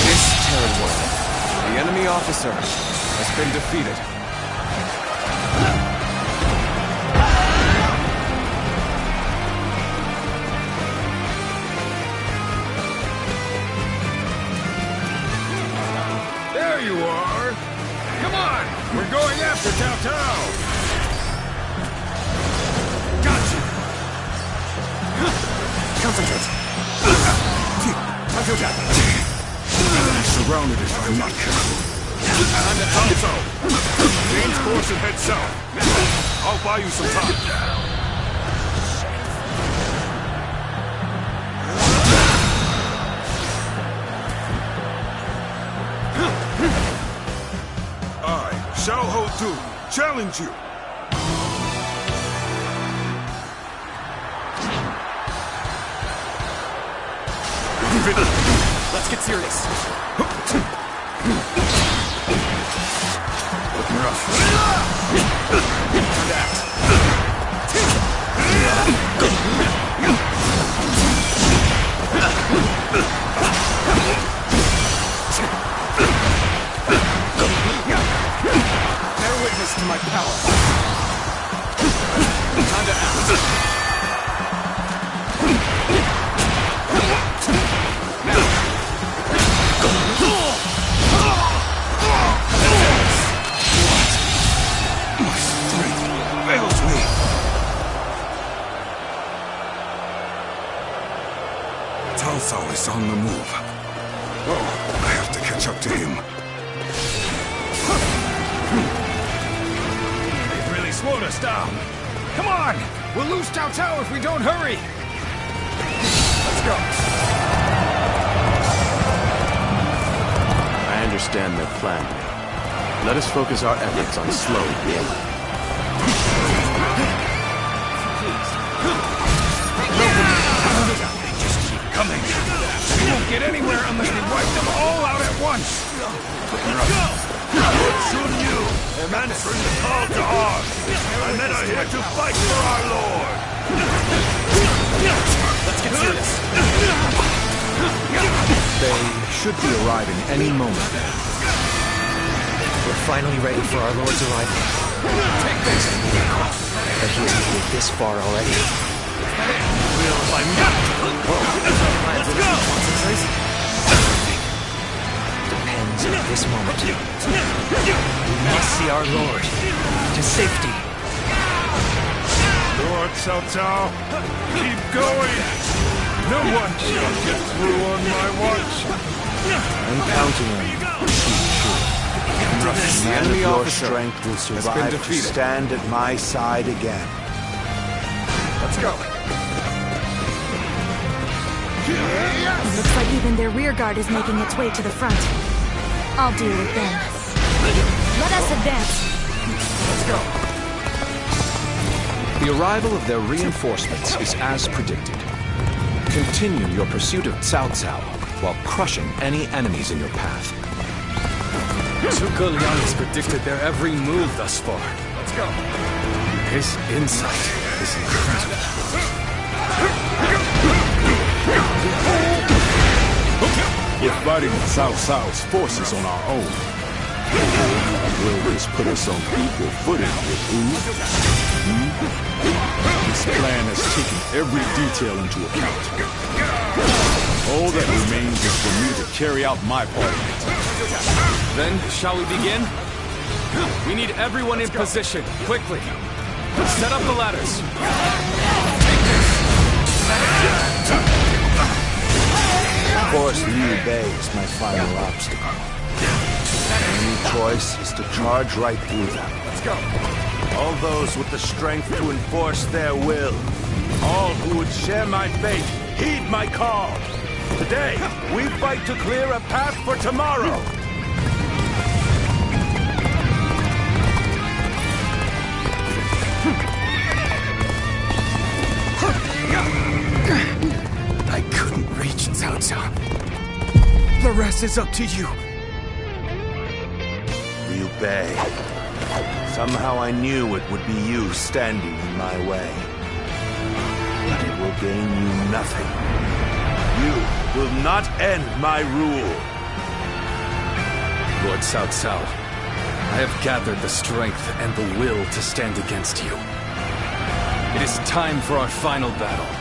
This territory. The enemy officer has been defeated. There you are! Come on! We're going after Cao Cao! Gotcha! Concentrate. Surrounded if I'm not careful. And the Cao Cao! Change course and head south. I'll buy you some time. Xiao Ho Du, challenge you! curious. Looking rough. Time to act. Bear witness to my power. Time to act. My strength fails me. Cao Cao is on the move. Oh, I have to catch up to him. They've really slowed us down. Come on! We'll lose Cao Cao if we don't hurry! Let's go. I understand their plan. Let us focus our efforts on slowing the enemy. They just keep coming. We won't get anywhere unless we wipe them all out at once. Lord Sun Yu, answering the call to arms. My men are here to fight for our Lord. Let's get serious. They should be arriving any moment. We're finally ready for our Lord's arrival. Take this. But he's made it this far already. Let's go! Depends on this moment. We must see our Lord to safety. Lord Cao Cao, keep going. No one shall get through on my watch. I'm counting on you. The enemy of your strength will survive to stand at my side again. Let's go. Looks like even their rear guard is making its way to the front. I'll deal with them. Let us advance. Let's go. The arrival of their reinforcements is as predicted. Continue your pursuit of Cao Cao while crushing any enemies in your path. Zhuge Liang has predicted their every move thus far. Let's go. His insight is incredible. We're fighting Cao Cao's forces on our own. Will this put us on equal footing with Wu? This plan has taken every detail into account. All that remains is for me to carry out my part of it. Then, shall we begin? We need everyone in position, quickly. Set up the ladders. Of course, Liu Bei is my final obstacle. My only choice is to charge right through them. Let's go. All those with the strength to enforce their will. All who would share my fate, heed my call. Today, we fight to clear a path for tomorrow. I couldn't reach Cao Cao. The rest is up to you. Liu Bei. Somehow I knew it would be you standing in my way. But it will gain you nothing. You will not end my rule. Lord Cao Cao, I have gathered the strength and the will to stand against you. It is time for our final battle.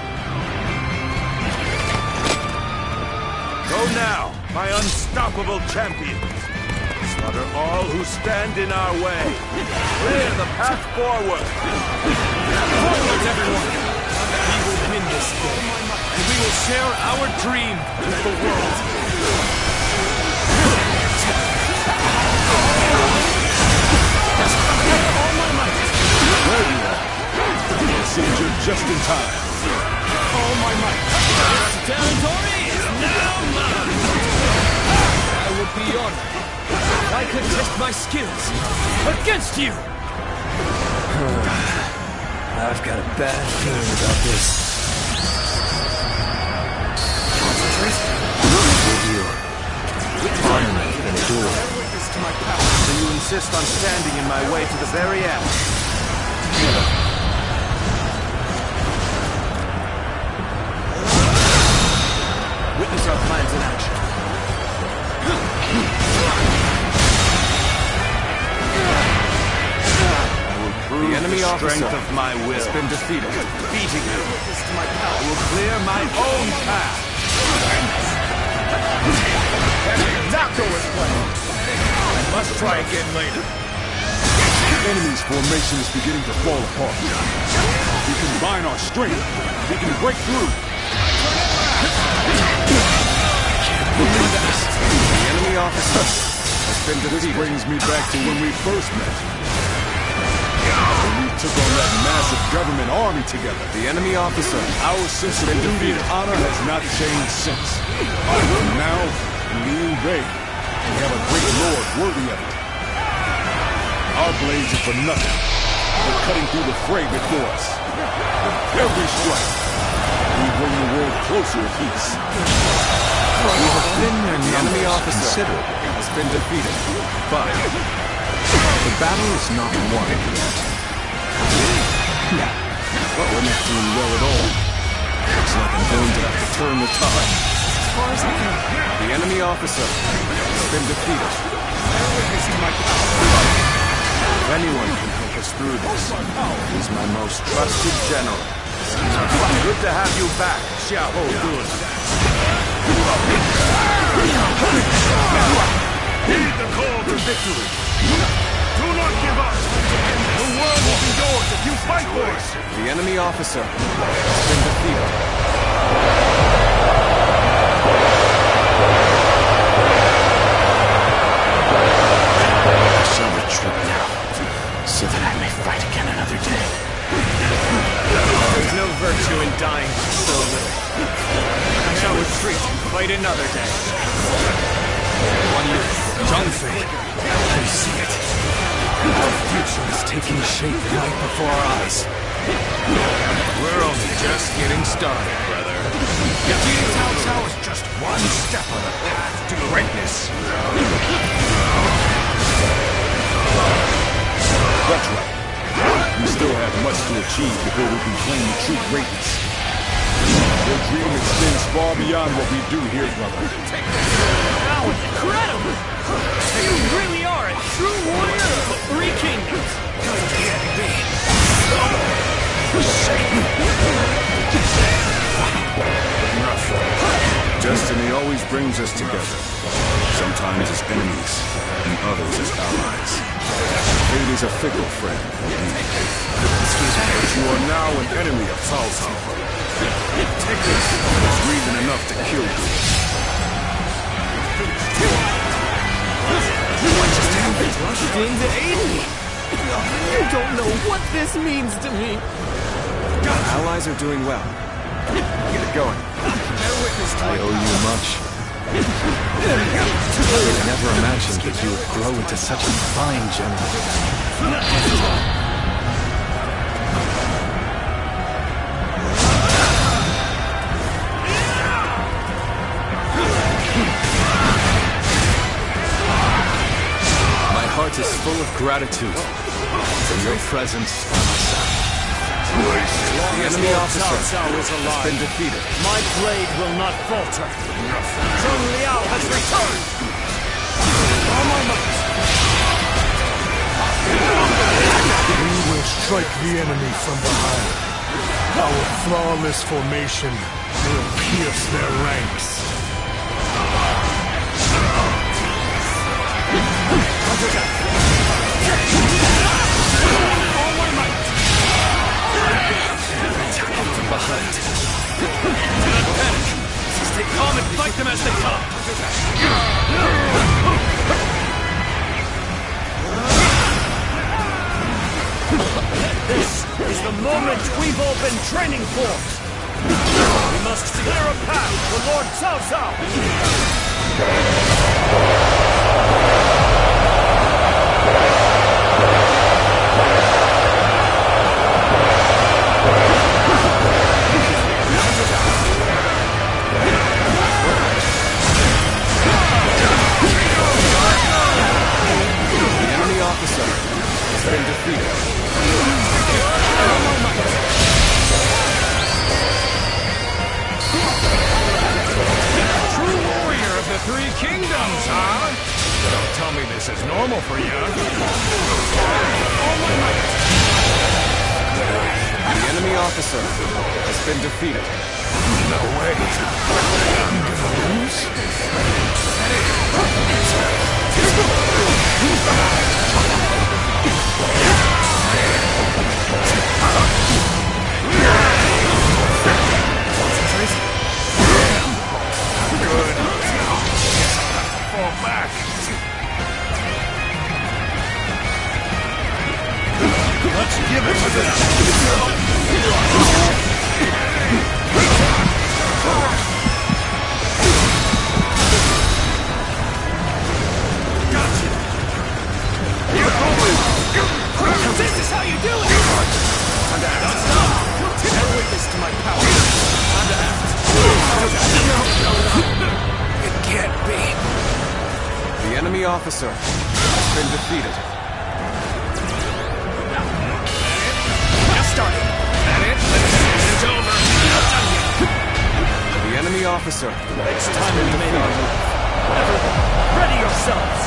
Go now, my unstoppable champion. Slaughter all who stand in our way. Clear the path forward. Forward, everyone! We will win this day, and we will share our dream with the world. There you are. It seems you're just in time. All my might. This territory is now mine. I would be honored if I could test my skills against you. I've got a bad feeling about this. Concentrate. With you. insist on standing in my way to the very end. Witness our plans in action. The enemy strength of my will has been defeated. Beating you, I will clear my own path. That did not go as planned. I must try again later. The enemy's formation is beginning to fall apart. If we combine our strength, we can break through. The enemy officer has been defeated. This brings me back to when we first met. When we took on that massive government army together. The enemy officer. Our sense of duty and honor has not changed since. And now, in Liu Bei, we have a great lord worthy of it. Our blades are for nothing. They're cutting through the fray before us. Every strike, we bring the world closer to peace. We have been their enemy officer has been defeated, but the battle is not won yet. But we're not doing well at all. Looks like I'm going to have to turn the tide. As far as I can, the enemy officer has been defeated. If anyone can help us through this, he's my most trusted general. Good to have you back, Xiahou Dun. Heed the call to victory. Do not give up. The world will be yours if you fight for it. The enemy officer has been defeated. I shall retreat now, so that I may fight again another day. There's no virtue in dying for so little. I shall retreat and fight another day. Zhang Fei, I see it. Our future is taking shape right before our eyes. We're only just getting started, brother. Defeating Cao Cao is just one step on the path to greatness. That's right. We still have much to achieve before we can claim the true greatness. Your dream extends far beyond what we do here, brother. Wow, incredible! You really are a true warrior of the Three Kingdoms! Destiny always brings us together. Sometimes as enemies, and others as allies. Fate is a fickle friend, indeed. But you are now an enemy of Cao Cao. Take this as reason enough to kill you. What just happened? Rushed in to aid me! You don't know what this means to me! Our allies are doing well. Get it going. I owe you much. I never imagined that you would grow into such a fine general. My heart is full of gratitude for your presence on my side. The enemy officer has been defeated. My blade will not falter. Zheng Liao has returned! All my might! We will strike the enemy from behind. Our flawless formation will pierce their ranks. All my might! Attack from behind. Do not panic. Stay calm and fight them as they come. This is the moment we've all been training for! We must clear a path for Lord Cao Cao! kingdoms, huh? Don't tell me this is normal for you. The enemy officer has been defeated. No way. I'm gonna lose? Good. Fall back. Let's give it to them. Gotcha. This is how you do it! Don't stop! Bear witness to my power. It can't be. The enemy officer has been defeated. Just starting. That it? It's over. Not done yet. The enemy officer It's time we made our move. Everyone, ready yourselves!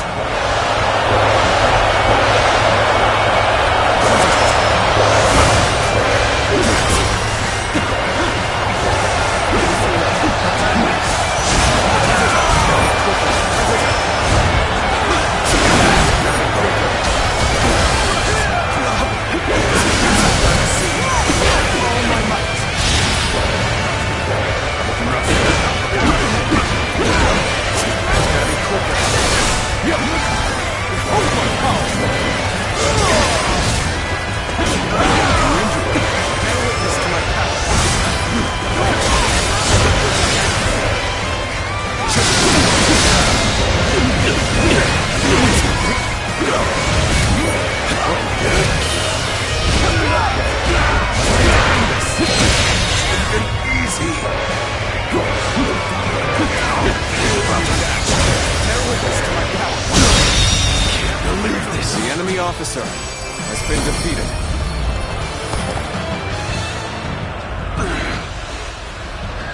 The enemy officer has been defeated.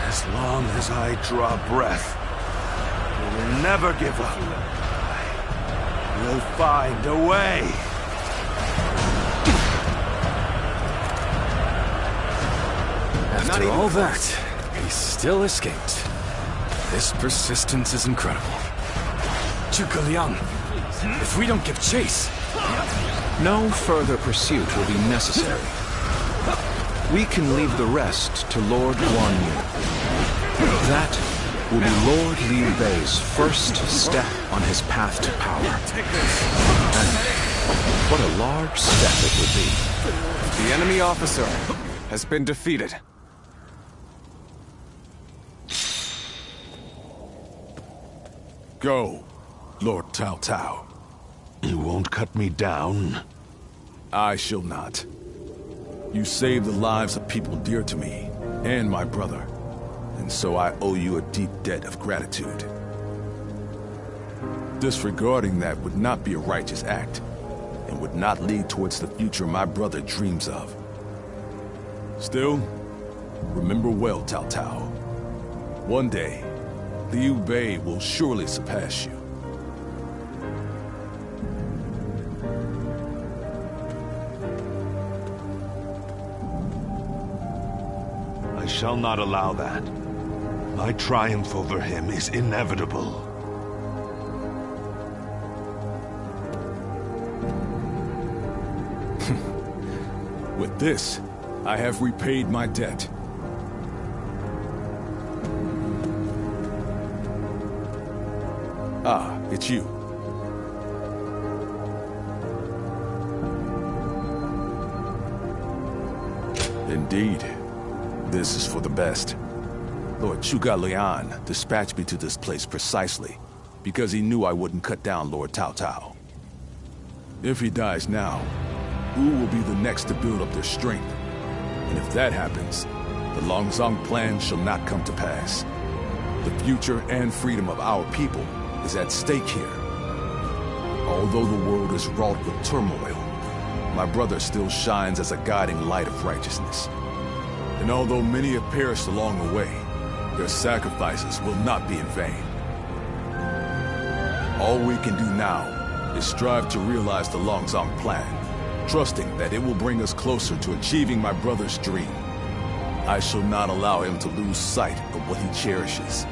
As long as I draw breath, we will never give up. We'll find a way. After all that, he still escaped. This persistence is incredible. Zhuge Liang, if we don't give chase... No further pursuit will be necessary. We can leave the rest to Lord Guan Yu. That will be Lord Liu Bei's first step on his path to power. And what a large step it would be. The enemy officer has been defeated. Go, Lord Cao Cao. You won't cut me down? I shall not. You saved the lives of people dear to me, and my brother, and so I owe you a deep debt of gratitude. Disregarding that would not be a righteous act, and would not lead towards the future my brother dreams of. Still, remember well, Cao Cao. One day, Liu Bei will surely surpass you. I shall not allow that. My triumph over him is inevitable. With this, I have repaid my debt. Ah, it's you. Indeed. This is for the best. Lord Zhuge Liang dispatched me to this place precisely because he knew I wouldn't cut down Lord Cao Cao. If he dies now, who will be the next to build up their strength? And if that happens, the Longzong plan shall not come to pass. The future and freedom of our people is at stake here. Although the world is wrought with turmoil, my brother still shines as a guiding light of righteousness. And although many have perished along the way, their sacrifices will not be in vain. All we can do now is strive to realize the Longzong plan, trusting that it will bring us closer to achieving my brother's dream. I shall not allow him to lose sight of what he cherishes.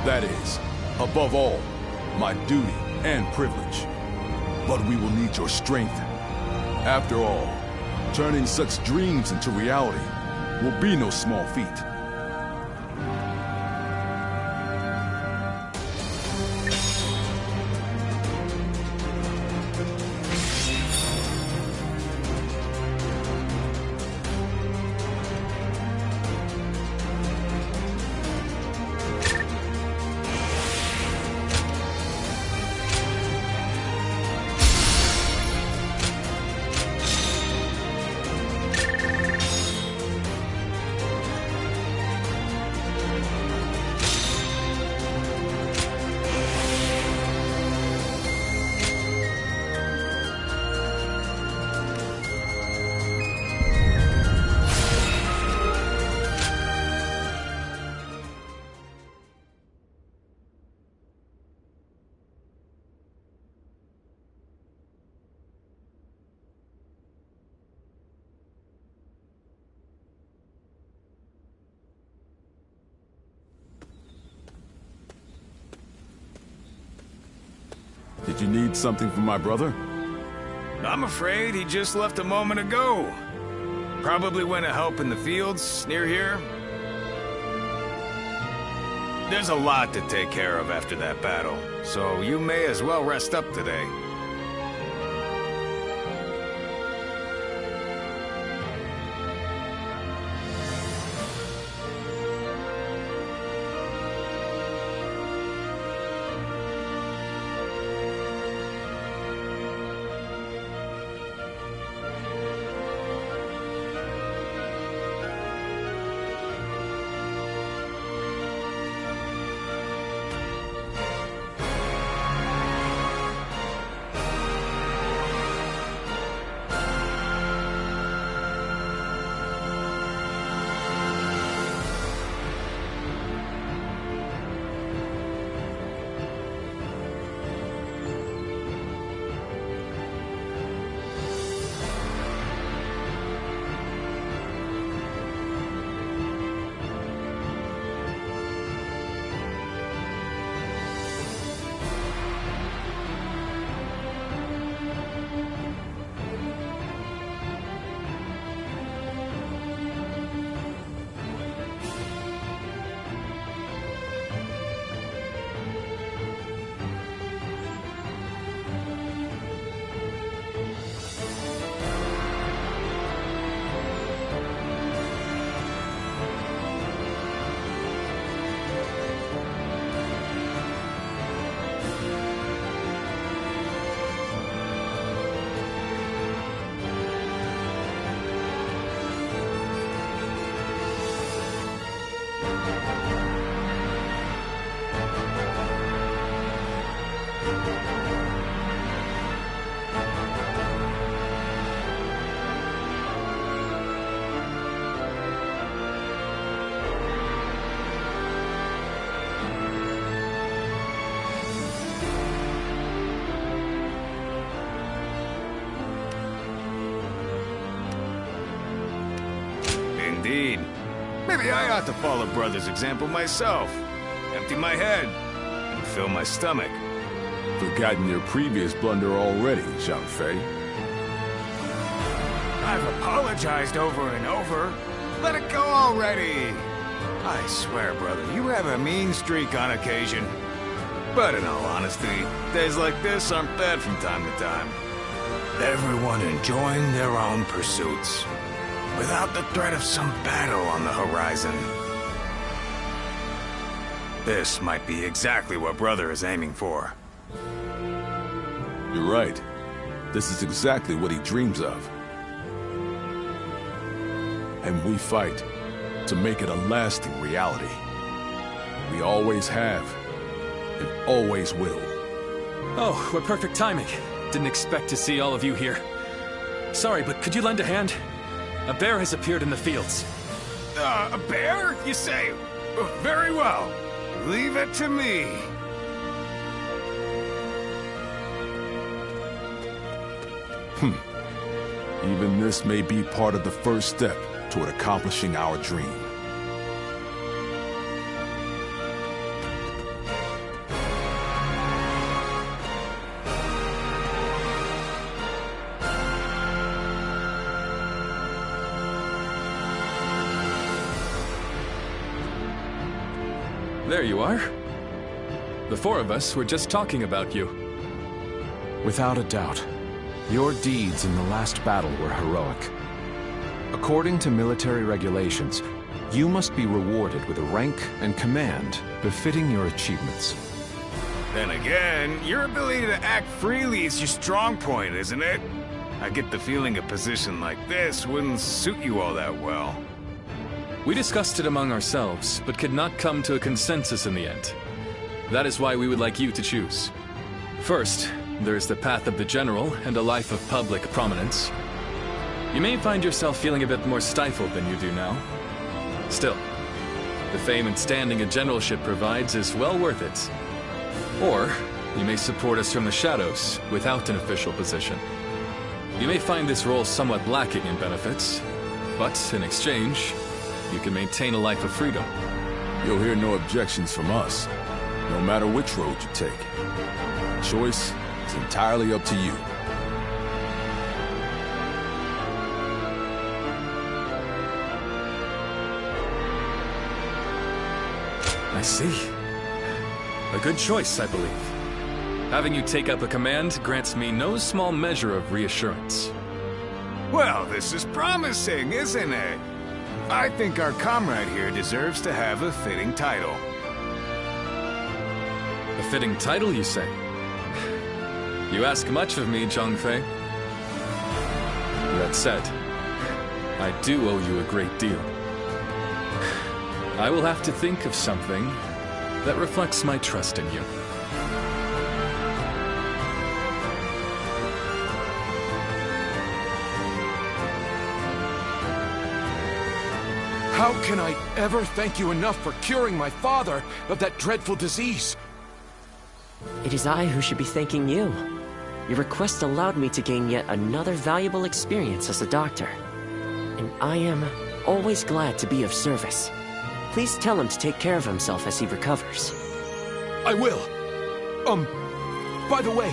That is, above all, my duty and privilege. But we will need your strength. After all, turning such dreams into reality will be no small feat. Did you need something from my brother? I'm afraid he just left a moment ago. Probably went to help in the fields near here. There's a lot to take care of after that battle, so you may as well rest up today. Indeed. Maybe I ought to follow Brother's example myself. Empty my head and fill my stomach. Forgotten your previous blunder already, Zhang Fei. I've apologized over and over. Let it go already. I swear, brother, you have a mean streak on occasion. But in all honesty, days like this aren't bad from time to time. Everyone enjoying their own pursuits, without the threat of some battle on the horizon. This might be exactly what Brother is aiming for. You're right. This is exactly what he dreams of. And we fight to make it a lasting reality. We always have, and always will. Oh, what perfect timing. Didn't expect to see all of you here. Sorry, but could you lend a hand? A bear has appeared in the fields. A bear, you say? Very well. Leave it to me. Even this may be part of the first step toward accomplishing our dream. There you are. The four of us were just talking about you. Without a doubt, your deeds in the last battle were heroic. According to military regulations, you must be rewarded with a rank and command befitting your achievements. Then again, your ability to act freely is your strong point, isn't it? I get the feeling a position like this wouldn't suit you all that well. We discussed it among ourselves, but could not come to a consensus in the end. That is why we would like you to choose. First, there is the path of the general and a life of public prominence. You may find yourself feeling a bit more stifled than you do now. Still, the fame and standing a generalship provides is well worth it. Or, you may support us from the shadows without an official position. You may find this role somewhat lacking in benefits, but in exchange, you can maintain a life of freedom. You'll hear no objections from us, no matter which road you take. The choice is entirely up to you. I see. A good choice, I believe. Having you take up a command grants me no small measure of reassurance. Well, this is promising, isn't it? I think our comrade here deserves to have a fitting title. A fitting title, you say? You ask much of me, Zhang-Fei. That said, I do owe you a great deal. I will have to think of something that reflects my trust in you. How can I ever thank you enough for curing my father of that dreadful disease? It is I who should be thanking you. Your request allowed me to gain yet another valuable experience as a doctor. And I am always glad to be of service. Please tell him to take care of himself as he recovers. I will. By the way,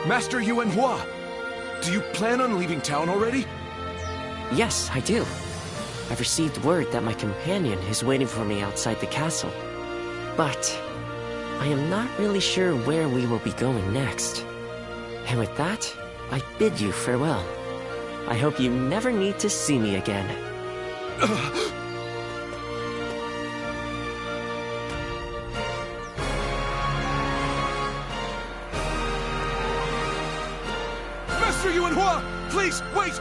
Master Yuanhua, do you plan on leaving town already? Yes, I do. I've received word that my companion is waiting for me outside the castle. But I am not really sure where we will be going next. And with that, I bid you farewell. I hope you never need to see me again. Master Yuanhua, please, wait!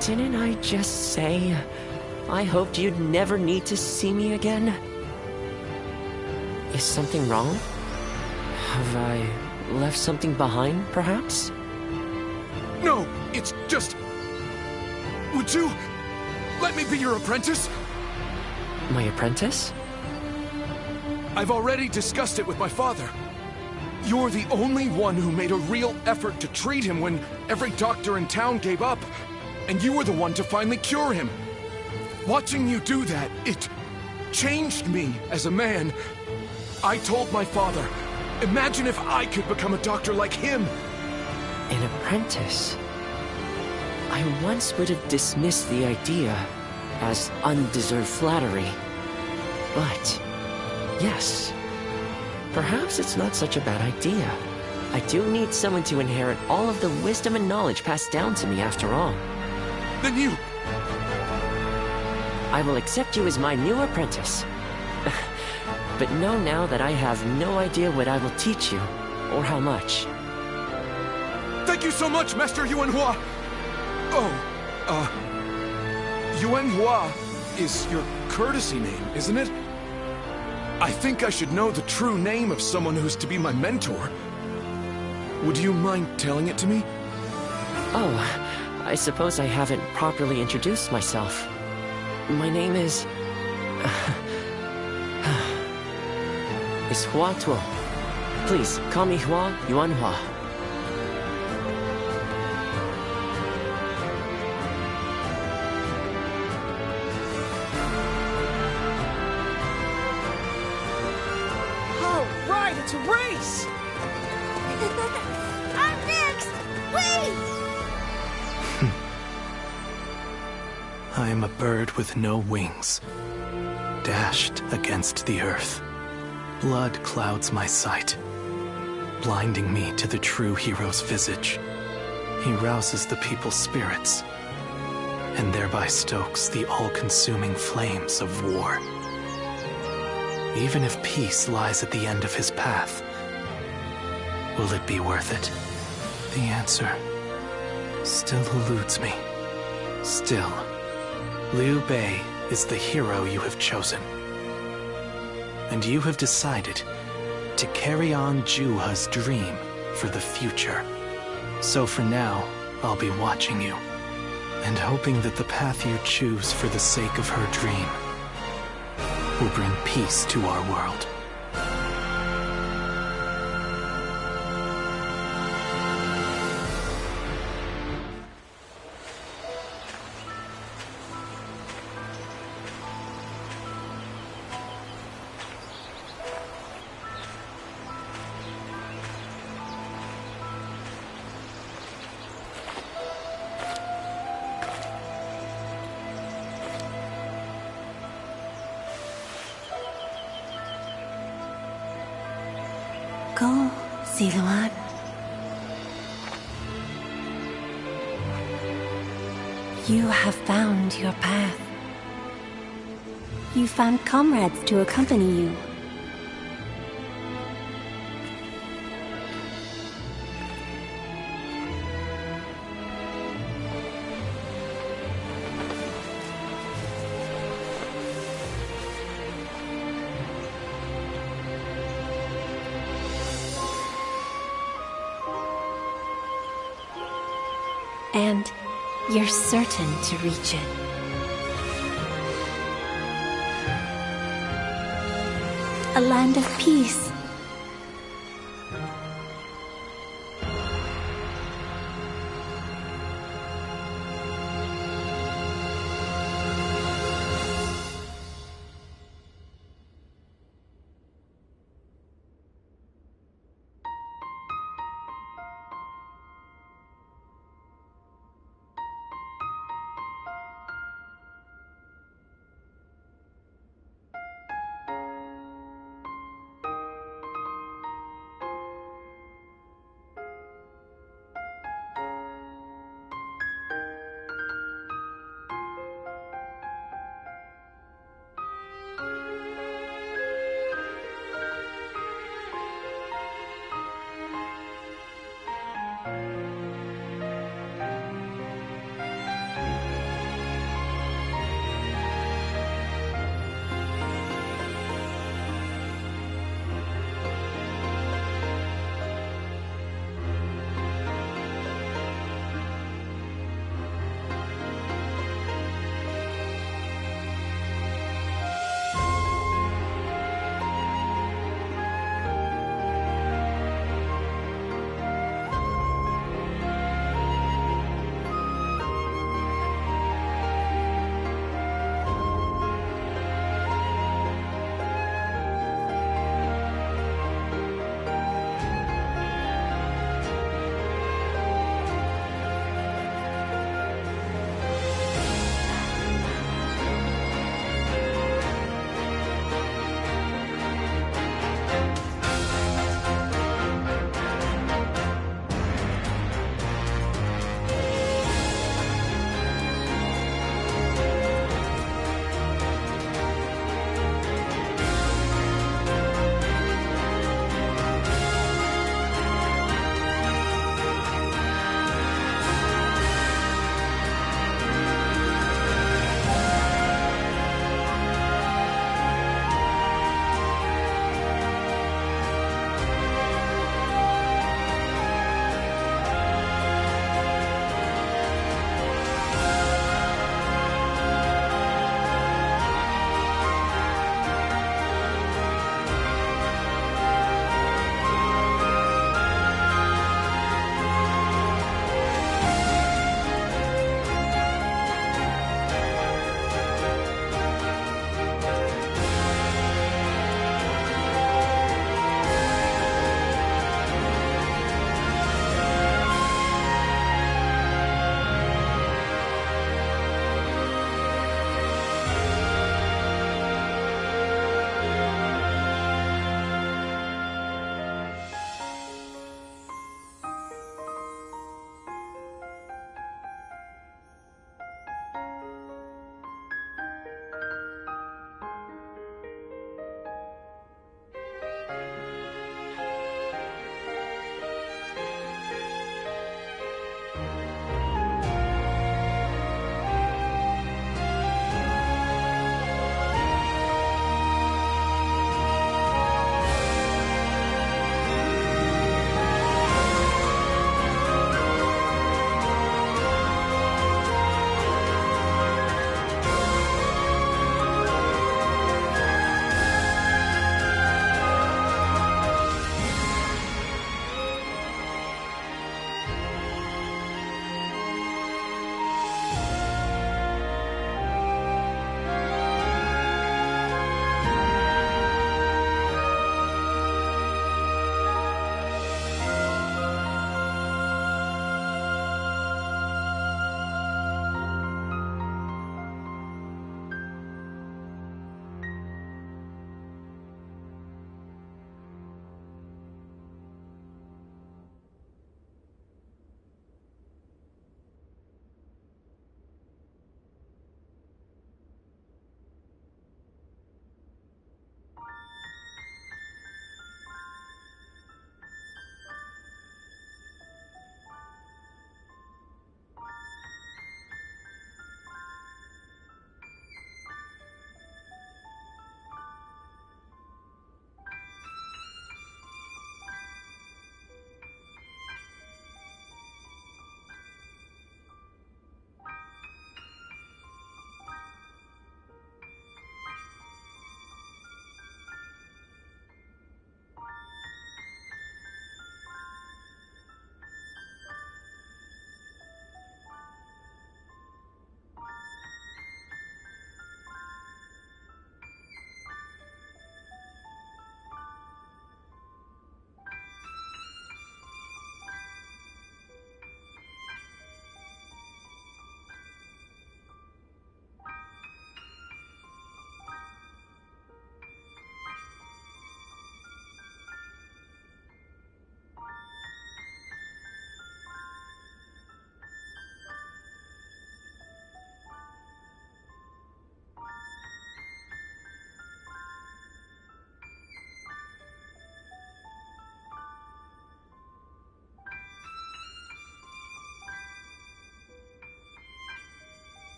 Didn't I just say I hoped you'd never need to see me again? Is something wrong? Have I left something behind, perhaps? No, it's just... Would you let me be your apprentice? My apprentice? I've already discussed it with my father. You're the only one who made a real effort to treat him when every doctor in town gave up. And you were the one to finally cure him. Watching you do that, it changed me as a man. I told my father, imagine if I could become a doctor like him. An apprentice? I once would have dismissed the idea as undeserved flattery. But, yes, perhaps it's not such a bad idea. I do need someone to inherit all of the wisdom and knowledge passed down to me after all. Then you... I will accept you as my new apprentice. But know now that I have no idea what I will teach you, or how much. Thank you so much, Master Yuanhua! Yuanhua is your courtesy name, isn't it? I think I should know the true name of someone who's to be my mentor. Would you mind telling it to me? Oh... I suppose I haven't properly introduced myself. My name is Hua Tuo. Please, call me Hua Yuanhua. All right, it's a race! I'm next! Wait! I am a bird with no wings, dashed against the earth. Blood clouds my sight, blinding me to the true hero's visage. He rouses the people's spirits, and thereby stokes the all-consuming flames of war. Even if peace lies at the end of his path, will it be worth it? The answer still eludes me. Still, Liu Bei is the hero you have chosen. And you have decided to carry on Juha's dream for the future. So for now, I'll be watching you, and hoping that the path you choose for the sake of her dream will bring peace to our world. Go, Siluan. You have found your path. You found comrades to accompany you. And you're certain to reach it. A land of peace.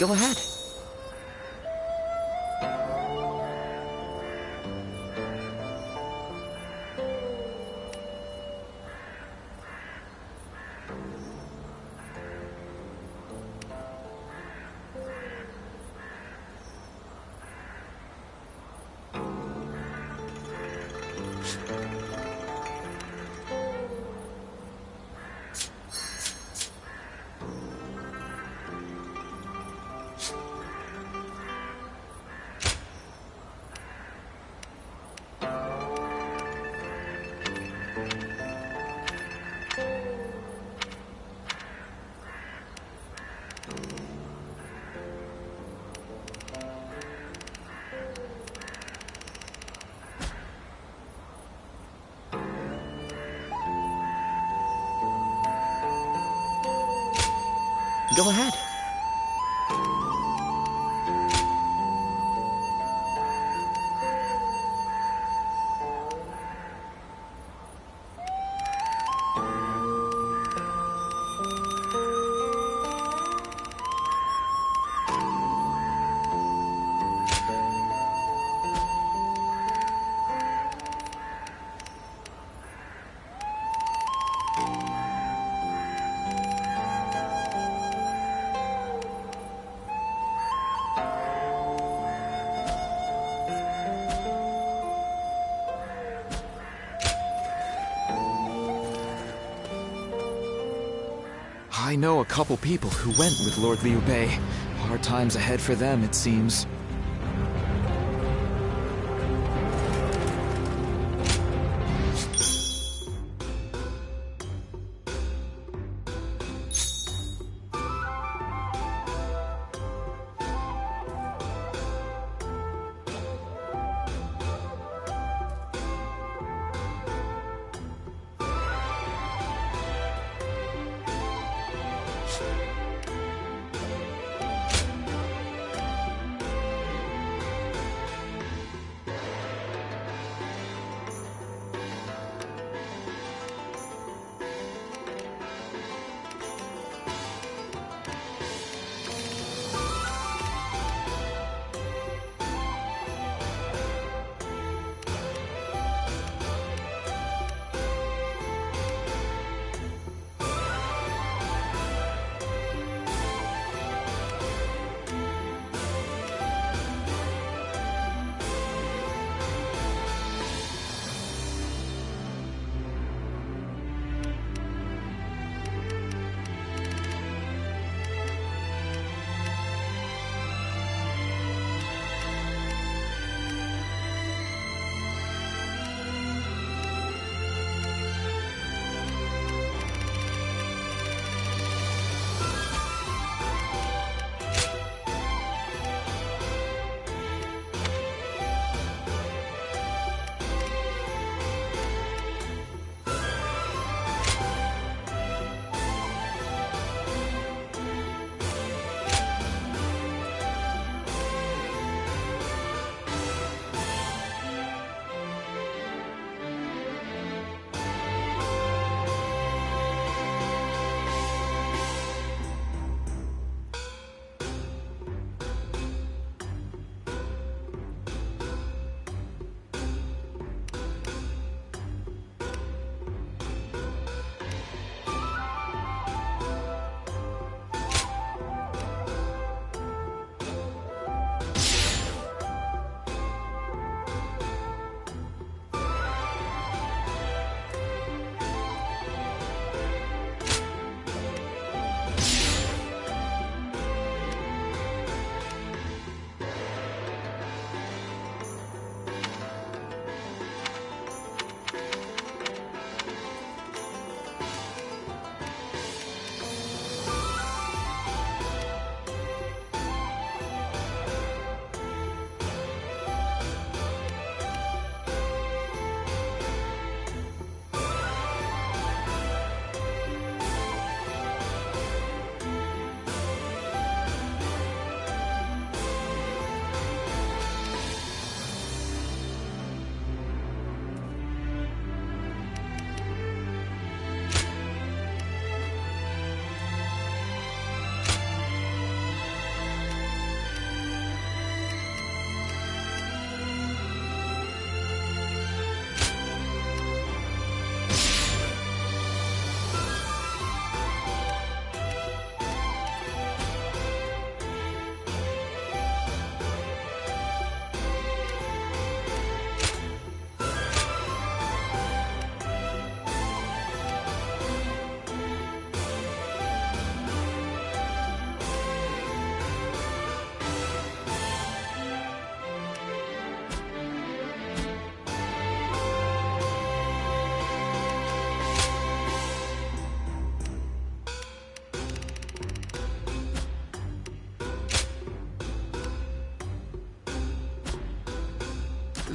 Go ahead. Go ahead. I know a couple people who went with Lord Liu Bei. Hard times ahead for them, it seems.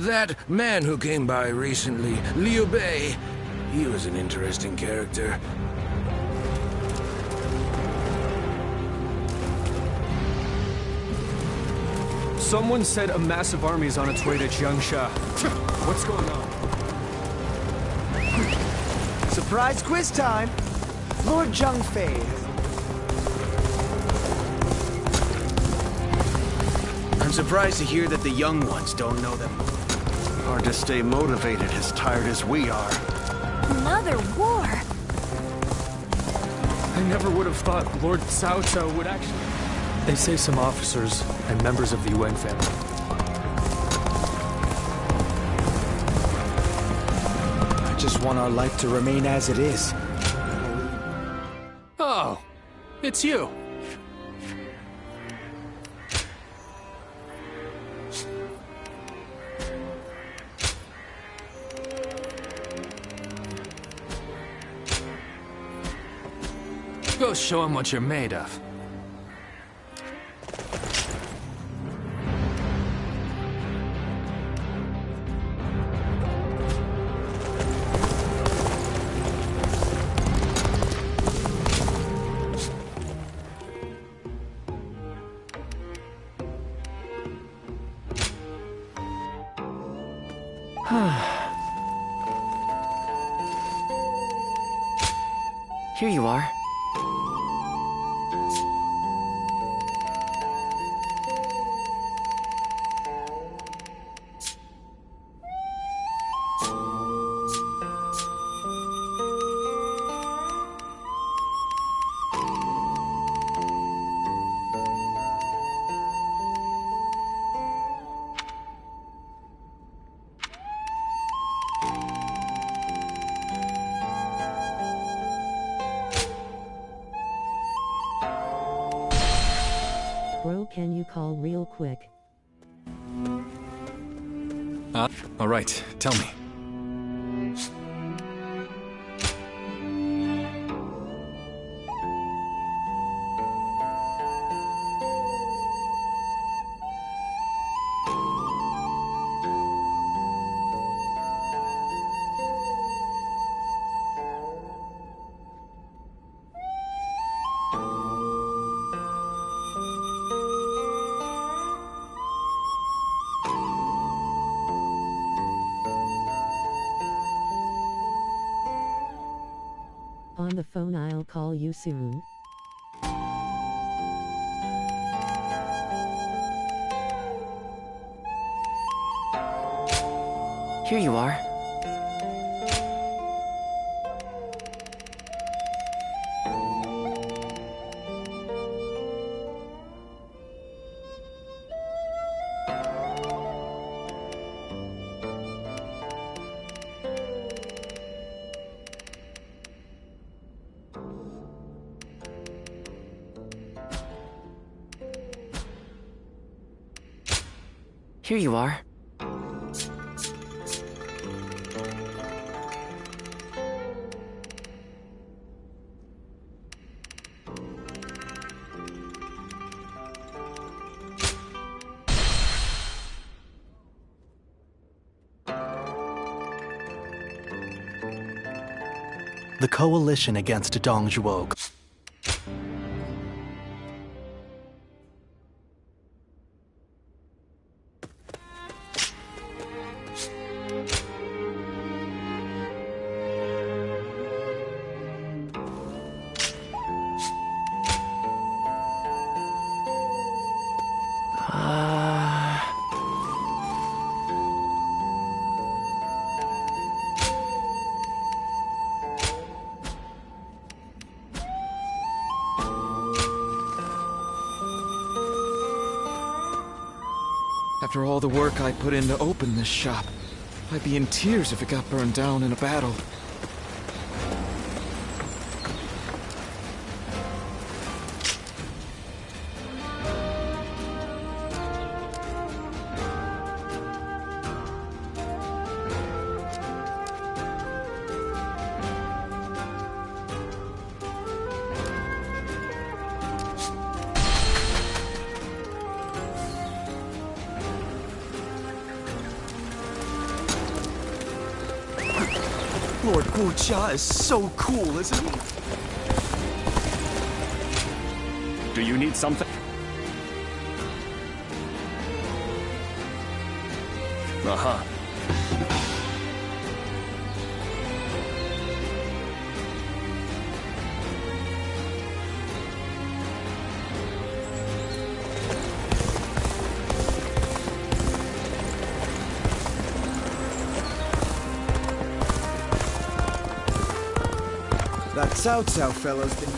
That man who came by recently, Liu Bei, he was an interesting character. Someone said a massive army is on its way to Jiangsha. What's going on? Surprise quiz time! Lord Zhengfei. I'm surprised to hear that the young ones don't know them. Hard to stay motivated as tired as we are. Another war? I never would have thought Lord Cao Cao would actually... They say some officers and members of the Yuan family. I just want our life to remain as it is. Oh, it's you. Go show him what you're made of. Here you are. Bro, can you call real quick? All right, tell me. On the phone, I'll call you soon. Here you are. Here you are. The coalition against Dongzhuo. After all the work I put in to open this shop, I'd be in tears if it got burned down in a battle. Lord Guojia is so cool, isn't he? Do you need something? Uh-huh. That Cao Cao fellow's been...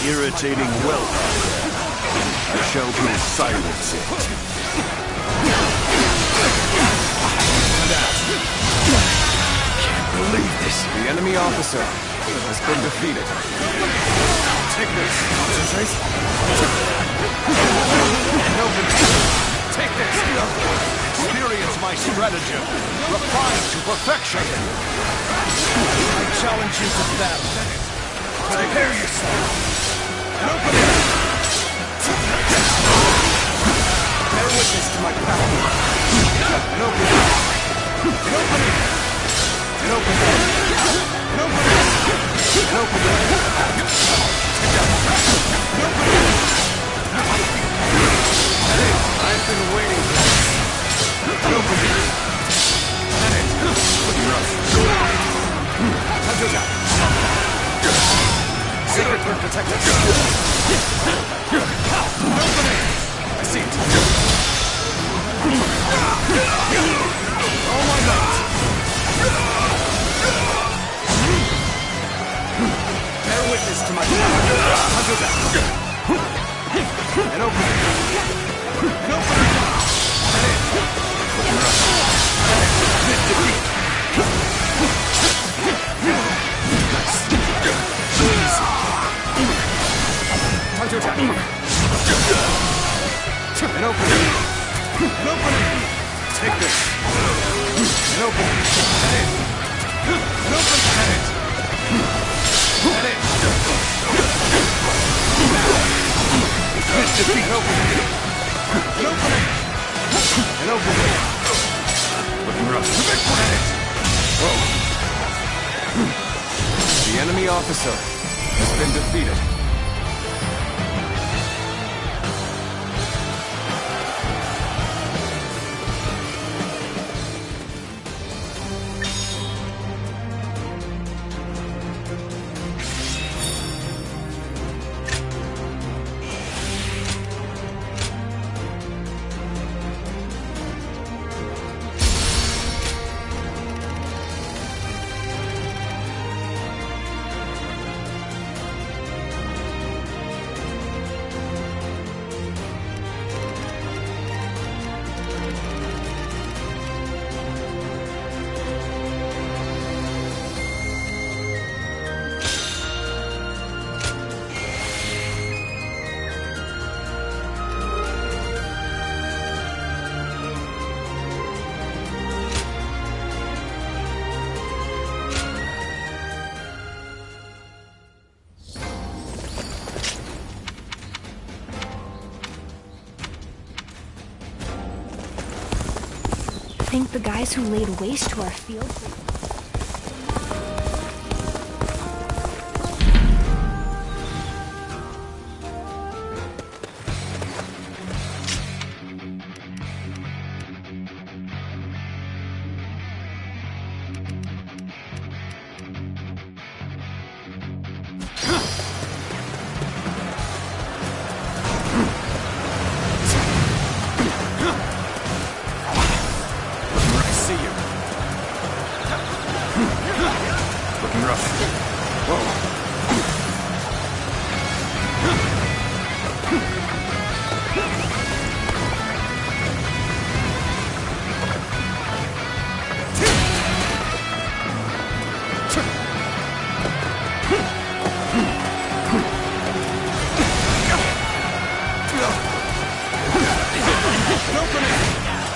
Irritating whelp. I shall go silence it. Can't believe this. The enemy officer has been defeated. Take this. Concentrate. And open it. Take this. Experience my stratagem. Refined to perfection. I challenge you to battle. Prepare yourself. And open it! Bear witness to my power. And open it! And open it! And open it! And open it! And open it! And open it! I've been waiting for this. And open it! And it! Secret for protected. Opening! I see it. Oh my God! Bear witness to my power. And open it. And open it. And in. Defeat. Easy. Time to attack. And open it. And open it. Take this. And open it. And in. And open it. And it. And in. This defeat. And open it. And open it. And open it. Looking rough. And it. Oh. The enemy officer has been defeated. Think the guys who laid waste to our field... rough. Whoa.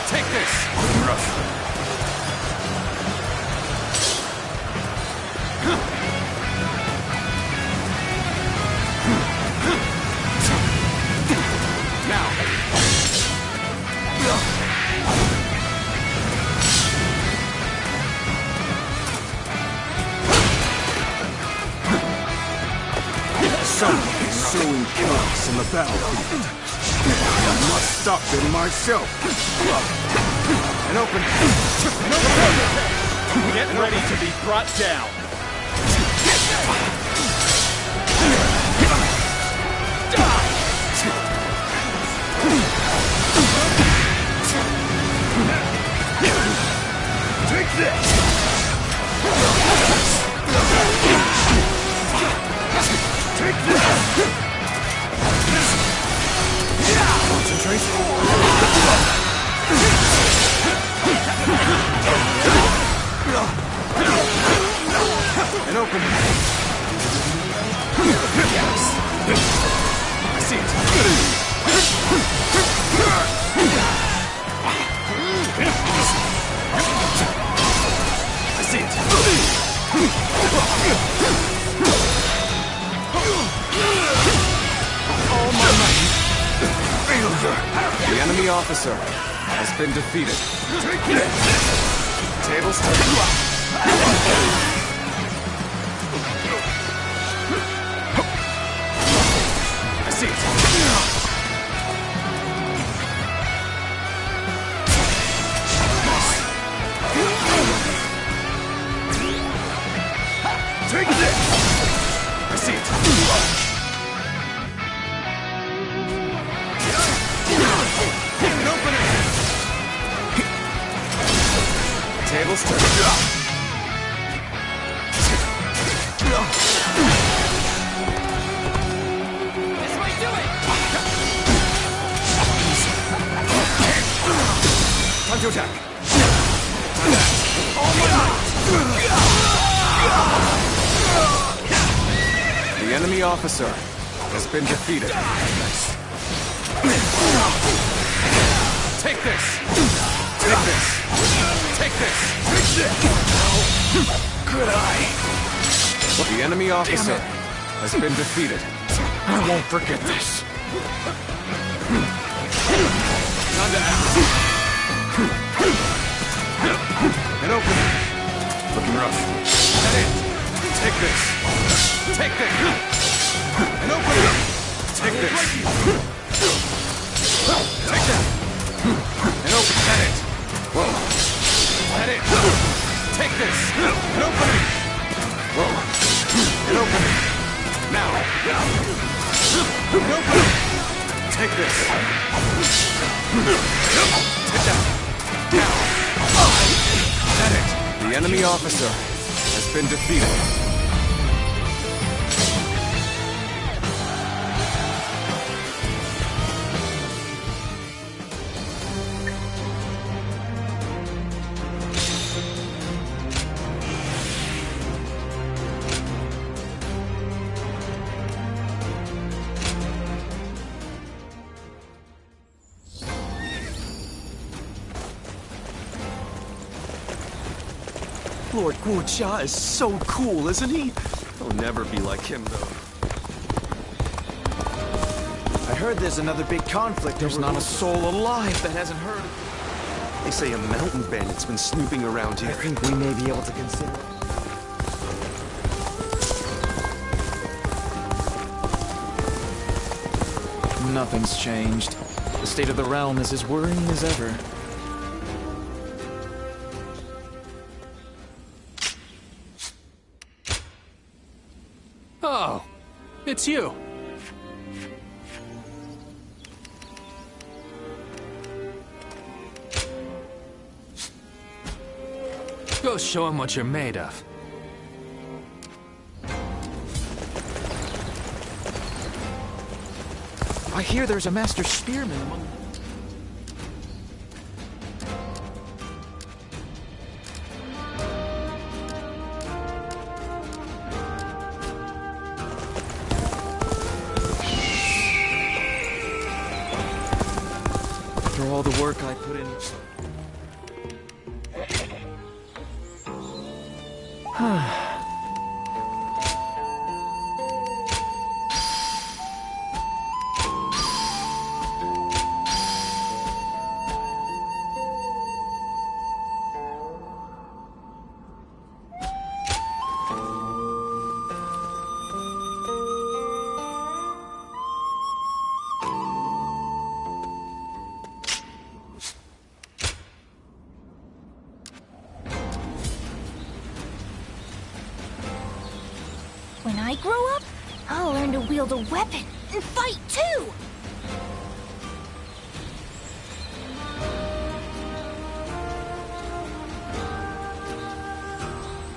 Take this! Rough. Now! Something is sowing chaos in the battlefield. I must stop them myself. And open. Get ready to be brought down. Take this! Take this! Concentrate. And open. Yes. I see it. I see it. All my might. The enemy officer has been defeated. Tables turn. I see it. Take this! I see it. And open it. Tables turn. This might do it. Time to attack. All my might. The enemy officer has been defeated. Take this! Take this! Take this! Take this! Good eye. The enemy officer has been defeated. I won't forget this. Time to act. And open. Looking rough. Head in. Take this. Take this. And open it. Take this. Take that. And open. Head it. Whoa. Head it. Take this. And open it. Whoa. And open it. Now. And open it. Take this. Take that. Now. Head it. The enemy officer has been defeated. Lord Guo is so cool, isn't he? He'll never be like him, though. I heard there's another big conflict. There's not a soul alive that hasn't heard. They say a mountain bandit's been snooping around here. I think we may be able to consider. Nothing's changed. The state of the realm is as worrying as ever. Oh, it's you. Go show him what you're made of. I hear there's a master spearman among... After all the work I put in... When I grow up, I'll learn to wield a weapon and fight too!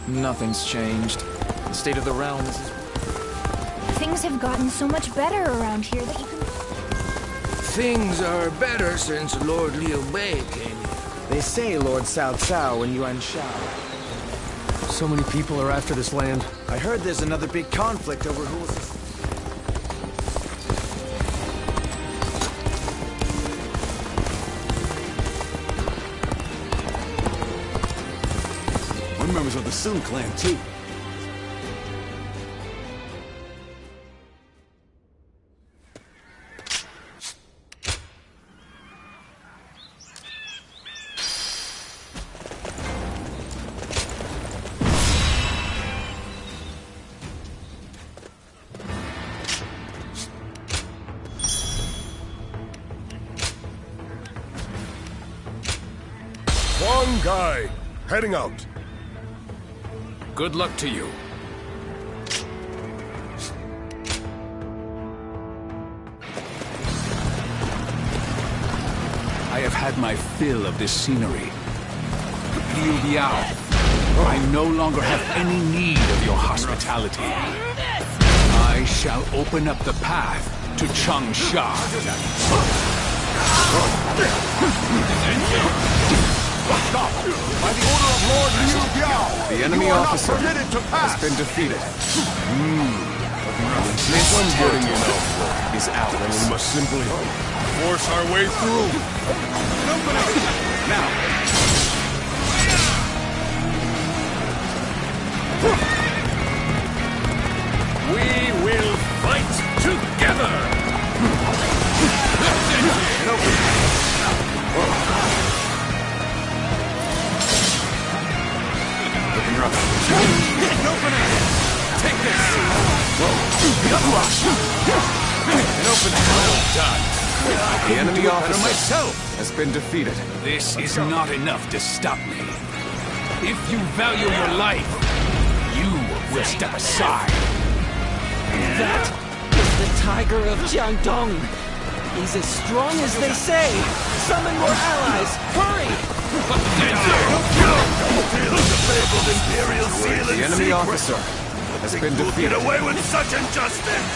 Nothing's changed. The state of the realm is... Things have gotten so much better around here that you can... Things are better since Lord Liu Bei came here. They say Lord Cao Cao and Yuan Shao. So many people are after this land. I heard there's another big conflict over who was... We're members of the Sun clan, too. One guy, heading out. Good luck to you. I have had my fill of this scenery. Liu Biao, I no longer have any need of your hospitality. I shall open up the path to Changsha. Stop! By the order of Lord Liu Biao, The enemy you are officer not permitted to pass. has been defeated. This one's getting enough. Is out. Then we must simply force our way through. Now! We will fight together! Take this! Well done! The enemy Better officer myself! has been defeated. This is not enough to stop me. If you value your life, you will step aside. That is the Tiger of Jiangdong. He's as strong as they say. Summon more allies. Hurry! The enemy officer has been defeated. Get away with such injustice!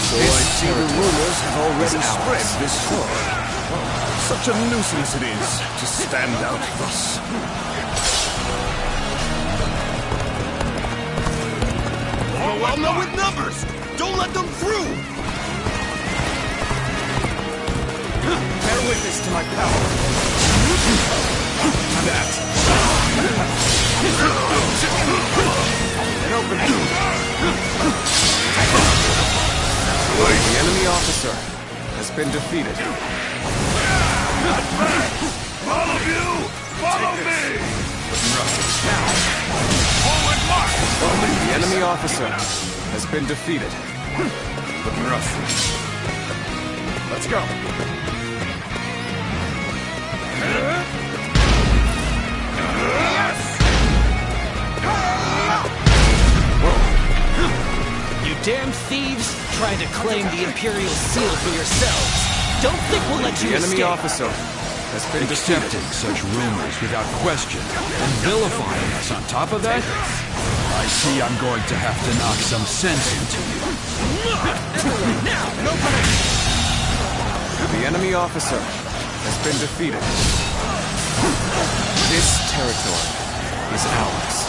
So I see the rumors have already spread this far. Such a nuisance it is to stand out thus. Overwhelm them with numbers! Don't let them through! Bear witness to my power. That. An opening. The enemy officer has been defeated. All of you, follow me! Forward march! The enemy officer has been defeated. Looking rough. Let's go. You damn thieves, trying to claim the Imperial Seal for yourselves. Don't think we'll let you The enemy escape. officer has been Accepting such rumors without question and vilifying us on top of that? I see I'm going to have to knock some sense into you. The enemy officer has been defeated. This territory is ours.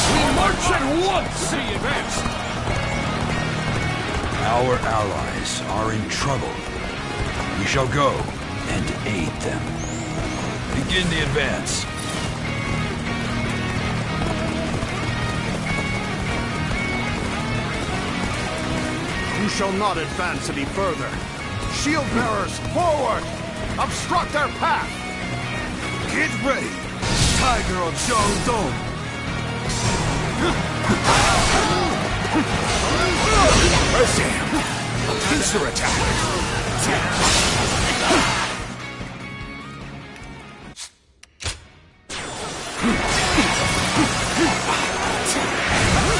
We march at once! See advance! Our allies are in trouble. We shall go and aid them. Begin the advance. You shall not advance any further. Shield bearers, forward! Obstruct their path! Get ready, Tiger of Shandong! Pincer attack!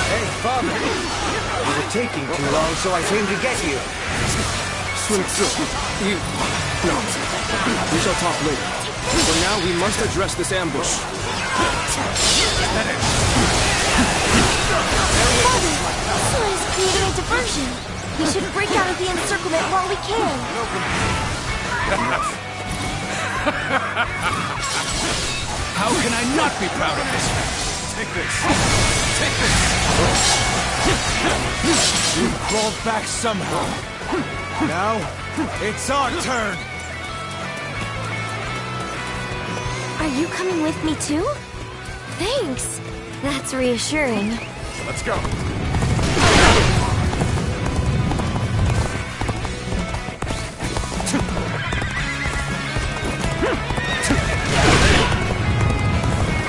Hey, Father! You were taking too long, so I came to get you. Sun Tzu, you... No. We shall talk later. For now, we must address this ambush. Father, Sun has created a diversion. We should break out of the encirclement while we can. How can I not be proud of this? Take this. Take this. You crawled back somehow. Now, it's our turn. Are you coming with me too? Thanks. That's reassuring. Let's go.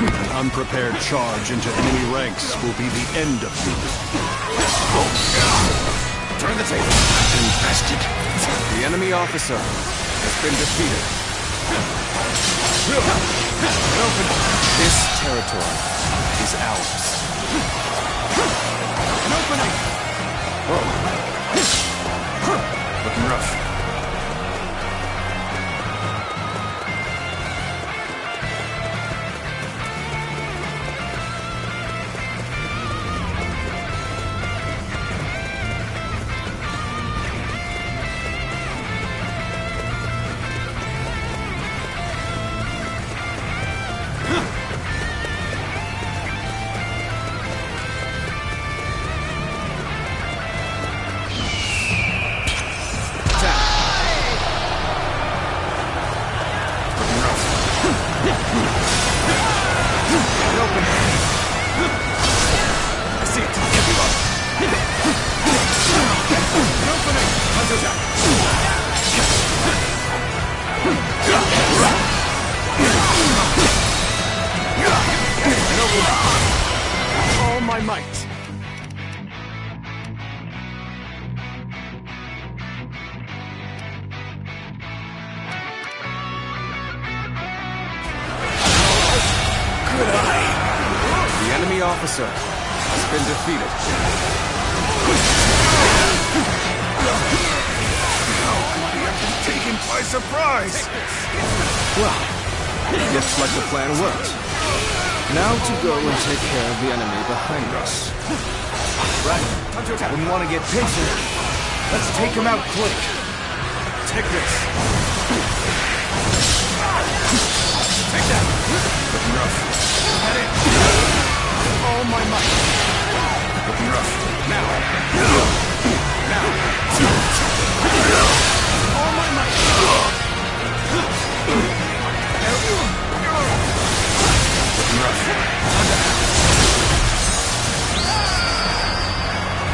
An unprepared charge into enemy ranks will be the end of you. Turn the table. Infested. The enemy officer has been defeated. This territory is ours. An opening! Looking rough. All my might. The enemy officer has been defeated. Taken by surprise! Well, looks like the plan worked. Now to go and take care of the enemy behind us. Right. Wouldn't want to get pinched. Let's take him out quick. Take this. Take that. Looking rough. Head in. All my might. Looking rough. Now. Now. All my might. Looking rough.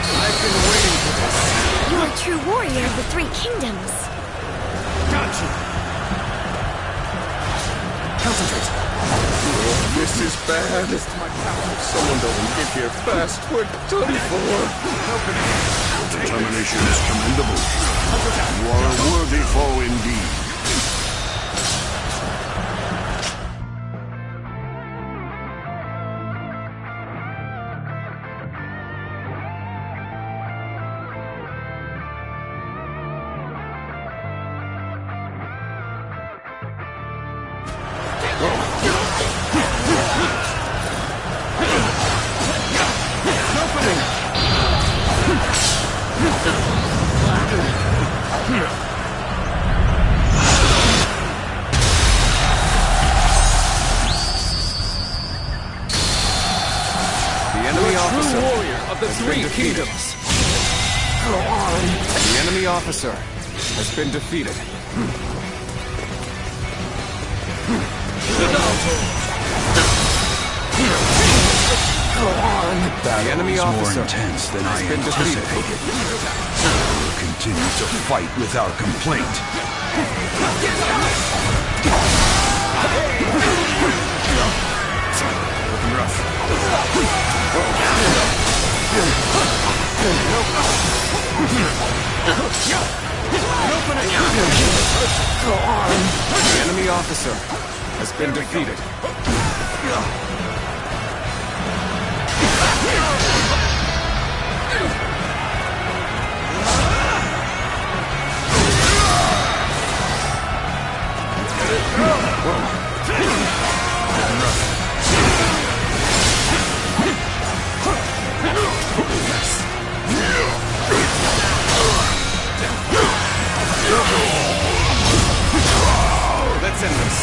I've been waiting for this. You're a true warrior of the Three Kingdoms. Got you. Concentrate. This is bad. Someone doesn't get here fast. We're done for. Your determination is commendable. You are a worthy foe indeed. officer has been defeated. The enemy is officer more intense than I has been defeated. anticipated. We'll continue to fight without complaint. Looking rough. The enemy officer has been defeated. Let's end this.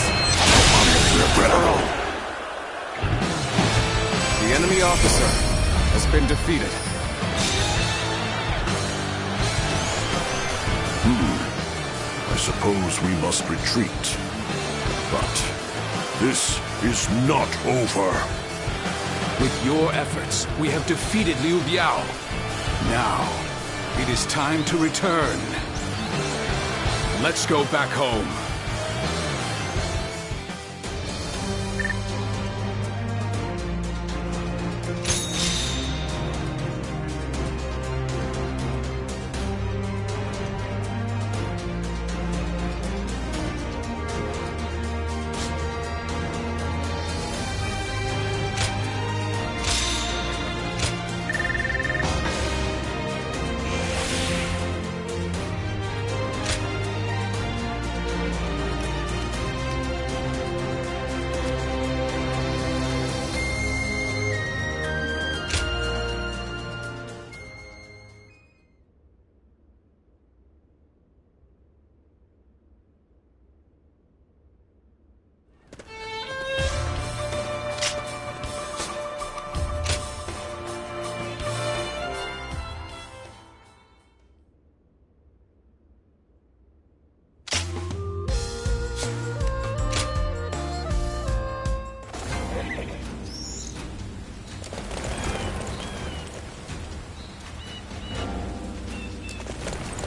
The enemy officer has been defeated. I suppose we must retreat. But this is not over. With your efforts, we have defeated Liu Biao. Now, it is time to return. Let's go back home.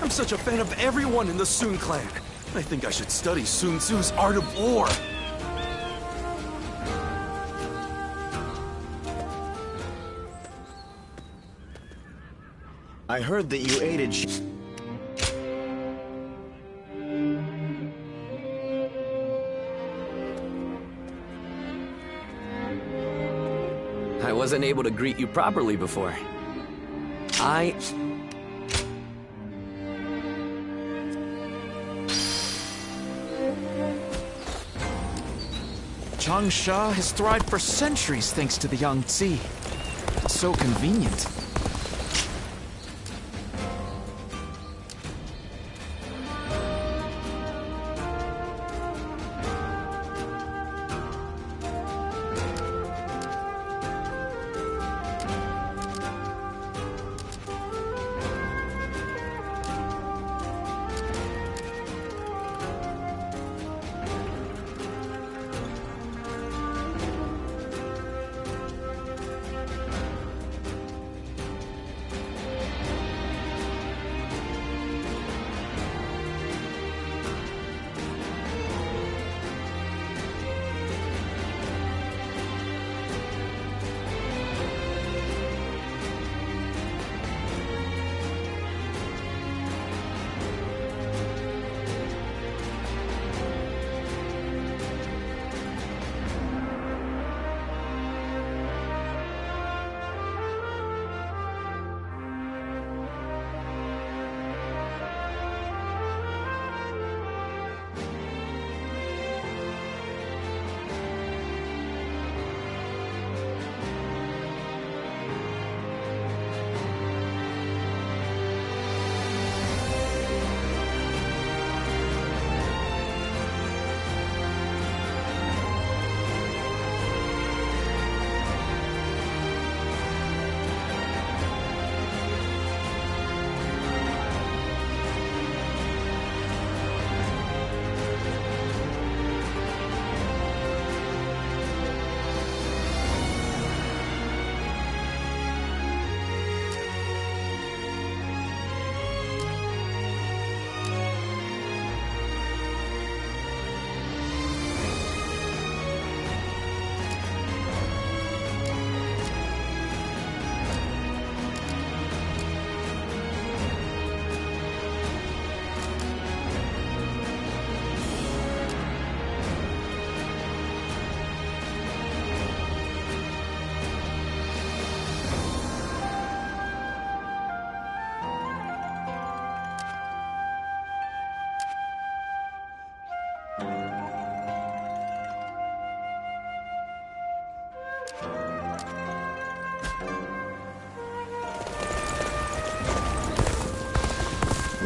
I'm such a fan of everyone in the Sun clan. I think I should study Sun Tzu's art of war. I heard that you aided I wasn't able to greet you properly before. Changsha has thrived for centuries thanks to the Yangtze. So convenient.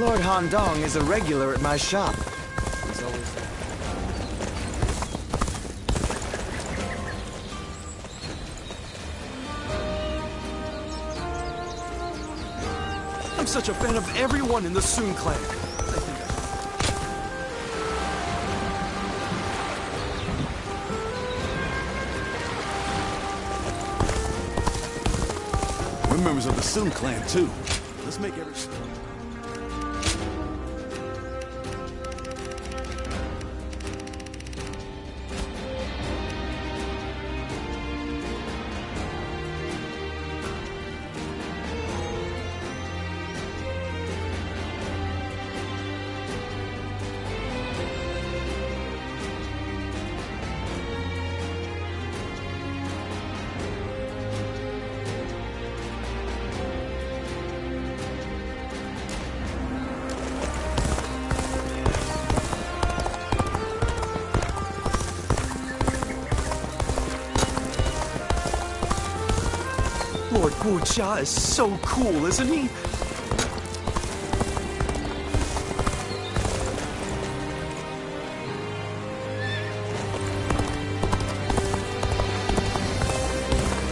Lord Handong is a regular at my shop. He's always... I'm such a fan of everyone in the Sun clan. We're members of the Sun clan, too. Let's make every... Lord Guojia is so cool, isn't he?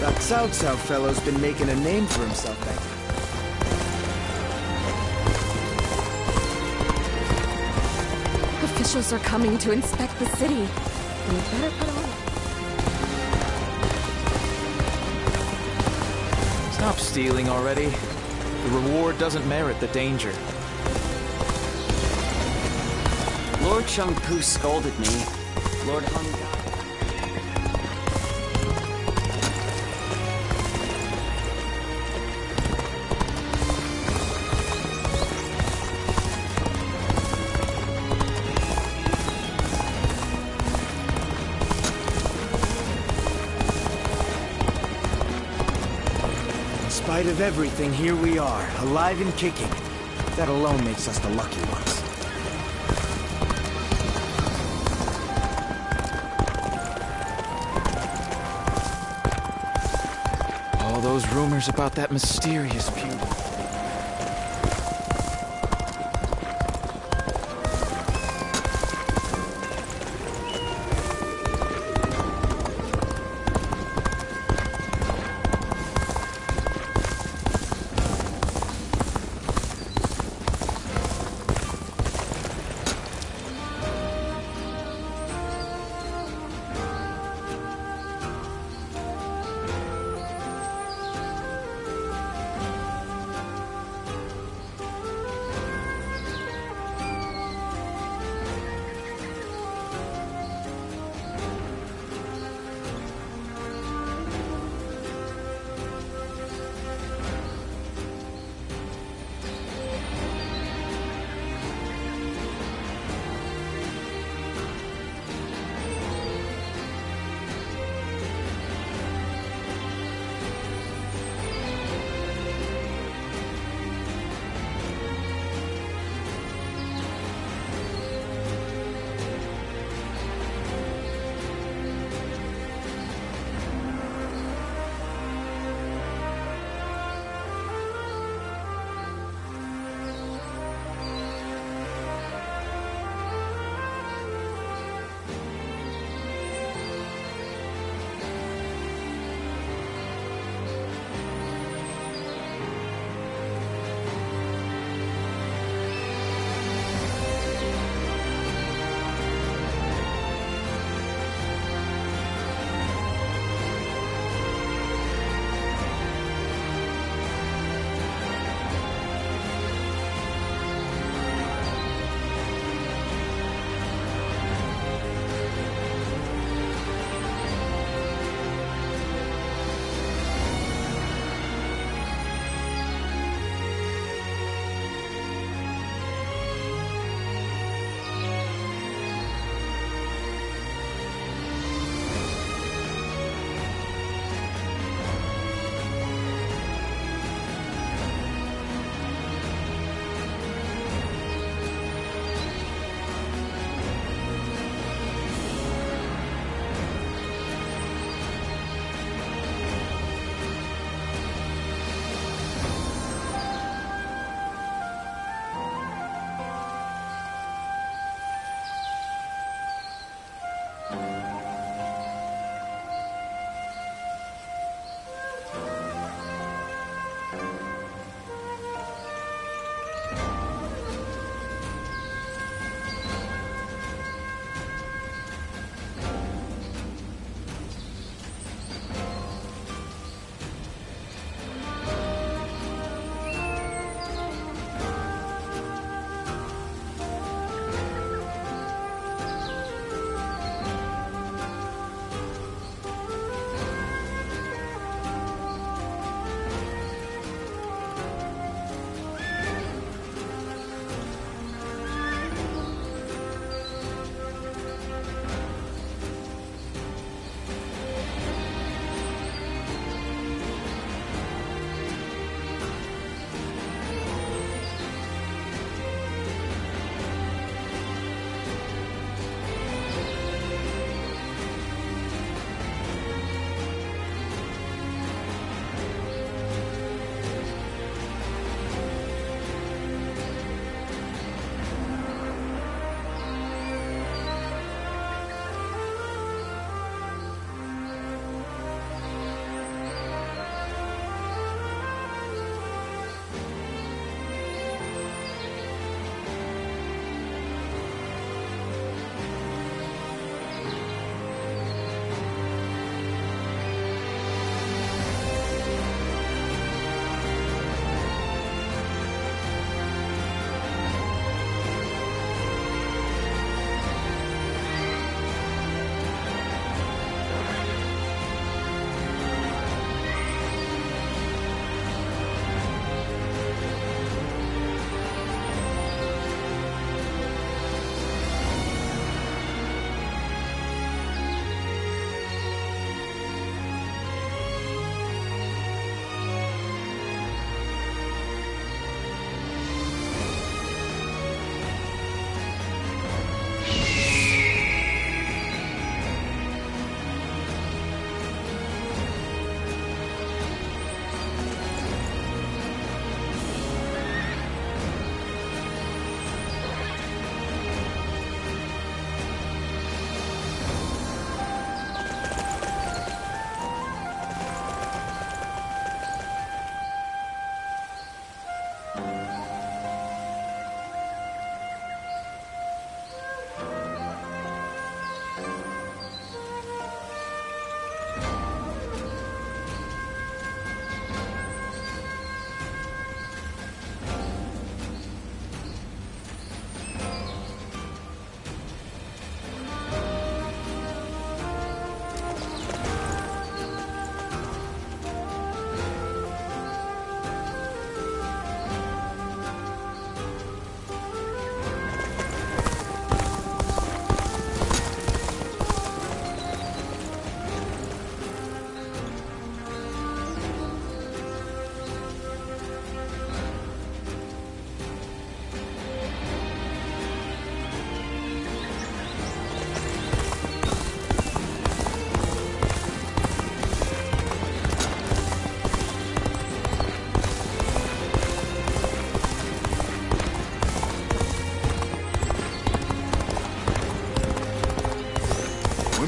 That Cao Cao fellow's been making a name for himself back there. Officials are coming to inspect the city. We better put on. Stop stealing already. The reward doesn't merit the danger. Lord Shangpu scolded me. Lord Hung... In spite of everything, here we are, alive and kicking. That alone makes us the lucky ones. All those rumors about that mysterious beauty.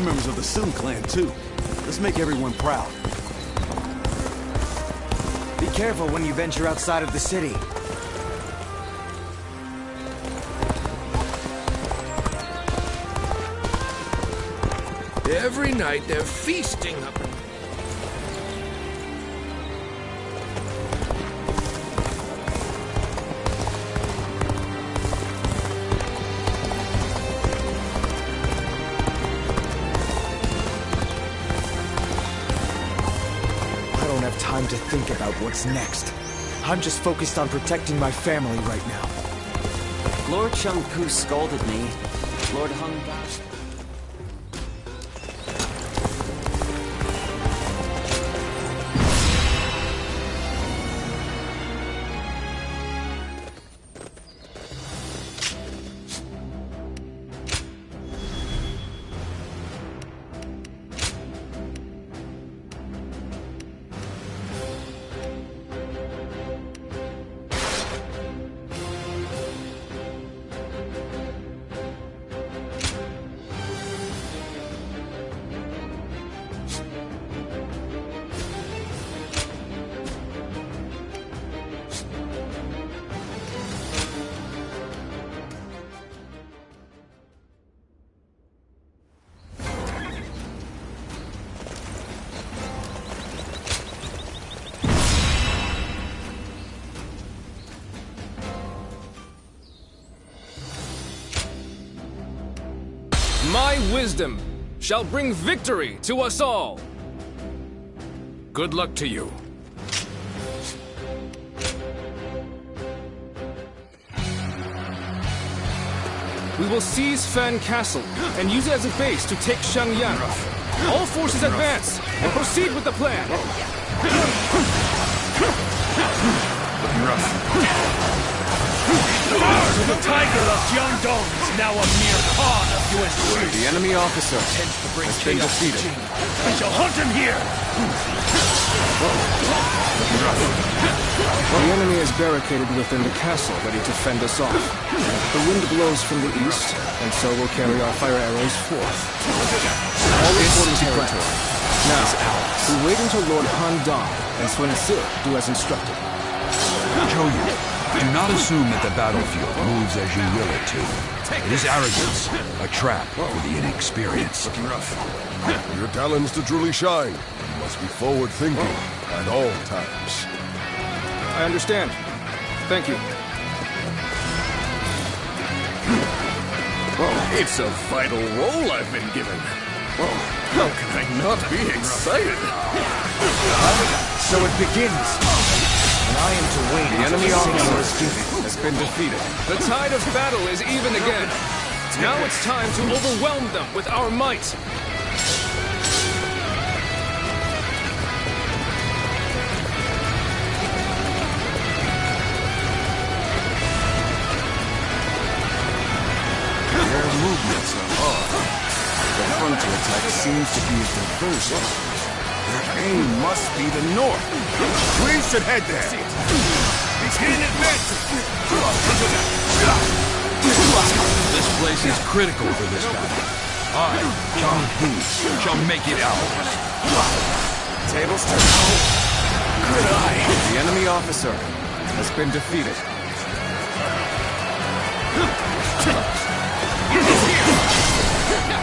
members of the Sun clan, too. Let's make everyone proud. Be careful when you venture outside of the city. Every night they're feasting up. I don't have time to think about what's next. I'm just focused on protecting my family right now. Lord Chung-Pu scolded me. Lord Hung... My wisdom shall bring victory to us all. Good luck to you. We will seize Fan Castle and use it as a base to take Xiangyan. All forces advance and proceed with the plan. Looking rough. So the tiger of Jiangdong is now a mere pawn of USC. The enemy officer has been defeated. I shall hunt him here. The enemy is barricaded within the castle, ready to fend us off. The wind blows from the east, and so we'll carry our fire arrows forth. All reporting territory. Now, we wait until Lord Han Dong and Sun Tzu do as instructed. Zhou, do not assume that the battlefield moves as you will it to. It is arrogance, a trap for the inexperienced. Looking rough. For your talents to truly shine, you must be forward-thinking at all times. I understand. Thank you. It's a vital role I've been given. How can I not be excited? So it begins. And I am to wait. The enemy officer has been defeated. The tide of battle is even again. Now it's time to overwhelm them with our might. Their movements are odd. The frontal attack seems to be a diversion. Their aim must be the north. We should head there. Begin advancing. This place is critical for this battle. I, Zhang Hu, shall make it ours. Tables turn. Good eye. The enemy officer has been defeated.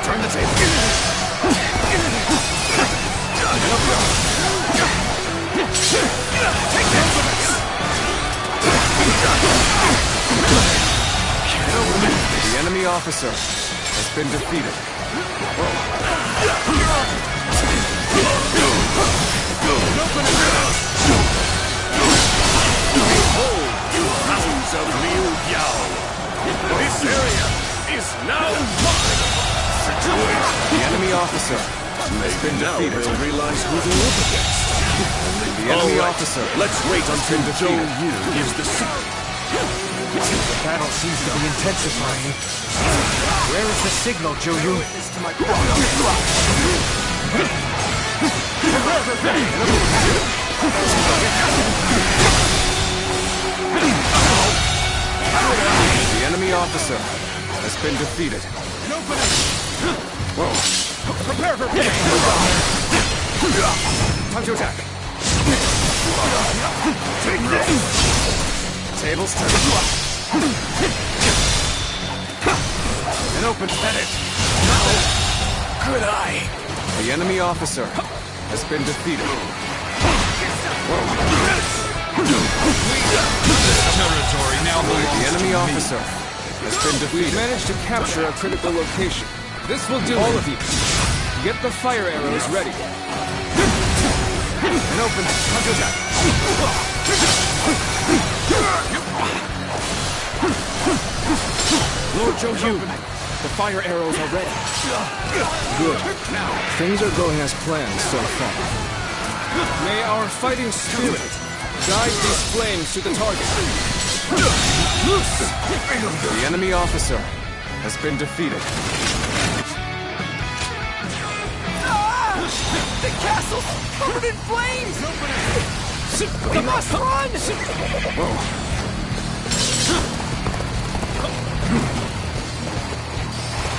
Turn the table. The enemy officer has been defeated. Behold, you hounds of Liu Yao. This area is now mine. The enemy officer has been defeated. They'll realize who they're up against. The enemy officer. Let's wait until Zhou Yu gives the signal. The battle seems to be intensifying. Where is the signal, Zhou Yu? The enemy officer has been defeated. Whoa. Prepare for pit! Time to attack! Take this! Tables turn. An open fetish. Good eye. The enemy officer has been defeated. This territory now belongs The enemy to me. officer has been defeated. We've managed to capture a critical location. This will do. All of you, get the fire arrows ready. An open counterattack. Lord Johu, the fire arrows are ready. Good. Things are going as planned so far. May our fighting spirit guide these flames to the target. The enemy officer has been defeated. The castle's covered in flames! We must run! The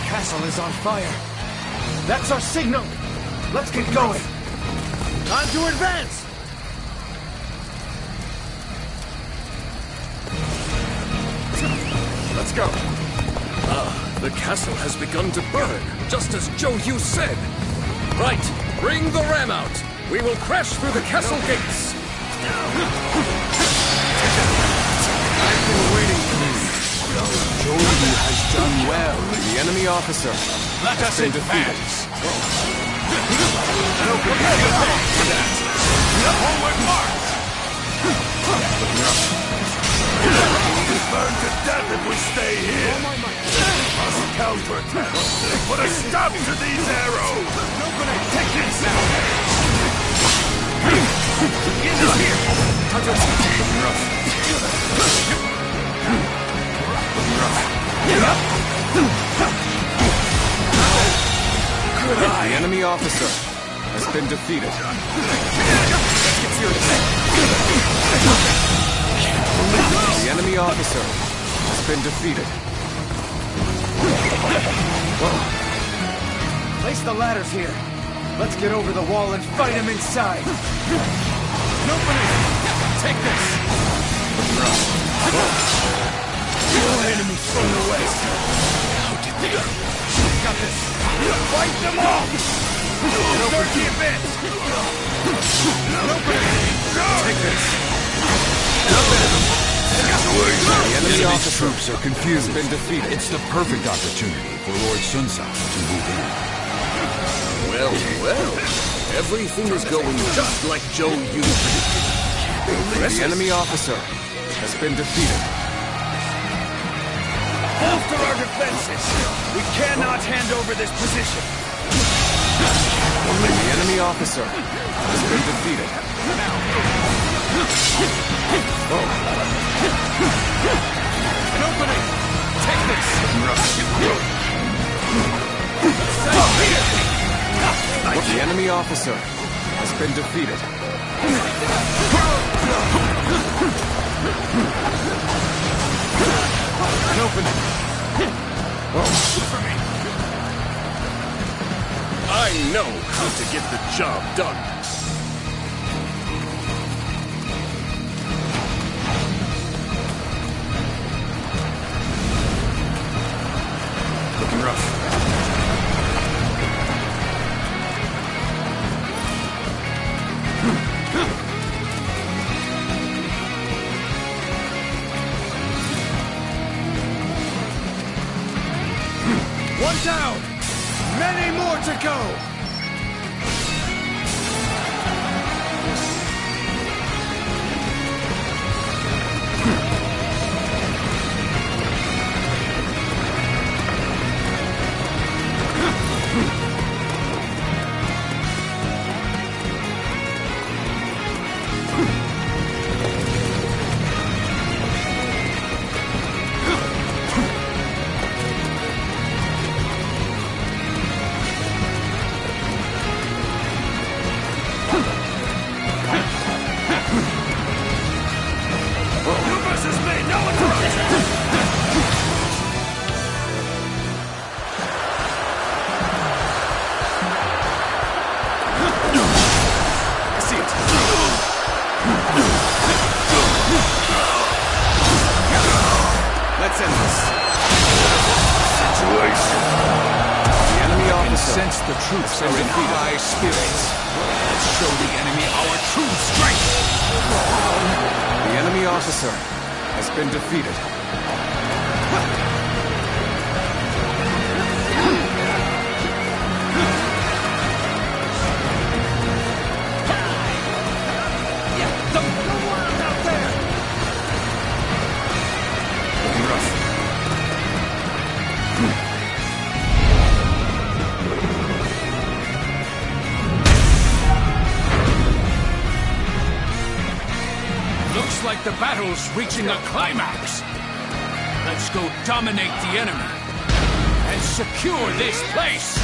castle is on fire. That's our signal. Let's get going. Time to advance! Let's go. The castle has begun to burn, just as Johu said. Right, bring the ram out. We will crash through the castle gates. I've been waiting for this. Johu has done well. The enemy officer has been defeated. Forward march! Burn to death if we stay here! Must counterattack! Put a stop to these arrows! Take this now! Get us here! The enemy officer has been defeated. The enemy officer has been defeated. Place the ladders here. Let's get over the wall and fight him inside. Nobody! Take this! Enemies from the west! Got this! Fight them off! Search the event! Take this! The enemy officer troops are confused. has been defeated. It's the perfect opportunity for Lord Sun Tzu to move in. Well, well. Everything is going just like Johu predicted. The enemy officer has been defeated. Bolster our defenses! We cannot hand over this position! The enemy officer has been defeated. An opening! Take this! The enemy officer has been defeated. An opening! I know how to get the job done. Looking rough. One down! Many more to go! sense the troops are in high spirits. Let's show the enemy our true strength! The enemy officer has been defeated. Looking rough. Looks like the battle's reaching a climax. Let's go dominate the enemy and secure this place.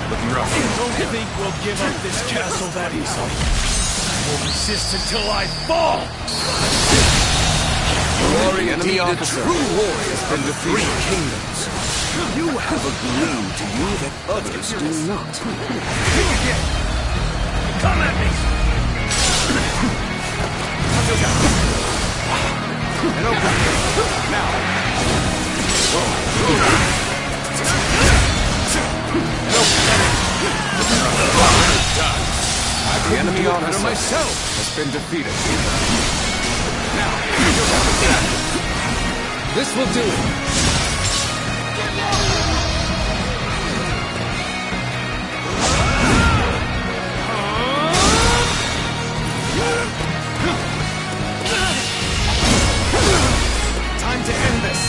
Looking rough. Don't think we'll give up this castle that easily. I will resist until I fall. You are indeed a true warrior has been defeated. Three kingdoms. You have a gleam to you that others do not. Come at me! And open. Now. The enemy officer myself has been defeated. Now, this will do it. Time to end this.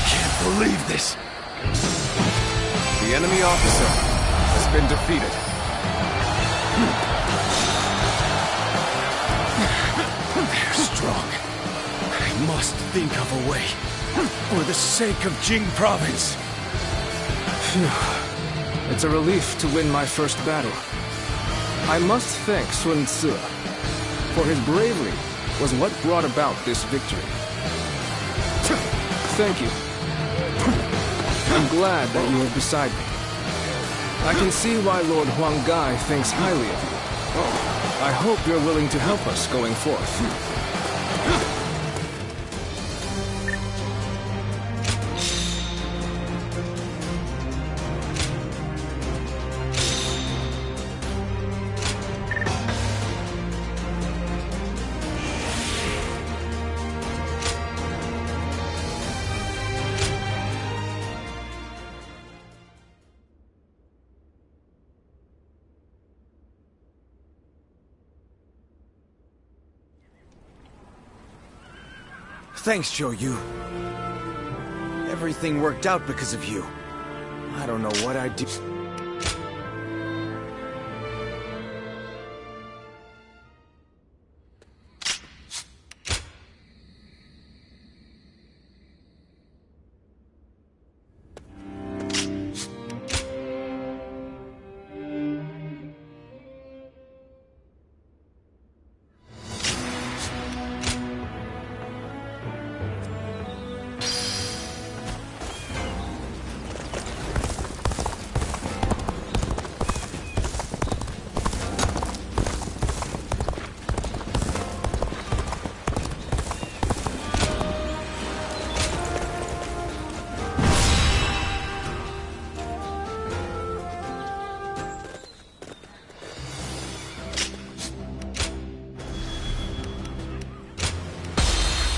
Can't believe this. The enemy officer has been defeated. They're strong. I must think of a way. For the sake of Jing province. Phew. It's a relief to win my first battle. I must thank Sun Tzu, for his bravery was what brought about this victory. Thank you. I'm glad that you are beside me. I can see why Lord Huang Gai thinks highly of you. I hope you're willing to help us going forth. Thanks, Zhou Yu. Everything worked out because of you. I don't know what I'd do.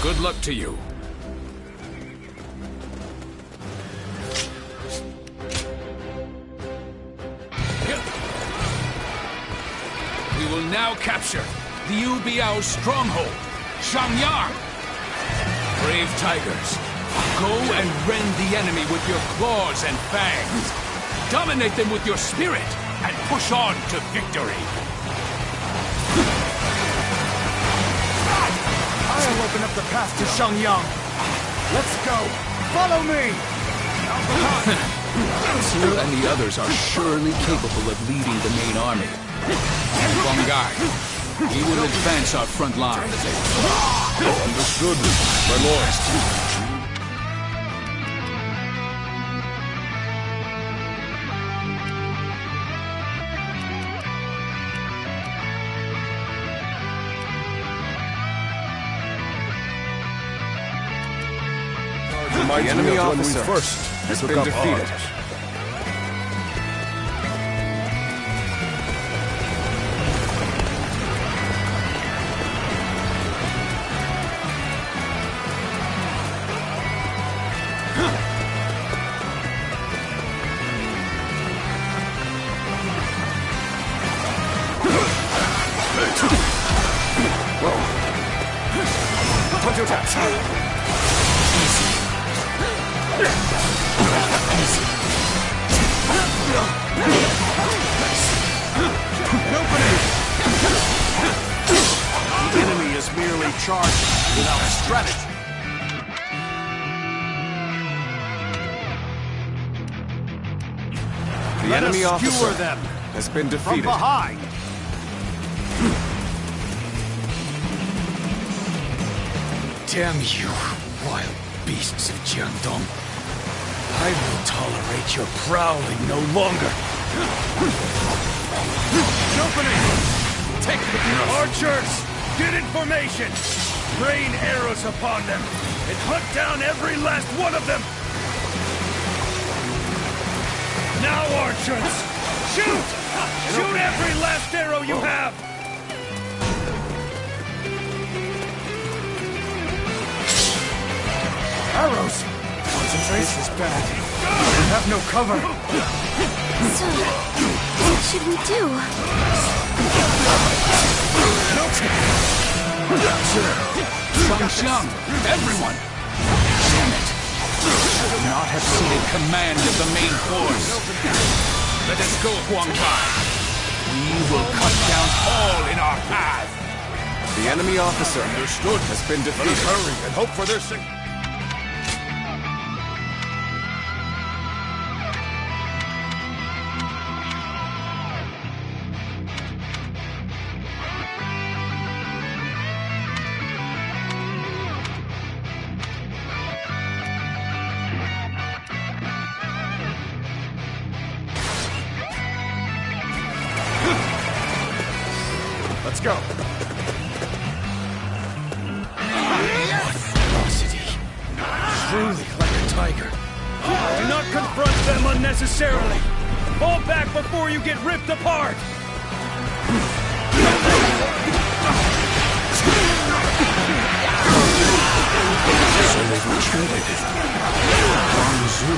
Good luck to you. We will now capture the Yu Biao's stronghold, Shangyang. Brave tigers, go and rend the enemy with your claws and fangs. Dominate them with your spirit and push on to victory. I'll open up the path to Shangyang. Let's go. Follow me. Tzu and the others are surely capable of leading the main army. And Huang Gai, he will advance our front line. Understood, my lord. reminds The me enemy of when we officer first has took been up defeated. arms. The enemy is merely charging without strategy. The Let enemy us officer skewer them has been from defeated. behind. Damn you, wild beasts of Jiangdong. I will tolerate your prowling no longer. Opening! Take the archers! Get in formation! Rain arrows upon them, and hunt down every last one of them! Now, archers! Shoot! Shoot every last arrow you have! Arrows! Concentrate. This is bad. We have no cover. So, what should we do? Xiang, everyone! Damn it! I would not have ceded command of the main force. Let us go, Huang Bai. We will cut down all in our path. The enemy officer has been Let us defeated. hurry and hope for their Let's go. Ferocity. Truly like a tiger. Do not confront them unnecessarily! Fall back before you get ripped apart! So they've retreated. Wang Zu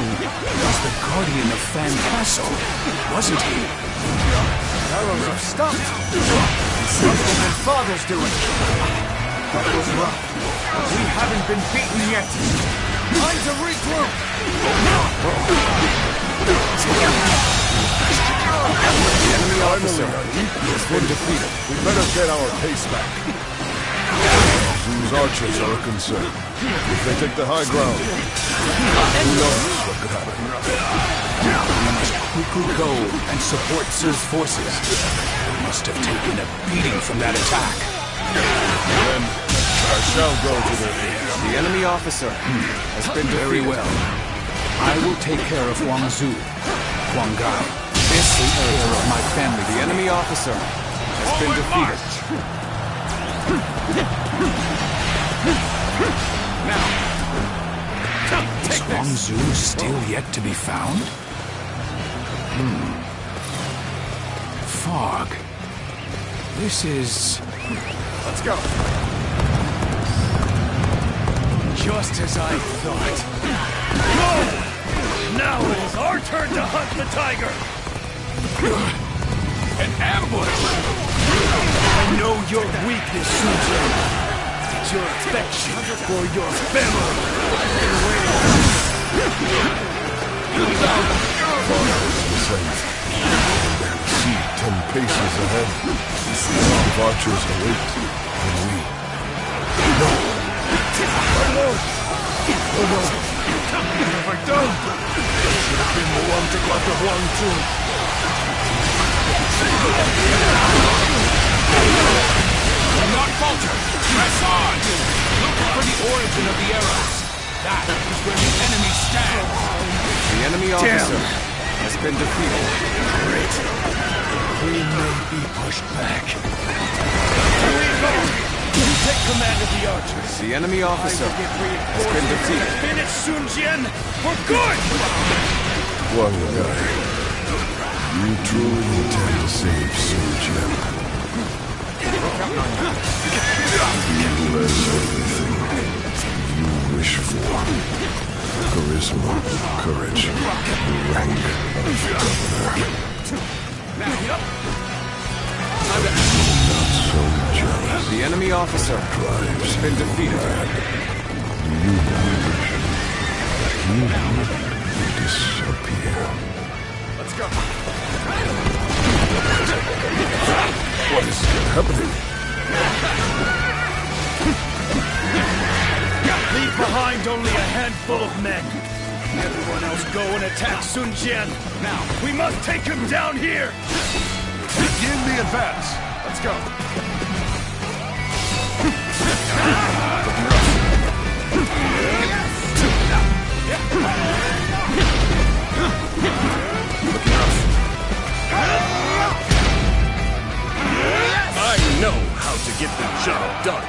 was the guardian of Fan Castle, wasn't he? Arrows have stopped. Something my father's doing. That was rough. We haven't been beaten yet. Time to regroup. The enemy officer has been defeated. We better get our pace back. These archers are a concern. If they take the high ground, who knows what could happen. We must quickly go and support Sir's forces. We must have taken a beating from that attack. Then I shall go to their aid. The enemy officer has been defeated. Very well. I will take care of Wang Zu, Huang Gai. This is care of my family. The enemy officer has been defeated. Is Wang Zu still yet to be found? Fog. This is... Let's go. Just as I thought. Go! Now it is our turn to hunt the tiger! An ambush! I know your weakness, Suzhou. It's your affection for your family. I've been waiting. See 10 paces ahead. If archers await, then we. No! My lord! Oh no! What have I done? I should have been the one to go after Huang Zu. Do not falter! Press on! Look for the origin of the arrows. That is where the enemy stands. The enemy officer has been defeated. Great. We may be pushed back. We go! You take command of the archers. The enemy officer has been defeated. Finish Sun Jian for good! One guy. You truly intend to save Sun Jian. You has everything you wish for. Charisma, courage, the rank of governor. Not so jealous. The enemy officer has been defeated. You wish he would disappear. Let's go. What is happening? Leave behind only a handful of men. Everyone else go and attack Sun Jian. Now, we must take him down here. Begin the advance. Let's go. I know how to get the job done.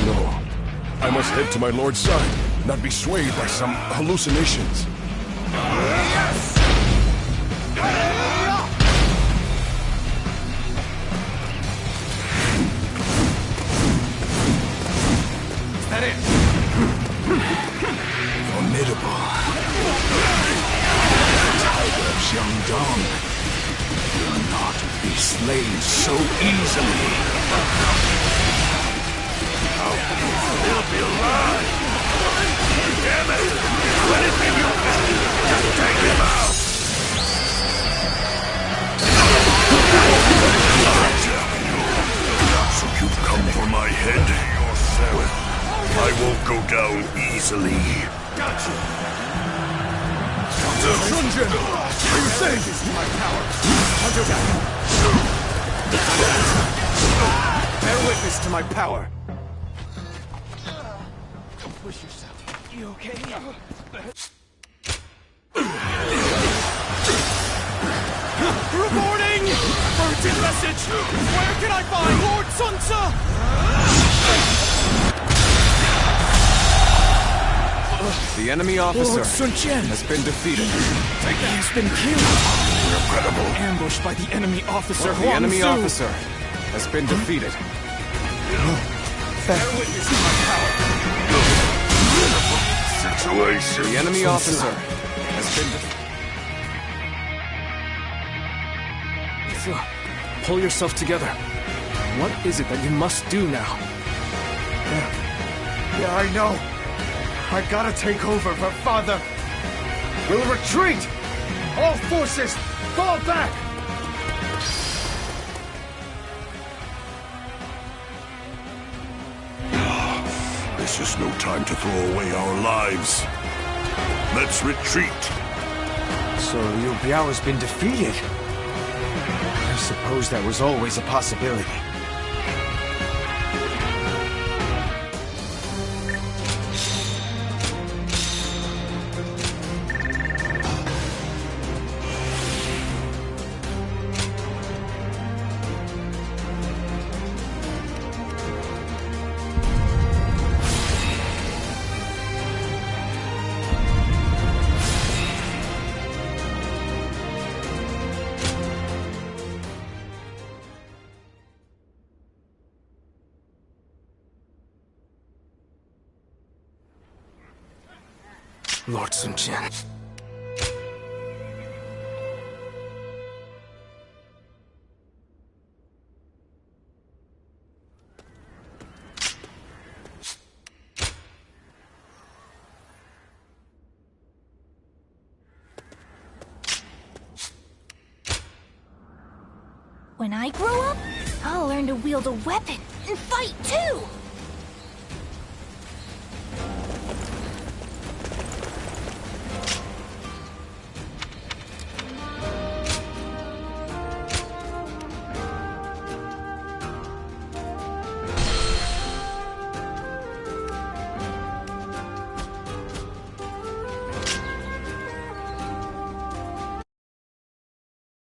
No. I must head to my lord's side, not be swayed by some hallucinations. That it? Formidable. Tiger of Xiangdong will not be slain so easily. He'll be alive! Damn it! Anything you can, just take him out! So you've come for my head? Well, I won't go down easily. Gotcha! Sun Jian! Are you saying this is my power? Hunter down! Bear witness to my power. Don't push yourself. You okay? Reporting! Urgent message! Where can I find Lord Sun Tzu? The enemy officer Lord Sun Jian has been defeated. He's been killed. Regrettable. Ambushed by the enemy officer. The enemy officer has been defeated. Bear witness to my power. Situation. The enemy officer has been defeated. Pull yourself together. What is it that you must do now? Yeah, I know. I gotta take over for father. We'll retreat! All forces, fall back! This is no time to throw away our lives. Let's retreat. So Liu Biao has been defeated? I suppose that was always a possibility. Lord Sun Jian. When I grow up, I'll learn to wield a weapon and fight too!